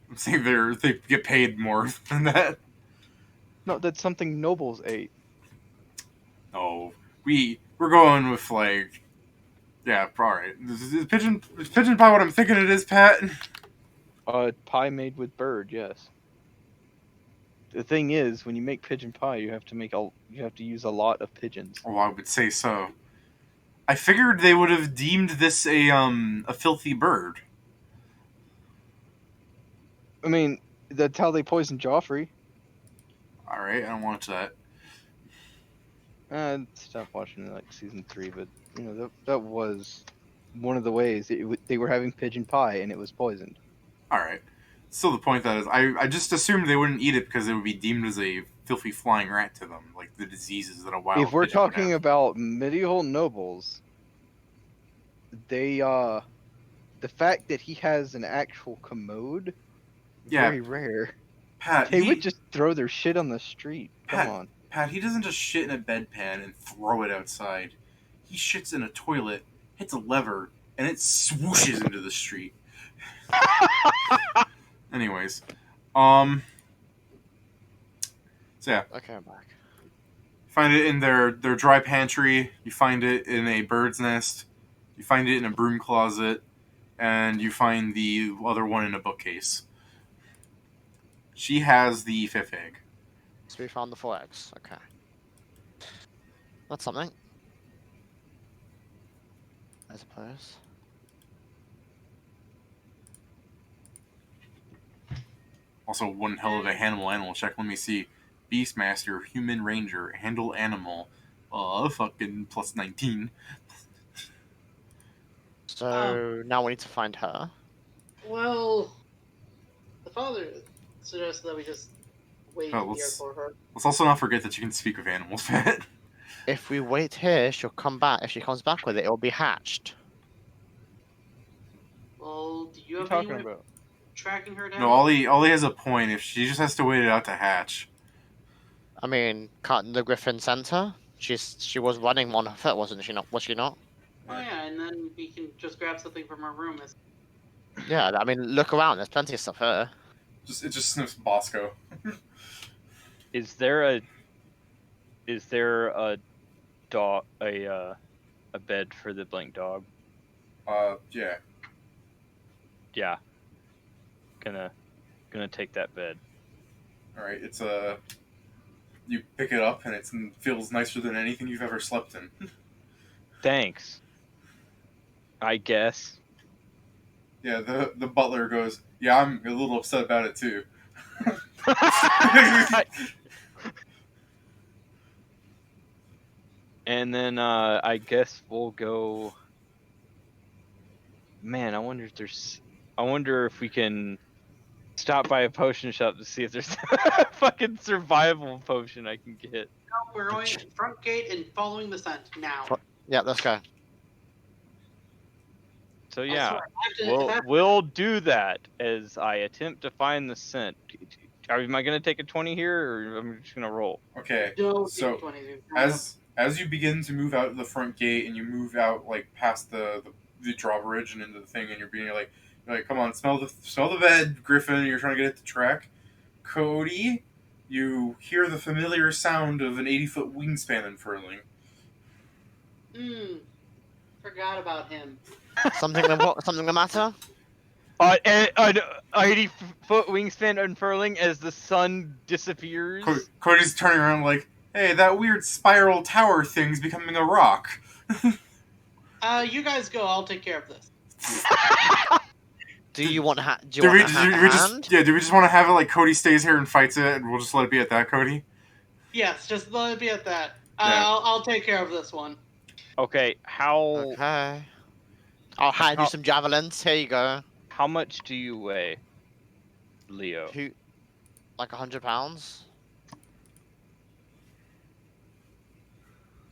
I'm saying they get paid more than that. No, that's something nobles ate. No, we're going with like, yeah, all right. Is pigeon pie what I'm thinking it is, Pat? Pie made with bird, yes. The thing is, when you make pigeon pie, you have to use a lot of pigeons. Oh, I would say so. I figured they would have deemed this a filthy bird. I mean, that's how they poisoned Joffrey. All right, I don't want that. Stopped watching like season 3, but that was one of the ways they were having pigeon pie and it was poisoned. All right. Still, the point that is, I just assumed they wouldn't eat it because it would be deemed as a filthy flying rat to them, like the diseases that a wild If we're pigeon would talking have. about medieval nobles, they the fact that he has an actual commode, Yeah. very rare. Pat, They would just throw their shit on the street. Come on. Pat, he doesn't just shit in a bedpan and throw it outside. He shits in a toilet, hits a lever, and it swooshes into the street. Anyways, so yeah, Okay, I'm back. find it in their dry pantry. You find it in a bird's nest. You find it in a broom closet, and you find the other one in a bookcase. She has the 5th egg. So we found the 4 eggs. Okay. That's something. I suppose. Also, one hell of a animal check. Let me see. Beastmaster, Human Ranger, Handle Animal. Fucking plus 19. So now we need to find her. Well, the father suggested that we just wait Oh, here for her. Let's also not forget that you can speak with animals, Pat. If we wait here, she'll come back. If she comes back with it, it'll be hatched. Well, do you What have are you any talking way about? of tracking her down? No, Ollie has a point. If she just has to wait it out to hatch. I mean, can't the Griffin sent her? She was running on her foot, wasn't she not? Was she not? Oh yeah, and then we can just grab something from her room. Yeah, I mean, look around. There's plenty of stuff here. It just sniffs Bosco. Is there a dog a bed for the blank dog? Yeah. Yeah. Gonna take that bed. All right, it's you pick it up and it feels nicer than anything you've ever slept in. Thanks. I guess. Yeah, the butler goes, yeah, I'm a little upset about it too. And then I guess we'll go. Man, I wonder if we can stop by a potion shop to see if there's a fucking survival potion I can get. No, we're going front gate and following the scent now. Yeah, let's go. So yeah, Also, we'll do that as I attempt to find the scent. Am I gonna take a 20 here, or am I just gonna roll? Okay, no, so 20, as you begin to move out of the front gate and you move out like past the drawbridge and into the thing, and you're like, come on, smell the bed, Griffin. You're trying to get it to track. Cody, you hear the familiar sound of an 80-foot wingspan unfurling. Forgot about him. Something the matter? An 80-foot wingspan unfurling as the sun disappears. Cody's turning around like, hey, that weird spiral tower thing's becoming a rock. You guys go. I'll take care of this. Do you want hand? Do we just want to have it like Cody stays here and fights it, and we'll just let it be at that, Cody? Yes, just let it be at that. Yeah. I'll take care of this one. Okay, Okay. I'll hand you some javelins. Here you go. How much do you weigh, Leo? Like 100 pounds?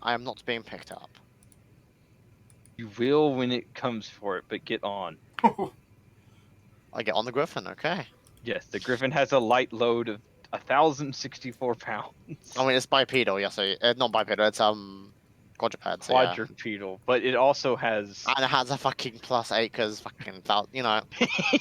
I am not being picked up. You will when it comes for it, but get on. I get on the Griffin, okay. Yes, the Griffin has a light load of 1,064 pounds. I mean, it's bipedal, yeah, so not bipedal, it's Quadruped, so yeah. quadrupedal, but it also has And it has a fucking +8 because fucking you know,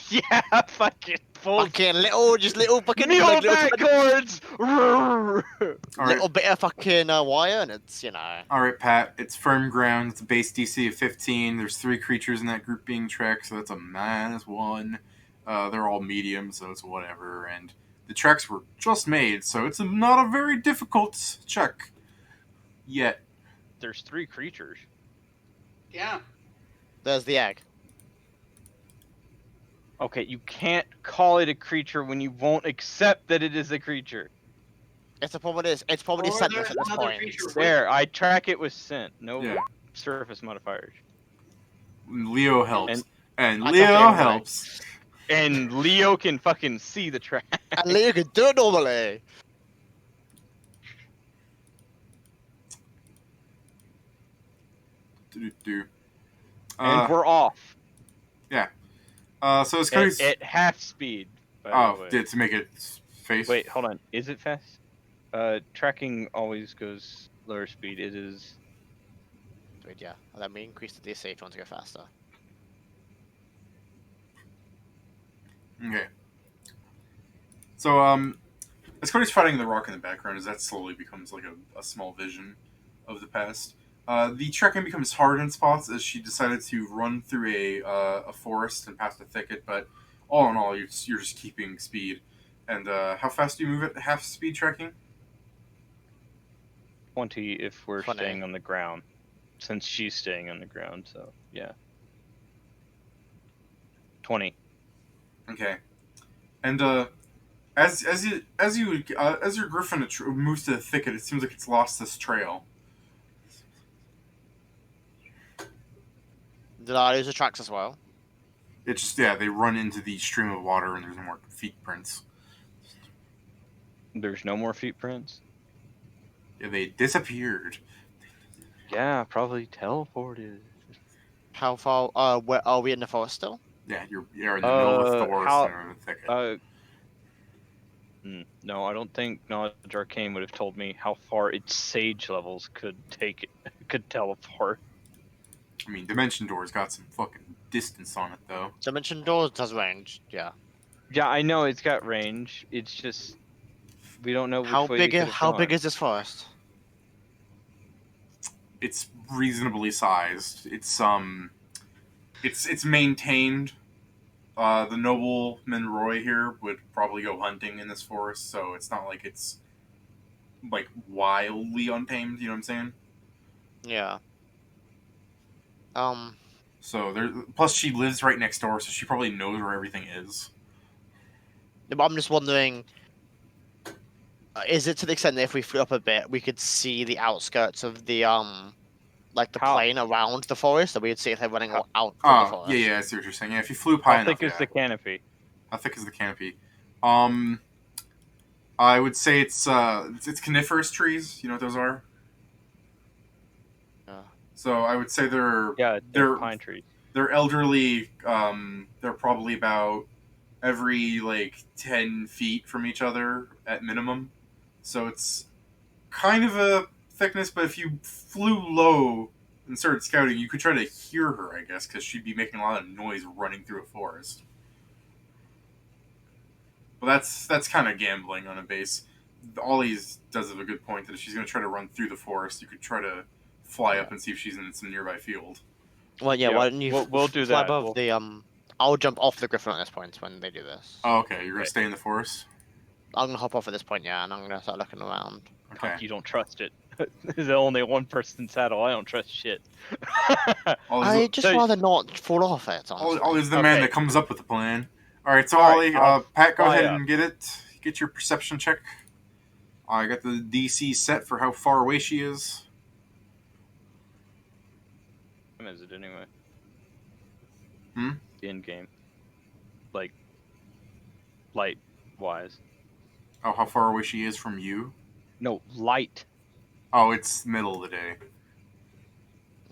yeah, fucking full fucking just little fucking mule like, backwards. All right. little bit of fucking wire, and it's you know. All right, Pat. It's firm ground. It's a base DC of 15. There's 3 creatures in that group being tracked, so that's a -1. They're all medium, so it's whatever. And the tracks were just made, so it's not a very difficult check yet. There's 3 creatures. Yeah. There's the egg. Okay, you can't call it a creature when you won't accept that it is a creature. It's probably Or scentless there's at this another point. creature with There, I track it with scent. No Yeah. surface modifiers. Leo helps. And I Leo definitely helps. And Leo can fucking see the track. And Leo can do it normally. Do-do-do. And we're off. So it's kind of... At half speed, by the way. to make it face... Wait, hold on. Is it fast? Tracking always goes lower speed. It is... Wait, yeah. And then we increase the DC if you want to go faster. Okay. So, as Cody's fighting the rock in the background, as that slowly becomes like a small vision of the past, the trekking becomes hard in spots as she decided to run through a forest and past a thicket, but all in all, you're just keeping speed. And how fast do you move at half speed trekking? 20 if we're 20. staying on the ground. Since she's staying on the ground, so yeah. 20. Okay. And as your griffin moves to the thicket, it seems like it's lost this trail. Did I lose the tracks as well? It's just they run into the stream of water and there's no more feet prints. There's no more feet prints? Yeah, they disappeared. Yeah, probably teleported. How far? Where are we in the forest still? Yeah, you're in the middle of the forest and in the thicket. No, I don't think Knowledge Arcane would have told me how far its sage levels could teleport. I mean, Dimension Door's got some fucking distance on it, though. Dimension Doors does range, yeah. Yeah, I know it's got range. It's just we don't know which How way big? it could have How gone. big is this forest? It's reasonably sized. It's maintained. The nobleman Roy here would probably go hunting in this forest, so it's not like it's like wildly untamed. You know what I'm saying? Yeah. So plus she lives right next door, so she probably knows where everything is. I'm just wondering, is it to the extent that if we flew up a bit, we could see the outskirts of the like the plain around the forest, that we would see if they're running out from the forest? Yeah, I see what you're saying. Yeah, if you flew up high How enough, thick is the canopy? How thick is the canopy? I would say it's coniferous trees. You know what those are? So I would say they're pine trees. They're elderly. They're probably about every 10 feet from each other at minimum. So it's kind of a thickness, but if you flew low and started scouting, you could try to hear her, I guess, because she'd be making a lot of noise running through a forest. Well, that's kind of gambling on a base. Ollie does have a good point that if she's going to try to run through the forest, you could try to fly up and see if she's in some nearby field. Well, yeah. Why don't you? We'll do fly that. above the I'll jump off the griffin at this point when they do this. Oh, okay. You're going to stay in the forest? I'm gonna hop off at this point, yeah, and I'm gonna start looking around. Okay. You don't trust it. There's only one person saddle. I don't trust shit. I just rather not fall off it. Ollie's the man that comes up with the plan. All right, so All right, Ollie, Pat, go ahead up. and get it. Get your perception check. I got the DC set for how far away she is. What is it anyway? Hmm? The end game. Like, light wise. Oh, how far away she is from you? No, light. Oh, it's middle of the day.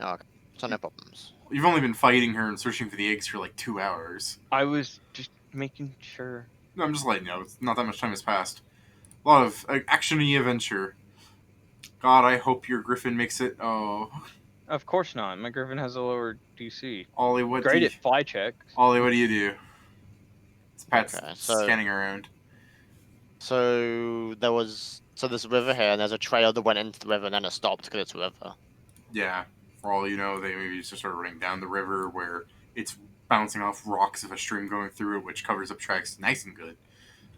Oh, okay. So no problems. You've only been fighting her and searching for the eggs for 2 hours. I was just making sure. No, I'm just letting you know. It's not that much time has passed. A lot of action-y adventure. God, I hope your griffin makes it. Oh, Of course not. My Griffin has a lower DC. Ollie, Great at fly checks. Ollie, what do you do? It's Pat's Okay, so scanning around. there's a river here, and there's a trail that went into the river, and then it stopped because it's a river. Yeah, for all you know, they maybe just started running down the river where it's bouncing off rocks of a stream going through it, which covers up tracks nice and good.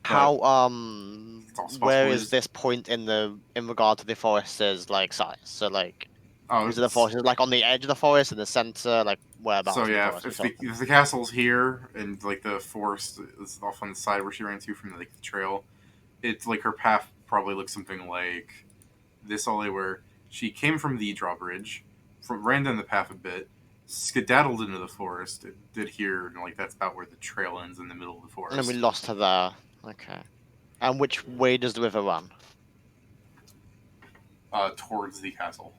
But How it's also where possible is this point in regard to the forest's like size? So like, oh, is it the forest like on the edge of the forest in the center? Like so whereabouts in the yeah, forest are we talking? if the castle's here and like the forest is off on the side where she ran to from like the trail, it's like her path probably looks something like this Ollie, where she came from the drawbridge, ran down the path a bit, skedaddled into the forest, did here, and like that's about where the trail ends in the middle of the And then we forest. lost her there. Okay. And which way does the river run? Towards the castle.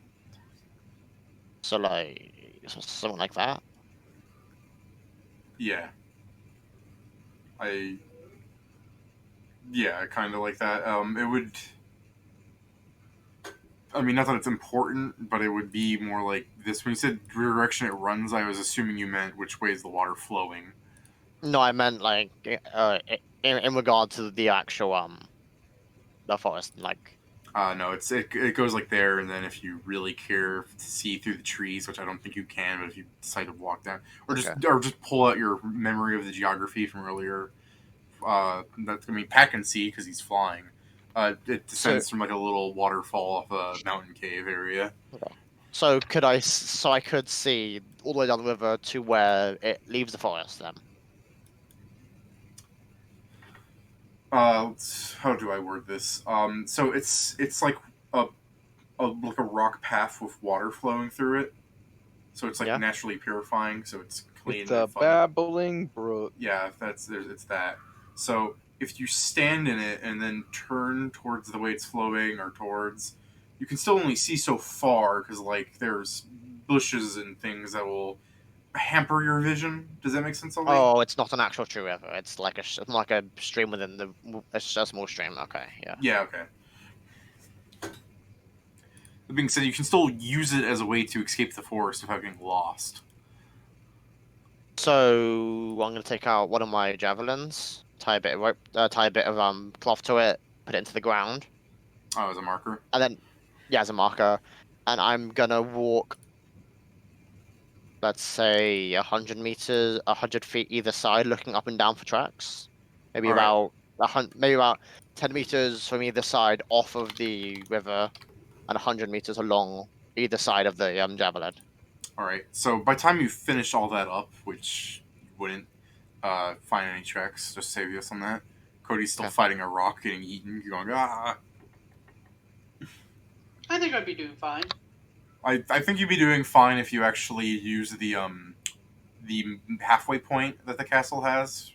So like something like that. Yeah. I. Yeah, kind of like that. It would. I mean, not that it's important, but it would be more like this. When you said direction it runs, I was assuming you meant which way is the water flowing. No, I meant like in regard to the actual the forest. Like No, it goes like there, and then if you really care to see through the trees, which I don't think you can, but if you decide to walk down, okay. or just pull out your memory of the geography from earlier, Pat can see because he's flying. It So descends from like a little waterfall off a mountain cave area. okay. So I could see all the way down the river to where it leaves the forest then. How do I word this? So it's like like a rock path with water flowing through it. So it's like Yeah. naturally purifying. So it's clean It's and a fun. babbling brook. Yeah, it's that. So if you stand in it and then turn towards the way it's flowing or towards, you can still only see so far because like there's bushes and things that will hamper your vision. Does that make sense, Ollie? Oh, it's not an actual true river. It's like like a stream within the. It's a small stream. Okay, yeah. Yeah. Okay. That being said, you can still use it as a way to escape the forest without getting lost. So I'm gonna take out one of my javelins, tie a bit of rope, tie a bit of cloth to it, put it into the ground, Oh, as a marker. and then yeah, as a marker, and I'm gonna walk. Let's say 100 meters, 100 feet either side, looking up and down for tracks. Maybe All right. about maybe about 10 meters from either side off of the river, and 100 meters along either side of the javelin. All right. So by the time you finish all that up, which you wouldn't find any tracks, just save us on that. Cody's still Okay. fighting a rock, getting eaten. You're going ah. I think I'd be doing fine. I think you'd be doing fine if you actually use the halfway point that the castle has,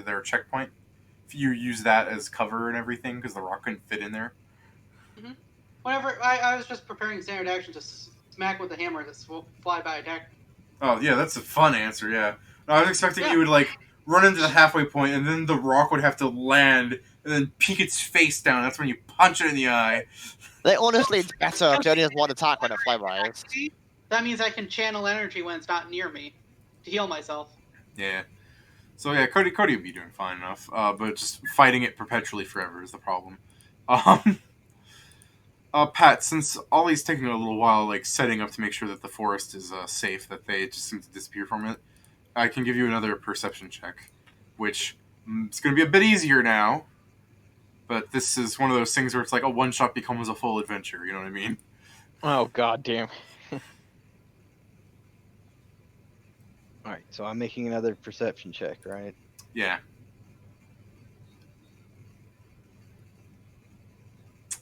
their checkpoint. If you use that as cover and everything, because the rock couldn't fit in there. Whenever I was just preparing standard action to smack with the hammer to fly by attack. Oh yeah, that's a fun answer. Yeah, no, I was expecting Yeah. you would like run into the halfway point, and then the rock would have to land, and then peek its face down. That's when you punch it in the eye. They honestly, it's better because it only has one attack when it flybies. That means I can channel energy when it's not near me to heal myself. Yeah. So yeah, Cody would be doing fine enough, but just fighting it perpetually forever is the problem. Um, Pat, since Ollie's taking a little while, like setting up to make sure that the forest is safe, that they just seem to disappear from it, I can give you another perception check, which it's going to be a bit easier now. But this is one of those things where it's like a one shot becomes a full adventure. You know what I mean? Oh god damn. Alright, so I'm making another perception check, right? Yeah.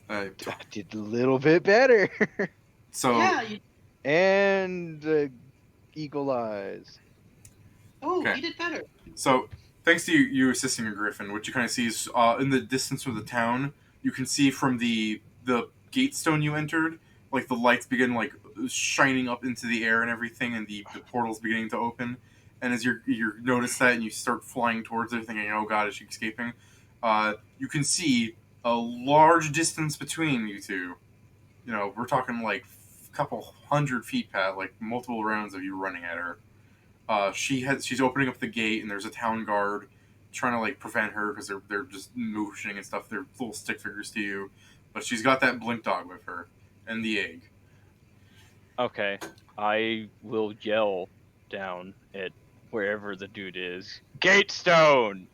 I did a little bit better. So Yeah. And eagle eyes. Oh, Okay. you did better. So, thanks to you assisting a griffin, what you kind of see is in the distance of the town, you can see from the gate stone you entered, like the lights begin like shining up into the air and everything, and the portal's beginning to open. And as you notice that, and you start flying towards it, thinking, "Oh God, is she escaping?" You can see a large distance between you two, we're talking like a couple 100 feet, Pat, like multiple rounds of you running at her. She's opening up the gate, and there's a town guard trying to like prevent her because they're just motioning and stuff. They're little stick figures to you, but she's got that blink dog with her and the egg. Okay, I will yell down at wherever the dude is, Gatestone,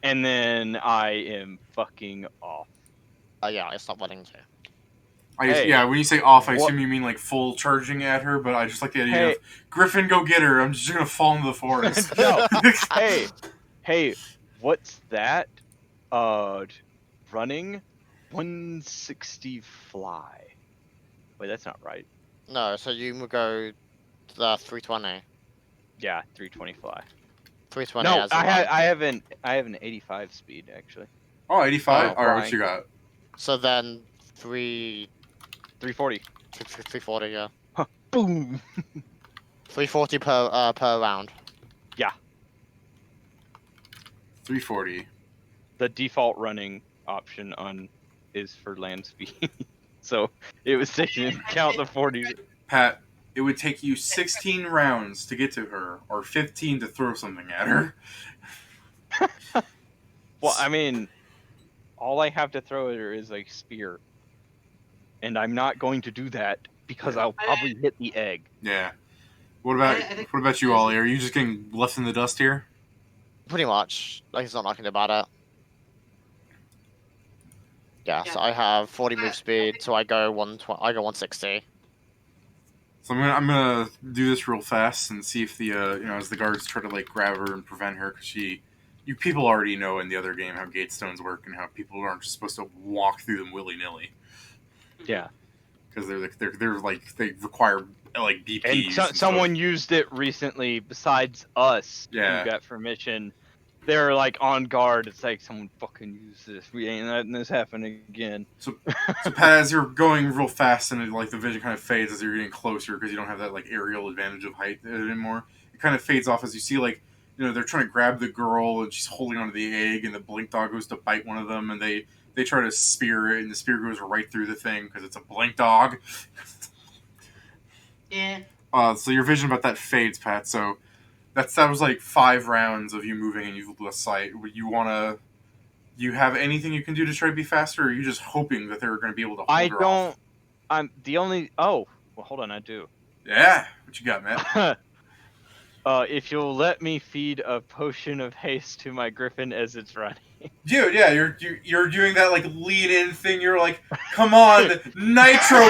and then I am fucking off. Yeah, I stopped running too. Hey, Yeah, when you say off, I what- assume you mean like full charging at her, but I just like the idea Hey. of Griffin, go get her. I'm just gonna fall into the forest. No. Hey, what's that? Running 160 fly. Wait, that's not right. No, so you will go to the 320. Yeah, 320 fly. 320 No, as a I run. have an 85 speed actually. Oh, 85? Oh, Alright, what flying. you got? So then 340. 340, yeah. Boom. 340 per round. 340. The default running option on is for land speed. So it was taking into account the 40. Pat, it would take you 16 rounds to get to her, or 15 to throw something at her. Well, I mean, all I have to throw at her is a spear. And I'm not going to do that because I'll probably hit the egg. Yeah. What about you, Ollie? Are you just getting left in the dust here? Pretty much. Like, it's not nothing about it. Yeah, so I have 40 move speed, so I go 160. So I'm gonna do this real fast and see if the as the guards try to like grab her and prevent her, because you people already know in the other game how gate stones work and how people aren't just supposed to walk through them willy nilly, Yeah. because they're like they require like BPs. And stuff. someone used it recently besides us Yeah. who got permission. They're like on guard. It's like someone fucking use this. We ain't letting this happen again. So Pat, as you're going real fast and like the vision kind of fades as you're getting closer because you don't have that like aerial advantage of height anymore. It kind of fades off as you see like they're trying to grab the girl and she's holding onto the egg and the blink dog goes to bite one of them and they try to spear it and the spear goes right through the thing because it's a blink dog. Yeah. So your vision about that fades, Pat. So that was like 5 rounds of you moving and you've lost sight. You have anything you can do to try to be faster, or are you just hoping that they're going to be able to hold I her don't. off? I'm the only. Oh, well, hold on. I do. Yeah, what you got, Matt? If you'll let me feed a potion of haste to my griffin as it's running. Dude, yeah, you're doing that like lead in thing. You're like, come on, nitro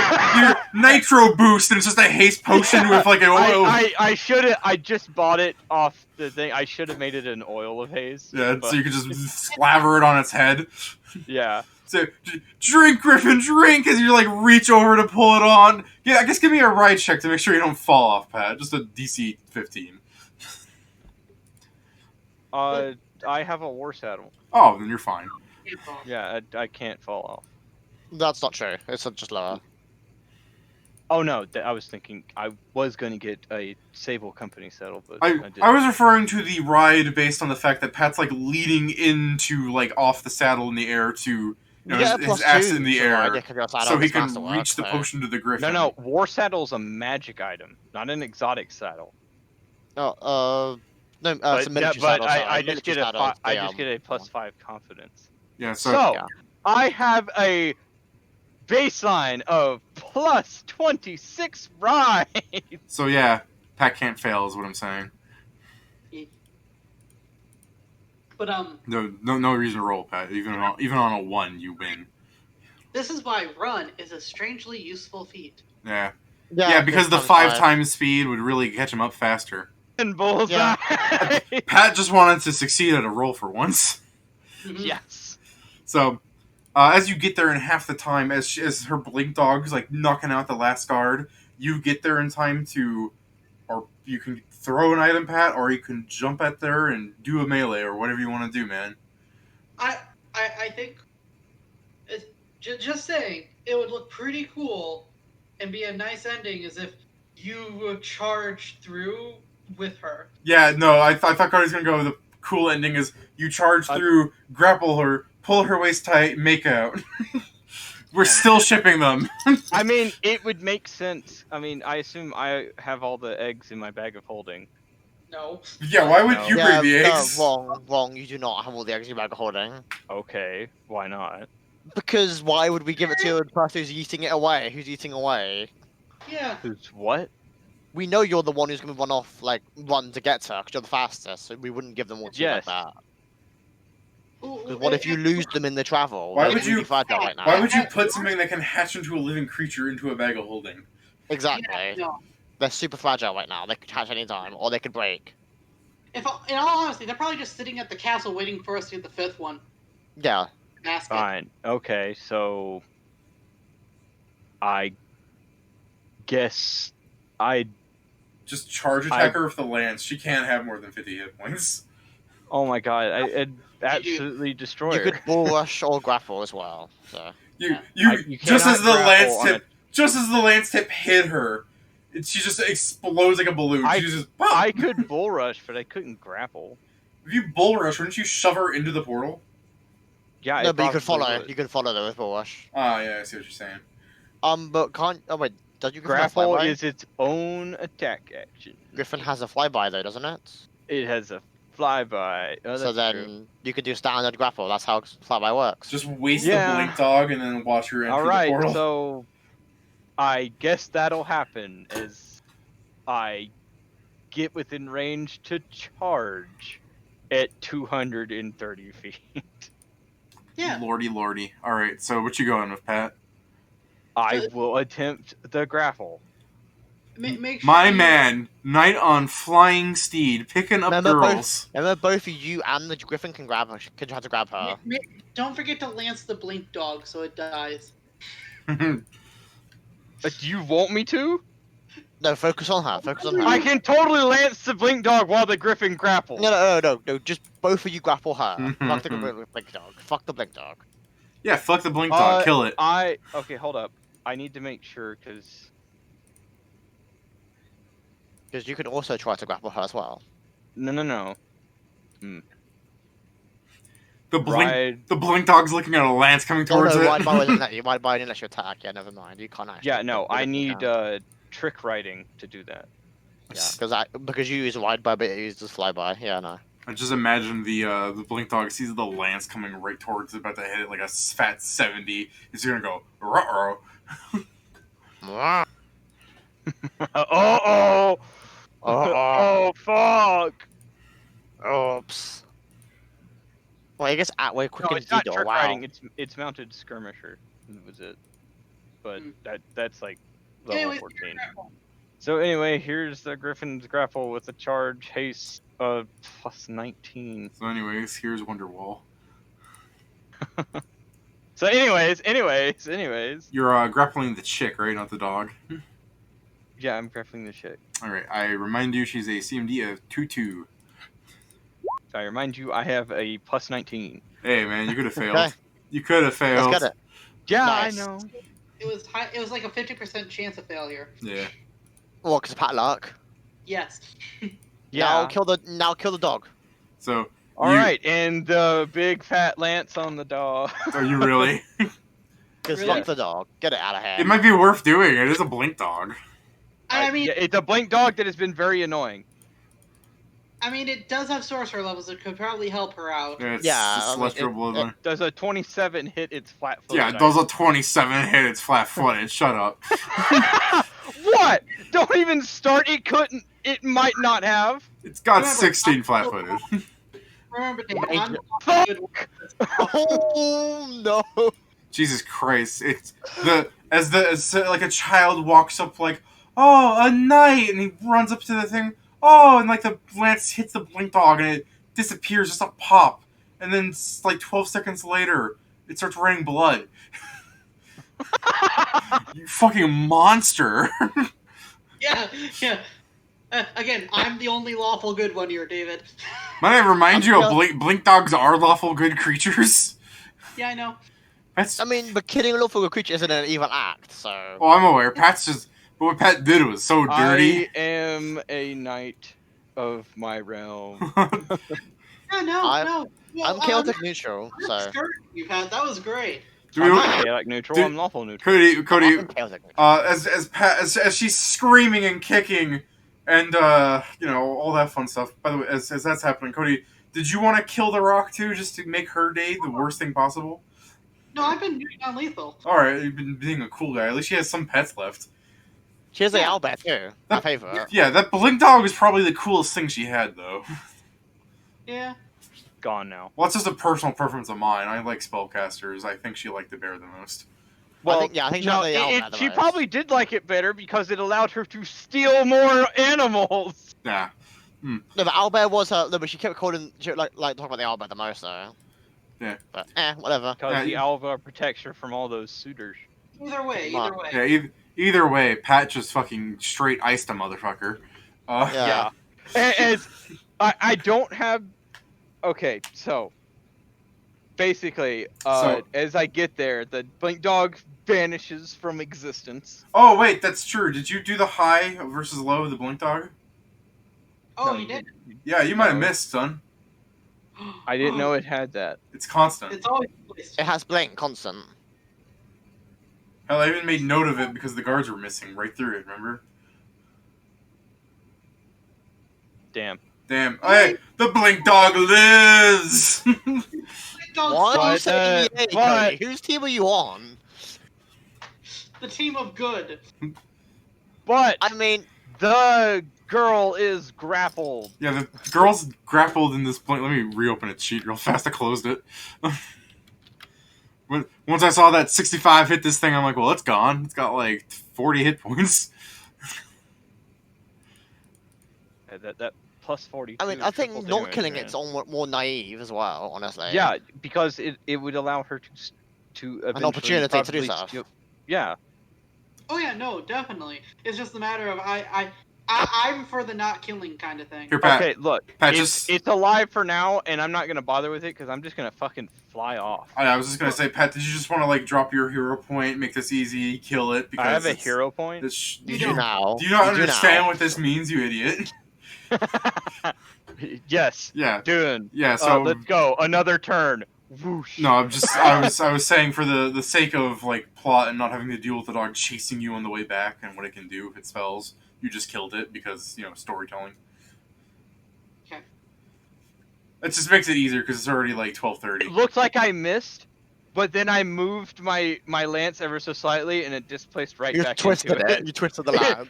boost, and it's just a haste potion with like an oil. I should have. I just bought it off the thing. I should have made it an oil of haste. Yeah, but, so you can just slaver it on its head. Yeah. So drink, Griffin, drink, as you like reach over to pull it on. Yeah, I guess give me a ride check to make sure you don't fall off, Pat. Just a DC 15. I have a war saddle. Oh, then you're fine. Yeah, I can't fall off. That's not true. It's just lower. Oh no, I was thinking I was going to get a Sable Company saddle, but I didn't. was referring to the ride based on the fact that Pat's like leading into like off the saddle in the air to his ass in the air, so he can reach the potion to the Griffin. No, war saddle's a magic item, not an exotic saddle. No, it's a military saddle. I just get a +5 confidence. Yeah, So yeah. I have a baseline of +26 ride. So yeah, Pat can't fail is what I'm saying. But No reason to roll, Pat. Even on a 1, you win. this is why run is a strangely useful feat. Yeah, because the 5 times speed would really catch him up faster. And bullseye. Pat just wanted to succeed at a roll for once. Yes. So, as you get there in half the time, as her blink dog's like knocking out the last guard, you get there in time to, or you can throw an item, Pat, or you can jump at there and do a melee or whatever you want to do, man. I think, just saying, it would look pretty cool and be a nice ending as if you would charge through with her. Yeah, no, I thought Carter's gonna go. The cool ending is you charge through, grapple her, pull her waist tight, make out. We're still shipping them. I mean, it would make sense. I mean, I assume I have all the eggs in my bag of holding. No. Yeah, why would No. you bring the eggs? No, wrong. You do not have all the eggs in your bag of holding. Okay, why not? Because why would we give it to the person who's eating it away? Who's eating away? Yeah. Who's what? We know you're the one who's going to run to get her, because you're the fastest, so we wouldn't give them all to you like Yes. that. Ooh, Because what if you lose them in the travel? Why They're would really you- fragile right now. Why would you put something that can hatch into a living creature into a bag of holding? Exactly. Yeah, no. They're super fragile right now. They could hatch any time, or they could break. In all honesty, they're probably just sitting at the castle waiting for us to get the fifth one. Yeah. Basket. Fine. Okay, so I guess I. Just charge attack her with the lance. She can't have more than 50 hit points. Oh my god! I'd absolutely destroy You her. could bull rush or grapple as well. So You You just cannot as the lance grapple on tip, just as the lance tip hit her, she just explodes like a balloon. I- She just I could bull rush, but I couldn't grapple. If you bull rush, wouldn't you shove her into the portal? Yeah, no, it but you could probably follow. would. You could follow them with bull rush. Ah, yeah, I see what you're saying. But can't. Oh wait, does you Grapple flyby? is its own attack action. Griffin has a flyby though, doesn't it? It has a flyby. Oh, So that's then true. you could do standard grapple. That's how flyby works. Just waste Yeah. the blink dog and then watch her enter All the right, portal. so I guess that'll happen as I get within range to charge at 230 feet. Yeah. Lordy. All right, so what you going with, Pat? I will attempt the grapple. Make sure My you- man, knight on flying steed, picking up Remember girls. Remember, both you and the Griffin can grab her. Can try to grab her. Don't forget to lance the blink dog so it dies. Do you want me to? No, focus on her. Focus on her. I can totally lance the blink dog while the griffin grapples. No. Just both of you grapple her. Fuck the blink dog. Fuck the blink dog. Yeah, fuck the blink dog, kill it. Okay, hold up. I need to make sure because Because you can also try to grapple her as well. no. The blink dog's looking at a lance coming towards no, it. Ride by didn't let you. Ride by didn't let you attack. Yeah, never mind. You can't actually. Yeah, no. I you need can't. trick riding to do that. Yeah, because you use ride by, but you use just fly by. Yeah, no. I just imagine the blink dog sees the lance coming right towards it, about to hit it like a fat 70. It's gonna go, ruh-roh. Oh! Oh fuck! Oops. Well, I guess we're quick No, and it's not Dido. trick Wow. riding. It's mounted skirmisher. Was it? But that's like level Anyways, 14. So anyway, here's the Griffin's grapple with a charge haste of plus 19. So anyways, here's Wonderwall. So anyways. You're grappling the chick, right? Not the dog. Yeah, I'm grappling the chick. Alright, I remind you she's a CMD of 2-2. I remind you, I have a plus 19. Hey man, you could have failed. Okay. You could have failed. Let's get it. Yeah, Nice. I know. It was high. It was like a 50% chance of failure. Yeah. Well, because Pat luck. Yes. Yeah. Now kill the dog. So, All right, and the big fat lance on the dog. Are you really? Because Really? fuck the dog. Get it out of here. It might be worth doing. It is a blink dog. I mean, Yeah, it's a blink dog that has been very annoying. it does have sorcerer levels. It could probably help her out. Yeah, it's Yeah, just I mean, celestial bloodline. Does a 27 hit its flat foot? Yeah, it does a 27 hit. It's flat-footed. Shut up. What? Don't even start. It couldn't. It might not have. It's got Remember, 16 flat-footed. Remember, Dave, Major- I'm the lawful good one. Oh no. Jesus Christ! It's as like a child walks up like, oh, a knight, and he runs up to the thing. Oh, and like the lance hits the blink dog, and it disappears, just a pop, and then like 12 seconds later, it starts raining blood. You fucking monster! Yeah. Again, I'm the only lawful good one here, David. Might I remind you, blink dogs are lawful good creatures. Yeah, I know. I mean, but killing a lawful good creature isn't an evil act, so. Oh, I'm aware. Pat's just. But what Pat did was so dirty. I am a knight of my realm. Yeah, no. I'm Well, chaotic neutral, that so. skirt you had, that was great. Do we, I'm Chaotic neutral, Dude, I'm lawful neutral. Cody, I'm chaotic. as she's screaming and kicking, and all that fun stuff. By the way, as that's happening, Cody, did you want to kill the Rock too, just to make her day the worst thing possible? No, I've been doing non-lethal. All right, you've been being a cool guy. At least she has some pets left. She has the Yeah. owlbear too. My favorite. Yeah, that blink dog is probably the coolest thing she had, though. Yeah. Gone now. Well, it's just a personal preference of mine. I like spellcasters. I think she liked the bear the most. Well, I think she no, had the owlbear the she most. probably did like it better because it allowed her to steal more animals. Yeah. No, but owlbear was her. No, but she kept calling. She like talking about the owlbear the most though. Yeah. But whatever. Because Yeah, the you- Alva protects her from all those suitors. Either way, Ma- either way. Yeah. Either way, Pat just fucking straight iced a motherfucker. Yeah. And I don't have. Okay, so basically, as I get there, the blink dog vanishes from existence. Oh wait, that's true. Did you do the high versus low of the blink dog? Oh, No, you did? Yeah, you might have No. missed, son. I didn't know it had that. It's constant. It's always placed. It has blink constant. Hell, I even made note of it because the guards were missing right through it. Remember? Damn. Damn. Hey, the blink dog lives. Don't Why are you stop. saying EA, but- Cody? Whose team are you on? The team of good. But I mean, the girl is grappled. Yeah, the girl's grappled in this blink. Let me reopen it cheat real fast. I closed it. Once I saw that 65 hit this thing, I'm like, well, it's gone. It's got like 40 hit points. That plus 42. I mean, I think triple not damage, killing man. it's more naive as well. Honestly. Yeah, because it would allow her to eventually opportunity to do probably stuff. Yeah. Oh yeah, no, definitely. It's just a matter of I'm for the not killing kind of thing. Here, Pat. Okay, look, Pat, it's just- alive for now, and I'm not gonna bother with it because I'm just gonna fucking fly off. I was just gonna say, Pat, did you just want to like drop your hero point, make this easy, kill it? Because I have a it's- hero point. it's- You do do now. Do you not You do understand now. what this means, you idiot? Yes, Yeah. doing. Yeah. So Let's go. Another turn. Whoosh. no, I was saying for the sake of like plot and not having to deal with the dog chasing you on the way back and what it can do if it spells, you just killed it because storytelling. Okay. It just makes it easier because it's already like 12:30. It looked like I missed, but then I moved my lance ever so slightly, and it displaced right You back twisted into it. You twisted the lab.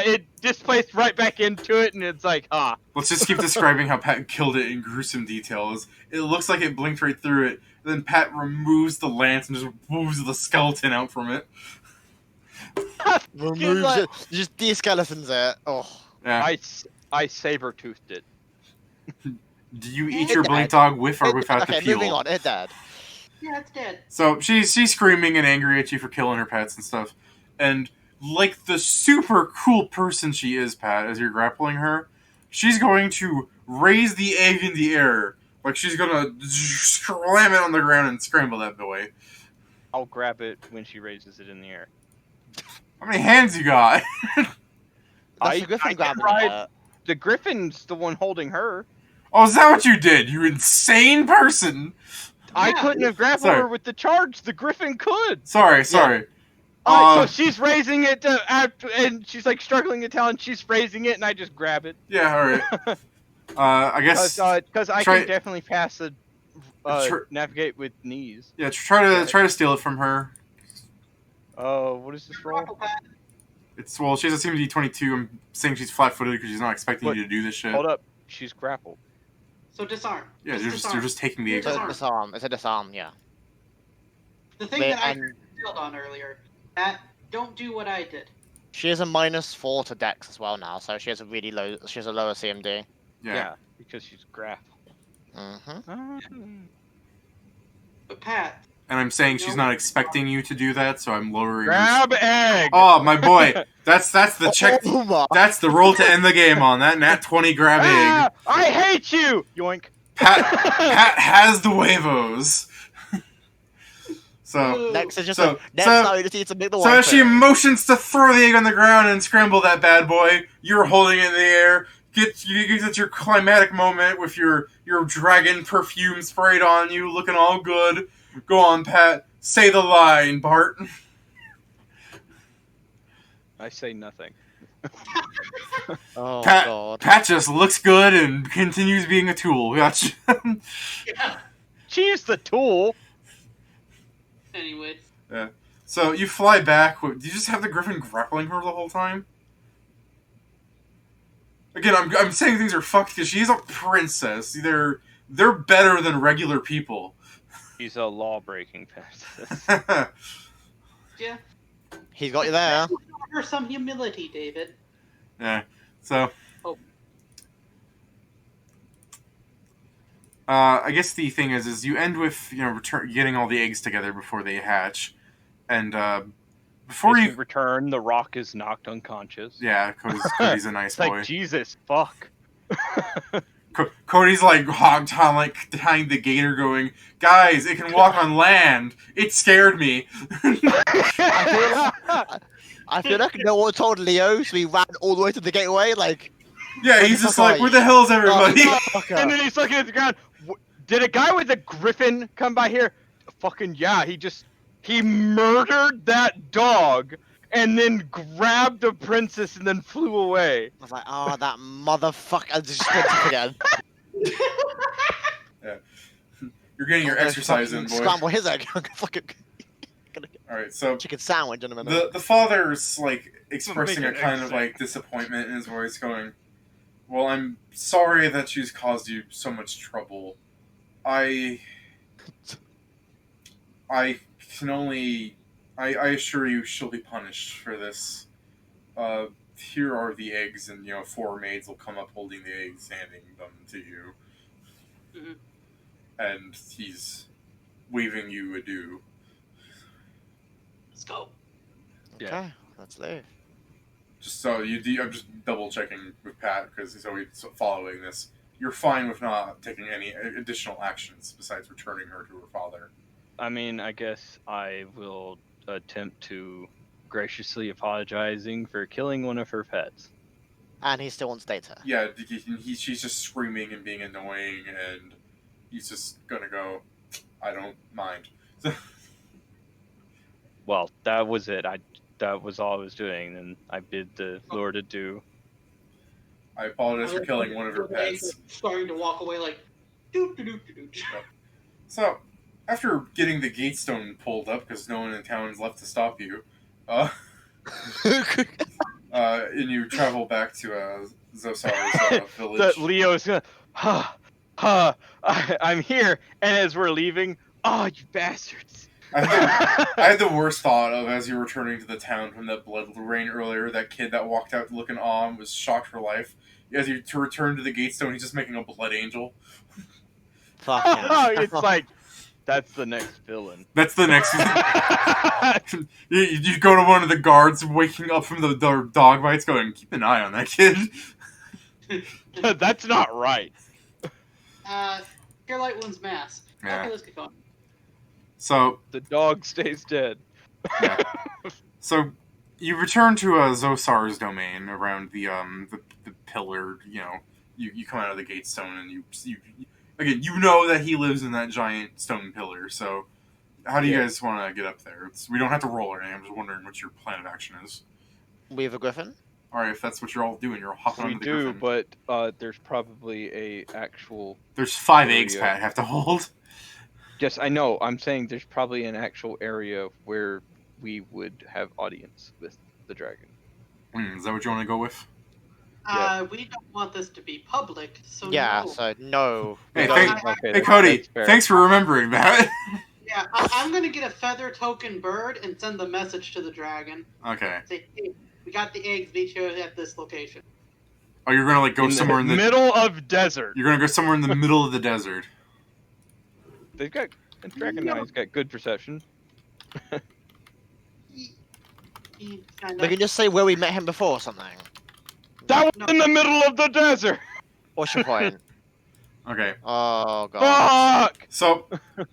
It displaced right back into it, and it's like, Let's just keep describing how Pat killed it in gruesome details. It looks like it blinked right through it. Then Pat removes the lance and just moves the skeleton out from it. Removes like- it. Just de-skeletons it. Oh. Yeah. I saber-toothed it. Do you eat It your died. blink dog with or without Okay, the peel? moving on. It dead. Yeah, it's dead. So she's screaming and angry at you for killing her pets and stuff. And like the super cool person she is, Pat, as you're grappling her, she's going to raise the egg in the air. Like she's gonna slam it on the ground and scramble that boy. I'll grab it when she raises it in the air. How many hands you got? That's the Griffin I can grabbing ride- it. The griffin's the one holding her. Oh, is that what you did? You insane person. I Yeah. couldn't have grappled Sorry. her with the charge. The griffin could. Sorry. Alright, so she's raising it and she's like struggling to tell, and she's raising it, and I just grab it. Yeah, alright. I guess... Because I try- can definitely pass the Sure. navigate with knees. Yeah, try to steal it from her. Oh, what is this roll? Rockle Pat. Well, she has a CMD 22. I'm saying she's flat-footed because she's not expecting What? you to do this shit. Hold up, she's grappled. So disarm. Yeah, Just you're disarm. just taking the It's egg. Disarm. Disarm. It's a disarm. Yeah. The thing Wait, that I and failed on earlier. That don't do what I did. she has a -4 to Dex as well now, so she has a really low. She has a lower CMD. Yeah. Because she's grappled. Mm-hmm. But Pat, And I'm saying she's not expecting you to do that, so I'm lowering. Grab egg. Oh, my boy. That's the check. Oh my. That's the roll to end the game on that nat 20 grab egg. I hate you. Yoink. Pat has the huevos. So Next is just So- next. so- No, you just need to make the so one. as she motions to throw the egg on the ground and scramble that bad boy, you're holding it in the air. You get your climatic moment with your dragon perfume sprayed on you, looking all good. Go on, Pat. Say the line, Bart. I say nothing. Oh Pat, god. Pat just looks good and continues being a tool. Gotcha. Yeah. She is the tool. Anyways. Yeah. So you fly back. Do you just have the griffin grappling her the whole time? Again, I'm saying things are fucked because she's a princess. They're better than regular people. She's a law-breaking princess. Yeah. He's got you there. For some humility, David. Yeah. So. Oh. I guess the thing is you end with getting all the eggs together before they hatch, and before As you we return, the rock is knocked unconscious. yeah, Cody's a nice It's boy. like, Jesus, fuck. Cody's like hog tying the gator, going, guys, it can walk on land. It scared me. I feel like no one told Leo, so he ran all the way to the gateway. Like, Yeah, Where he's the just fuck like, are where you? the hell's everybody? And then he's looking at the ground. Did a guy with a griffin come by here? Fucking yeah, he murdered that dog and then grabbed the princess and then flew away. I was like, oh, that motherfucker just sprinted off again. You're getting your I'm gonna exercise in, fucking boy. Scramble his egg. I'm gonna fucking All right, so chicken sandwich in a minute. the father's like expressing a Make it kind of like disappointment in his voice, going, "Well, I'm sorry that she's caused you so much trouble. I can only I assure you she'll be punished for this. Here are the eggs, and 4 maids will come up holding the eggs, handing them to you." Mhm. And he's waving you adieu. Let's go. Okay, let's leave. Just so I'm just double checking with Pat because he's always following this. You're fine with not taking any additional actions besides returning her to her father. I mean, I guess I will attempt to graciously apologizing for killing one of her pets. And he still wants data. Yeah, she's just screaming and being annoying, and he's just gonna go, I don't mind. Well, that was it. That was all I was doing, and I bid the Lord adieu. I apologize for killing one of her The eggs pets. are starting to walk away like, doop doop doop doop. So, after getting the gate stone pulled up because no one in town is left to stop you, and you travel back to Zosar's village. That Leo's gonna, I'm here, and as we're leaving, oh, you bastards! I had the worst thought of as you were returning to the town from that blood rain earlier, that kid that walked out looking awe and was shocked for life. As you return to the gate stone, he's just making a blood angel. Fuck It's like, that's the next villain. That's the next one. You go to one of the guards waking up from the dog bites going, keep an eye on that kid. That's not right. Here light one's mask. Yeah. Okay, let's get going. So, The dog stays dead. yeah. So, you return to Zosar's domain around the pillar, you come out of the gate stone and you again, you know that he lives in that giant stone pillar, so how do you guys want to get up there? We don't have to roll or anything, I'm just wondering what your plan of action is. We have a griffin? Alright, if that's what you're all doing, you're all hopping We on the do, griffin. but there's probably a actual. There's 5 area. eggs Pat have to hold. Yes, I know. I'm saying there's probably an actual area where we would have audience with the dragon. Is that what you want to go with? We don't want this to be public, so Yeah, no. so no. Hey, No, thank- I- Hey Cody, thanks for remembering that. Yeah, I'm gonna get a feather token bird and send the message to the dragon. Okay. Say, hey, we got the eggs. Meet you at this location. Oh, you're gonna go somewhere in the middle of desert. You're gonna go somewhere in the middle of the desert. They've got Dragon Eye's got good perception. He kind We can just say where we met him before or something. That was No. in the middle of the desert. What's your point? Okay. Oh god. Fuck! So,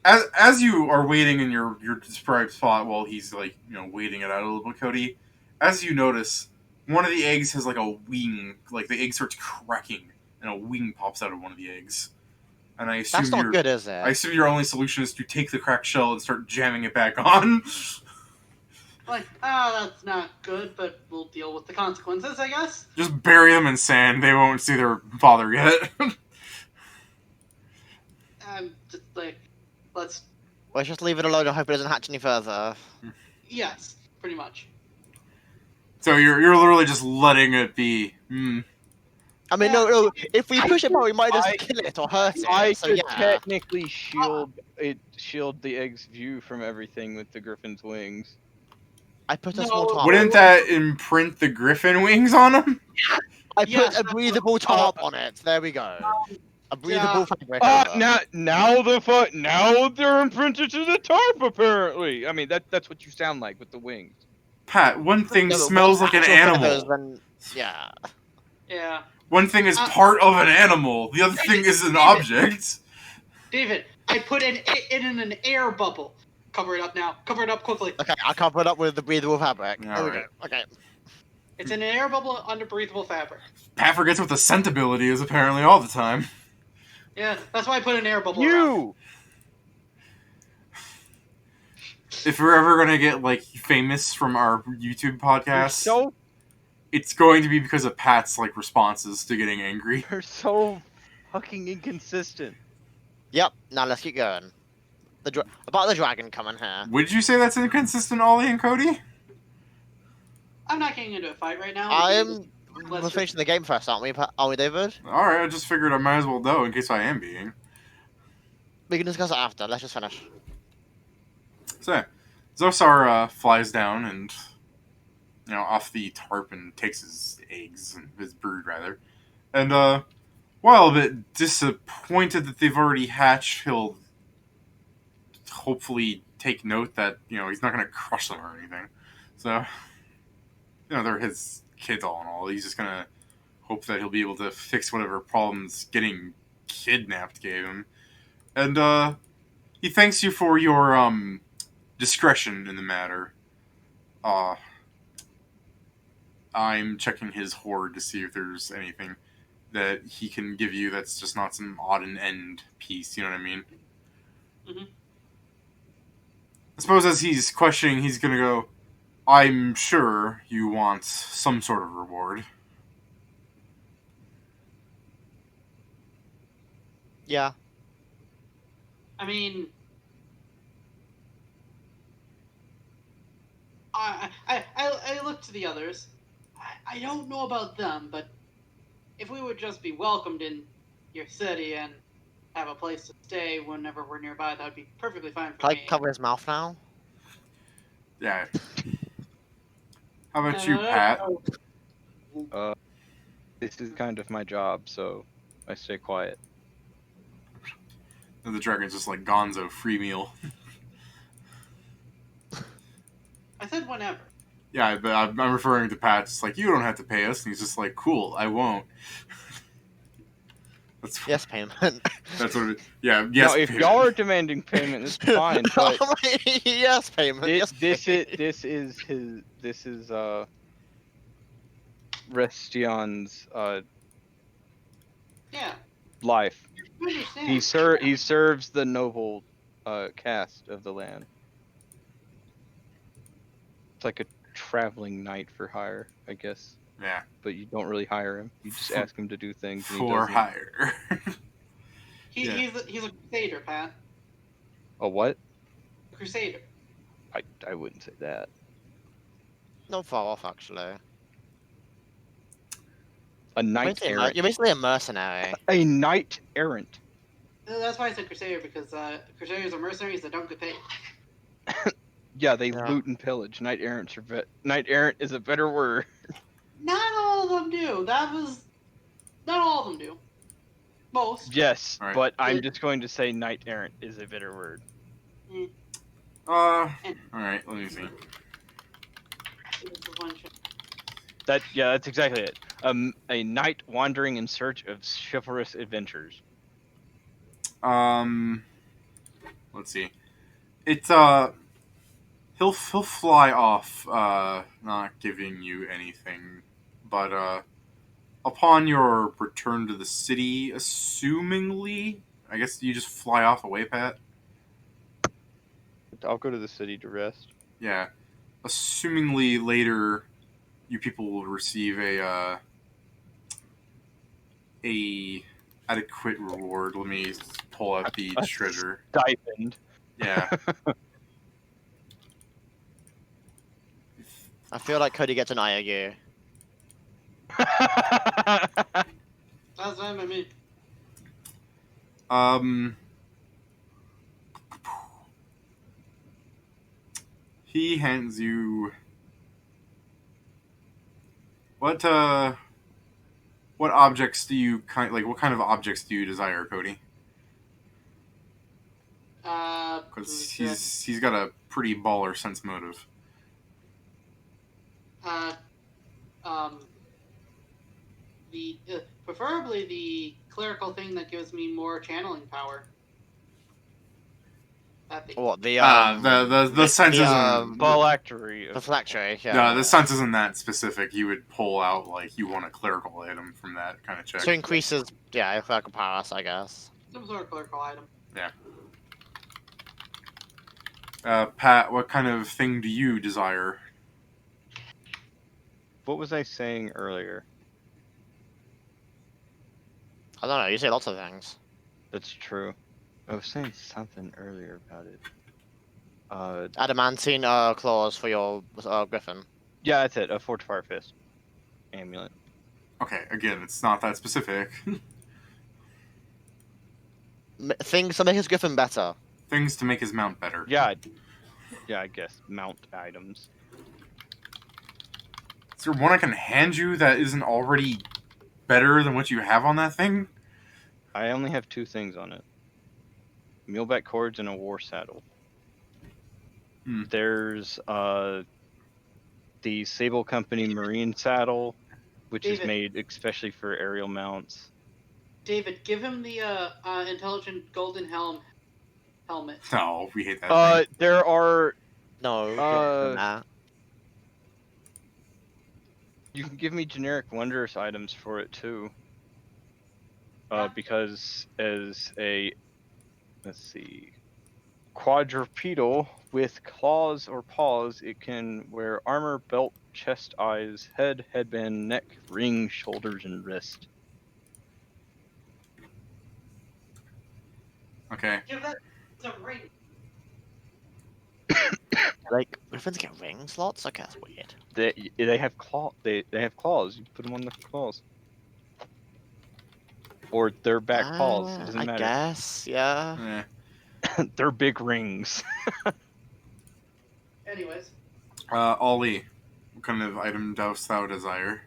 as you are waiting in your described spot while he's like waiting it out a little bit, Cody, as you notice, one of the eggs has like a wing, like the egg starts cracking and a wing pops out of one of the eggs, And I assume That's not good, is it? I assume your only solution is to take the cracked shell and start jamming it back on. Like, that's not good, but we'll deal with the consequences, I guess. Just bury them in sand. They won't see their father yet. Just like, let's. Let's just leave it alone and hope it doesn't hatch any further. Yes, pretty much. So you're literally just letting it be. I mean, Yeah. no. If we push it back, we might just I- kill it or hurt it. I So could yeah. technically shield the egg's view from everything with the griffin's wings. I put a No, small tarp. Wouldn't that imprint the griffin wings on them? I Yes, put a that's breathable tarp on it. There we go. A breathable fabric. over. Now they're imprinted to the tarp. Apparently, I mean that's what you sound like with the wings. Pat, one thing No, but smells once like an actual feathers, animal. then yeah. Yeah. One thing is part of an animal. The other thing is an object. David, I put it in an air bubble. Cover it up now. Cover it up quickly. Okay, I'll cover it up with the breathable fabric. There we go. Alright. Okay. It's in an air bubble under breathable fabric. Pat forgets what the scent ability is apparently all the time. Yeah, that's why I put an air bubble around. You. If we're ever gonna get like famous from our YouTube podcast, So it's going to be because of Pat's like responses to getting angry. you're so fucking inconsistent. Yep. Now let's keep going. About the dragon coming here. Would you say that's inconsistent, Ollie and Cody? I'm not getting into a fight right now. We're finishing the game first, aren't we? Are we, David? Alright, I just figured I might as well know in case I am being. We can discuss it after. Let's just finish. So, Zosar flies down and, off the tarp and takes his eggs, his brood rather. And, while a bit disappointed that they've already hatched, he'll hopefully take note that, he's not going to crush them or anything. So, they're his kids all in all. He's just going to hope that he'll be able to fix whatever problems getting kidnapped gave him. And, he thanks you for your, discretion in the matter. I'm checking his hoard to see if there's anything that he can give you that's just not some odd and end piece, you know what I mean? Mhm. I suppose as he's questioning, he's gonna go, I'm sure you want some sort of reward. Yeah. I mean, I look to the others. I don't know about them, but if we would just be welcomed in your city and have a place to stay whenever we're nearby, that would be perfectly fine for Can I me. cover his mouth now? Yeah. How about you, Pat? This is kind of my job, so I stay quiet. And the dragon's just like Gonzo, free meal. I said whenever. Yeah, but I'm referring to Pat. It's like, you don't have to pay us. And he's just like, cool, I won't. That's Yes, payment. That's what it, yeah, yes. Now, if payment. y'all are demanding payment, it's fine. But Yes, payment. Yes, this payment. is Restion's Yeah, life. I understand. He serves the noble caste of the land. It's like a traveling knight for hire, I guess. Yeah, But you don't really hire him. You just ask him to do things. And he for does them. hire. Yeah. He's a crusader, Pat. A what? A crusader. I wouldn't say that. Not far off, actually. A knight errant. You're basically a mercenary. A knight errant. That's why I said crusader, because crusaders are mercenaries that don't get paid. Yeah, they Yeah. loot and pillage. Knight errant is a better word. Not all of them do. Not all of them do. Most. Yes, Right. but I'm just going to say knight errant is a better word. Alright, let me see. That's exactly it. A knight wandering in search of chivalrous adventures. Let's see. It's, he'll fly off, not giving you anything, but, upon your return to the city, assumingly, I guess you just fly off away, Pat. I'll go to the city to rest. Yeah. Assumingly later, you people will receive a adequate reward. Let me pull out the A treasure. Stipend. Yeah. I feel like Cody gets an IOU. That's fine by me. He hands you what objects do you what kind of objects do you desire, Cody? Because he's got a pretty baller sense motive. Uh, um, preferably the clerical thing that gives me more channeling power. That thing. What the The sense isn't Phylactery. the phylactery? no, Yeah. the sense isn't that specific. You would pull out like you want a clerical item from that kind of check. So increases, yeah, clerical powers, I guess. Some sort of clerical item. Pat, what kind of thing do you desire? What was I saying earlier? I don't know. You say lots of things. That's true. I was saying something earlier about it. Adamantine claws for your griffin. Yeah, that's it. A fortifier fist amulet. Okay, again, it's not that specific. Things to make his griffin better. Things to make his mount better. Yeah, I guess mount items. Is there one I can hand you that isn't already better than what you have on that thing? I only have 2 things on it: muleback cords and a war saddle. There's the Sable Company Marine saddle, which is made especially for aerial mounts. David, give him the intelligent golden helmet. No, we hate that thing. There are No. Nah. you can give me generic wondrous items for it too. Because as a quadrupedal with claws or paws, it can wear armor, belt, chest, eyes, head, headband, neck, ring, shoulders, and wrist. Okay. Give that a ring. Like griffins get ring slots? Okay, that's weird. They have claw. They have claws. You put them on the claws. Or their back paws. It doesn't I matter. guess, yeah. They're big rings. Anyways. Ollie, what kind of item dost thou desire?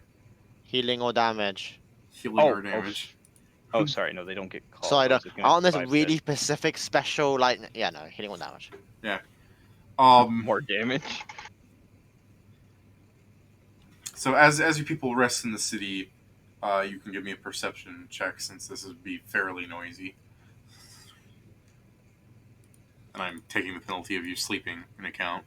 Healing or damage. Healing or damage? Oh, sorry, no, they don't get claws. So I want this Five really hit. specific special, like, yeah, no, healing or damage. Yeah. More damage. So as you people rest in the city, you can give me a perception check since this would be fairly noisy. And I'm taking the penalty of you sleeping in account.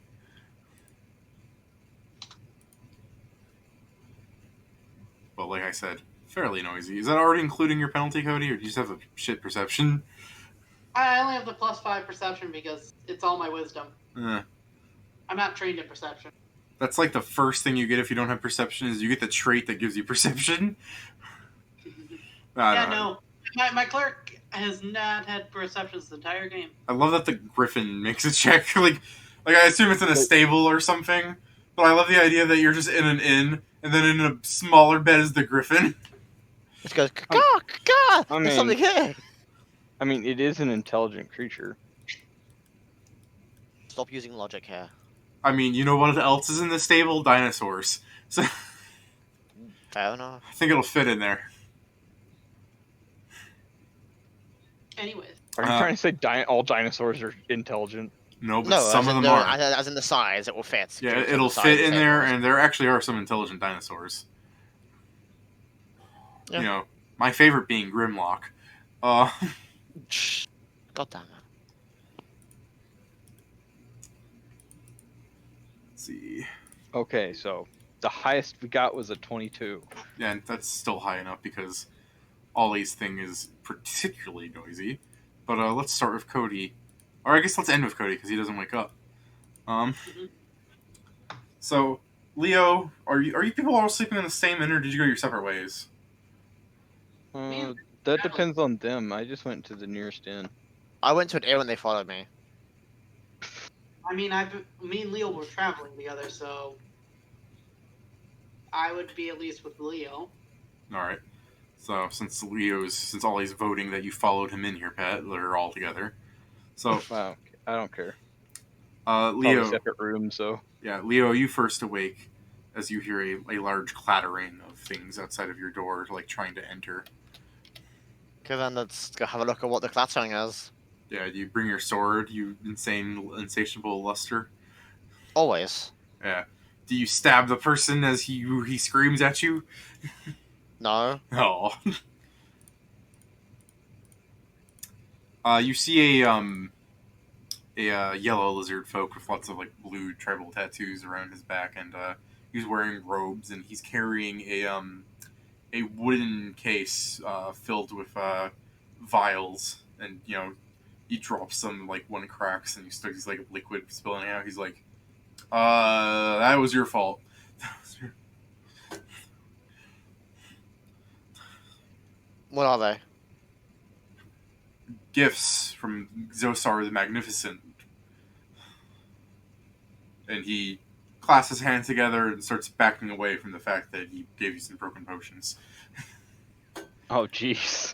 But like I said, fairly noisy. Is that already including your penalty, Cody, or do you just have a shit perception? I only have the +5 perception because it's all my wisdom. Eh. I'm not trained in perception. That's like the first thing you get if you don't have perception is you get the trait that gives you perception. No. My cleric has not had perception this entire game. I love that the griffin makes a check. like I assume it's in a stable or something. But I love the idea that you're just in an inn, and then in a smaller bed is the griffin. It goes, caw, there's something here. I mean, it is an intelligent creature. Stop using logic here. I mean, you know what else is in the stable? Dinosaurs. So Fair enough. I think it'll fit in there. Anyways. Are you trying to say all dinosaurs are intelligent? No, but No, some of them are. as in the size, it will fit. Yeah, Due to it'll the size fit of in the there, tables. and there actually are some intelligent dinosaurs. Yeah. You know, my favorite being Grimlock. God damn it. Let's see. Okay, so the highest we got was a 22. Yeah, and that's still high enough because Ollie's thing is particularly noisy. But let's start with Cody. Or I guess let's end with Cody because he doesn't wake up. Mhm. So Leo, are you people all sleeping in the same inn, or did you go your separate ways? Man, That traveling. depends on them. I just went to the nearest inn. I went to an inn when they followed me. I mean, me and Leo were traveling together, so I would be at least with Leo. All right. So since all he's voting that you followed him in here, Pat, they're all together. So Wow, I don't care. Probably Leo, separate rooms, so. yeah, Leo, you first awake as you hear a large clattering of things outside of your door, like trying to enter. Okay, then let's go have a look at what the clattering is. Yeah, do you bring your sword, you insatiable luster? Always. Yeah. Do you stab the person as he screams at you? No. Oh. You see a yellow lizard folk with lots of like blue tribal tattoos around his back, and he's wearing robes, and he's carrying a wooden case filled with vials, and he drops them, like one cracks, and he starts like liquid spilling out. He's like, that was your fault. What are they? Gifts from Zosar the Magnificent. And he clasps his hands together and starts backing away from the fact that he gave you some broken potions. Oh, jeez.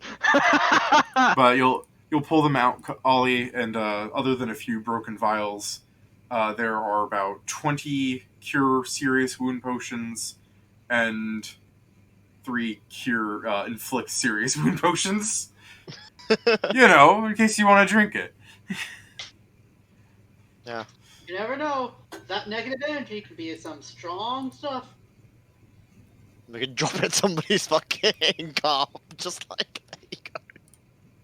But you'll pull them out, Ollie, and other than a few broken vials, there are about 20 cure serious wound potions and 3 cure inflict serious wound potions. In case you want to drink it. Yeah. You never know. That negative energy could be some strong stuff. We could drop it at somebody's fucking car. Just like, there you go.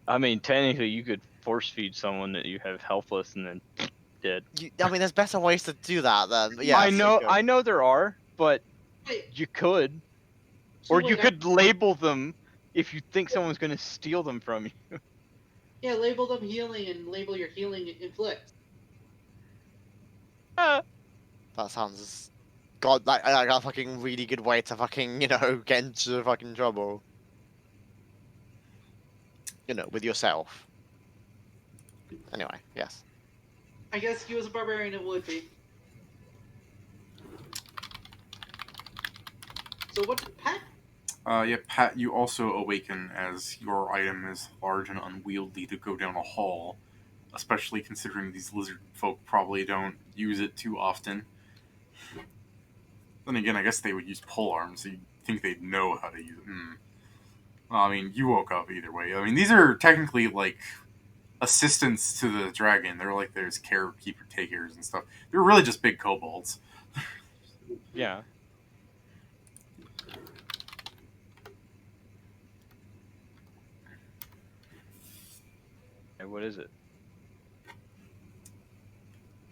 I mean, technically, you could force feed someone that you have helpless and then dead. I mean, there's better ways to do that than. Yeah, I know there are, but Wait, you could. so Or you wait, could label them if you think someone's going to steal them from you. yeah, label them healing and label your healing inflict. That sounds. God, like a fucking really good way to fucking, get into fucking trouble. With yourself. Anyway, yes. I guess you as a barbarian it would be. So what did Pat? Yeah, Pat, you also awaken as your item is large and unwieldy to go down a hall, especially considering these lizard folk probably don't use it too often. Then again, I guess they would use pole arms, so you'd think they'd know how to use it. Well, I mean, you woke up either way. I mean, these are technically like assistants to the dragon. They're like there's carekeeper takers and stuff. They're really just big kobolds. Yeah. And what is it?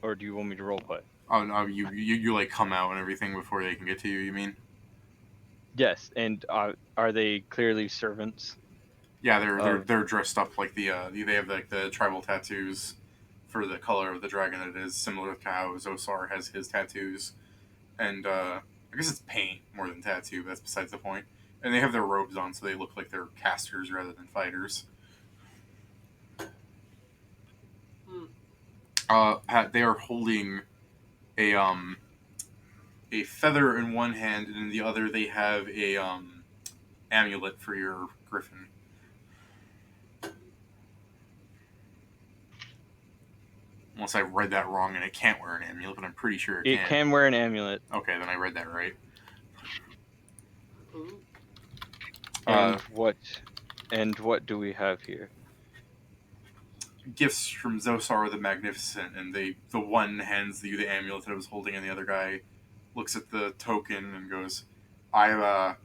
Or do you want me to roleplay? Oh no, you like come out and everything before they can get to you. You mean? Yes, and are they clearly servants? Yeah, they're dressed up like they have like the tribal tattoos for the color of the dragon that it is, similar to how Zosar has his tattoos, and I guess it's paint more than tattoo. But that's besides the point. And they have their robes on, so they look like they're casters rather than fighters. Pat, they are holding a feather in one hand, and in the other they have a amulet for your griffin. Unless I read that wrong and it can't wear an amulet, but I'm pretty sure it It can wear an amulet. Okay, then I read that right. Ooh. And what do we have here? Gifts from Zosar the Magnificent, and the one hands you the amulet that I was holding, and the other guy looks at the token and goes, I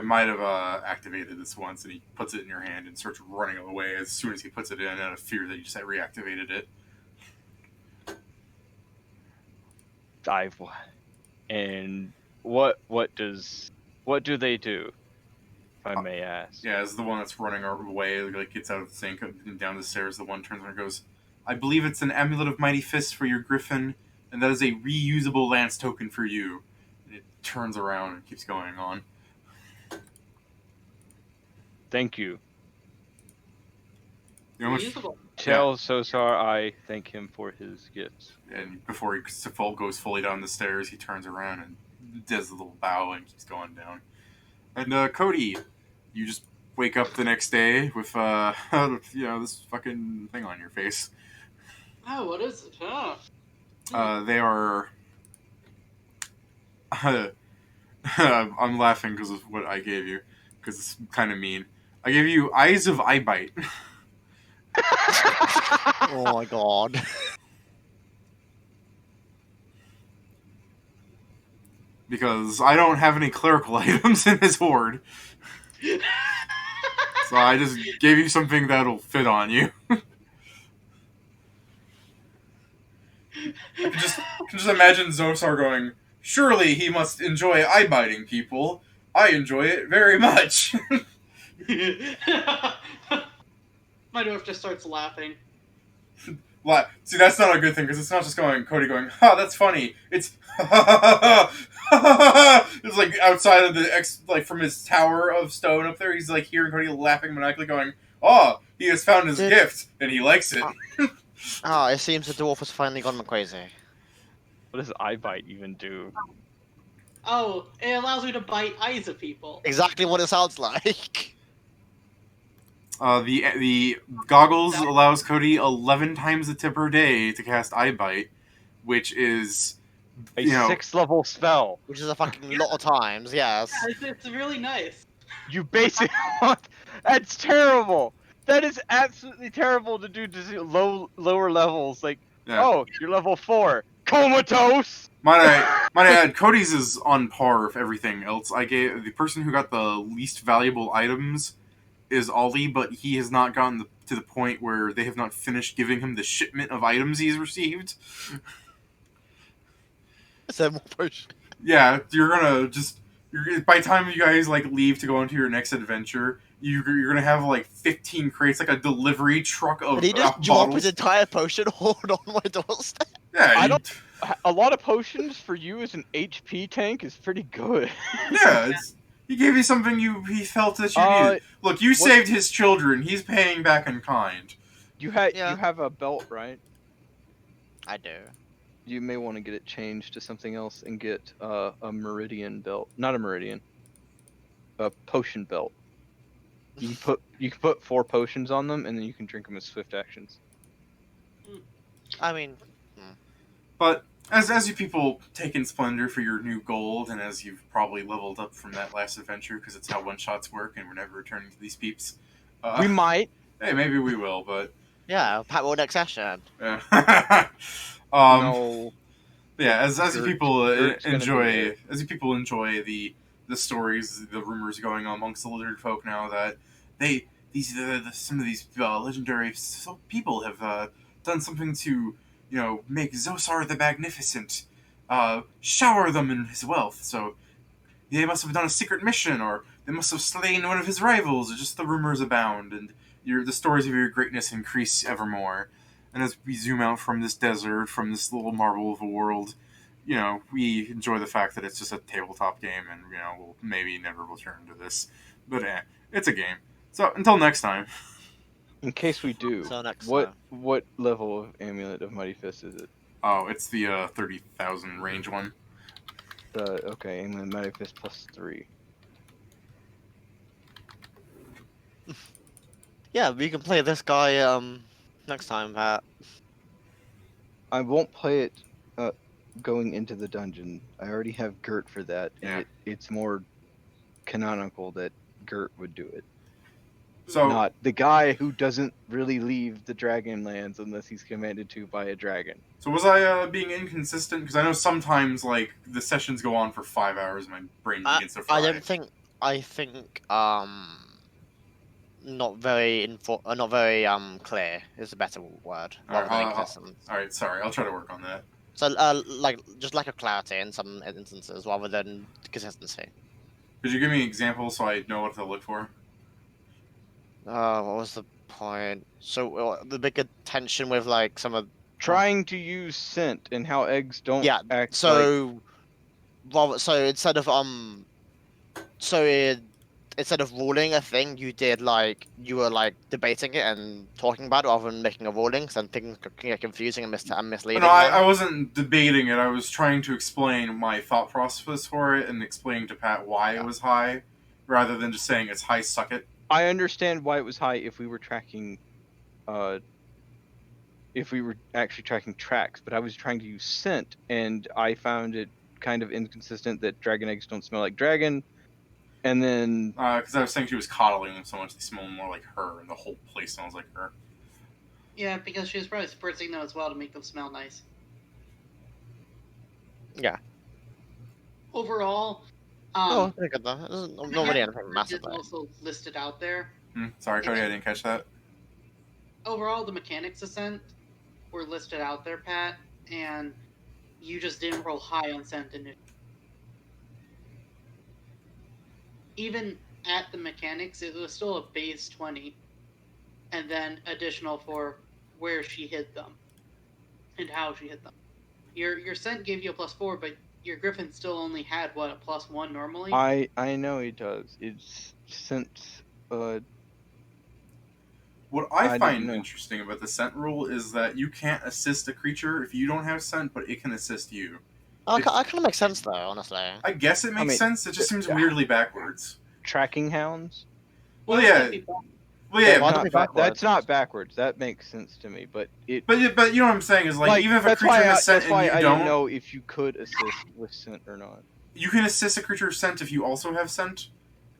might have activated this once, and he puts it in your hand and starts running away as soon as he puts it in, out of fear that you just reactivated it. And what do they do? I may ask. Yeah, as the one that's running away, like gets out of the sink and down the stairs, the one turns around and goes, "I believe it's an amulet of mighty fist for your griffin, and that is a reusable lance token for you." And it turns around and keeps going on. Thank you. You know how much- Reusable. Tell Sosar I thank him for his gifts. and before he goes fully down the stairs, he turns around and does a little bow and keeps going down. And Cody, you just wake up the next day with this fucking thing on your face. Oh, what is it? Oh. They are. I'm laughing because of what I gave you, because it's kind of mean. I gave you eyes of eye bite. Oh my god. Because I don't have any clerical items in his hoard. So I just gave you something that'll fit on you. I can just imagine Zosar going, "Surely he must enjoy eye-biting people. I enjoy it very much." My dwarf just starts laughing. See, that's not a good thing, because it's not just Cody going, "Ha, that's funny." It's it's like outside of from his tower of stone up there, he's like hearing Cody laughing maniacally going, "Oh, he has found his gift, and he likes it." It seems the dwarf has finally gone crazy. What does eye bite even do? Oh, it allows me to bite eyes of people. Exactly what it sounds like. The goggles allows Cody 11 times the tip per day to cast eye bite, which is A 6th level spell. Which is a fucking lot of times, yes. Yeah, it's really nice. You basically that's terrible. That is absolutely terrible to do to lower levels. Like, oh, you're level 4, comatose. Might I add, Cody's is on par with everything else. I gave the person who got the least valuable items is Ollie, but he has not gotten to the point where they have not finished giving him the shipment of items he's received. Is there more potion? Yeah, by the time you guys leave to go into your next adventure, you're gonna have 15 crates, like a delivery truck of Did he just drop his entire potion hoard on my doorstep? Yeah, a lot of potions for you as an HP tank is pretty good. Yeah, he gave you something he felt that you needed. Look, you saved his children. He's paying back in kind. You have a belt, right? I do. You may want to get it changed to something else and get a meridian belt. Not a meridian. A potion belt. You can put 4 potions on them, and then you can drink them as swift actions. I mean, But as you people take in splendor for your new gold, and as you've probably leveled up from that last adventure, because it's how one-shots work, and we're never returning to these peeps. We might. Hey, maybe we will, but yeah, Pat will next session. yeah. No. Yeah, as you people enjoy the stories, the rumors going on amongst the lizard folk now that some of these legendary people have done something to make Zosar the Magnificent shower them in his wealth. So they must have done a secret mission, or they must have slain one of his rivals. Or just the rumors abound, and the stories of your greatness increase evermore. And as we zoom out from this desert, from this little marble of a world, we enjoy the fact that it's just a tabletop game, and we'll maybe never return to this. But it's a game. So until next time. In case we do, what level of Amulet of Mighty Fist is it? Oh, it's the 30,000 range one. Okay, Amulet of Mighty Fist +3. Yeah, we can play this guy next time, Pat. I won't play it going into the dungeon. I already have Gert for that, and it's more canonical that Gert would do it. So not the guy who doesn't really leave the Dragonlands unless he's commanded to by a dragon. So was I being inconsistent? Because I know sometimes the sessions go on for 5 hours, and my brain begins to fry. I think not very clear is a better word. Alright, sorry, I'll try to work on that. So just lack of clarity in some instances rather than consistency. Could you give me an example so I know what to look for? What was the point? So the bigger tension with like some of Trying to use scent and how eggs don't yeah. act like So rather so instead of so it, instead of ruling a thing, you were like debating it and talking about it rather than making a ruling. So then things can get confusing and, and No, misleading. I Then. wasn't debating it. I was trying to explain my thought process for it and explaining to Pat why it was high, rather than just saying it's high, suck it. I understand why it was high if we were tracking if we were actually tracking tracks, but I was trying to use scent and I found it kind of inconsistent that dragon eggs don't smell like dragon. And then Because I was saying she was coddling them so much they smell more like her, and the whole place smells like her. Yeah, because she was probably spritzing them as well to make them smell nice. Yeah. Overall, Oh, pretty good though. There's not really anything massive is there. also listed out there. Sorry, Cody, I didn't catch that. Overall, the mechanics of scent were listed out there, Pat, and you just didn't roll high on scent initially. Even at the mechanics, it was still a base 20, and then additional for where she hid them and how she hid them. Your scent gave you a +4, but your griffin still only had what, a +1 normally? I know he does. It's since What I I didn't find know. interesting about the scent rule is that you can't assist a creature if you don't have scent, but it can assist you. I kind of makes sense though, honestly. I guess it makes mean, sense. It just seems weirdly backwards. tracking hounds. Well, Why would yeah. that be bad? Well, yeah, Why but, don't we backwards? That's not backwards. That makes sense to me. But it. but you know what I'm saying is like even if a that's creature why has scent that's why and I you didn't don't, know if you could assist with scent or not. you can assist a creature's scent if you also have scent.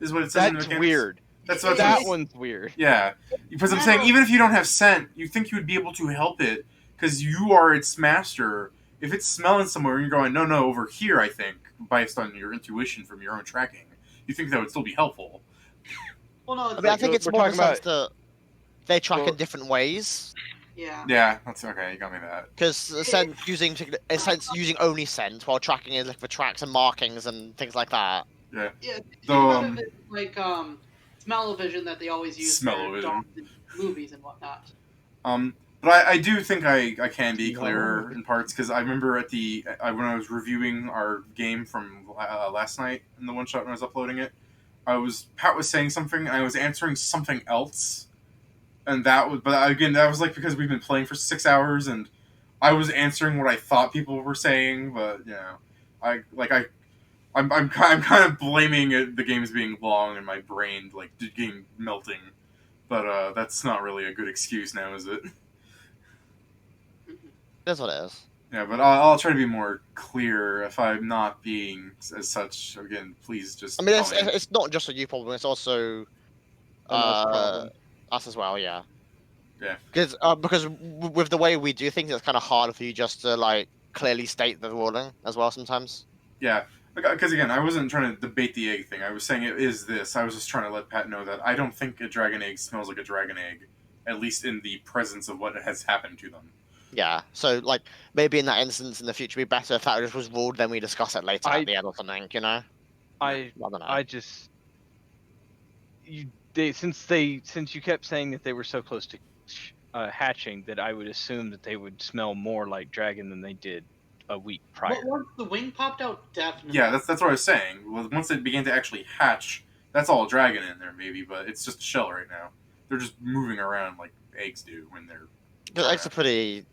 Is what it says in the That's mechanics. weird. That's what That it's- one's weird. Yeah, because I'm No. saying even if you don't have scent, you think you would be able to help it because you are its master. If it's smelling somewhere and you're going, no, over here, I think, based on your intuition from your own tracking, you think that would still be helpful. Well, no, I mean, I think it's we're more in the talking sense that they track Well- in different ways. yeah. Yeah, that's okay. You got me that. Because sense using only scent while tracking is like for tracks and markings and things like that. Yeah, think Though, about it like smell-o-vision that they always use for Smell-o-vision. dogs in movies and whatnot. But I do think I can be clearer in parts because I remember at when I was reviewing our game from last night in the one shot when I was uploading it, Pat was saying something and I was answering something else, and but again that was like because we've been playing for 6 hours and I was answering what I thought people were saying, but you know, I'm kind of blaming the games being long and my brain like getting melting, but that's not really a good excuse now, is it? That's what it is. Yeah, but I'll try to be more clear if I'm not being as such. Again, please just. I mean, tell me. it's not just a you problem; it's also us problem. us as well. Yeah. Yeah. Because with the way we do things, it's kind of hard for you just to like clearly state the ruling as well sometimes. Yeah, because again, I wasn't trying to debate the egg thing. I was saying it is this. I was just trying to let Pat know that I don't think a dragon egg smells like a dragon egg, at least in the presence of what has happened to them. Yeah, so like maybe in that instance in the future, it'd be better if that just was ruled, then we discuss it later at the end or something. You know? I don't know. I just since you kept saying that they were so close to hatching, that I would assume that they would smell more like dragon than they did a week prior. But once the wing popped out, definitely. Yeah, that's what I was saying. Once it began to actually hatch, that's all dragon in there, maybe, but it's just a shell right now. They're just moving around like eggs do when they're. Because eggs are pretty.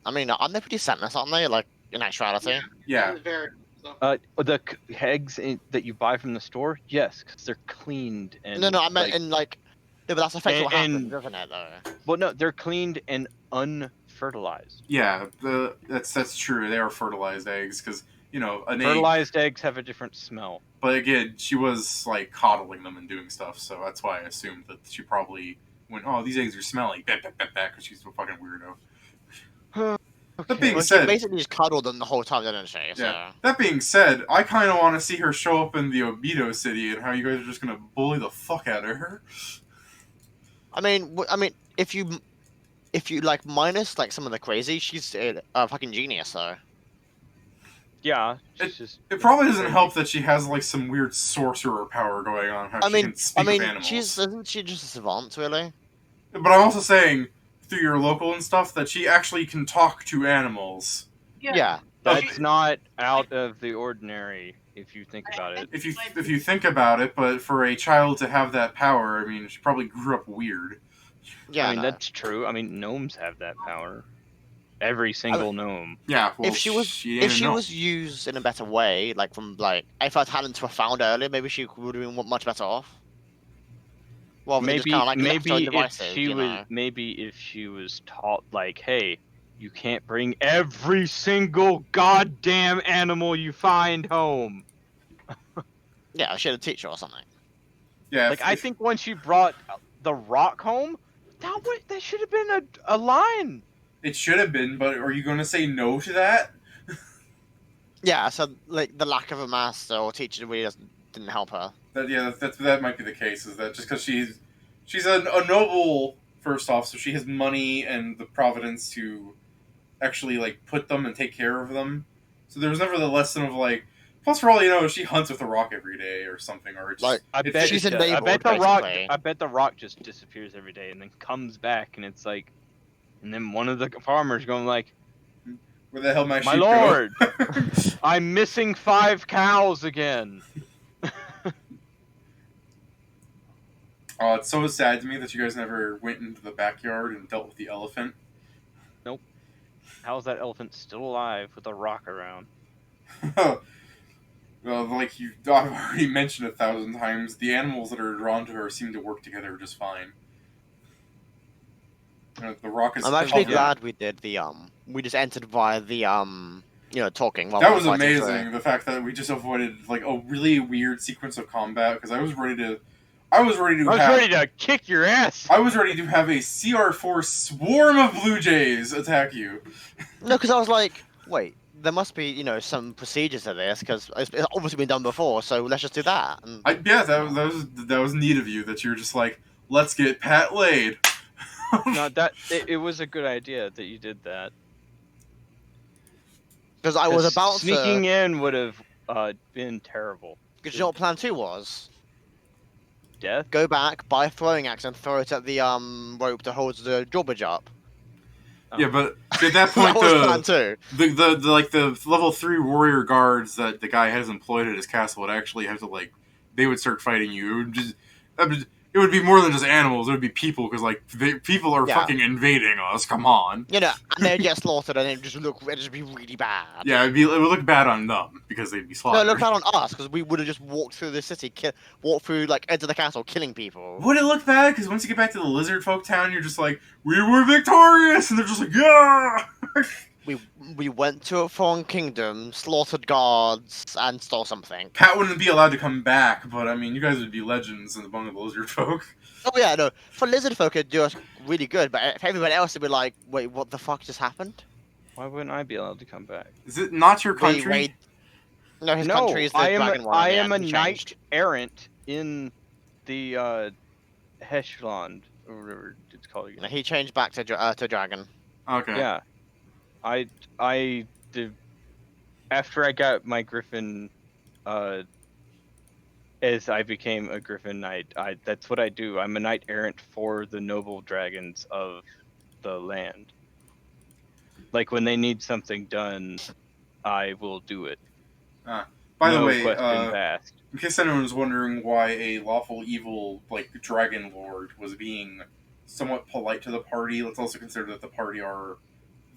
I mean, aren't they pretty scentless? Aren't they? Like in actuality. Yeah. Very. So. The eggs that you buy from the store, yes, because they're cleaned and. No, I meant in like. No, but that's effectively what happens, and- doesn't it? Though. Well, no, they're cleaned and unfertilized. Yeah, that's true. They are fertilized eggs because you know an egg. Fertilized eggs have a different smell. But again, she was like coddling them and doing stuff, so that's why I assumed that she probably went, "Oh, these eggs are smelly," because she's a fucking weirdo. That being Well, she said, basically just cuddled them the whole time, didn't she? So. yeah. That being said, I kind of want to see her show up in the Obito city and how you guys are just gonna bully the fuck out of her. I mean, if you like minus like some of the crazy, she's a fucking genius, though. Yeah, she's just. It probably doesn't help that she has like some weird sorcerer power going on. How she can speak with animals. Isn't she just a savant, really? But I'm also saying through your local and stuff that she actually can talk to animals. Yeah. That's not out of the ordinary if you think about it. If you think about it, but for a child to have that power, I mean, she probably grew up weird. Yeah, I mean, that's true. I mean, gnomes have that power. Every single gnome. Yeah, well, if she was used in a better way, like if her talents were found earlier, maybe she would have been much better off. Rather than just kind of like left her devices, maybe if she was taught like, hey, you can't bring every single goddamn animal you find home. Yeah, she had a teacher or something. Yeah, like I think when she brought the rock home, that should have been a line. It should have been, but are you going to say no to that? Yeah, so like the lack of a master or teacher really didn't help her. That might be the case. Is that just because she's a noble first off, so she has money and the providence to actually like put them and take care of them. So there was never the lesson of like. Plus, for all you know, she hunts with a rock every day or something, or it's like I bet she's the basically. rock. I bet the rock just disappears every day and then comes back, and it's like, and then one of the farmers going like, "Where the hell my sheep lord, go?" I'm missing 5 cows again." Oh, it's so sad to me that you guys never went into the backyard and dealt with the elephant. Nope. How is that elephant still alive with a rock around? I've already mentioned 1,000 times, the animals that are drawn to her seem to work together just fine. The rock is. I'm actually glad we did we just entered via the talking. That was amazing. The fact that we just avoided like a really weird sequence of combat because I was ready to kick your ass. I was ready to have a CR4 swarm of blue jays attack you. No, because I was like, wait, there must be some procedures to this because it's obviously been done before. So let's just do that. And... that was neat of you that you're just like, let's get Pat laid. No, it was a good idea that you did that. Because I was about sneaking in would have been terrible. Because you know what plan 2 was? Death. Go back, buy a throwing axe, and throw it at the rope that holds the drawbridge up. Oh. Yeah, but at that point, the level 3 warrior guards that the guy has employed at his castle would actually have to they would start fighting you. It would be more than just animals. It would be people because people are fucking invading us. Come on. And they'd get slaughtered, and it'd just be really bad. Yeah, it would look bad on them because they'd be slaughtered. No, it looked bad on us because we would have just walked through the city, walked through into the castle, killing people. Would it look bad? Because once you get back to the lizard folk town, you're just like, we were victorious, and they're just like, yeah. We went to a foreign kingdom, slaughtered guards, and stole something. Pat wouldn't be allowed to come back, but I mean, you guys would be legends in the among the lizard folk. Oh yeah, no. For lizard folk, it'd do us really good, but if everybody else would be like, wait, what the fuck just happened? Why wouldn't I be allowed to come back? Is it not your country? No, his country is the dragon one. I am a knight errant in the Heshland, or whatever it's called again. He changed back to dragon. Okay. Yeah. I did after I got my griffin as I became a griffin knight, that's what I do. I'm a knight errant for the noble dragons of the land. Like when they need something done, I will do it. By the way, in case anyone was wondering why a lawful evil dragon lord was being somewhat polite to the party, let's also consider that the party are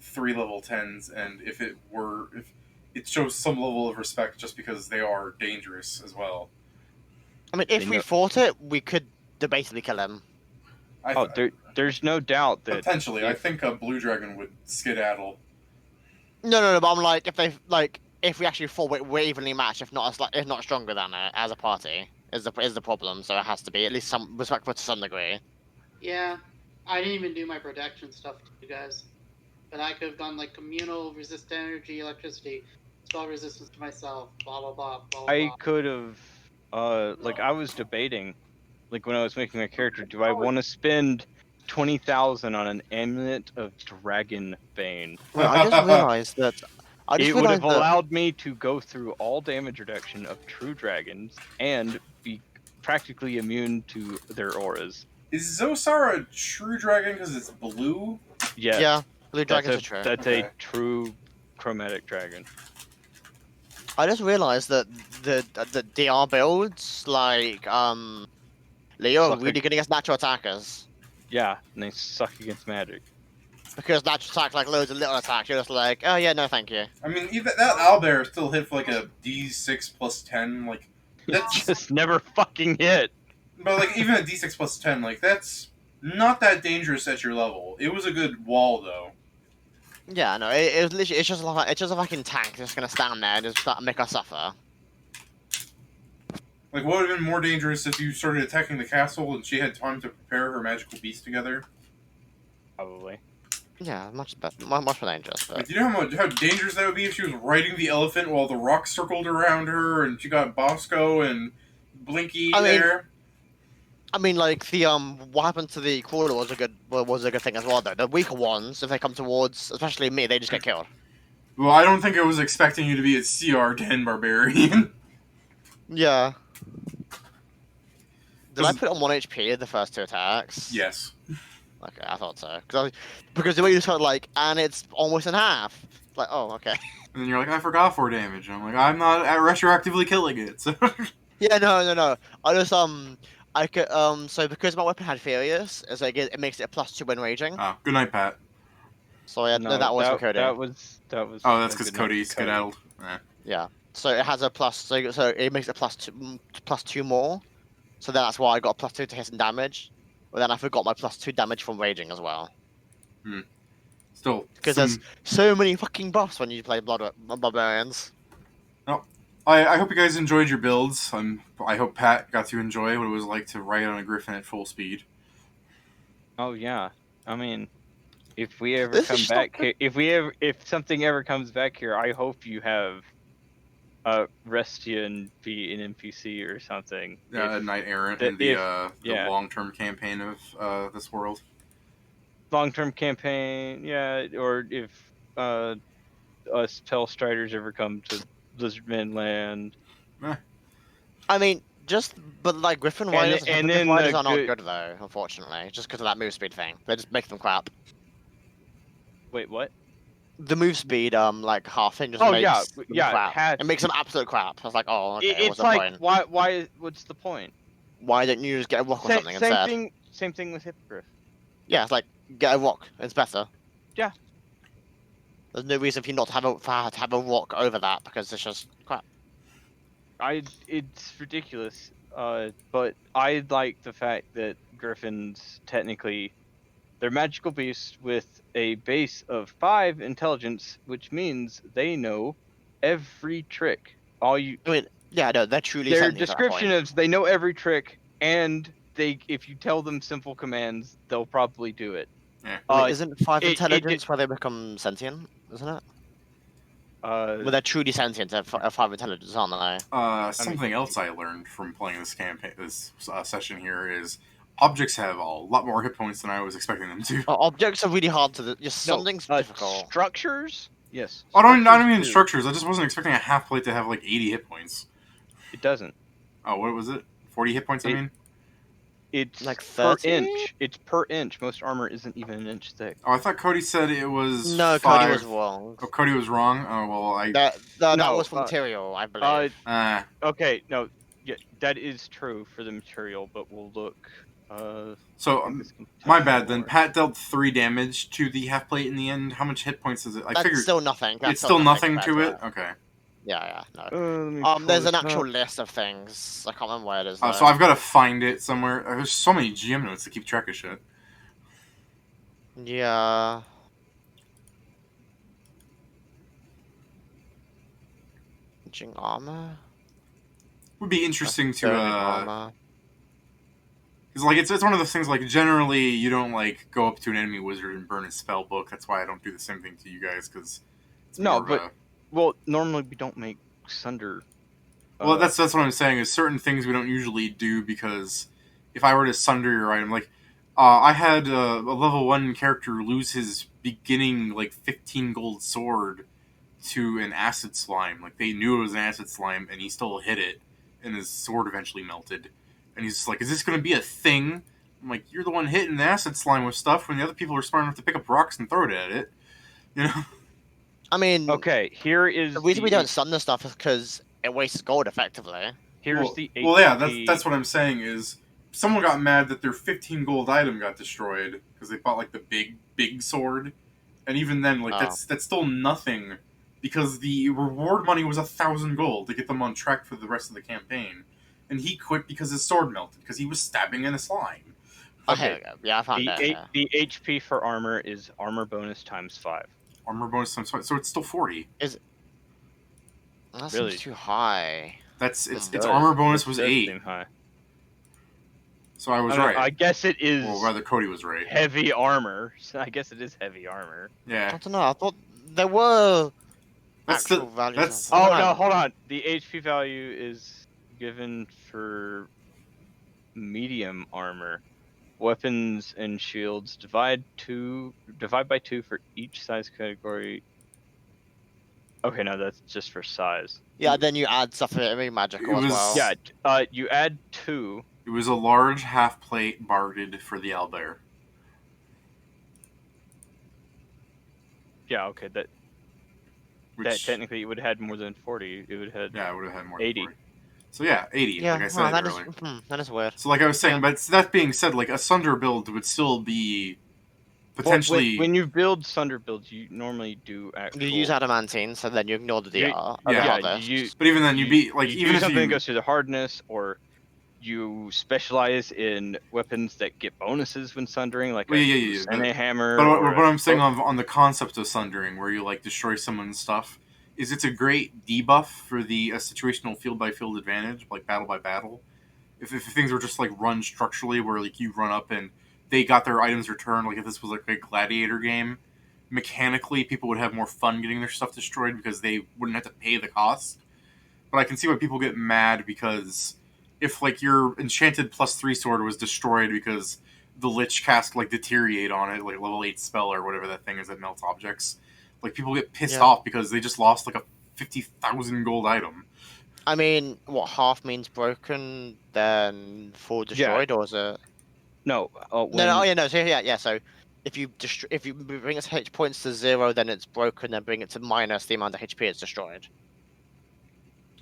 3 level 10s, and if it shows some level of respect just because they are dangerous as well. I mean, if we fought it, we could basically kill him. There's no doubt that potentially, I think a blue dragon would skedaddle. No, but I'm like, if we actually fought, we're evenly matched, if not stronger than it as a party. Is the problem? So it has to be at least some respectful to some degree. Yeah, I didn't even do my protection stuff to you guys. But I could have gone communal, resist energy, electricity, spell resistance to myself, blah blah blah blah. I could have, I was debating, when I was making my character, do I want to spend 20,000 on an amulet of dragon bane? Well, I just realized that I just It would have realized that. allowed me to go through all damage reduction of true dragons and be practically immune to their auras. Is Zosar a true dragon because it's blue? Yes, Yeah, blue dragons are true. that's Okay. a true chromatic dragon. I just realized that the DR builds like Leo are Suck really good against natural attackers. Yeah, and they suck against magic. Because natural attack like loads of little attacks, you're just like, oh yeah, no thank you. I mean, even that owlbear still hit for like a D6 plus 10. Like, It that's. just never fucking hit. But, like, even a D6 plus 10, like, that's not that dangerous at your level. It was a good wall, though. Yeah, no, it was literally it's just a fucking tank just gonna stand there and just make us suffer. Like, what would have been more dangerous if you started attacking the castle and she had time to prepare her magical beast together? Probably. Yeah, much more dangerous. But Like, do you know how dangerous that would be if she was riding the elephant while the rock circled around her and she got Bosco and Blinky there? I mean, like the what happened to the crawler was a good thing as well. Though the weaker ones, if they come towards, especially me, they just get killed. Well, I don't think I was expecting you to be a CR10 barbarian. Yeah. Did I Was- put it on 1 HP the first 2 attacks? Yes. Okay, I thought so. Because the way you started like, and it's almost in half. It's like, oh, okay. And then you're like, I forgot 4 damage. And I'm like, I'm not retroactively killing it. So. Yeah, no. I just I could so because my weapon had Furious, it's like it makes it a +2 when raging. Oh, good night, Pat. So yeah, no, that was for Cody. That was. Oh, that's a because good Cody note. skedaddled. Yeah. So it has a plus. So it makes it +2 more. So then that's why I got a +2 to hit and damage. But then I forgot my +2 damage from raging as well. Still. Because there's so many fucking buffs when you play Barbarians. I hope you guys enjoyed your builds. I hope Pat got to enjoy what it was like to ride on a griffin at full speed. Oh yeah, I mean, if we ever This come is back so- here, if something ever comes back here, I hope you have Restian be an NPC or something. A knight errant the- in the yeah. long-term campaign of this world. Long-term campaign, yeah, or if us Spellstriders ever come to Lizardman Land. I mean, but like Griffin Riders and Griffin then Riders the are not good- good though, unfortunately, just because of that move speed thing. They just make them crap. Wait, what? The move speed, like half thing just Oh, makes yeah, them yeah, crap. It makes them absolute crap. I was like, oh, okay, It's what's the like point? why? What's the point? Why don't you just get a rock or something Same instead? thing. Same thing with Hippogriff. Yeah, it's like get a rock. It's better. Yeah. There's no reason for you not to have a rock over that because it's just crap. It's ridiculous. But I like the fact that Griffins technically they're magical beasts with a base of 5 intelligence, which means they know every trick. Yeah, no, they're truly Their sentient at that description point. is they know every trick, and if you tell them simple commands, they'll probably do it. Wait, isn't 5 it- intelligence where they become sentient? Isn't it? Well, they're truly sentient at 5 intelligence, aren't they? Something else I learned from playing this campaign, this session here, is objects have a lot more hit points than I was expecting them to. Objects are really hard to. Just No, something's difficult. Structures? Yes. I don't mean too. structures. I just wasn't expecting a half plate to have like 80 hit points. It doesn't. Oh, what was it? 40 hit points. I mean. It's Like per 30? inch. It's per inch. Most armor isn't even an inch thick. Oh, I thought Cody said it was. No, 5. Cody was wrong. Oh, Cody was wrong. Oh well, That No, was for material, I believe. Okay, no, yeah, that is true for the material, but we'll look. So this can my tell bad then. more. Pat dealt 3 damage to the half plate in the end. How much hit points is it? I That's figured still nothing. That's it's still nothing compared to it. that. Okay. Yeah, no. Let me pull There's an this actual up. list of things. I can't remember where it is. So I've got to find it somewhere. There's so many GM notes to keep track of shit. Yeah. Jing armor. Would be interesting to Burning armor. because like it's one of those things like generally you don't like go up to an enemy wizard and burn his spell book. That's why I don't do the same thing to you guys because No, but well, normally we don't make Sunder. well that's what I'm saying is certain things we don't usually do because if I were to sunder your item like I had a level 1 character lose his beginning like 15 gold sword to an acid slime. Like, they knew it was an acid slime, and he still hit it, and his sword eventually melted. And he's just like, is this going to be a thing? I'm like, you're the one hitting the acid slime with stuff when the other people are smart enough to pick up rocks and throw it at it. You know? I mean, Okay, here is the reason we don't stun the stuff is because it wastes gold effectively. Here's the HP. Well, yeah, that's what I'm saying is someone got mad that their 15 gold item got destroyed because they bought like the big sword, and even then, like that's still nothing because the reward money was 1,000 gold to get them on track for the rest of the campaign, and he quit because his sword melted because he was stabbing in a slime. Okay, yeah, I found that. The HP for armor is armor bonus times 5. Armor bonus times 5, so it's still 40. That Really? seems too high. Its armor bonus was 8. Seem high. So I was right. I guess it is. Well, rather, Cody was right. Heavy armor. So I guess it is heavy armor. I Yeah. don't know. I thought there were That's actual values. that's- Oh no, hold on. The HP value is given for medium armor. Weapons and shields divide by 2 for each size category. Okay, no, that's just for size. Yeah, then you add stuff for every magical It as was- well. Yeah, you add 2. It was a large half plate barded for the owlbear. Yeah, okay, that Which, technically it would have had more than 40. It would have had. yeah, it would have had more 80. than 40. So yeah, 80, Yeah, like I said that earlier. that is weird. So like I was saying, Yeah. but that being said, like a Sunder build would still be potentially... When you build Sunder builds, you normally do actual. You use adamantine, so then you ignore the Yeah, other yeah, harvest. but even then, you'd be like, you even do if something you that goes to the hardness, or you specialize in weapons that get bonuses when sundering, like Well, a yeah, and a hammer. But or what I'm saying on the concept of sundering, where you like destroy someone's stuff, is it's a great debuff for the situational field by field advantage, like battle by battle. If things were just like run structurally, where like you run up and they got their items returned, like if this was like a gladiator game, mechanically people would have more fun getting their stuff destroyed because they wouldn't have to pay the cost. But I can see why people get mad because if like your enchanted +3 sword was destroyed because the Lich cast like deteriorate on it, like level 8 spell or whatever that thing is that melts objects, like people get pissed off because they just lost like a 50,000 gold item. I mean, what half means broken, then full destroyed, or is it? No. No. So yeah. So if you bring its H points to 0, then it's broken. Then bring it to minus the amount of HP it's destroyed.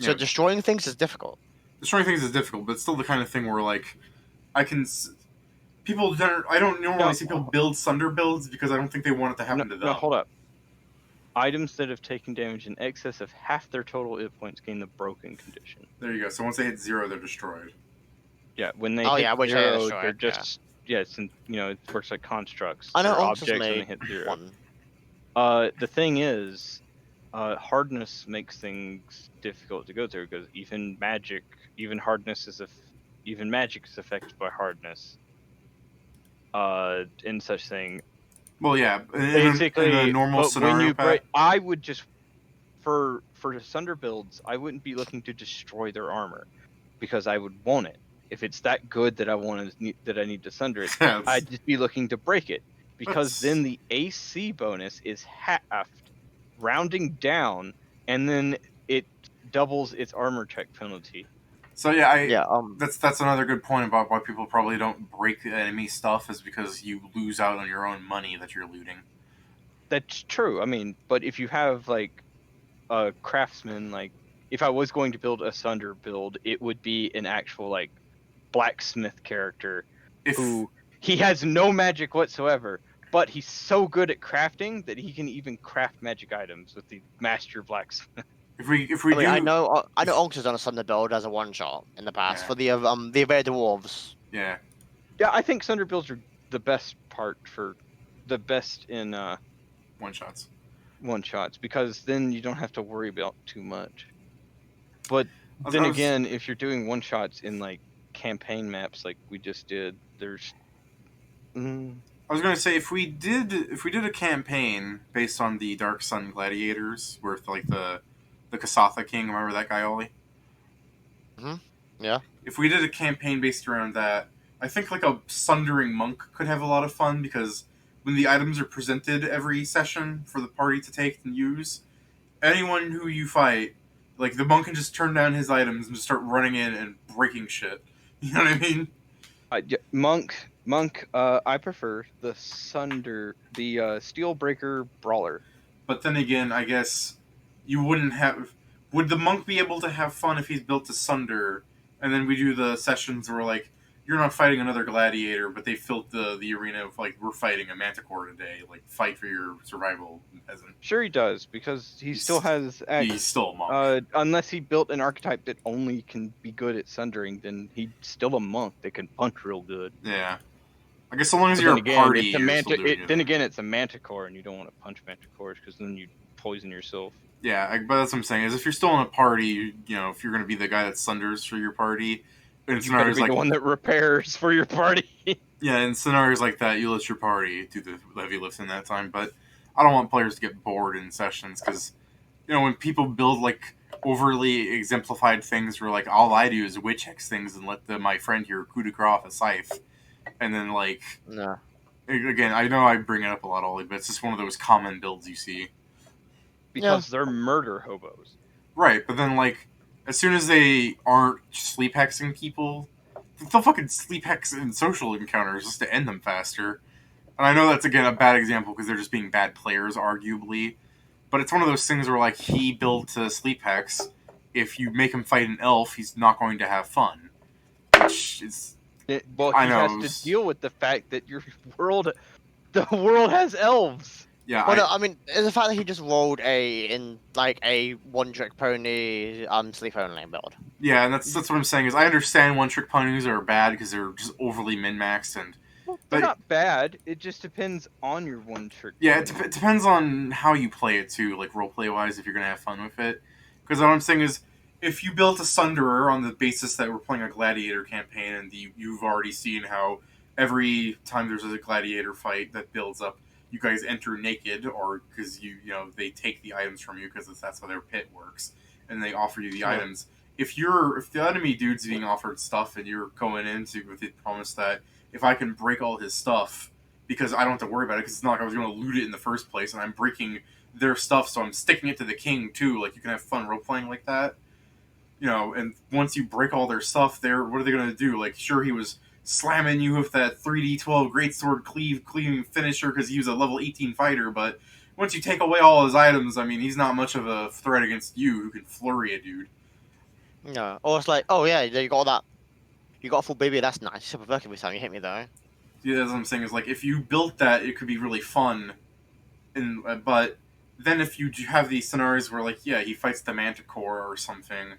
So Yeah. destroying things is difficult. Destroying things is difficult, but it's still the kind of thing where like I can. I don't normally see people build Sunder builds because I don't think they want it to happen to them. No, hold up. Items that have taken damage in excess of half their total hit points gain the broken condition. There you go. So once they hit 0, they're destroyed. Yeah, when they Oh, hit yeah, which they 0, destroyed, they're just it works like constructs. I know They're Onks has objects when they made hit 0. one. The thing is, hardness makes things difficult to go through because even magic is affected by hardness. In such thing. Well, yeah. Basically, in a normal but scenario when you pack, I would just for the Sunder builds, I wouldn't be looking to destroy their armor because I would want it. If it's that good that I need to sunder it, Yeah, I'd just be looking to break it because That's- then the AC bonus is halved, rounding down, and then it doubles its armor check penalty. So yeah, that's another good point about why people probably don't break the enemy stuff is because you lose out on your own money that you're looting. That's true. I mean, but if you have like a craftsman, like if I was going to build a Sunder build, it would be an actual like blacksmith character who he has no magic whatsoever, but he's so good at crafting that he can even craft magic items with the master blacksmith. I know Onks has done a Sunder build as a one shot in the past for the Evade Dwarves. Yeah. Yeah, I think Sunder builds are the best in one shots because then you don't have to worry about too much. But then again, if you're doing one shots in like campaign maps like we just did, there's I was gonna say if we did a campaign based on the Dark Sun Gladiators with like the Kasatha King, remember that guy, Ollie? Yeah. If we did a campaign based around that, I think like a Sundering Monk could have a lot of fun because when the items are presented every session for the party to take and use, anyone who you fight, like the monk can just turn down his items and just start running in and breaking shit. You know what I mean? Monk. I prefer the Steelbreaker Brawler. But then again, I guess you wouldn't have. Would the monk be able to have fun if he's built to Sunder, and then we do the sessions where like you're not fighting another gladiator, but they filled the arena of like we're fighting a manticore today, like fight for your survival, peasant. Sure, he does because he still has He's still a monk. unless he built an archetype that only can be good at sundering, then he's still a monk that can punch real good. Yeah. I guess so long as But you're then a again, party, it's a you're still doing it. then again, it's a manticore, and you don't want to punch manticores because then you poison yourself. Yeah, but that's what I'm saying. Is if you're still in a party, you know, if you're going to be the guy that sunders for your party, and You better scenarios be like the one that repairs for your party. yeah, in scenarios like that, you let your party do the heavy lifting that time. But I don't want players to get bored in sessions because you know when people build like overly exemplified things where like all I do is witch hex things and let my friend here coup de grace off a scythe, and then like No. again, I know I bring it up a lot, Ollie, but it's just one of those common builds you see. Because they're murder hobos. Right, but then like as soon as they aren't sleep hexing people, they'll fucking sleep hex in social encounters just to end them faster. And I know that's again a bad example because they're just being bad players, arguably. But it's one of those things where like he built to sleep hex. If you make him fight an elf, he's not going to have fun. Which is Well, I he know. has to deal with the fact that the world has elves. yeah. Well, no, I mean, the fact that he just rolled a one-trick pony sleep only build. Yeah, and that's what I'm saying is I understand one trick ponies are bad because they're just overly min maxed and They're But- not bad. It just depends on your one trick. yeah, it depends on how you play it too, like roleplay wise, if you're gonna have fun with it. Because what I'm saying is, if you built a Sunderer on the basis that we're playing a gladiator campaign, and you've already seen how every time there's a gladiator fight that builds up, you guys enter naked, or because you know they take the items from you because that's how their pit works, and they offer you the Sure. items. If the enemy dude's being offered stuff and you're going into with the promise that if I can break all his stuff because I don't have to worry about it because it's not like I was going to loot it in the first place and I'm breaking their stuff so I'm sticking it to the king too, like you can have fun role playing like that, you know. And once you break all their stuff, what are they going to do? Like sure, he was slamming you with that 3d12 greatsword cleaving finisher because he was a level 18 fighter, but once you take away all his items, I mean he's not much of a threat against you who can flurry a dude. No. Or it's like, oh yeah, you got that. You got a full baby. That's nice. Super perk every time you hit me though. Yeah, that's what I'm saying. Is like if you built that, it could be really fun. And but then if you have these scenarios where like yeah, he fights the Manticore or something.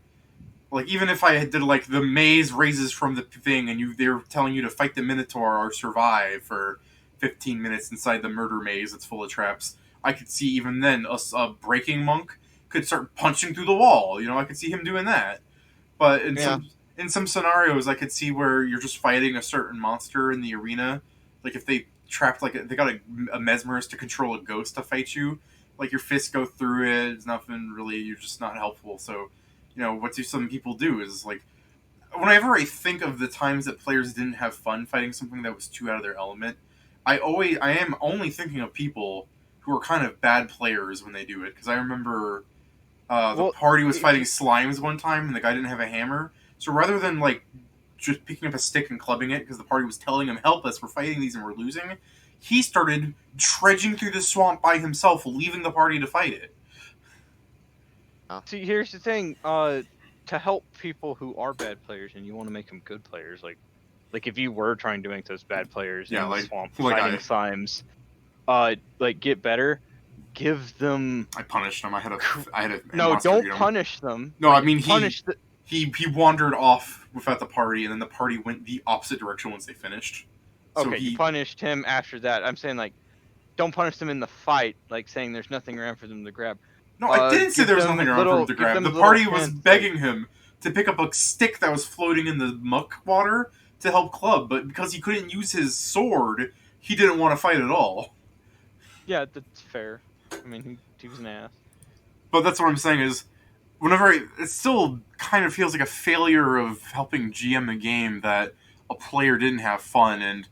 Like even if I did like the maze raises from the thing and they're telling you to fight the Minotaur or survive for 15 minutes inside the murder maze that's full of traps, I could see even then a breaking monk could start punching through the wall. You know, I could see him doing that. But in some scenarios, I could see where you're just fighting a certain monster in the arena. Like if they trapped they got a mesmerist to control a ghost to fight you, like your fists go through it. It's nothing really. You're just not helpful. So, you know, what do some people do is like, whenever I think of the times that players didn't have fun fighting something that was too out of their element, I am only thinking of people who are kind of bad players when they do it. Because I remember the party was fighting slimes one time and the guy didn't have a hammer. So rather than like just picking up a stick and clubbing it because the party was telling him, help us, we're fighting these and we're losing, he started trudging through the swamp by himself, leaving the party to fight it. See, here's the thing. To help people who are bad players and you want to make them good players, like if you were trying to make those bad players in the swamp fighting slimes, like get better, give them. I punished him. I had a no, don't punish them. No, I mean punish he wandered off without the party, and then the party went the opposite direction once they finished. Okay, you punished him after that. I'm saying like, don't punish them in the fight, like saying there's nothing around for them to grab. No, I didn't say there was nothing around for him to grab. The party was begging him to pick up a stick that was floating in the muck water to help club, but because he couldn't use his sword, he didn't want to fight at all. Yeah, that's fair. I mean, he was an ass. But that's what I'm saying is, it still kind of feels like a failure of helping GM the game that a player didn't have fun, and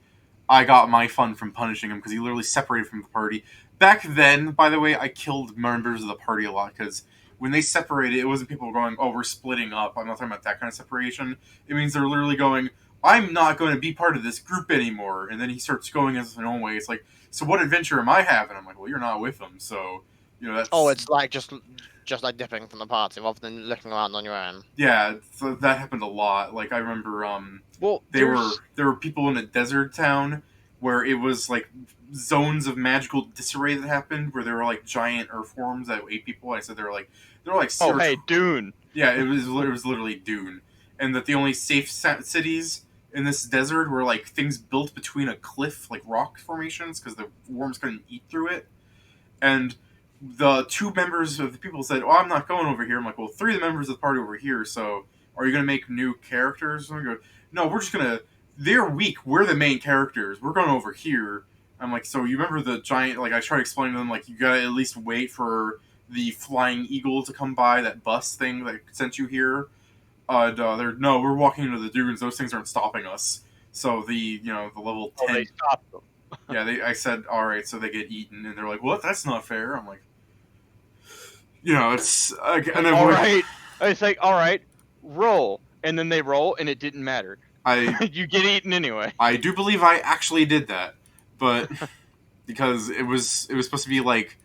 I got my fun from punishing him because he literally separated from the party. Back then, by the way, I killed members of the party a lot because when they separated, it wasn't people going, "Oh, we're splitting up." I'm not talking about that kind of separation. It means they're literally going, "I'm not going to be part of this group anymore." And then he starts going his own way. It's like, so what adventure am I having? I'm like, well, you're not with them, so that's. Oh, it's like just like dipping from the party rather than looking around on your own. Yeah, so that happened a lot. Like I remember, Well, there were people in a desert town where it was like zones of magical disarray that happened, where there were like giant earthworms that ate people. I said they're like Oh, hey, Dune. yeah, it was literally Dune, and that the only safe cities in this desert were like things built between a cliff, like rock formations, because the worms couldn't eat through it. And the two members of the people said, "Oh, I'm not going over here." I'm like, "Well, three of the members of the party over here. So, are you going to make new characters?" And I go, "No, we're just gonna. They're weak. We're the main characters. We're going over here." I'm like, "So you remember the giant? Like, I try to explain to them, like, you gotta at least wait for the flying eagle to come by, that bus thing that sent you here." They're no, we're walking into the dunes. Those things aren't stopping us. So the the level 10. Oh, they stopped them. Yeah, I said, all right, so they get eaten, and they're like, what? That's not fair. I'm like, it's and then All right. It's like, all right, roll, and then they roll, and it didn't matter. You get eaten anyway. I do believe I actually did that, but because it was supposed to be like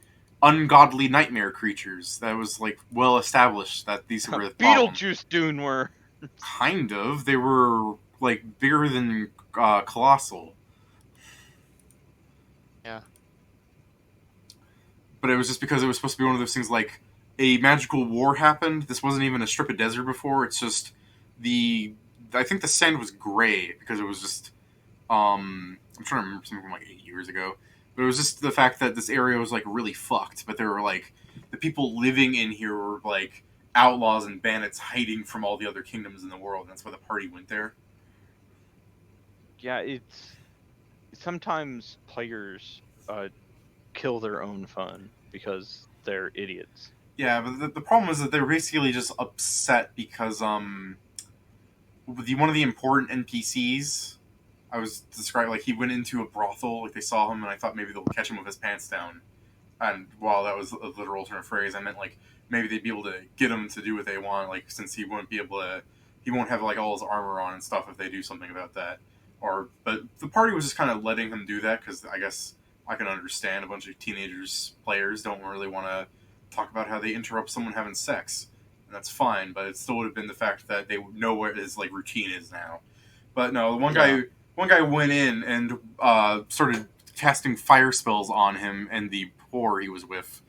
ungodly nightmare creatures. That was like well established that these were the problem. Beetlejuice Dune were. Kind of. They were like bigger than colossal. Yeah. But it was just because it was supposed to be one of those things like a magical war happened. This wasn't even a strip of desert before. It's just I think the sand was gray because it was just I'm trying to remember something from like 8 years ago. But it was just the fact that this area was like really fucked. But there were like the people living in here were like outlaws and bandits hiding from all the other kingdoms in the world. And that's why the party went there. Yeah, it's sometimes players kill their own fun because they're idiots. Yeah, but the problem is that they're basically just upset because one of the important NPCs I was describing, like he went into a brothel, like they saw him, and I thought maybe they'll catch him with his pants down. And while that was a literal turn of phrase, I meant like maybe they'd be able to get him to do what they want, like since he won't have like all his armor on and stuff if they do something about that. But the party was just kind of letting him do that because I guess I can understand a bunch of players don't really want to talk about how they interrupt someone having sex, and that's fine. But it still would have been the fact that they know what his like routine is now. But no, one guy went in and started casting fire spells on him and the poor he was with,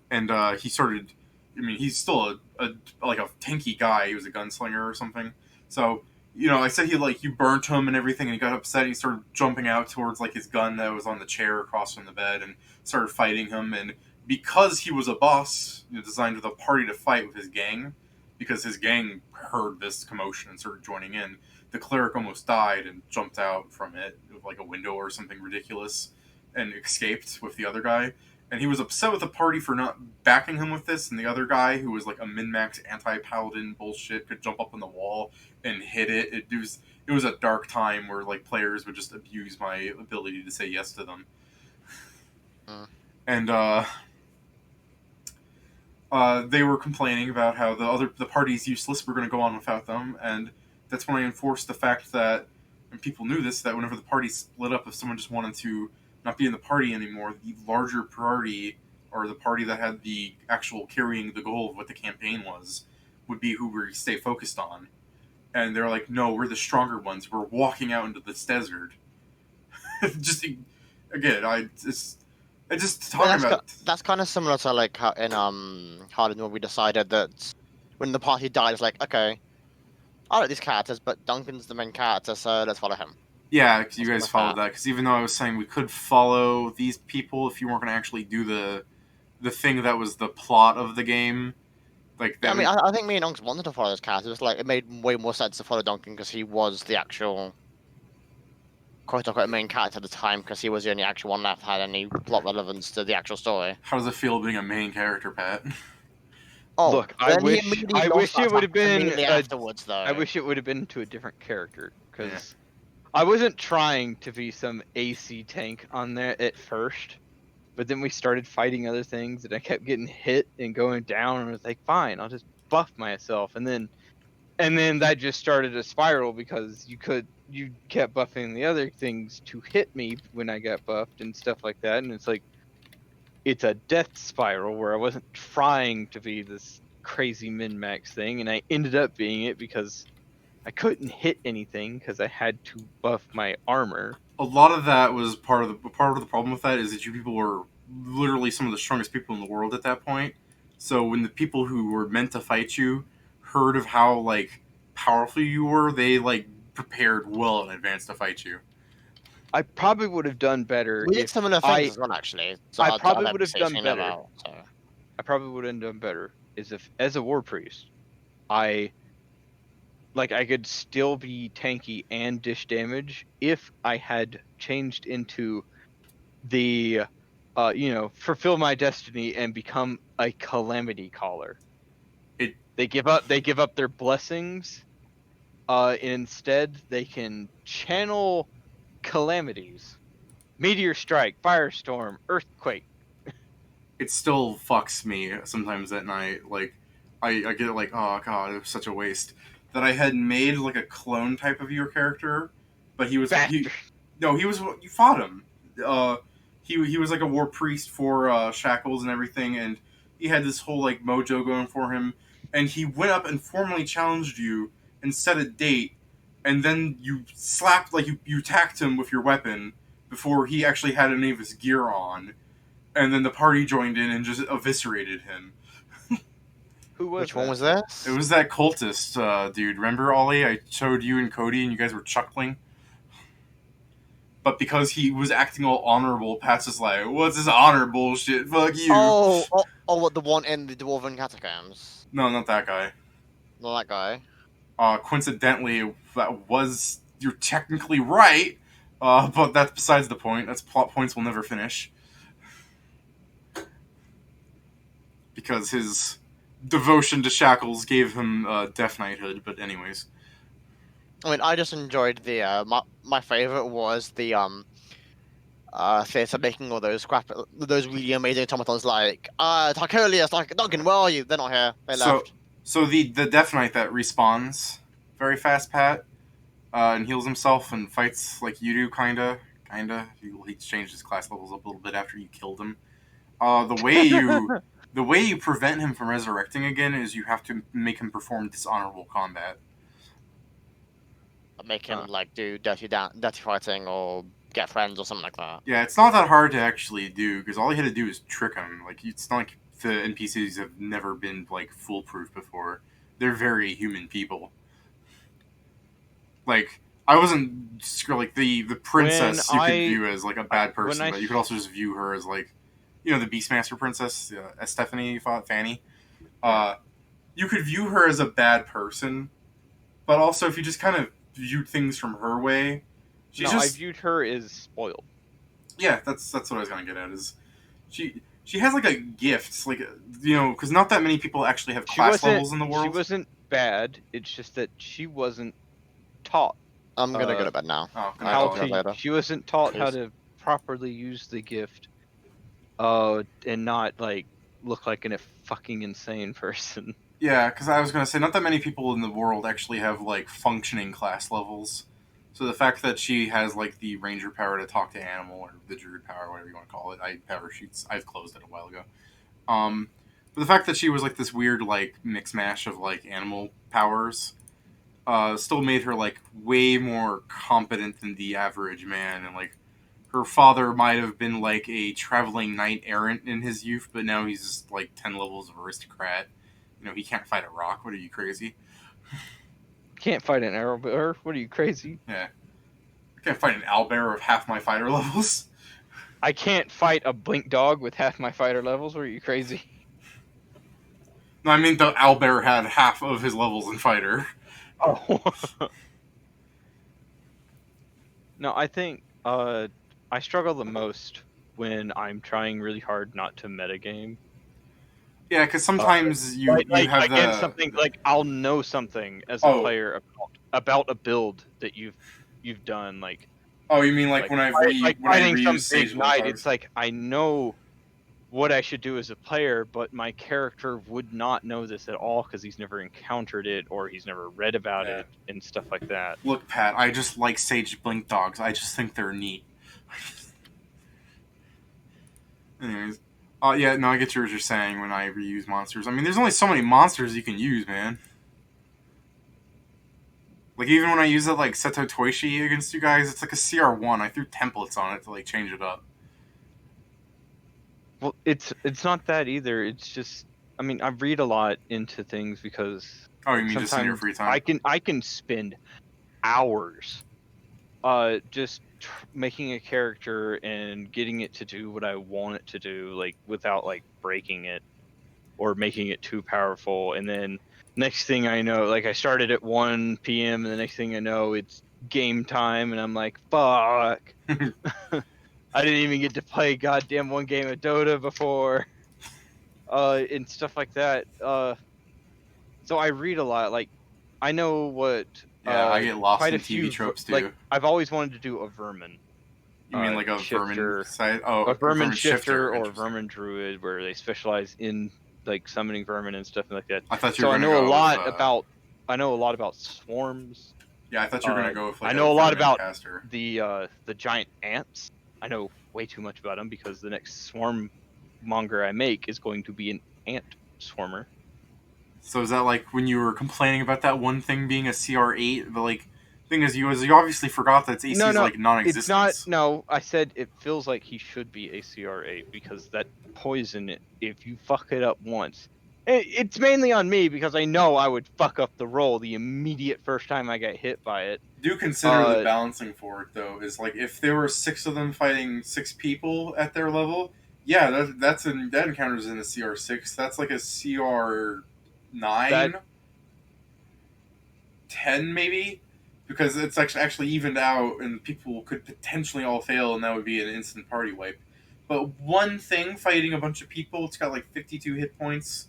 and he started. I mean, he's still a tanky guy. He was a gunslinger or something. So I said you burnt him and everything, and he got upset. And he started jumping out towards like his gun that was on the chair across from the bed, and started fighting him. And because he was a boss, designed with a party to fight with his gang, because his gang heard this commotion and started joining in, the cleric almost died and jumped out from it, like a window or something ridiculous, and escaped with the other guy. And he was upset with the party for not backing him with this, and the other guy, who was like a min-max anti-paladin bullshit, could jump up on the wall and hit it. It was a dark time where like players would just abuse my ability to say yes to them. And they were complaining about how the party's useless. We're going to go on without them, and that's when I enforced the fact that, and people knew this, that whenever the party split up, if someone just wanted to not be in the party anymore, the larger party, or the party that had the actual carrying the goal of what the campaign was, would be who we stay focused on. And they're like, no, we're the stronger ones. We're walking out into this desert. Just again, that's kind of similar to like how in Harden, where we decided that when the party died, it's like, okay, I like these characters, but Duncan's the main character, so let's follow him. Yeah, because you guys followed that. Because even though I was saying we could follow these people if you weren't going to actually do the thing that was the plot of the game, like that. Yeah, I think me and Unks wanted to follow those characters. Like, it made way more sense to follow Duncan because he was the actual quote-unquote main character at the time, because he was the only actual one that had any plot relevance to the actual story. How does it feel being a main character, Pat? Oh, look, I wish it would have been afterwards, though. I wish it would have been to a different character, because I wasn't trying to be some AC tank on there at first, but then we started fighting other things, and I kept getting hit and going down, and I was like, fine, I'll just buff myself, and then that just started a spiral because you kept buffing the other things to hit me when I got buffed and stuff like that, and it's like it's a death spiral where I wasn't trying to be this crazy min max thing, and I ended up being it because I couldn't hit anything because I had to buff my armor. A lot of that was part of the problem with that is that you people were literally some of the strongest people in the world at that point. So when the people who were meant to fight you heard of how like powerful you were, they like prepared well in advance to fight you. I probably would have done better We did if similar things as well, actually. So I probably don't would have say done anything better. about, so. I probably would have done better is if, as a war priest, I could still be tanky and dish damage if I had changed into the fulfill my destiny and become a calamity caller. It They give up their blessings, and instead they can channel calamities. Meteor strike, firestorm, earthquake. it still fucks me sometimes at night. Like I get like, oh god, it was such a waste that I had made like a clone type of your character, but Bastard. he was you fought him. Uh, he was like a war priest for shackles and everything, and he had this whole like mojo going for him. And he went up and formally challenged you and set a date, and then you slapped like you attacked him with your weapon before he actually had any of his gear on, and then the party joined in and just eviscerated him. Who was Which one that? was this? It was that cultist dude. Remember, Ollie? I showed you and Cody, and you guys were chuckling. But because he was acting all honorable, Pat's just like, "What's this honor bullshit? Fuck you." What, the one in the Dwarven Catacombs? No, not that guy. Not that guy. Coincidentally, that was you're technically right, but that's besides the point. That's plot points we'll never finish because his devotion to shackles gave him death knighthood. But anyways, I mean, I just enjoyed the my favorite was the theatre making all those really amazing automatons like Tarkolius, like Duncan, where are you? They're not here. They left. So the death knight that respawns very fast, Pat, and heals himself and fights like you do, kinda. He changed his class levels up a little bit after you killed him. The way you prevent him from resurrecting again is you have to make him perform dishonorable combat. Make him like do dirty fighting or get friends or something like that. Yeah, it's not that hard to actually do because all you had to do is trick him. Like it's not like the NPCs have never been like foolproof before. They're very human people. Like I wasn't like the princess you could view as like a bad person, but you could also just view her as like, you know, the Beastmaster princess, as Stephanie fought Fanny. You could view her as a bad person, but also if you just kind of viewed things from her way, I viewed her as spoiled. Yeah, that's what I was gonna get at. Is she has like a gift, like, you know, because not that many people actually have class levels in the world. She wasn't bad. It's just that she wasn't taught. I'm gonna go to bed now. She wasn't taught how to properly use the gift, and not like look like a fucking insane person. Yeah, because I was gonna say not that many people in the world actually have like functioning class levels. So the fact that she has like the ranger power to talk to animal or the druid power, whatever you want to call it, power sheets. I've closed it a while ago. But the fact that she was like this weird like mix mash of like animal powers, still made her like way more competent than the average man, and like her father might have been like a traveling knight errant in his youth, but now he's just like 10 levels of aristocrat. You know, he can't fight a rock. What are you, crazy? Can't fight an arrow bearer. What are you, crazy? Yeah. I can't fight an owlbear of half my fighter levels. I can't fight a blink dog with half my fighter levels. What are you, crazy? No, I mean the owlbear had half of his levels in fighter. Oh. No, I think I struggle the most when I'm trying really hard not to metagame. Yeah, because sometimes you have against something like I'll know something as a player about a build that you've you've done, like Oh, you mean like when I fighting some reuse Sage big knight. Bulldogs? It's like I know what I should do as a player, but my character would not know this at all because he's never encountered it or he's never read about Yeah. it and stuff like that. Look, Pat, I just like Sage Blink Dogs. I just think they're neat. Anyways, yeah, no, I get what you're saying when I reuse monsters. I mean, there's only so many monsters you can use, man. Like, even when I use it, like, Seto Toishi against you guys, it's like a CR1. I threw templates on it to, like, change it up. Well, it's not that either. It's just, I mean, I read a lot into things because Oh, you like, mean just in your sometimes free time? I can spend hours just making a character and getting it to do what I want it to do, like without like breaking it or making it too powerful. And then next thing I know, like I started at 1 p.m. and the next thing I know, it's game time, and I'm like, fuck. I didn't even get to play goddamn one game of Dota before, and stuff like that. So I read a lot. Like, I know what Yeah, I get lost quite a in TV few tropes, like too. I've always wanted to do a vermin You mean like a vermin shifter, side? Oh, a a vermin vermin shifter shifter. or a Interesting. vermin druid, where they specialize in like summoning vermin and stuff like that. I thought you So were I gonna know a go with. lot about swarms. Yeah, I thought you were gonna go with I like know a a lot vermin about caster. the giant ants. I know way too much about them because the next swarm monger I make is going to be an ant swarmer. So is that like when you were complaining about that one thing being a CR8? The like thing is, you obviously forgot that its AC is No, like it's not. non-existence. No, I said it feels like he should be a CR8 because that poison, if you fuck it up once, it's mainly on me because I know I would fuck up the roll the immediate first time I got hit by it. Do consider the balancing for it though. Is like if there were 6 of them fighting 6 people at their level, yeah, that encounters in a CR6. That's like a CR9, That 10 maybe, because it's actually evened out, and people could potentially all fail, and that would be an instant party wipe. But one thing fighting a bunch of people, it's got like 52 hit points.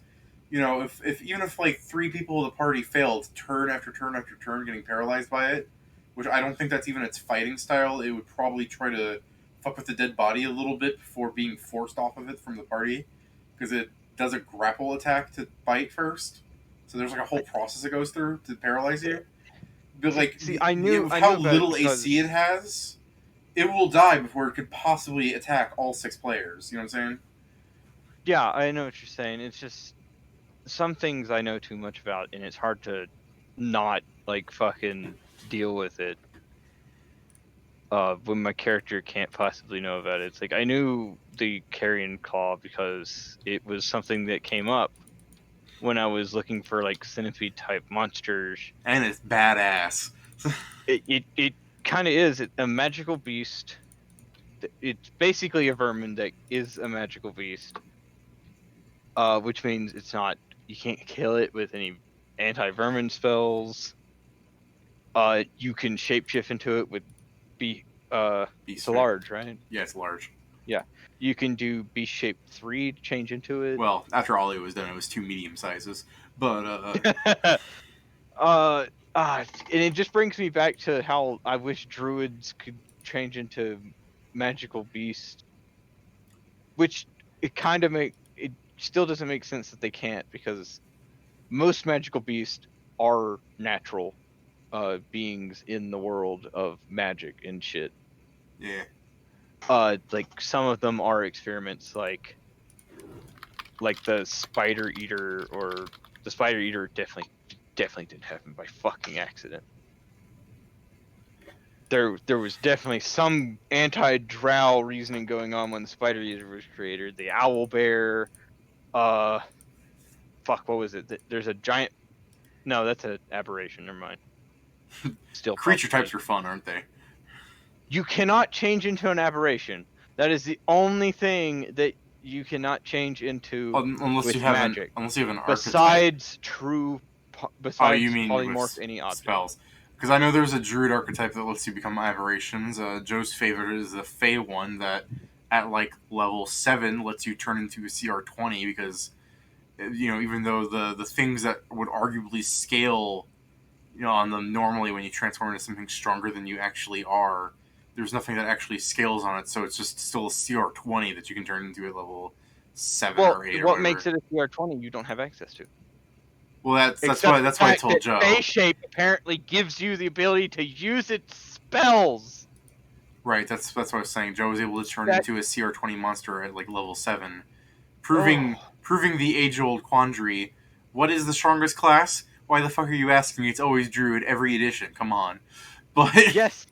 You know, if even if like 3 people of the party failed turn after turn after turn, getting paralyzed by it, which I don't think that's even its fighting style. It would probably try to fuck with the dead body a little bit before being forced off of it from the party, because it does a grapple attack to bite first. So there's like a whole process it goes through to paralyze you. But like I knew with how about it little because AC it has, it will die before it could possibly attack all 6 players. You know what I'm saying? yeah, I know what you're saying. It's just some things I know too much about, and it's hard to not like fucking deal with it. When my character can't possibly know about it. It's like I knew the carrion claw because it was something that came up when I was looking for like centipede type monsters. And it's badass. It kind of is a magical beast. It's basically a vermin that is a magical beast. Which means it's not, you can't kill it with any anti-vermin spells. You can shapeshift into it with it's a large, right? Yeah, it's large. Yeah. You can do Beast Shape 3 to change into it. Well, after all it was done, it was 2 medium sizes. But and it just brings me back to how I wish druids could change into magical beast, which it still doesn't make sense that they can't, because most magical beasts are natural beings in the world of magic and shit. yeah, Like some of them are experiments, like the spider eater, or the spider eater definitely didn't happen by fucking accident. There was definitely some anti-drow reasoning going on when the spider eater was created. The owl bear, fuck, what was it? There's a giant. No, that's an aberration. Never mind. Still creature probably. types are fun, aren't they? You cannot change into an aberration. That is the only thing that you cannot change into Unless with you have magic. an archetype. Besides Oh, you mean polymorph with any object. spells? Because I know there's a druid archetype that lets you become aberrations. Joe's favorite is the Fey one that, at like level 7, lets you turn into a CR20, because you know, even though the things that would arguably scale on them normally when you transform into something stronger than you actually are, there's nothing that actually scales on it, so it's just still a CR20 that you can turn into at level 7 Well, or 8 or what whatever. makes it a CR20 you don't have access to? Well, that's Except what the I fact told that Joe. Phase Shape apparently gives you the ability to use its spells. Right, that's what I was saying. Joe was able to turn That- into a CR20 monster at like level 7, Oh. proving the age-old quandary. What is the strongest class? Why the fuck are you asking me? It's always Druid every edition. Come on. But Yes,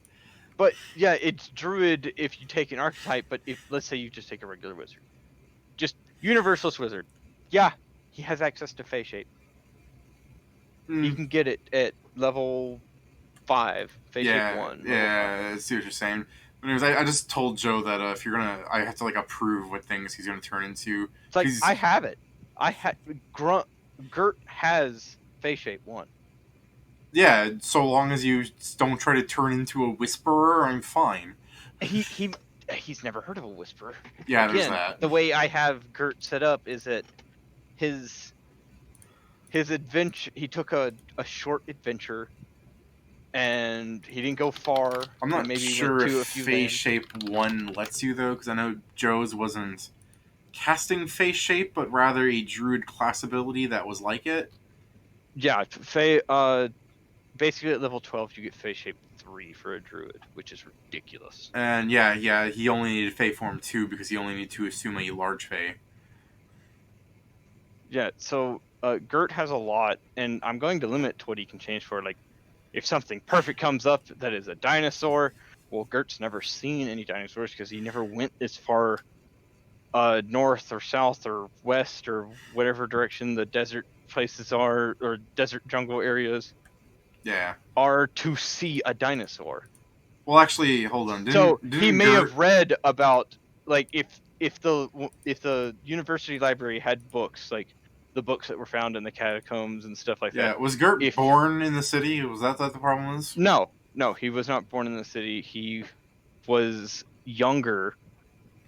but yeah, it's Druid if you take an archetype, but if let's say you just take a regular wizard. Just Universalist Wizard. Yeah, he has access to Phase Shape. He can get it at level 5, Phase Shape 1, level 5. I see what you're saying. But anyways, I just told Joe that if you're gonna, I have to like approve what things he's gonna turn into. It's like, 'Cause- I have it. Gert has Phase Shape 1. yeah, so long as you don't try to turn into a whisperer, I'm fine. He's never heard of a Whisperer. Yeah, there's Again, that. the way I have Gert set up is that his adventure, he took a short adventure and he didn't go far. I'm not and maybe sure went to if a few Phase lands. Shape 1 lets you, though, because I know Joe's wasn't casting Phase Shape, but rather a Druid class ability that was like it. Yeah, basically at level 12 you get Phase Shape 3 for a Druid, which is ridiculous. And yeah, he only needed Fae Form 2 because he only needed to assume a large Fae. Yeah, so Gert has a lot, and I'm going to limit to what he can change for. Like, if something perfect comes up that is a dinosaur, well, Gert's never seen any dinosaurs because he never went as far north or south or west or whatever direction the desert places are, or desert jungle areas Yeah. are, to see a dinosaur. Well, actually, hold on. So he Didn't may Gert... have read about, like, if the university library had books, like the books that were found in the catacombs and stuff like Yeah, that. was Gert If born in the city? Was that the problem was? No, he was not born in the city. He was younger.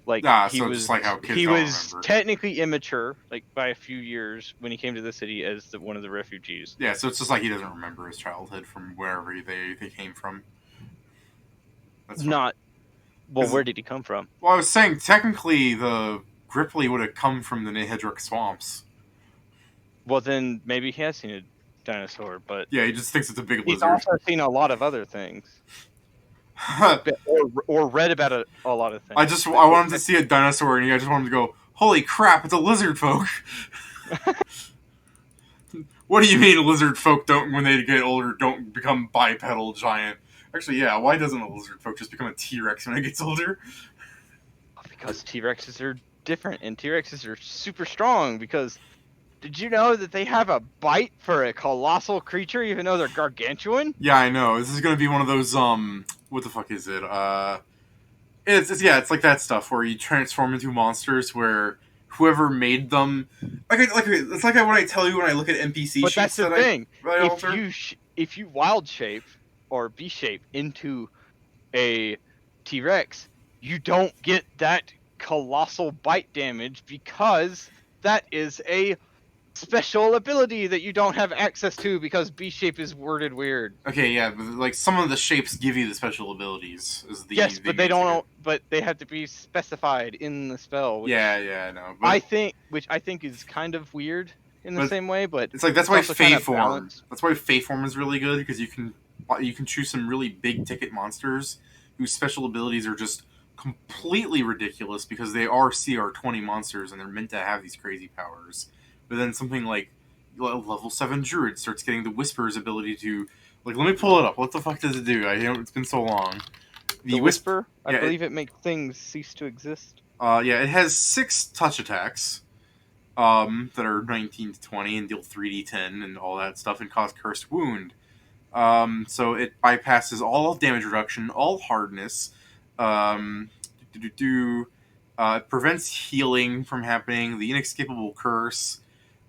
Like, So just like how kids he don't was remember. technically immature, like by a few years, when he came to the city as one of the refugees. Yeah, so it's just like he doesn't remember his childhood from wherever they came from. That's fine. Not well. 'Cause- Where did he come from? Well, I was saying, technically, the Gripply would have come from the Nihedric swamps. Well, then maybe he has seen a dinosaur, but Yeah, he just thinks it's a big he's lizard. also seen a lot of other things, or read about a lot of things. I wanted to see a dinosaur, and I just wanted to go, holy crap, it's a lizard folk! What do you mean lizard folk don't, when they get older, don't become bipedal giant? Actually, yeah, why doesn't a lizard folk just become a T-Rex when it gets older? Because T-Rexes are different, and T-Rexes are super strong. Because did you know that they have a bite for a colossal creature, even though they're gargantuan? Yeah, I know. This is gonna be one of those, what the fuck is it? It's like that stuff where you transform into monsters where whoever made them, it's like what I tell you when I look at NPC But sheets that's the that thing. I alter. If you wild shape or B shape into a T-Rex, you don't get that colossal bite damage because that is a special ability that you don't have access to because B shape is worded weird. Okay, yeah, but like some of the shapes give you the special abilities. Yes, but they main don't. ticket. But they have to be specified in the spell. Which Yeah, I know. But I think is kind of weird in the But same way. But it's like that's why also kind of Fae Form. balanced. That's why Fae Form is really good because you can choose some really big ticket monsters whose special abilities are just completely ridiculous because they are CR20 monsters and they're meant to have these crazy powers. But then something like level 7 Druid starts getting the Whisperer's ability to, like, let me pull it up. What the fuck does it do? It's been so long. The Whisper, I yeah, believe it makes things cease to exist. It has 6 touch attacks. That are 19 to 20 and deal 3d10 and all that stuff and cause cursed wound. So it bypasses all damage reduction, all hardness. It prevents healing from happening. The inescapable curse,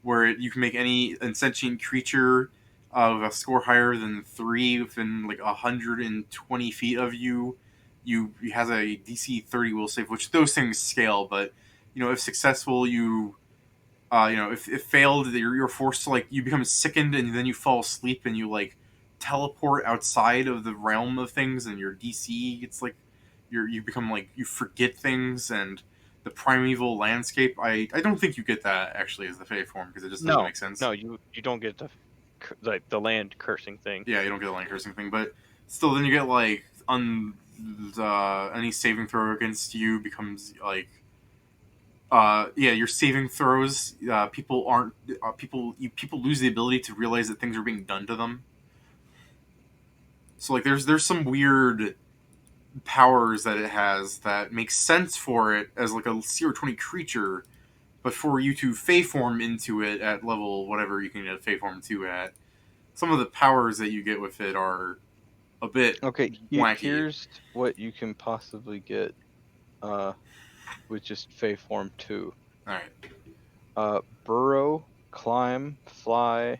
where you can make any insentient creature with a score higher than 3 within like 120 feet of you. It has a DC 30 will save, which those things scale, but if successful, if failed, you're forced to, like, you become sickened and then you fall asleep and you, like, teleport outside of the realm of things, and your DC, it's like you become like you forget things, and the primeval landscape. I don't think you get that actually as the Fae form because it just doesn't make sense. No, you don't get the land cursing thing. Yeah, you don't get the land cursing thing, but still, then you get like any saving throw against you becomes like your saving throws. People lose the ability to realize that things are being done to them. So like there's some weird powers that it has that make sense for it as like a CR20 creature, but for you to Fae form into it at level whatever you can get Fae form 2 at, some of the powers that you get with it are a bit Okay, wacky. here's what you can possibly get with just Fae form 2. Alright. Burrow, climb, fly,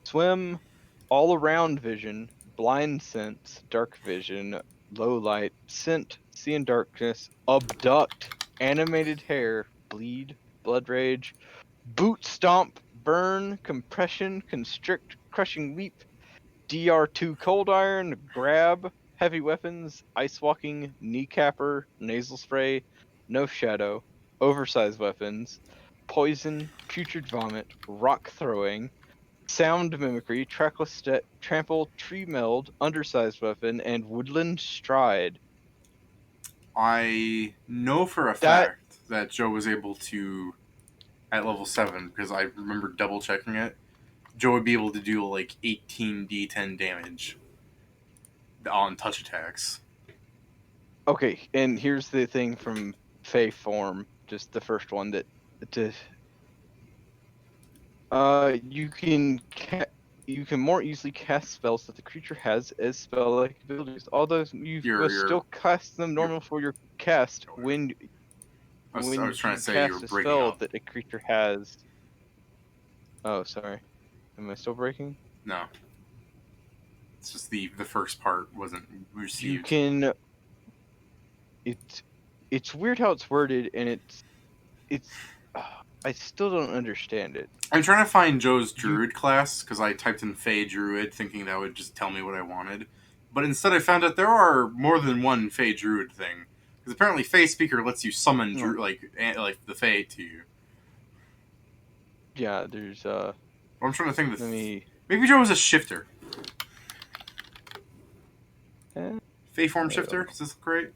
swim, all around vision, blind sense, dark vision, low light, scent, see in darkness, abduct, animated hair, bleed, blood rage, boot stomp, burn, compression, constrict, crushing leap, DR2 cold iron, grab, heavy weapons, ice walking, kneecapper, nasal spray, no shadow, oversized weapons, poison, putrid vomit, rock throwing, sound mimicry, trackless trample, tree meld, undersized weapon, and woodland stride. I know for a fact that Joe was able to, at level 7, because I remember double checking it, Joe would be able to do like 18d10 damage on touch attacks. Okay, and here's the thing from Fae form, just the first one that you can more easily cast spells that the creature has as spell-like abilities. Although you will still cast them normal for your cast when I was trying you to say you cast were a breaking spell up. that a creature has. Oh, sorry. Am I still breaking? No. It's just the first part wasn't received. You can. It's weird how it's worded, and it's. I still don't understand it. I'm trying to find Joe's Druid class, because I typed in Fey Druid thinking that would just tell me what I wanted. But instead I found out there are more than one Fey Druid thing. Because apparently Fey Speaker lets you summon like the Fey to you. Yeah, there's I'm trying to think Let me. maybe Joe was a shifter. Eh, Fey form shifter? Does this look right?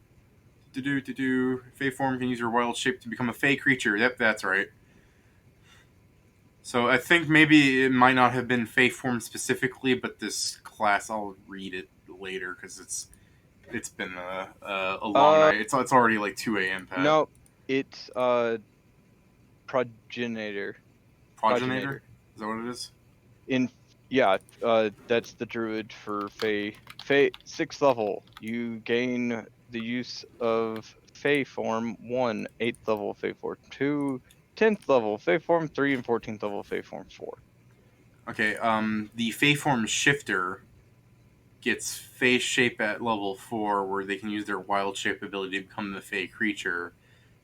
Fey form can use your wild shape to become a Fey creature. Yep, that's right. So I think maybe it might not have been Fey form specifically, but this class, I'll read it later because it's been a long night. It's already like 2 a.m. Pat. No, it's progenitor. Progenitor? Is that what it is? That's the druid for Fey. Fey 6th level. You gain the use of Fey form 1, 8th level Fey form 2, 10th level Fey form 3, and 14th level Fey form 4. Okay, the Fey form shifter gets Fey shape at level 4, where they can use their wild shape ability to become the Fey creature.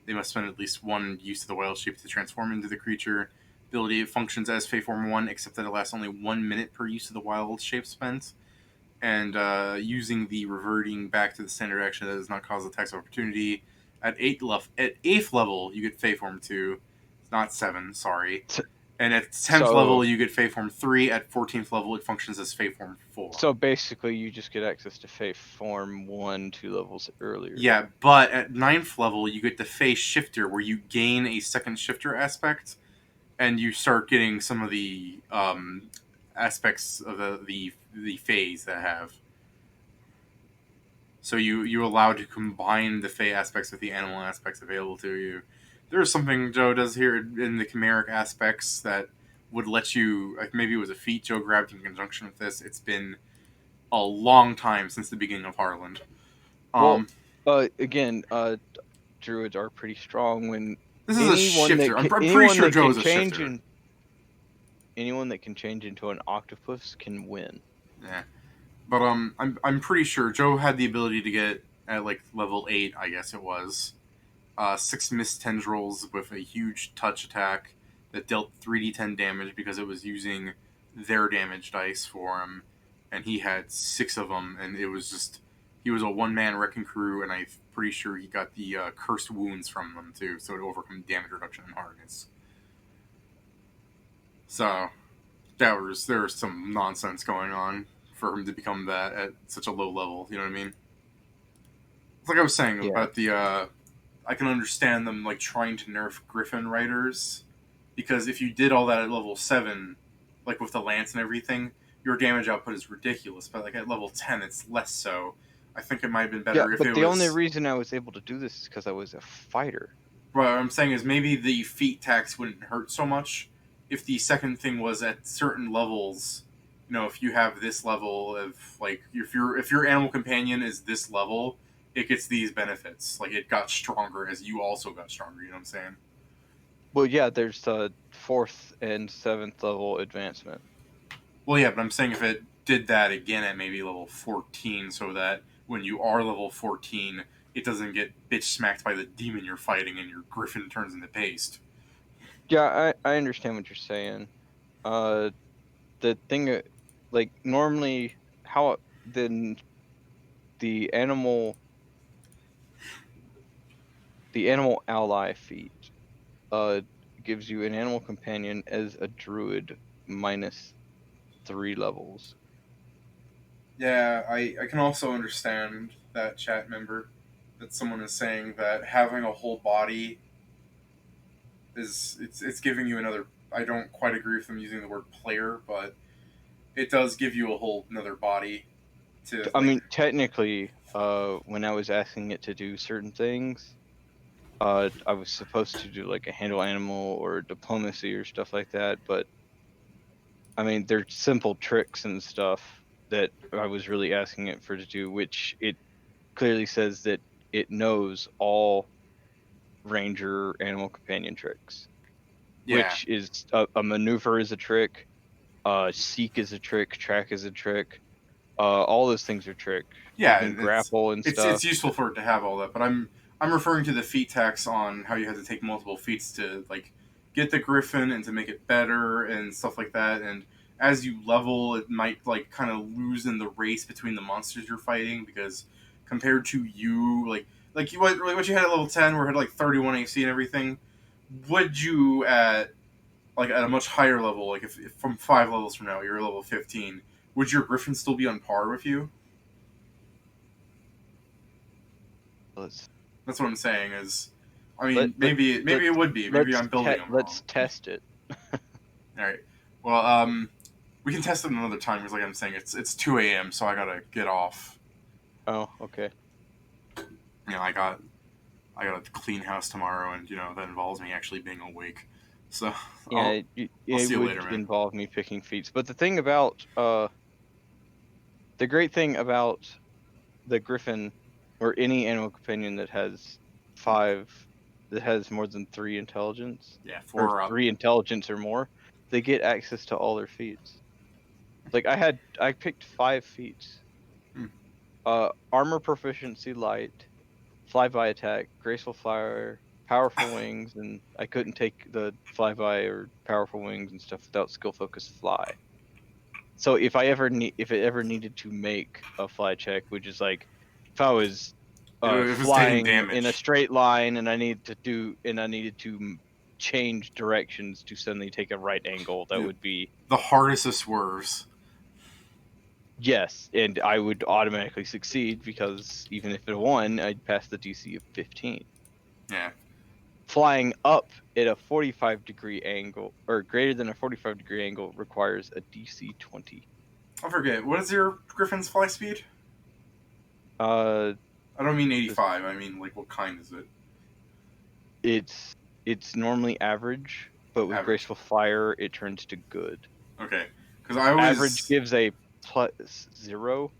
They must spend at least one use of the wild shape to transform into the creature. Ability functions as Fey form 1, except that it lasts only 1 minute per use of the wild shape spent. And using the reverting back to the standard action that does not cause attacks of opportunity. At 8th level, you get Fey form 2. Not 7, sorry. And at 10th level, you get Fey form 3. At 14th level, it functions as Fey form 4. So basically, you just get access to Fey form 1 2 levels earlier. Yeah, but at 9th level, you get the Fey shifter, where you gain a second shifter aspect, and you start getting some of the aspects of the Fays that have. So you're allowed to combine the Fey aspects with the animal aspects available to you. There's something Joe does here in the chimeric aspects that would let you, like maybe it was a feat Joe grabbed in conjunction with this. It's been a long time since the beginning of Harland. Again, druids are pretty strong when This is a shifter. I'm pretty sure Joe is a shifter. Anyone that can change into an octopus can win. Yeah. But I'm pretty sure Joe had the ability to get at like level 8, I guess it was, 6 mist tendrils with a huge touch attack that dealt 3d10 damage because it was using their damage dice for him. and he had 6 of them, and it was just he was a one-man wrecking crew, and I'm pretty sure he got the cursed wounds from them too, so to overcome damage reduction and hardness. So there was some nonsense going on for him to become that at such a low level. You know what I mean? It's like I was saying Yeah. about the. I can understand them like trying to nerf Griffin riders, because if you did all that at level 7, like with the lance and everything, your damage output is ridiculous. But like at level 10, it's less so. I think it might have been Yeah, better if but it the was. only reason I was able to do this is because I was a fighter. What I'm saying is maybe the feat tax wouldn't hurt so much if the second thing was at certain levels. You know, if you have this level of like if your animal companion is this level, it gets these benefits. Like it got stronger as you also got stronger. You know what I'm saying? Well, yeah, there's the 4th and 7th level advancement. Well, yeah, but I'm saying if it did that again at maybe level 14, so that when you are level 14, it doesn't get bitch smacked by the demon you're fighting and your griffin turns into paste. Yeah, I understand what you're saying. The thing, like normally, how then the animal ally feat gives you an animal companion as a druid -3 levels. Yeah, I can also understand that chat member that someone is saying that having a whole body is it's giving you another. I don't quite agree with them using the word player, but it does give you a whole another body to I like. mean, technically, when I was asking it to do certain things, I was supposed to do like a handle animal or diplomacy or stuff like that, but I mean, they're simple tricks and stuff that I was really asking it for to do, which it clearly says that it knows all ranger animal companion tricks, Yeah, which is a maneuver is a trick, seek is a trick, track is a trick, all those things are trick, yeah, even and grapple and it's stuff. useful for it to have all that, but I'm referring to the feat tax on how you have to take multiple feats to like get the griffin and to make it better and stuff like that. And as you level, it might like kind of lose in the race between the monsters you're fighting, because compared to you, like you what you had at level 10, where it had like 31 AC and everything, would you at like at a much higher level, like if from 5 levels from now you're level 15, would your griffin still be on par with you? Let's That's what I'm saying. Is I let mean, let maybe it would be. Maybe I'm building them wrong. let's test it. All right. Well, we can test it another time, because like I'm saying, it's 2 a.m. so I gotta get off. Oh, okay. You know, I got to clean house tomorrow, and you know that involves me actually being awake. So Yeah, I'll it see you would later, man. involve me picking feats. But the thing about the great thing about the griffin or any animal companion that has 5 that has more than 3 intelligence Yeah, or 4 up. 3 intelligence or more, they get access to all their feats. Like I picked 5 feats. Hmm. Armor proficiency light, flyby attack, graceful fire, powerful wings, and I couldn't take the flyby or powerful wings and stuff without skill focus fly. So if it ever needed to make a fly check, which is like if I was It was taking flying in a damage. straight line and I needed to change directions to suddenly take a right angle, that Yeah. would be The hardest of swerves. yes, and I would automatically succeed because even if it won, I'd pass the DC of 15. Yeah. Flying up at a 45-degree angle or greater than a 45-degree angle requires a DC 20. I forget. What is your griffin's fly speed? Uh, I don't mean 85. I mean like what kind is it? it's normally average, but with Average. graceful fire, it turns to good. Okay. Because I Average always gives a +0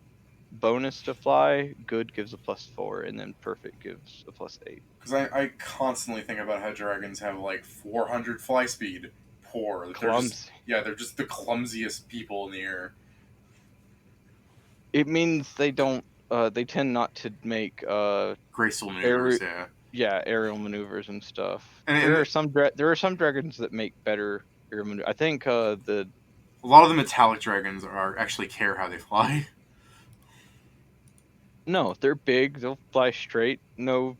bonus to fly. Good gives a +4, and then perfect gives a +8. because I constantly think about how dragons have like 400 fly speed. Poor. Clumsy. They're just the clumsiest people in the air. It means they don't. They tend not to make Graceful maneuvers, air, yeah. aerial maneuvers and stuff. And There are some dragons that make better aerial maneuvers. I think the lot of the metallic dragons are actually care how they fly. No, they're big. They'll fly straight. No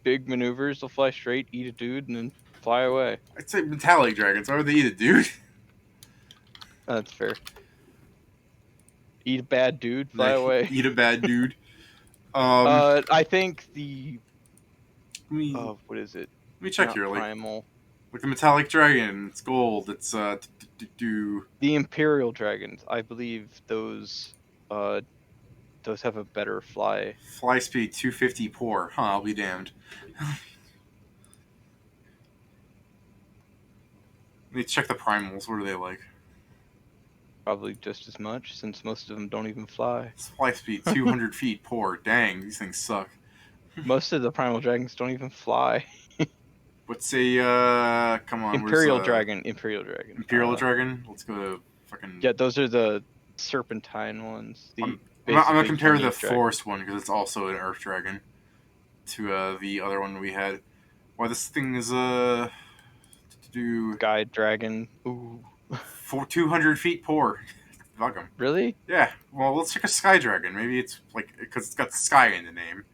big maneuvers. They'll fly straight, eat a dude, and then fly away. I'd say metallic dragons. Why would they eat a dude? That's fair. Eat a bad dude, fly They away. eat a bad dude. Let I think the me, what is it? let me check Not here. primal. Like the metallic dragon, it's gold. It's The Imperial dragons. I believe those have a better fly. fly speed 250 poor. Huh? I'll be damned. Let me check the primals. What are they like? Probably just as much, since most of them don't even fly. Fly speed 200 feet poor. Dang, these things suck. Most of the primal dragons don't even fly. What's a come on? Imperial where's, dragon. Imperial dragon. Imperial dragon. Let's go to fucking. Yeah, those are the serpentine ones. The I'm gonna basically compare the Chinese dragon. forest one because it's also an earth dragon to the other one we had. Why this thing is do Sky dragon. Ooh. for 200 feet poor. Fuck 'em. Really? Yeah. Well, let's check a sky dragon. Maybe it's like because it's got sky in the name.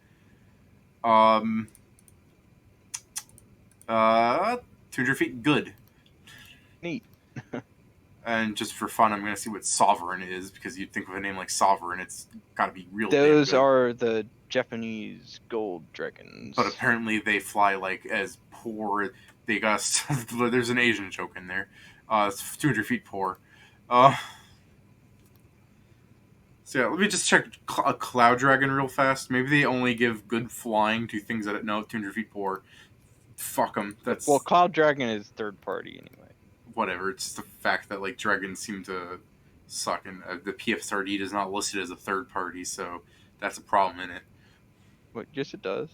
200 feet good. Neat. And just for fun, I'm gonna see what sovereign is because you'd think of a name like sovereign, it's got to be real. Those damn good. are the Japanese gold dragons. But apparently they fly like as poor. They got there's an Asian joke in there. It's 200 feet poor. So yeah, let me just check a cloud dragon real fast. Maybe they only give good flying to things that no 200 feet poor. Fuck them. That's Well, cloud dragon is third party anyway. whatever. It's just the fact that like dragons seem to suck, and the PFSRD is not listed as a third party, so that's a problem in it. What? Yes, it does.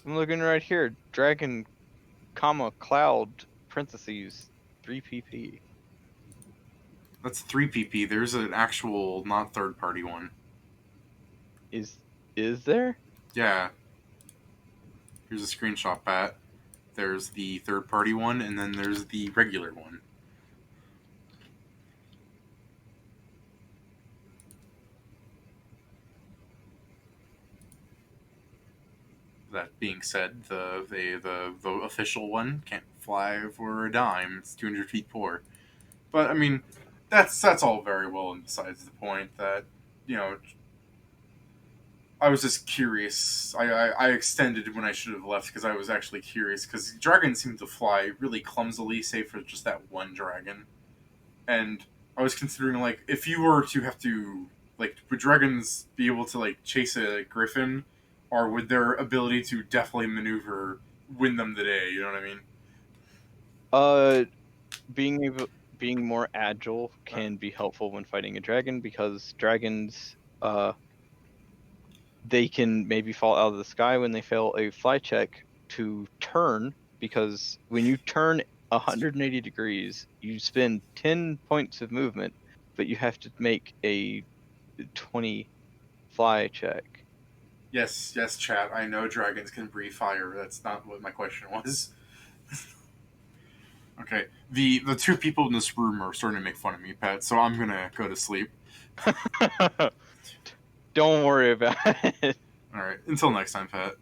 I'm looking right here. Dragon, comma cloud parentheses 3 pp. That's 3 pp. There's an actual not third party one. Is there? Yeah. Here's a screenshot, Pat. There's the third party one, and then there's the regular one. That being said, the official one can't fly for a dime. It's 200 feet poor. But I mean, that's all very well, and besides the point that I was just curious. I extended when I should have left because I was actually curious because dragons seem to fly really clumsily, save for just that one dragon. And I was considering like if you were to have to like would dragons be able to like chase a griffin, or would their ability to definitely maneuver win them the day? You know what I mean? Being more agile can be helpful when fighting a dragon because dragons they can maybe fall out of the sky when they fail a fly check to turn, because when you turn 180 degrees, you spend 10 points of movement, but you have to make a 20 fly check. Yes, chat. I know dragons can breathe fire. That's not what my question was. Okay, the two people in this room are starting to make fun of me, Pat. So I'm gonna go to sleep. Don't worry about it. All right. Until next time, Pat.